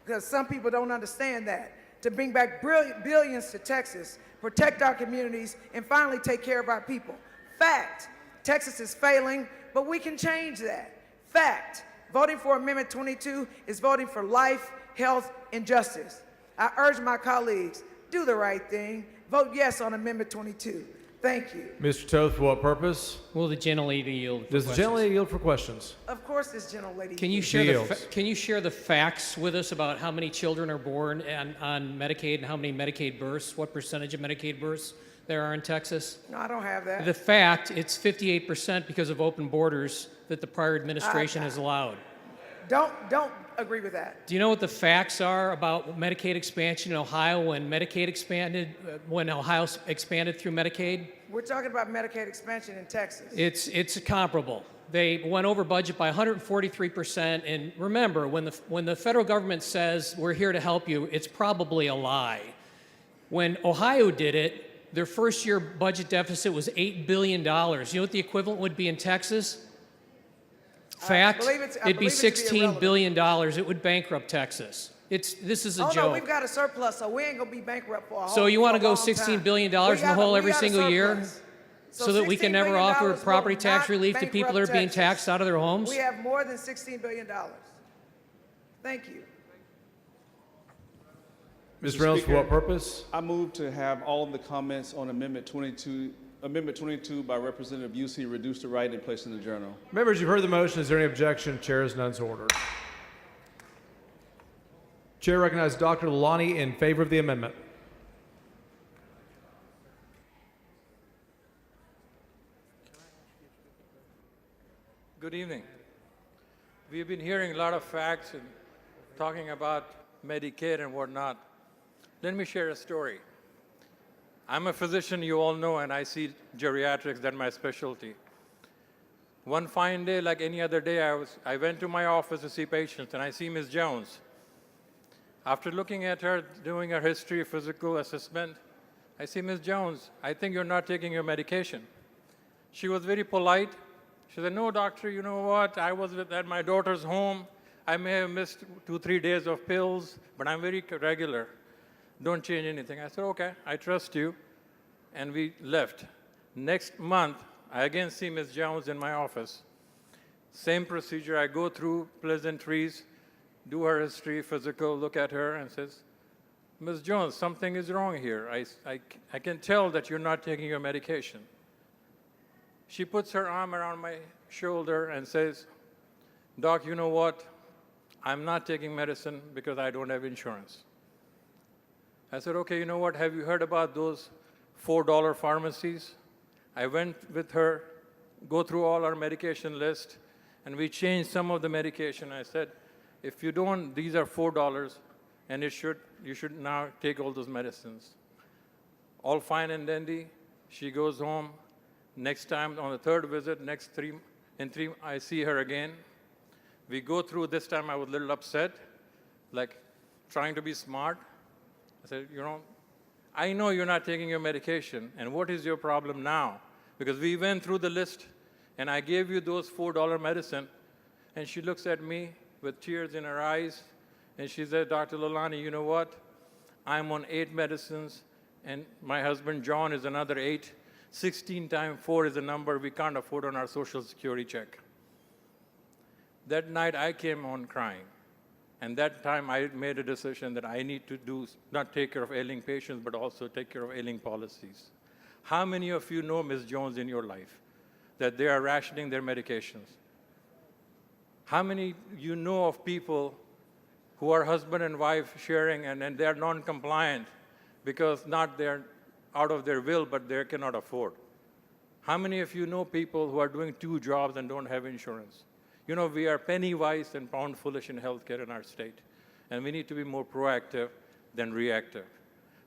Speaker 16: because some people don't understand that. To bring back billions to Texas, protect our communities, and finally take care of our people. Fact, Texas is failing, but we can change that. Fact, voting for Amendment 22 is voting for life, health, and justice. I urge my colleagues, do the right thing. Vote yes on Amendment 22. Thank you.
Speaker 1: Mr. Toth, for what purpose?
Speaker 8: Will the gentlelady yield for
Speaker 1: Does the
Speaker 8: questions?
Speaker 1: gentlelady yield for questions?
Speaker 16: Of course, this gentlelady.
Speaker 8: Can you share the facts with us about how many children are born on Medicaid and how many Medicaid births? What percentage of Medicaid births there are in Texas?
Speaker 16: No, I don't have that.
Speaker 8: The fact, it's 58% because of open borders that the prior administration has allowed.
Speaker 16: Don't agree with that.
Speaker 8: Do you know what the facts are about Medicaid expansion in Ohio when Medicaid expanded, when Ohio expanded through Medicaid?
Speaker 16: We're talking about Medicaid expansion in Texas.
Speaker 8: It's comparable. They went over budget by 143%. And remember, when the federal government says we're here to help you, it's probably a lie. When Ohio did it, their first year budget deficit was $8 billion. You know what the equivalent would be in Texas? Fact, it'd be $16 billion. It would bankrupt Texas. This is a joke.
Speaker 16: No, we've got a surplus, so we ain't gonna be bankrupt for a whole
Speaker 8: So you want to go
Speaker 16: for a long
Speaker 8: $16
Speaker 16: time.
Speaker 8: billion in the hole every single year?
Speaker 16: So
Speaker 8: So that we can
Speaker 16: $16
Speaker 8: never
Speaker 16: billion
Speaker 8: offer
Speaker 16: will
Speaker 8: property tax
Speaker 16: not
Speaker 8: relief to people that are
Speaker 16: bankrupt
Speaker 8: being
Speaker 16: Texas.
Speaker 8: taxed out of their homes?
Speaker 16: We have more than $16 billion. Thank you.
Speaker 1: Ms. Reynolds, for what purpose?
Speaker 6: I move to have all of the comments on Amendment 22 by Representative Busey reduced to write and placed in the journal.
Speaker 1: Members, you've heard the motion. Is there any objection? Chair is none so ordered. Chair recognizes Dr. Lalani in favor of the amendment.
Speaker 21: Good evening. We've been hearing a lot of facts and talking about Medicaid and whatnot. Let me share a story. I'm a physician, you all know, and I see geriatrics, that's my specialty. One fine day, like any other day, I went to my office to see patients, and I see Ms. Jones. After looking at her, doing her history, physical assessment, I see, Ms. Jones, I think you're not taking your medication. She was very polite. She said, no, doctor, you know what? I was at my daughter's home. I may have missed 2-3 days of pills, but I'm very regular. Don't change anything. I said, okay, I trust you. And we left. Next month, I again see Ms. Jones in my office. Same procedure. I go through pleasantries, do her history, physical, look at her, and says, Ms. Jones, something is wrong here. I can tell that you're not taking your medication. She puts her arm around my shoulder and says, Doc, you know what? I'm not taking medicine because I don't have insurance. I said, okay, you know what? Have you heard about those $4 pharmacies? I went with her, go through all our medication list, and we changed some of the medication. I said, if you don't, these are $4, and you should now take all those medicines. All fine and dandy. She goes home. Next time, on the third visit, I see her again. We go through, this time I was a little upset, like trying to be smart. I said, I know you're not taking your medication, and what is your problem now? Because we went through the list, and I gave you those $4 medicine, and she looks at me with tears in her eyes, and she said, Dr. Lalani, you know what? I'm on 8 medicines, and my husband John is another 8. 16 times 4 is a number we can't afford on our Social Security check. That night, I came on crying. And that time, I made a decision that I need to not take care of ailing patients, but also take care of ailing policies. How many of you know Ms. Jones in your life, that they are rationing their medications? How many you know of people who are husband and wife sharing and they are non-compliant because not they're out of their will, but they cannot afford? How many of you know people who are doing 2 jobs and don't have insurance? You know, we are penny wise and pound foolish in healthcare in our state, and we need to be more proactive than reactive.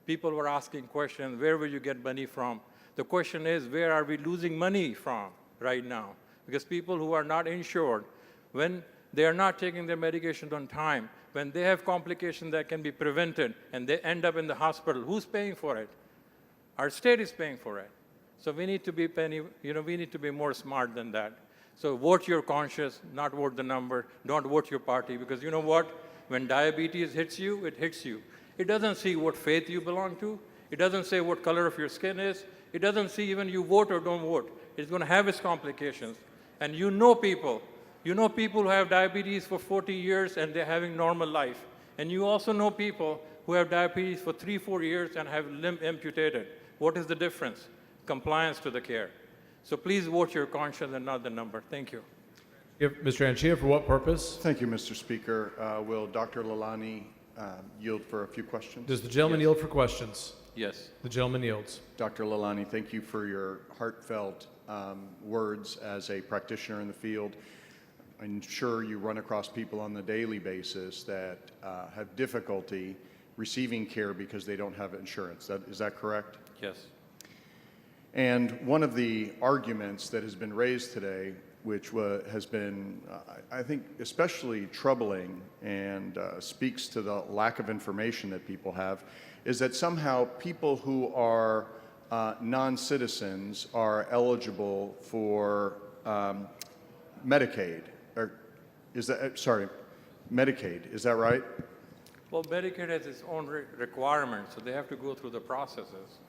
Speaker 21: People were asking questions, where will you get money from? The question is, where are we losing money from right now? Because people who are not insured, when they are not taking their medications on time, when they have complications that can be prevented and they end up in the hospital, who's paying for it? Our state is paying for it. So we need to be we need to be more smart than that. So vote your conscience, not vote the number. Don't vote your party, because you know what? When diabetes hits you, it hits you. It doesn't see what faith you belong to. It doesn't say what color of your skin is. It doesn't see even you vote or don't vote. It's going to have its complications. And you know people who have diabetes for 40 years and they're having normal life. And you also know people who have diabetes for 3-4 years and have limb amputated. What is the difference? Compliance to the care. So please vote your conscience and not the number. Thank you.
Speaker 1: Mr. Anchia, for what purpose?
Speaker 3: Thank you, Mr. Speaker. Will Dr. Lalani yield for a few questions?
Speaker 1: Does the gentleman yield for questions?
Speaker 21: Yes.
Speaker 1: The gentleman yields.
Speaker 3: Dr. Lalani, thank you for your heartfelt words as a practitioner in the field. I'm sure you run across people on the daily basis that have difficulty receiving care because they don't have insurance. Is that correct?
Speaker 21: Yes.
Speaker 3: And one of the arguments that has been raised today, which has been, I think, especially troubling and speaks to the lack of information that people have, is that somehow people who are non-citizens are eligible for Medicaid. Medicaid. Is that right?
Speaker 21: Well, Medicaid has its own requirements, so they have to go through the processes.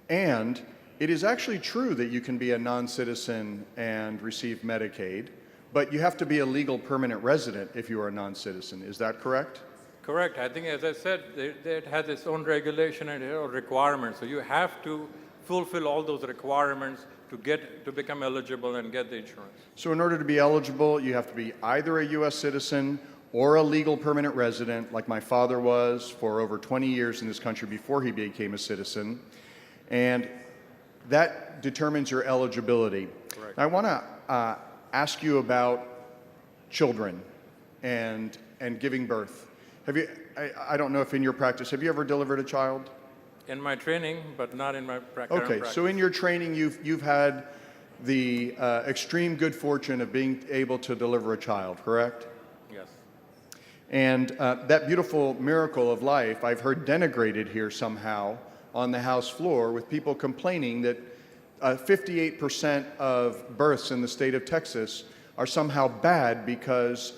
Speaker 3: And it is actually true that you can be a non-citizen and receive Medicaid, but you have to be a legal permanent resident if you are a non-citizen. Is that correct?
Speaker 21: Correct. I think, as I said, it has its own regulation and its own requirements. So you have to fulfill all those requirements to become eligible and get the insurance.
Speaker 3: So in order to be eligible, you have to be either a U.S. citizen or a legal permanent resident, like my father was for over 20 years in this country before he became a citizen. And that determines your eligibility.
Speaker 21: Correct.
Speaker 3: I want to ask you about children and giving birth.
Speaker 13: Have you, I don't know if in your practice, have you ever delivered a child?
Speaker 21: In my training, but not in my current
Speaker 13: Okay,
Speaker 21: practice.
Speaker 13: so in your training, you've had the extreme good fortune of being able to deliver a child, correct?
Speaker 21: Yes.
Speaker 13: And that beautiful miracle of life, I've heard denigrated here somehow on the House floor with people complaining that 58% of births in the state of Texas are somehow bad because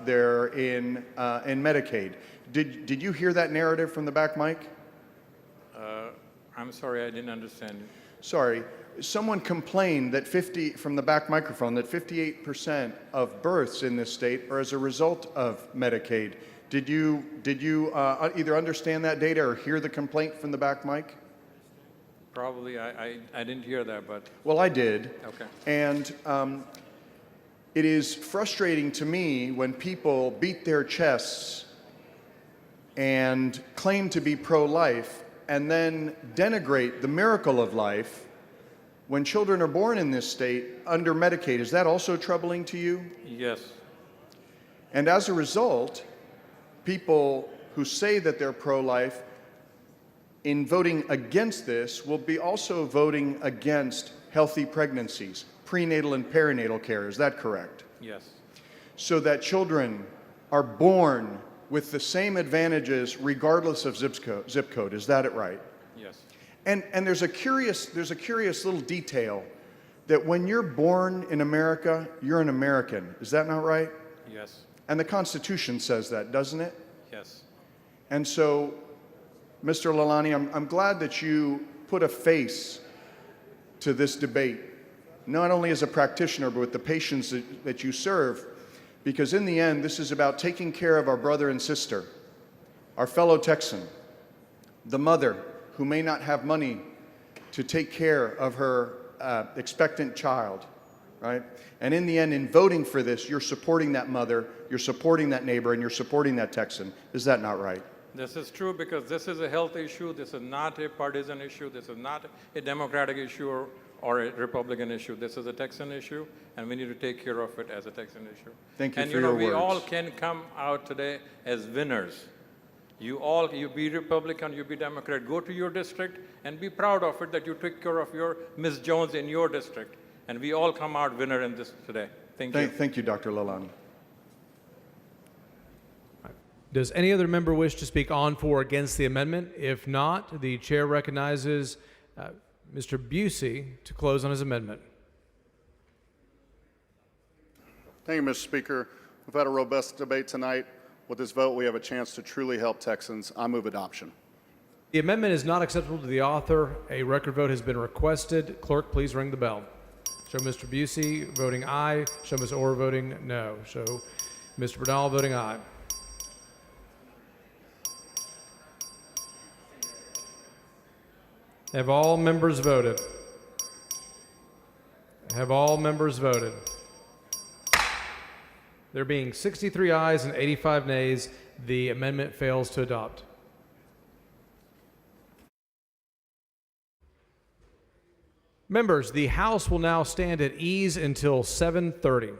Speaker 13: they're in Medicaid. Did you hear that narrative from the back mic?
Speaker 21: I'm sorry, I didn't understand.
Speaker 13: Sorry. Someone complained that from the back microphone that 58% of births in this state are as a result of Medicaid. Did you either understand that data or hear the complaint from the back mic?
Speaker 21: Probably, I didn't hear that, but...
Speaker 13: Well, I did.
Speaker 21: Okay.
Speaker 13: And it is frustrating to me when people beat their chests and claim to be pro-life and then denigrate the miracle of life when children are born in this state under Medicaid. Is that also troubling to you?
Speaker 21: Yes.
Speaker 13: And as a result, people who say that they're pro-life, in voting against this, will be also voting against healthy pregnancies, prenatal and perinatal care. Is that correct?
Speaker 21: Yes.
Speaker 13: So that children are born with the same advantages regardless of zip code. Is that it right?
Speaker 21: Yes.
Speaker 13: And there's a curious little detail that when you're born in America, you're an American. Is that not right?
Speaker 21: Yes.
Speaker 13: And the Constitution says that, doesn't it?
Speaker 21: Yes.
Speaker 13: And so, Mr. Lalani, I'm glad that you put a face to this debate, not only as a practitioner, but with the patients that you serve, because in the end, this is about taking care of our brother and sister, our fellow Texan, the mother who may not have money to take care of her expectant child, right? And in the end, in voting for this, you're supporting that mother, you're supporting that neighbor, and you're supporting that Texan. Is that not right?
Speaker 21: This is true because this is a health issue. This is not a partisan issue. This is not a Democratic issue or a Republican issue. This is a Texan issue, and we need to take care of it as a Texan issue.
Speaker 13: Thank you
Speaker 21: and
Speaker 13: for your words.
Speaker 21: we all can come out today as winners. You be Republican, you be Democrat, go to your district and be proud of it that you took care of your Ms. Jones in your district. And we all come out winner in this today. Thank you.
Speaker 13: Thank you, Dr. Lalani.
Speaker 1: Does any other member wish to speak on, for, or against the amendment? If not, the chair recognizes Mr. Busey to close on his amendment.
Speaker 3: Thank you, Mr. Speaker. We've had a robust debate tonight. With this vote, we have a chance to truly help Texans. I move adoption.
Speaker 1: The amendment is not acceptable to the author. A record vote has been requested. Clerk, please ring the bell. Show Mr. Busey voting aye. Show Ms. Orr voting no. Show Mr. Bernal voting aye. Have all members voted? Have all members voted? There being 63 ayes and 85 nays, the amendment fails to adopt. Members, the House will now stand at ease until 7:30.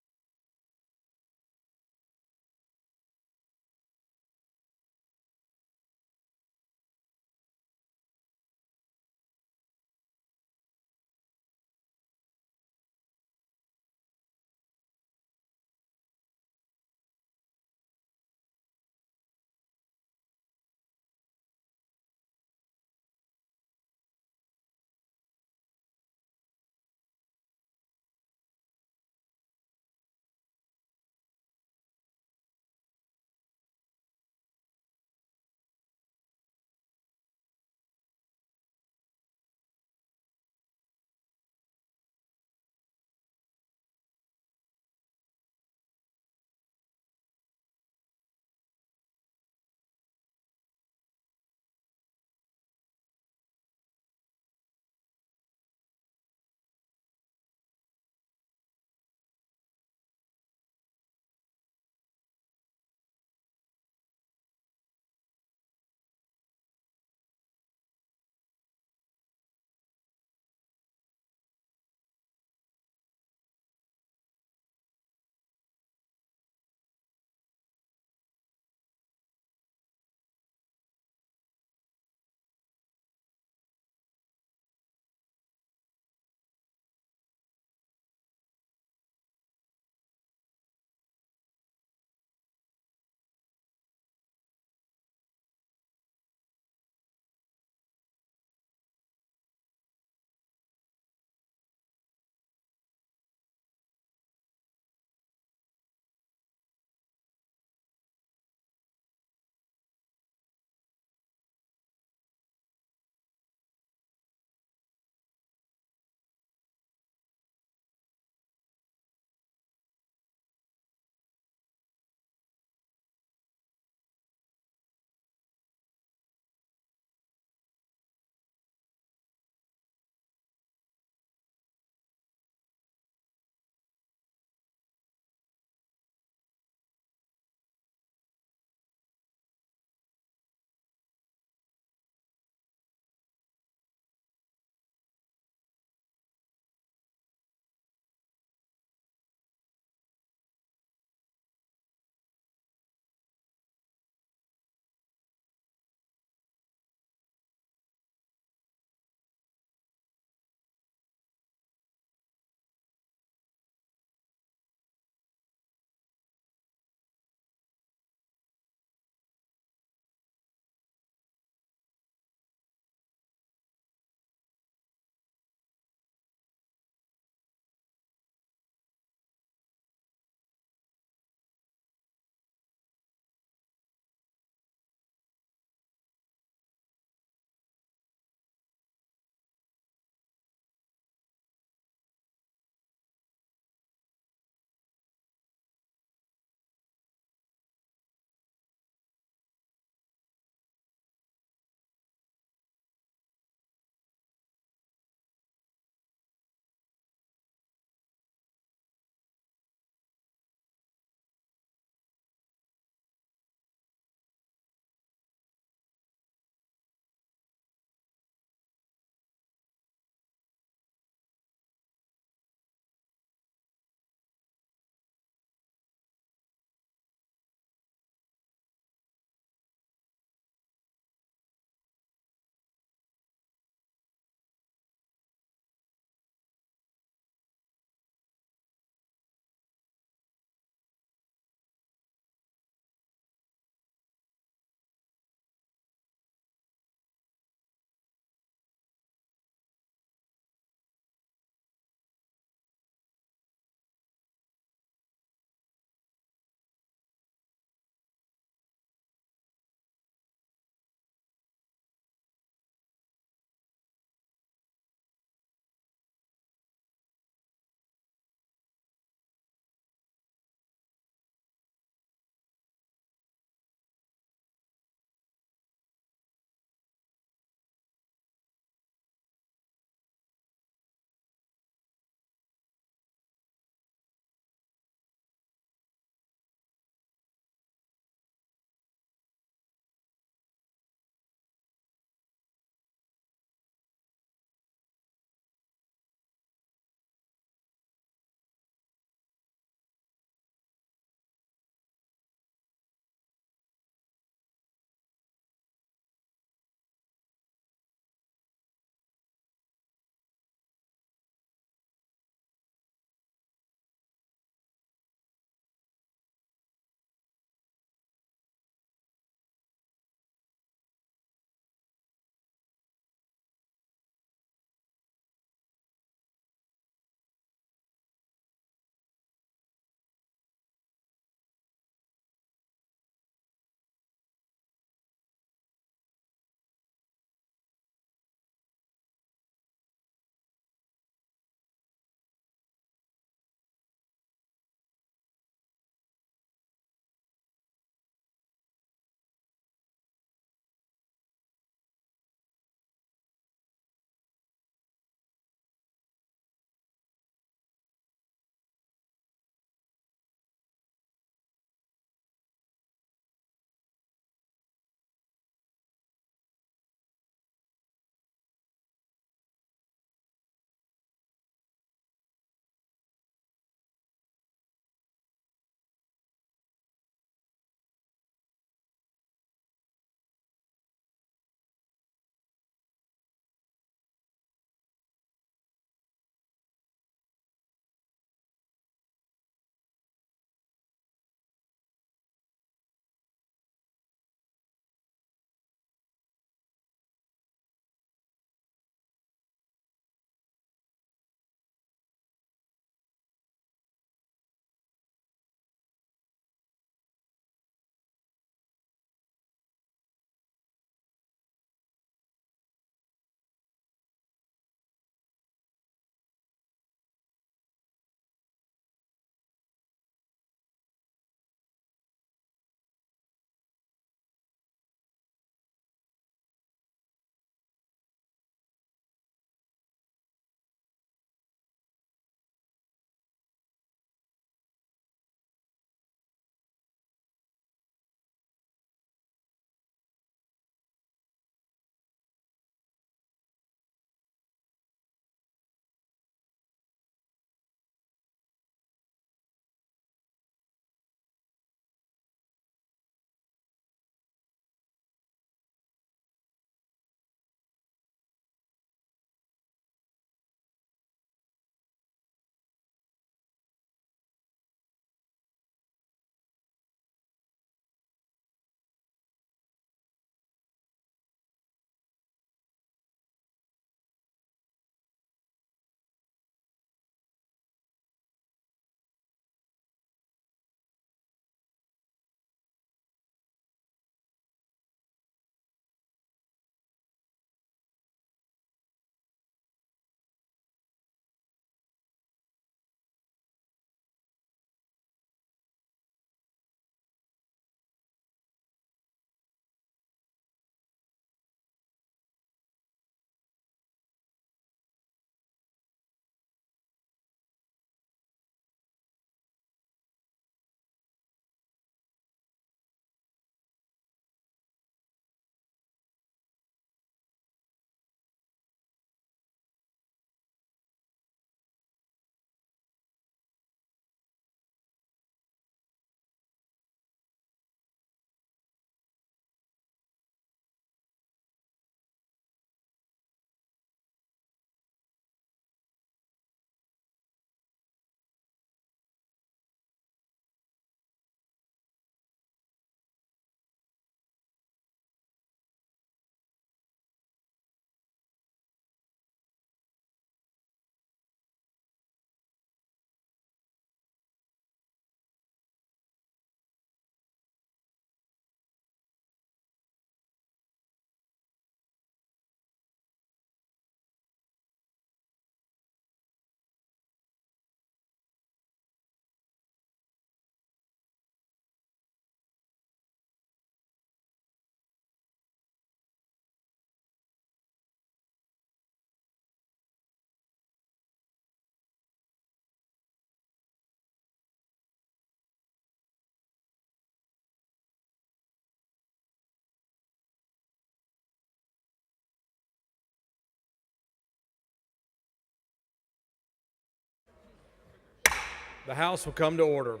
Speaker 1: The House will come to order.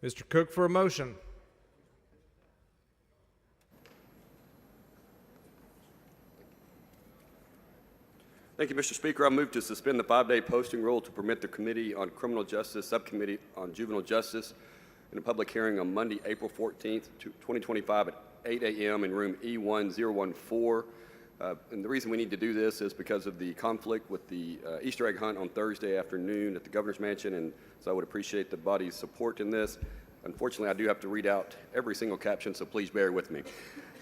Speaker 1: Mr. Cook for a motion.
Speaker 17: Thank you, Mr. Speaker. I move to suspend the 5-day posting rule to permit the Committee on Criminal Justice Subcommittee on Juvenile Justice in a public hearing on Monday, April 14th, 2025 at 8 a.m. in room E1014. And the reason we need to do this is because of the conflict with the Easter egg hunt on Thursday afternoon at the Governor's Mansion, and so I would appreciate the body's support in this. Unfortunately, I do have to read out every single caption, so please bear with me.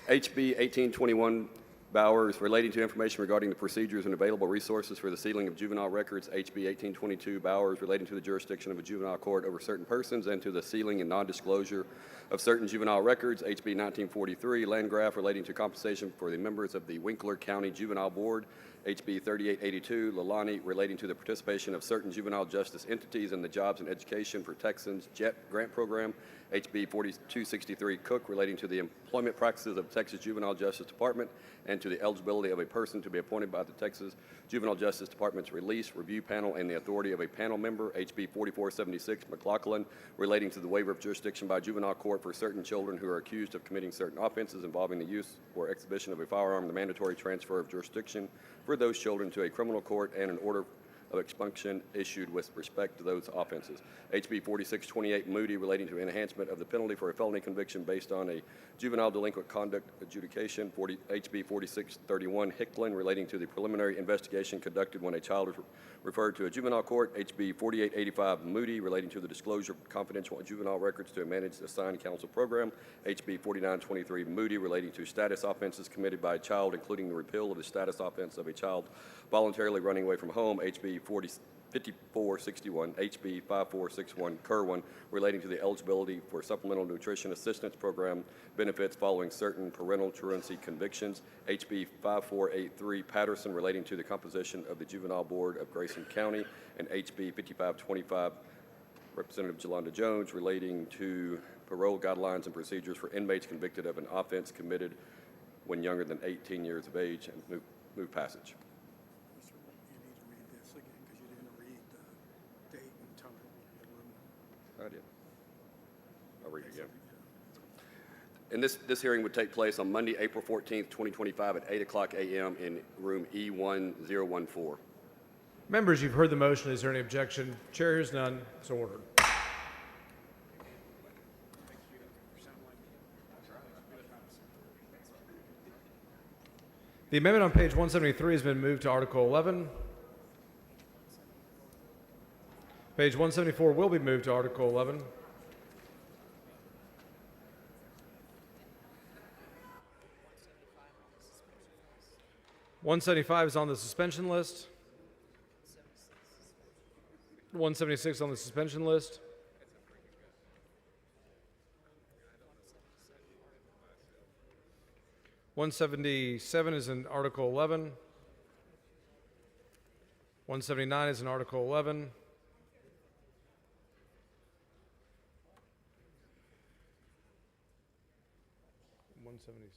Speaker 17: HB 1821 Bowers relating to information regarding the procedures and available resources for the sealing of juvenile records. HB 1822 Bowers relating to the jurisdiction of a juvenile court over certain persons and to the sealing and non-disclosure of certain juvenile records. HB 1943 Landgraf relating to compensation for the members of the Winkler County Juvenile Board. HB 3882 Lalani relating to the participation of certain juvenile justice entities in the Jobs and Education for Texans JET grant program. HB 4263 Cook relating to the employment practices of Texas Juvenile Justice Department and to the eligibility of a person to be appointed by the Texas Juvenile Justice Department's release review panel and the authority of a panel member. HB 4476 McLaughlin relating to the waiver of jurisdiction by juvenile court for certain children who are accused of committing certain offenses involving the use or exhibition of a firearm, the mandatory transfer of jurisdiction for those children to a criminal court, and an order of expunction issued with respect to those offenses. HB 4628 Moody relating to enhancement of the penalty for a felony conviction based on a juvenile delinquent conduct adjudication. HB 4631 Hicklin relating to the preliminary investigation conducted when a child was referred to a juvenile court. HB 4885 Moody relating to the disclosure of confidential juvenile records to a managed assigned counsel program. HB 4923 Moody relating to status offenses committed by a child, including the repeal of the status offense of a child voluntarily running away from home. HB 5461, HB 5461 Kerwin relating to the eligibility for supplemental nutrition assistance program benefits following certain parental truancy convictions. HB 5483 Patterson relating to the composition of the Juvenile Board of Grayson County, and HB 5525 Representative Jolanda Jones relating to parole guidelines and procedures for inmates convicted of an offense committed when younger than 18 years of age, and move passage. I did. I'll read it again. And this hearing would take place on Monday, April 14th, 2025 at 8 o'clock a.m. in room E1014.
Speaker 1: Members, you've heard the motion. Is there any objection? Chair hears none. So ordered. The amendment on page 173 has been moved to Article 11. Page 174 will be moved to Article 11. $175 is on the suspension list. 176 on the suspension list. $177 is in Article 11. $179 is in Article 11. $170.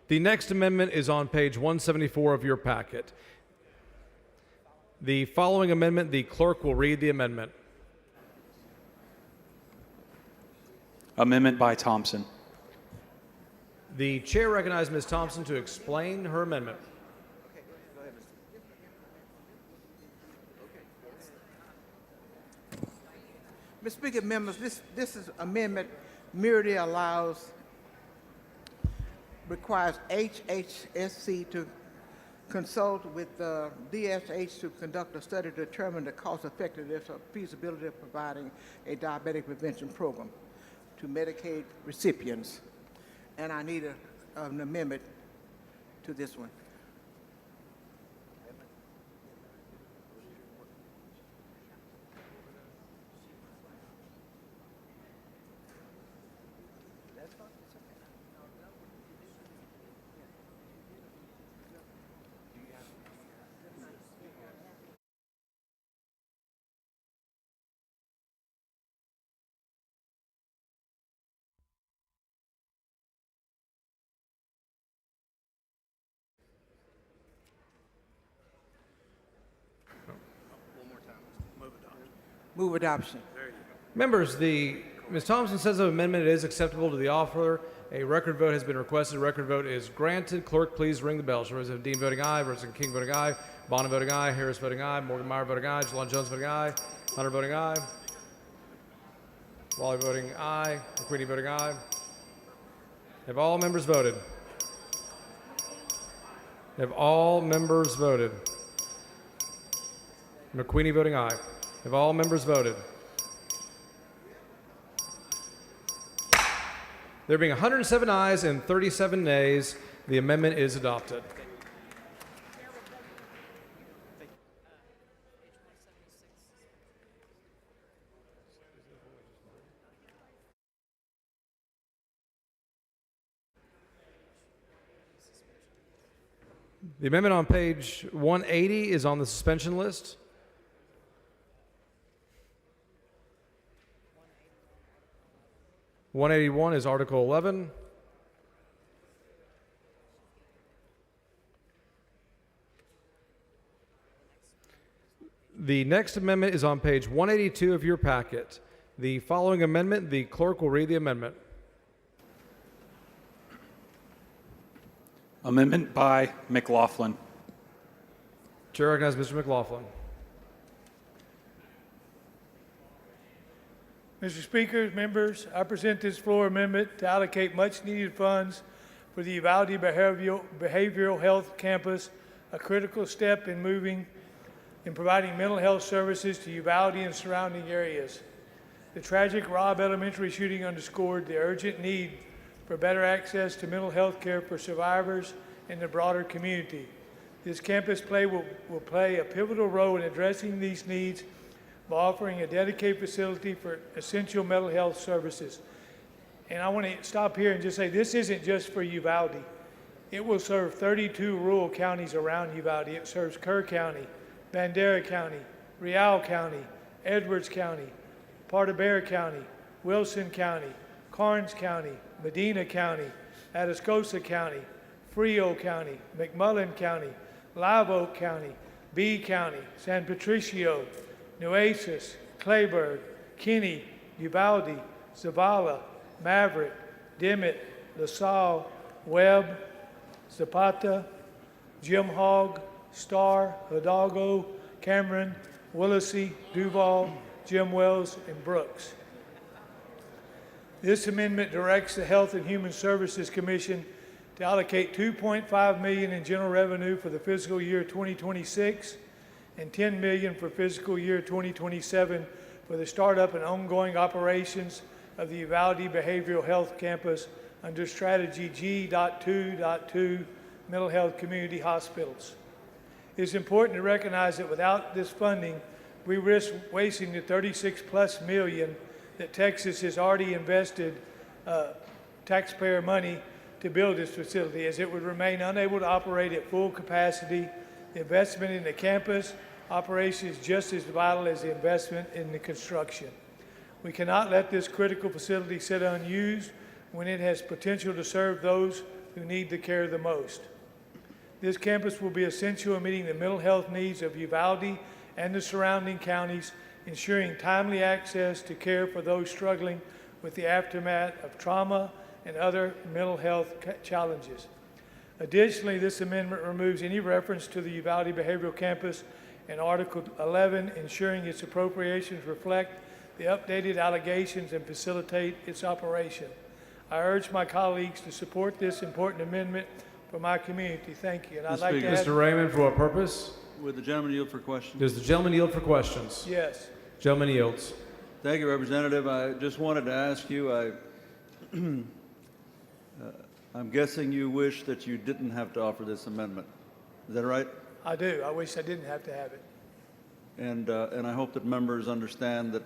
Speaker 1: The next amendment is on page 174 of your packet. The following amendment, the clerk will read the amendment.
Speaker 2: Amendment by Thompson.
Speaker 1: The chair recognizes Ms. Thompson to explain her amendment.
Speaker 16: Mr. Speaker, members, this is amendment merely requires HHSC to consult with DSH to conduct a study to determine the cost effectiveness or feasibility of providing a diabetic prevention program to Medicaid recipients. And I need an amendment to this one. Move adoption.
Speaker 1: Members, Ms. Thompson says the amendment is acceptable to the offer. A record vote has been requested. A record vote is granted. Clerk, please ring the bell. Representative Dean voting aye. Representative King voting aye. Bonner voting aye. Harris voting aye. Morgan Meyer voting aye. Jalon Jones voting aye. Hunter voting aye. Wally voting aye. McQueenie voting aye. Have all members voted? Have all members voted? McQueenie voting aye. Have all members voted? There being 107 ayes and 37 nays, the amendment is adopted. The amendment on page 180 is on the suspension list. (181) is Article 11. The next amendment is on page 182 of your packet. The following amendment, the clerk will read the amendment.
Speaker 2: Amendment by McLaughlin.
Speaker 1: Chair recognizes Mr. McLaughlin.
Speaker 9: Mr. Speaker, members, I present this floor amendment to allocate much-needed funds for the Uvalde Behavioral Health Campus, a critical step in providing mental health services to Uvalde and surrounding areas. The tragic Robb Elementary shooting underscored the urgent need for better access to mental health care for survivors and the broader community. This campus will play a pivotal role in addressing these needs by offering a dedicated facility for essential mental health services. And I want to stop here and just say this isn't just for Uvalde. It will serve 32 rural counties around Uvalde. It serves Kerr County, Bandera County, Real County, Edwards County, part of Bexar County, Wilson County, Karnes County, Medina County, Atascosa County, Frio County, McMullen County, Live Oak County, Bee County, San Patricio, Nueces, Clayburgh, Kinney, Uvalde, Zavala, Maverick, Dimmitt, LaSalle, Webb, Zapata, Jim Hogg, Starr, Hidalgo, Cameron, Willacy, Duval, Jim Wells, and Brooks. This amendment directs the Health and Human Services Commission to allocate $2.5 million in general revenue for the fiscal year 2026 and $10 million for fiscal year 2027 for the startup and ongoing operations of the Uvalde Behavioral Health Campus under Strategy G.2.2 Mental Health Community Hospitals. It's important to recognize that without this funding, we risk wasting the $36+ million that Texas has already invested taxpayer money to build this facility, as it would remain unable to operate at full capacity. The investment in the campus operation is just as vital as the investment in the construction. We cannot let this critical facility sit unused when it has potential to serve those who need the care the most. This campus will be essential in meeting the mental health needs of Uvalde and the surrounding counties, ensuring timely access to care for those struggling with the aftermath of trauma and other mental health challenges. Additionally, this amendment removes any reference to the Uvalde Behavioral Campus in Article 11, ensuring its appropriations reflect the updated allegations and facilitate its operation. I urge my colleagues to support this important amendment for my community. Thank you. And I'd like to ask,
Speaker 1: Mr. Raymond, for what purpose?
Speaker 19: Would the gentleman yield for questions?
Speaker 1: Does the gentleman yield for questions?
Speaker 9: yes.
Speaker 1: Gentleman yields.
Speaker 19: Thank you, Representative. I just wanted to ask you, I'm guessing you wish that you didn't have to offer this amendment. Is that right?
Speaker 9: I do. I wish I didn't have to have it.
Speaker 19: And I hope that members understand that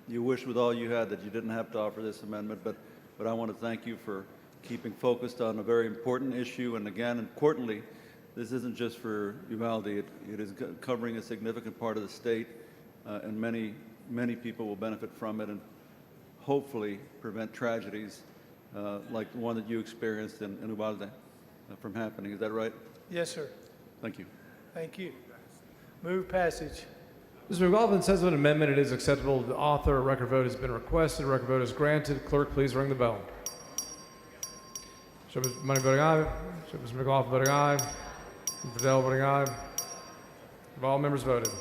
Speaker 19: you wish with all you had that you didn't have to offer this amendment, but I want to thank you for keeping focused on a very important issue. And again, importantly, this isn't just for Uvalde. It is covering a significant part of the state, and many people will benefit from it and hopefully prevent tragedies like the one that you experienced in Uvalde from happening. Is that right?
Speaker 9: Yes, sir.
Speaker 19: Thank you.
Speaker 9: Thank you. Move passage.
Speaker 1: Mr. McLaughlin says of an amendment it is acceptable to the author. A record vote has been requested. A record vote is granted. Clerk, please ring the bell. Show Mr. Money voting aye. Show Mr. McLaughlin voting aye. Mr. Fidel voting aye. Have all members voted?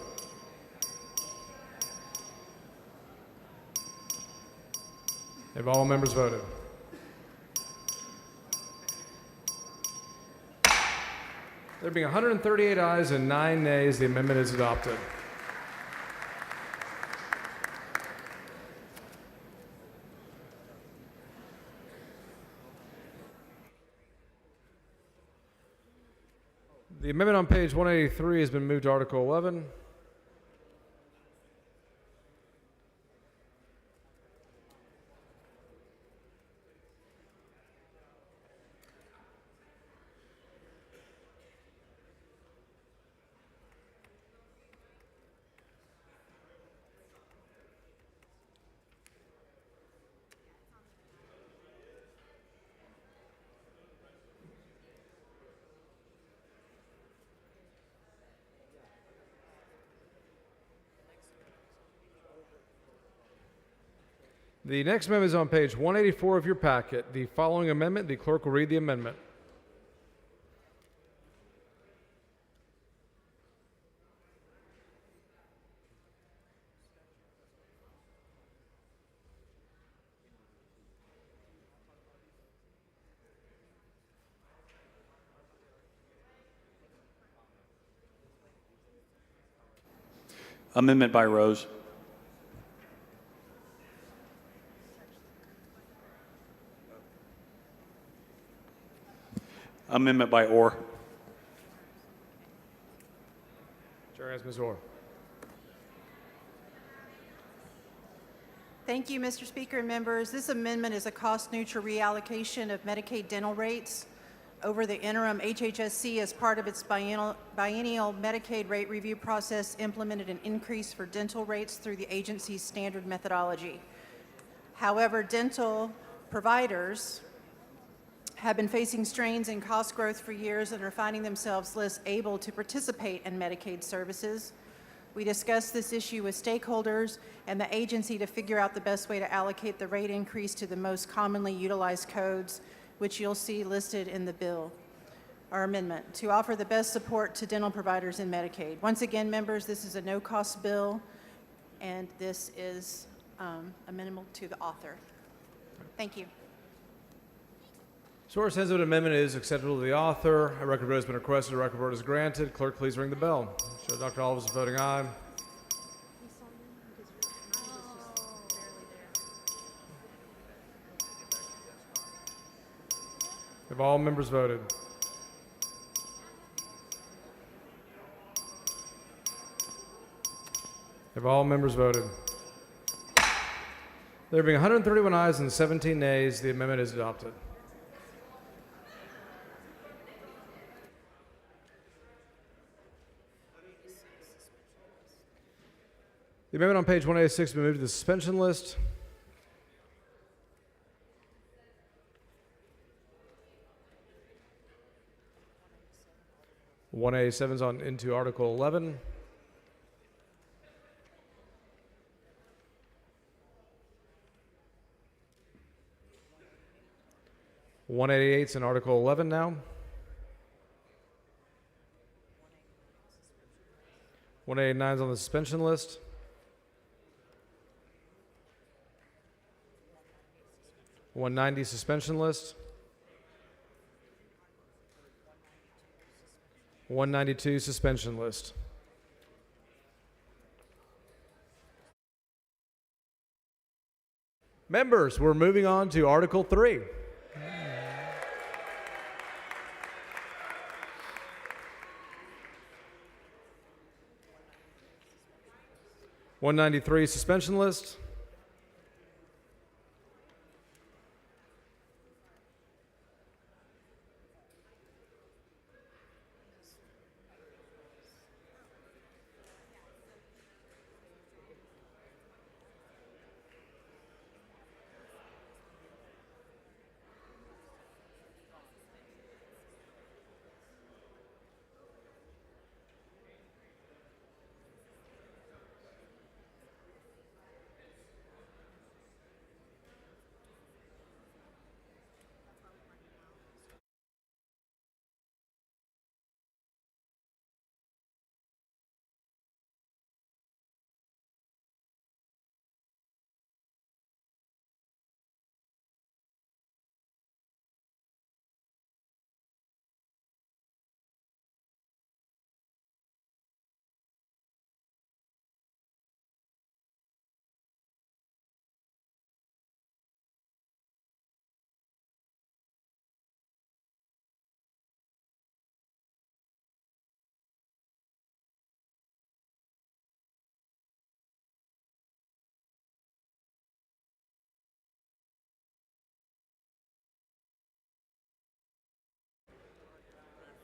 Speaker 1: Have all members voted? There being 138 ayes and 9 nays, the amendment is adopted. The amendment on page 183 has been moved to Article 11. The next amendment is on page 184 of your packet. The following amendment, the clerk will read the amendment.
Speaker 2: Amendment by Rose. Amendment by Orr.
Speaker 1: Chair has Ms. Orr.
Speaker 20: Thank you, Mr. Speaker and members. This amendment is a cost-neutral reallocation of Medicaid dental rates over the interim. HHSC, as part of its biennial Medicaid rate review process, implemented an increase for dental rates through the agency's standard methodology. However, dental providers have been facing strains and cost growth for years and are finding themselves less able to participate in Medicaid services. We discussed this issue with stakeholders and the agency to figure out the best way to allocate the rate increase to the most commonly utilized codes, which you'll see listed in the bill, our amendment, to offer the best support to dental providers in Medicaid. Once again, members, this is a no-cost bill, and this is amenable to the author. Thank you.
Speaker 1: Source says that an amendment is acceptable to the author. A record vote has been requested. A record vote is granted. Clerk, please ring the bell. Show Dr. Oliver is voting aye. Have all members voted? Have all members voted? There being 131 ayes and 17 nays, the amendment is adopted. The amendment on page 186 has been moved to the suspension list. 187's on into Article 11. (188's in Article 11 now. 189's on the suspension list. 190 suspension list. 192 suspension list. Members, we're moving on to Article 3. 193 suspension list.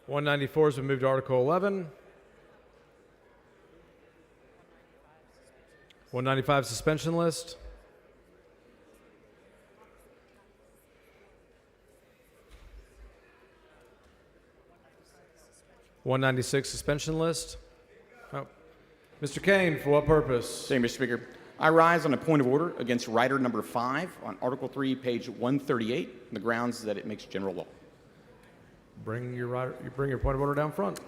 Speaker 1: 194 has been moved to Article 11. 195 suspension list. 196 suspension list. Oh. Mr. Kane, for what purpose?
Speaker 10: Thank you, Mr. Speaker. I rise on a point of order against rider number 5 on Article 3, page 138, on the grounds that it makes general law.
Speaker 1: Bring your point of order down front.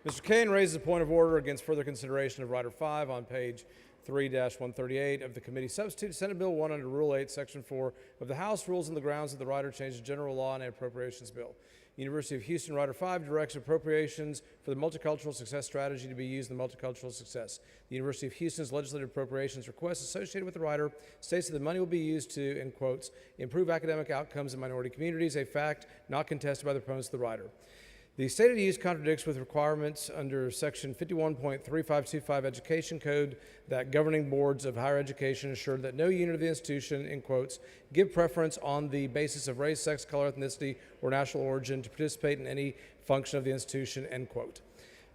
Speaker 1: Mr. Kane raises a point of order against further consideration of Rider 5 on page 3-138 of the committee substitute Senate Bill 1 under Rule 8, Section 4 of the House rules on the grounds that the rider changes general law and appropriations bill. University of Houston Rider 5 directs appropriations for the Multicultural Success Strategy to be used in the Multicultural Success. The University of Houston's legislative appropriations request associated with the rider states that the money will be used to, in quotes, improve academic outcomes in minority communities, a fact not contested by the opponents of the rider. The stated use contradicts with requirements under Section 51.3525 Education Code that governing boards of higher education ensure that no unit of the institution, in quotes, give preference on the basis of race, sex, color, ethnicity, or national origin to participate in any function of the institution, end quote.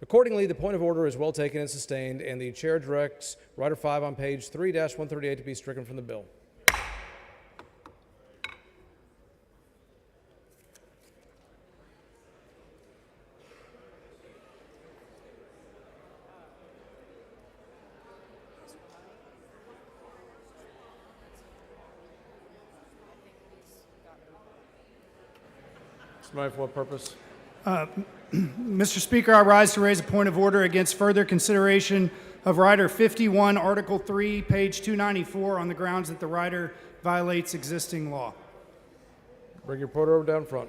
Speaker 1: Accordingly, the point of order is well taken and sustained, and the chair directs Rider 5 on page 3-138 to be stricken from the bill. Somebody for what purpose?
Speaker 12: Mr. Speaker, I rise to raise a point of order against further consideration of Rider 51, Article 3, page 294, on the grounds that the rider violates existing law.
Speaker 1: Bring your point over down front.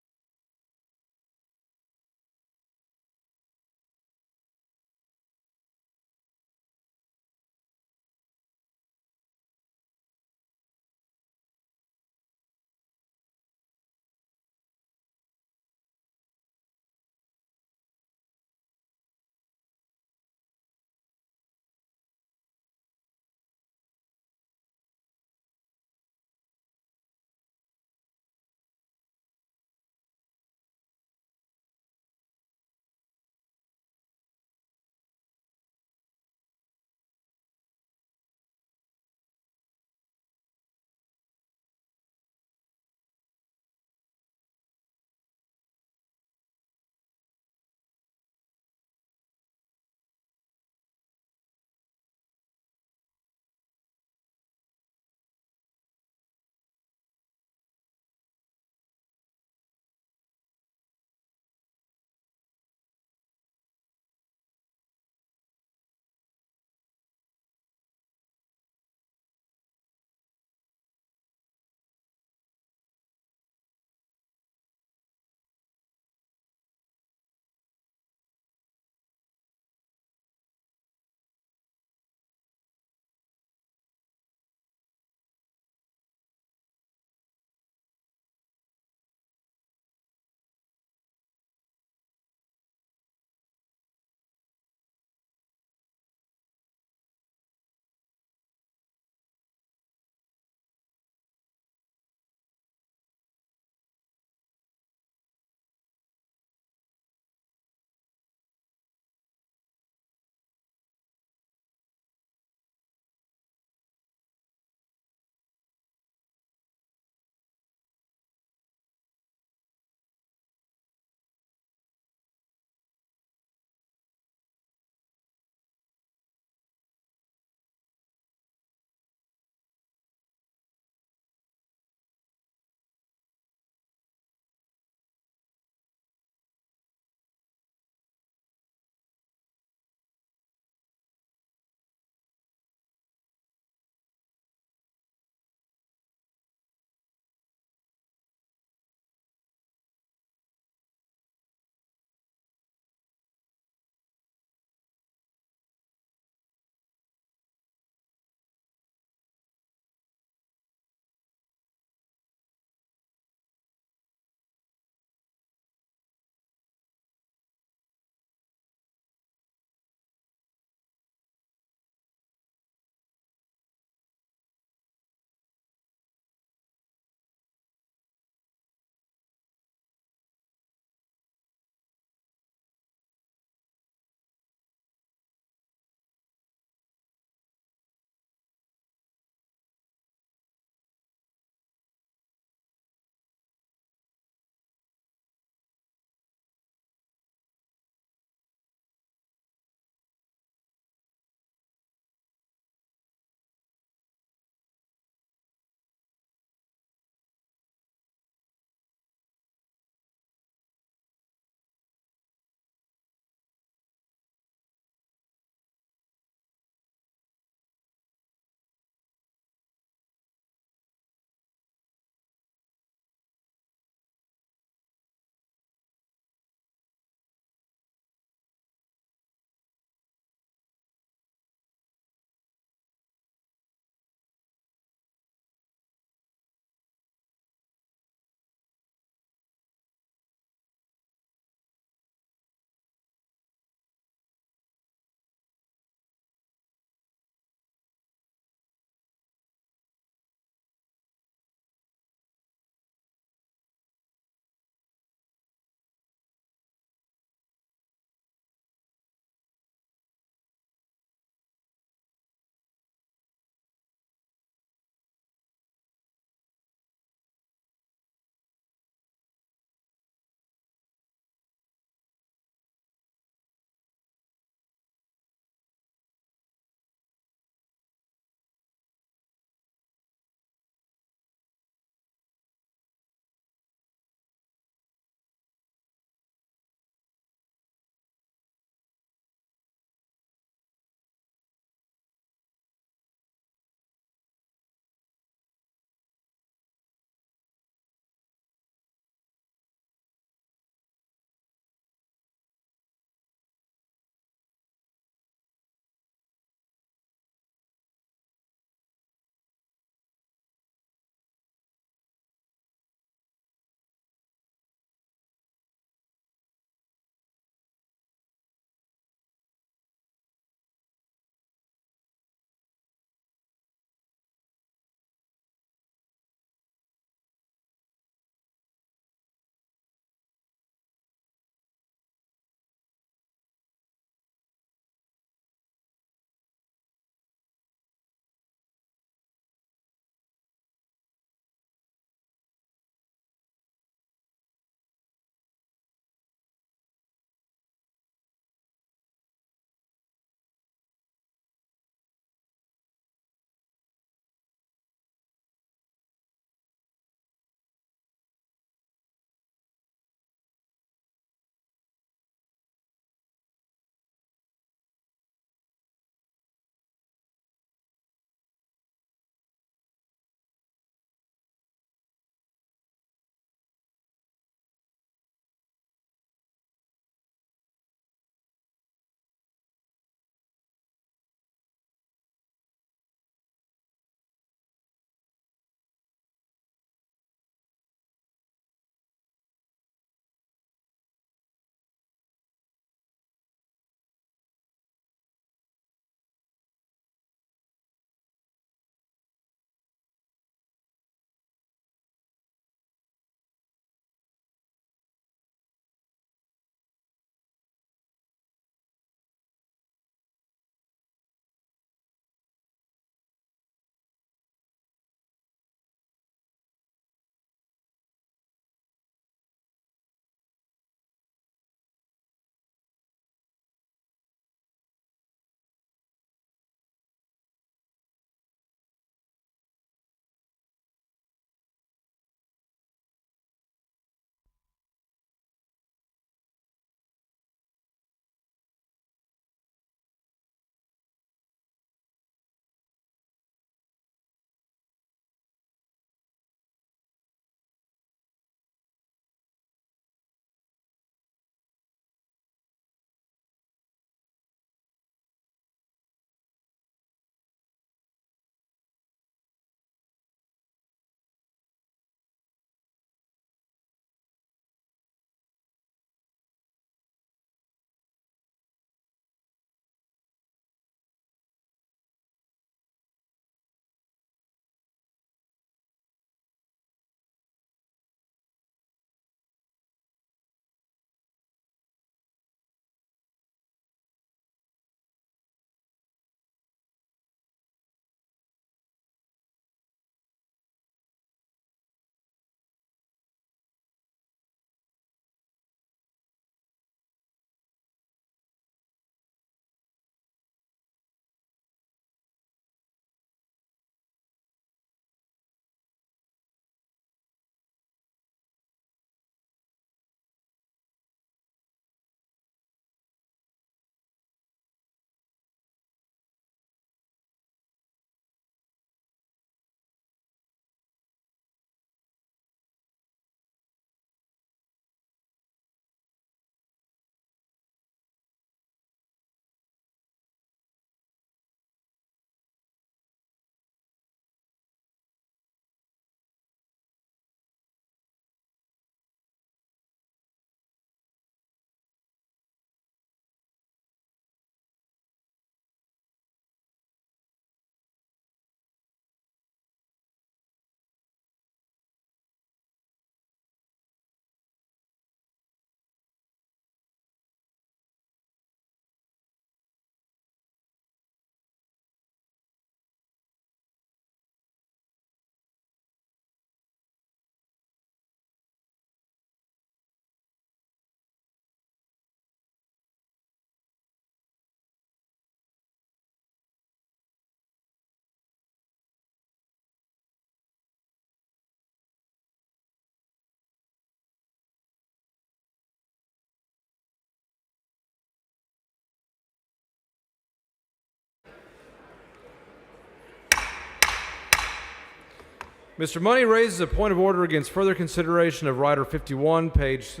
Speaker 1: Mr. Money raises a point of order against further consideration of Rider 51, page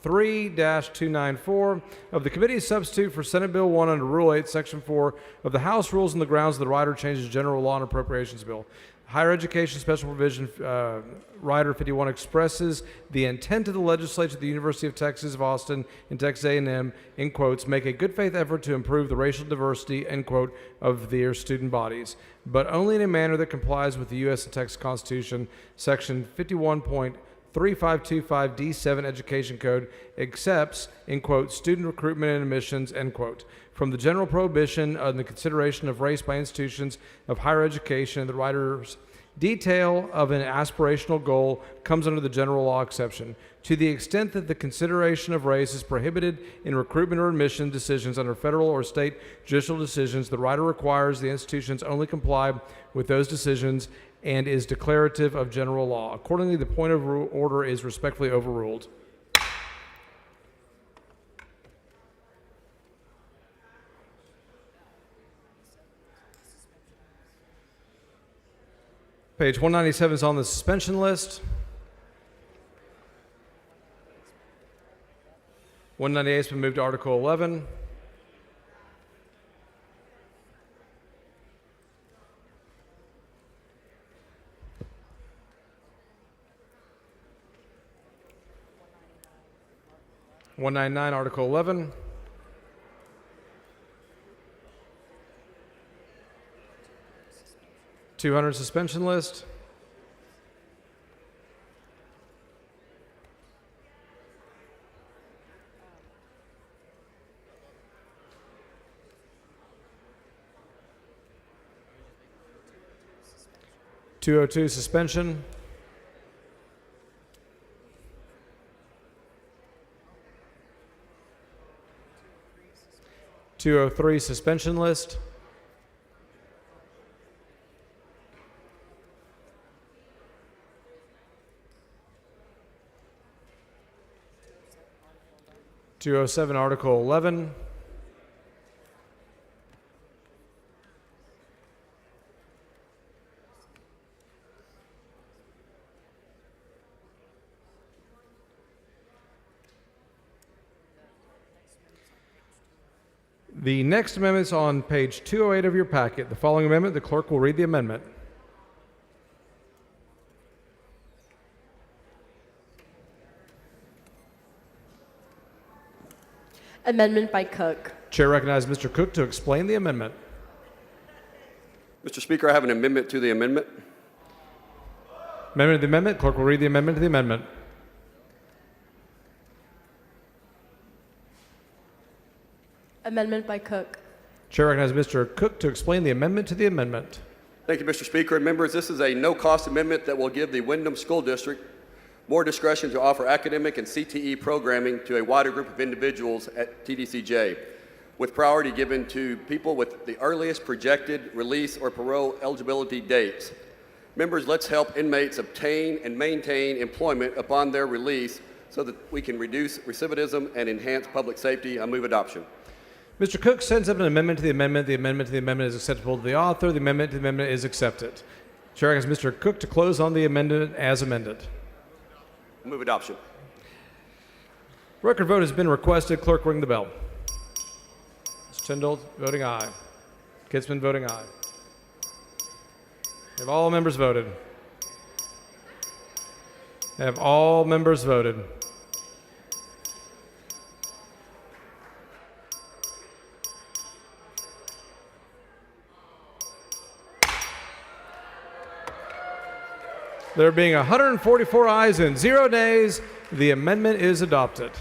Speaker 1: 3-294 of the committee's substitute for Senate Bill 1 under Rule 8, Section 4 of the House Rules on the grounds that the rider changes general law and appropriations bill. Higher Education Special Provision Rider 51 expresses the intent of the legislature of the University of Texas of Austin and Texas A&M, in quotes, make a good faith effort to improve the racial diversity, end quote, of their student bodies, but only in a manner that complies with the U.S. and Texas Constitution, Section 51.3525 D7 Education Code accepts, in quote, student recruitment and admissions, end quote, from the general prohibition on the consideration of race by institutions of higher education. The writer's detail of an aspirational goal comes under the general law exception. To the extent that the consideration of race is prohibited in recruitment or admission decisions under federal or state judicial decisions, the writer requires the institutions only comply with those decisions and is declarative of general law. Accordingly, the point of order is respectfully overruled. Page 197 is on the suspension list. 198 has been moved to Article 11. (199) Article 11. (200) suspension list. (202) suspension. (203) suspension list. (207) Article 11. The next amendment is on page 208 of your packet. The following amendment, the clerk will read the amendment.
Speaker 14: Amendment by Cook.
Speaker 1: Chair recognizes Mr. Cook to explain the amendment.
Speaker 17: Mr. Speaker, I have an amendment to the amendment.
Speaker 1: Amendment to the amendment. Clerk will read the amendment to the amendment.
Speaker 14: Amendment by Cook.
Speaker 1: Chair recognizes Mr. Cook to explain the amendment to the amendment.
Speaker 17: Thank you, Mr. Speaker. And members, this is a no-cost amendment that will give the Windham School District more discretion to offer academic and CTE programming to a wider group of individuals at TDCJ, with priority given to people with the earliest projected release or parole eligibility dates. Members, let's help inmates obtain and maintain employment upon their release so that we can reduce recidivism and enhance public safety. I move adoption.
Speaker 1: Mr. Cook sends up an amendment to the amendment. The amendment to the amendment is acceptable to the author. The amendment to the amendment is accepted. Chair asks Mr. Cook to close on the amendment as amended.
Speaker 17: Move adoption.
Speaker 1: Record vote has been requested. Clerk, ring the bell. Ms. Tyndall voting aye. Kitzman voting aye. Have all members voted? Have all members voted? There being 144 ayes and 0 nays, the amendment is adopted.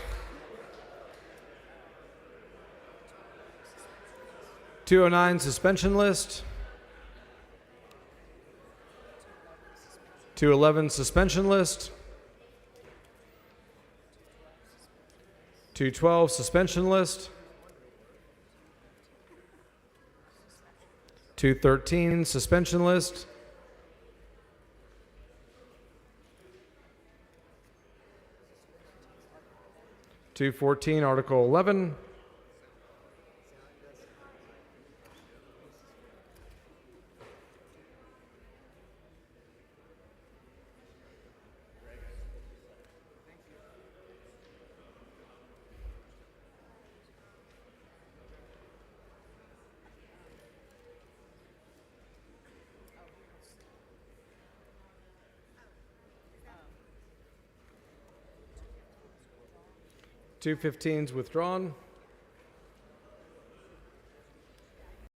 Speaker 1: 209 suspension list. 211 suspension list. 212 suspension list. 213 suspension list. 214, Article 11. 215 is withdrawn.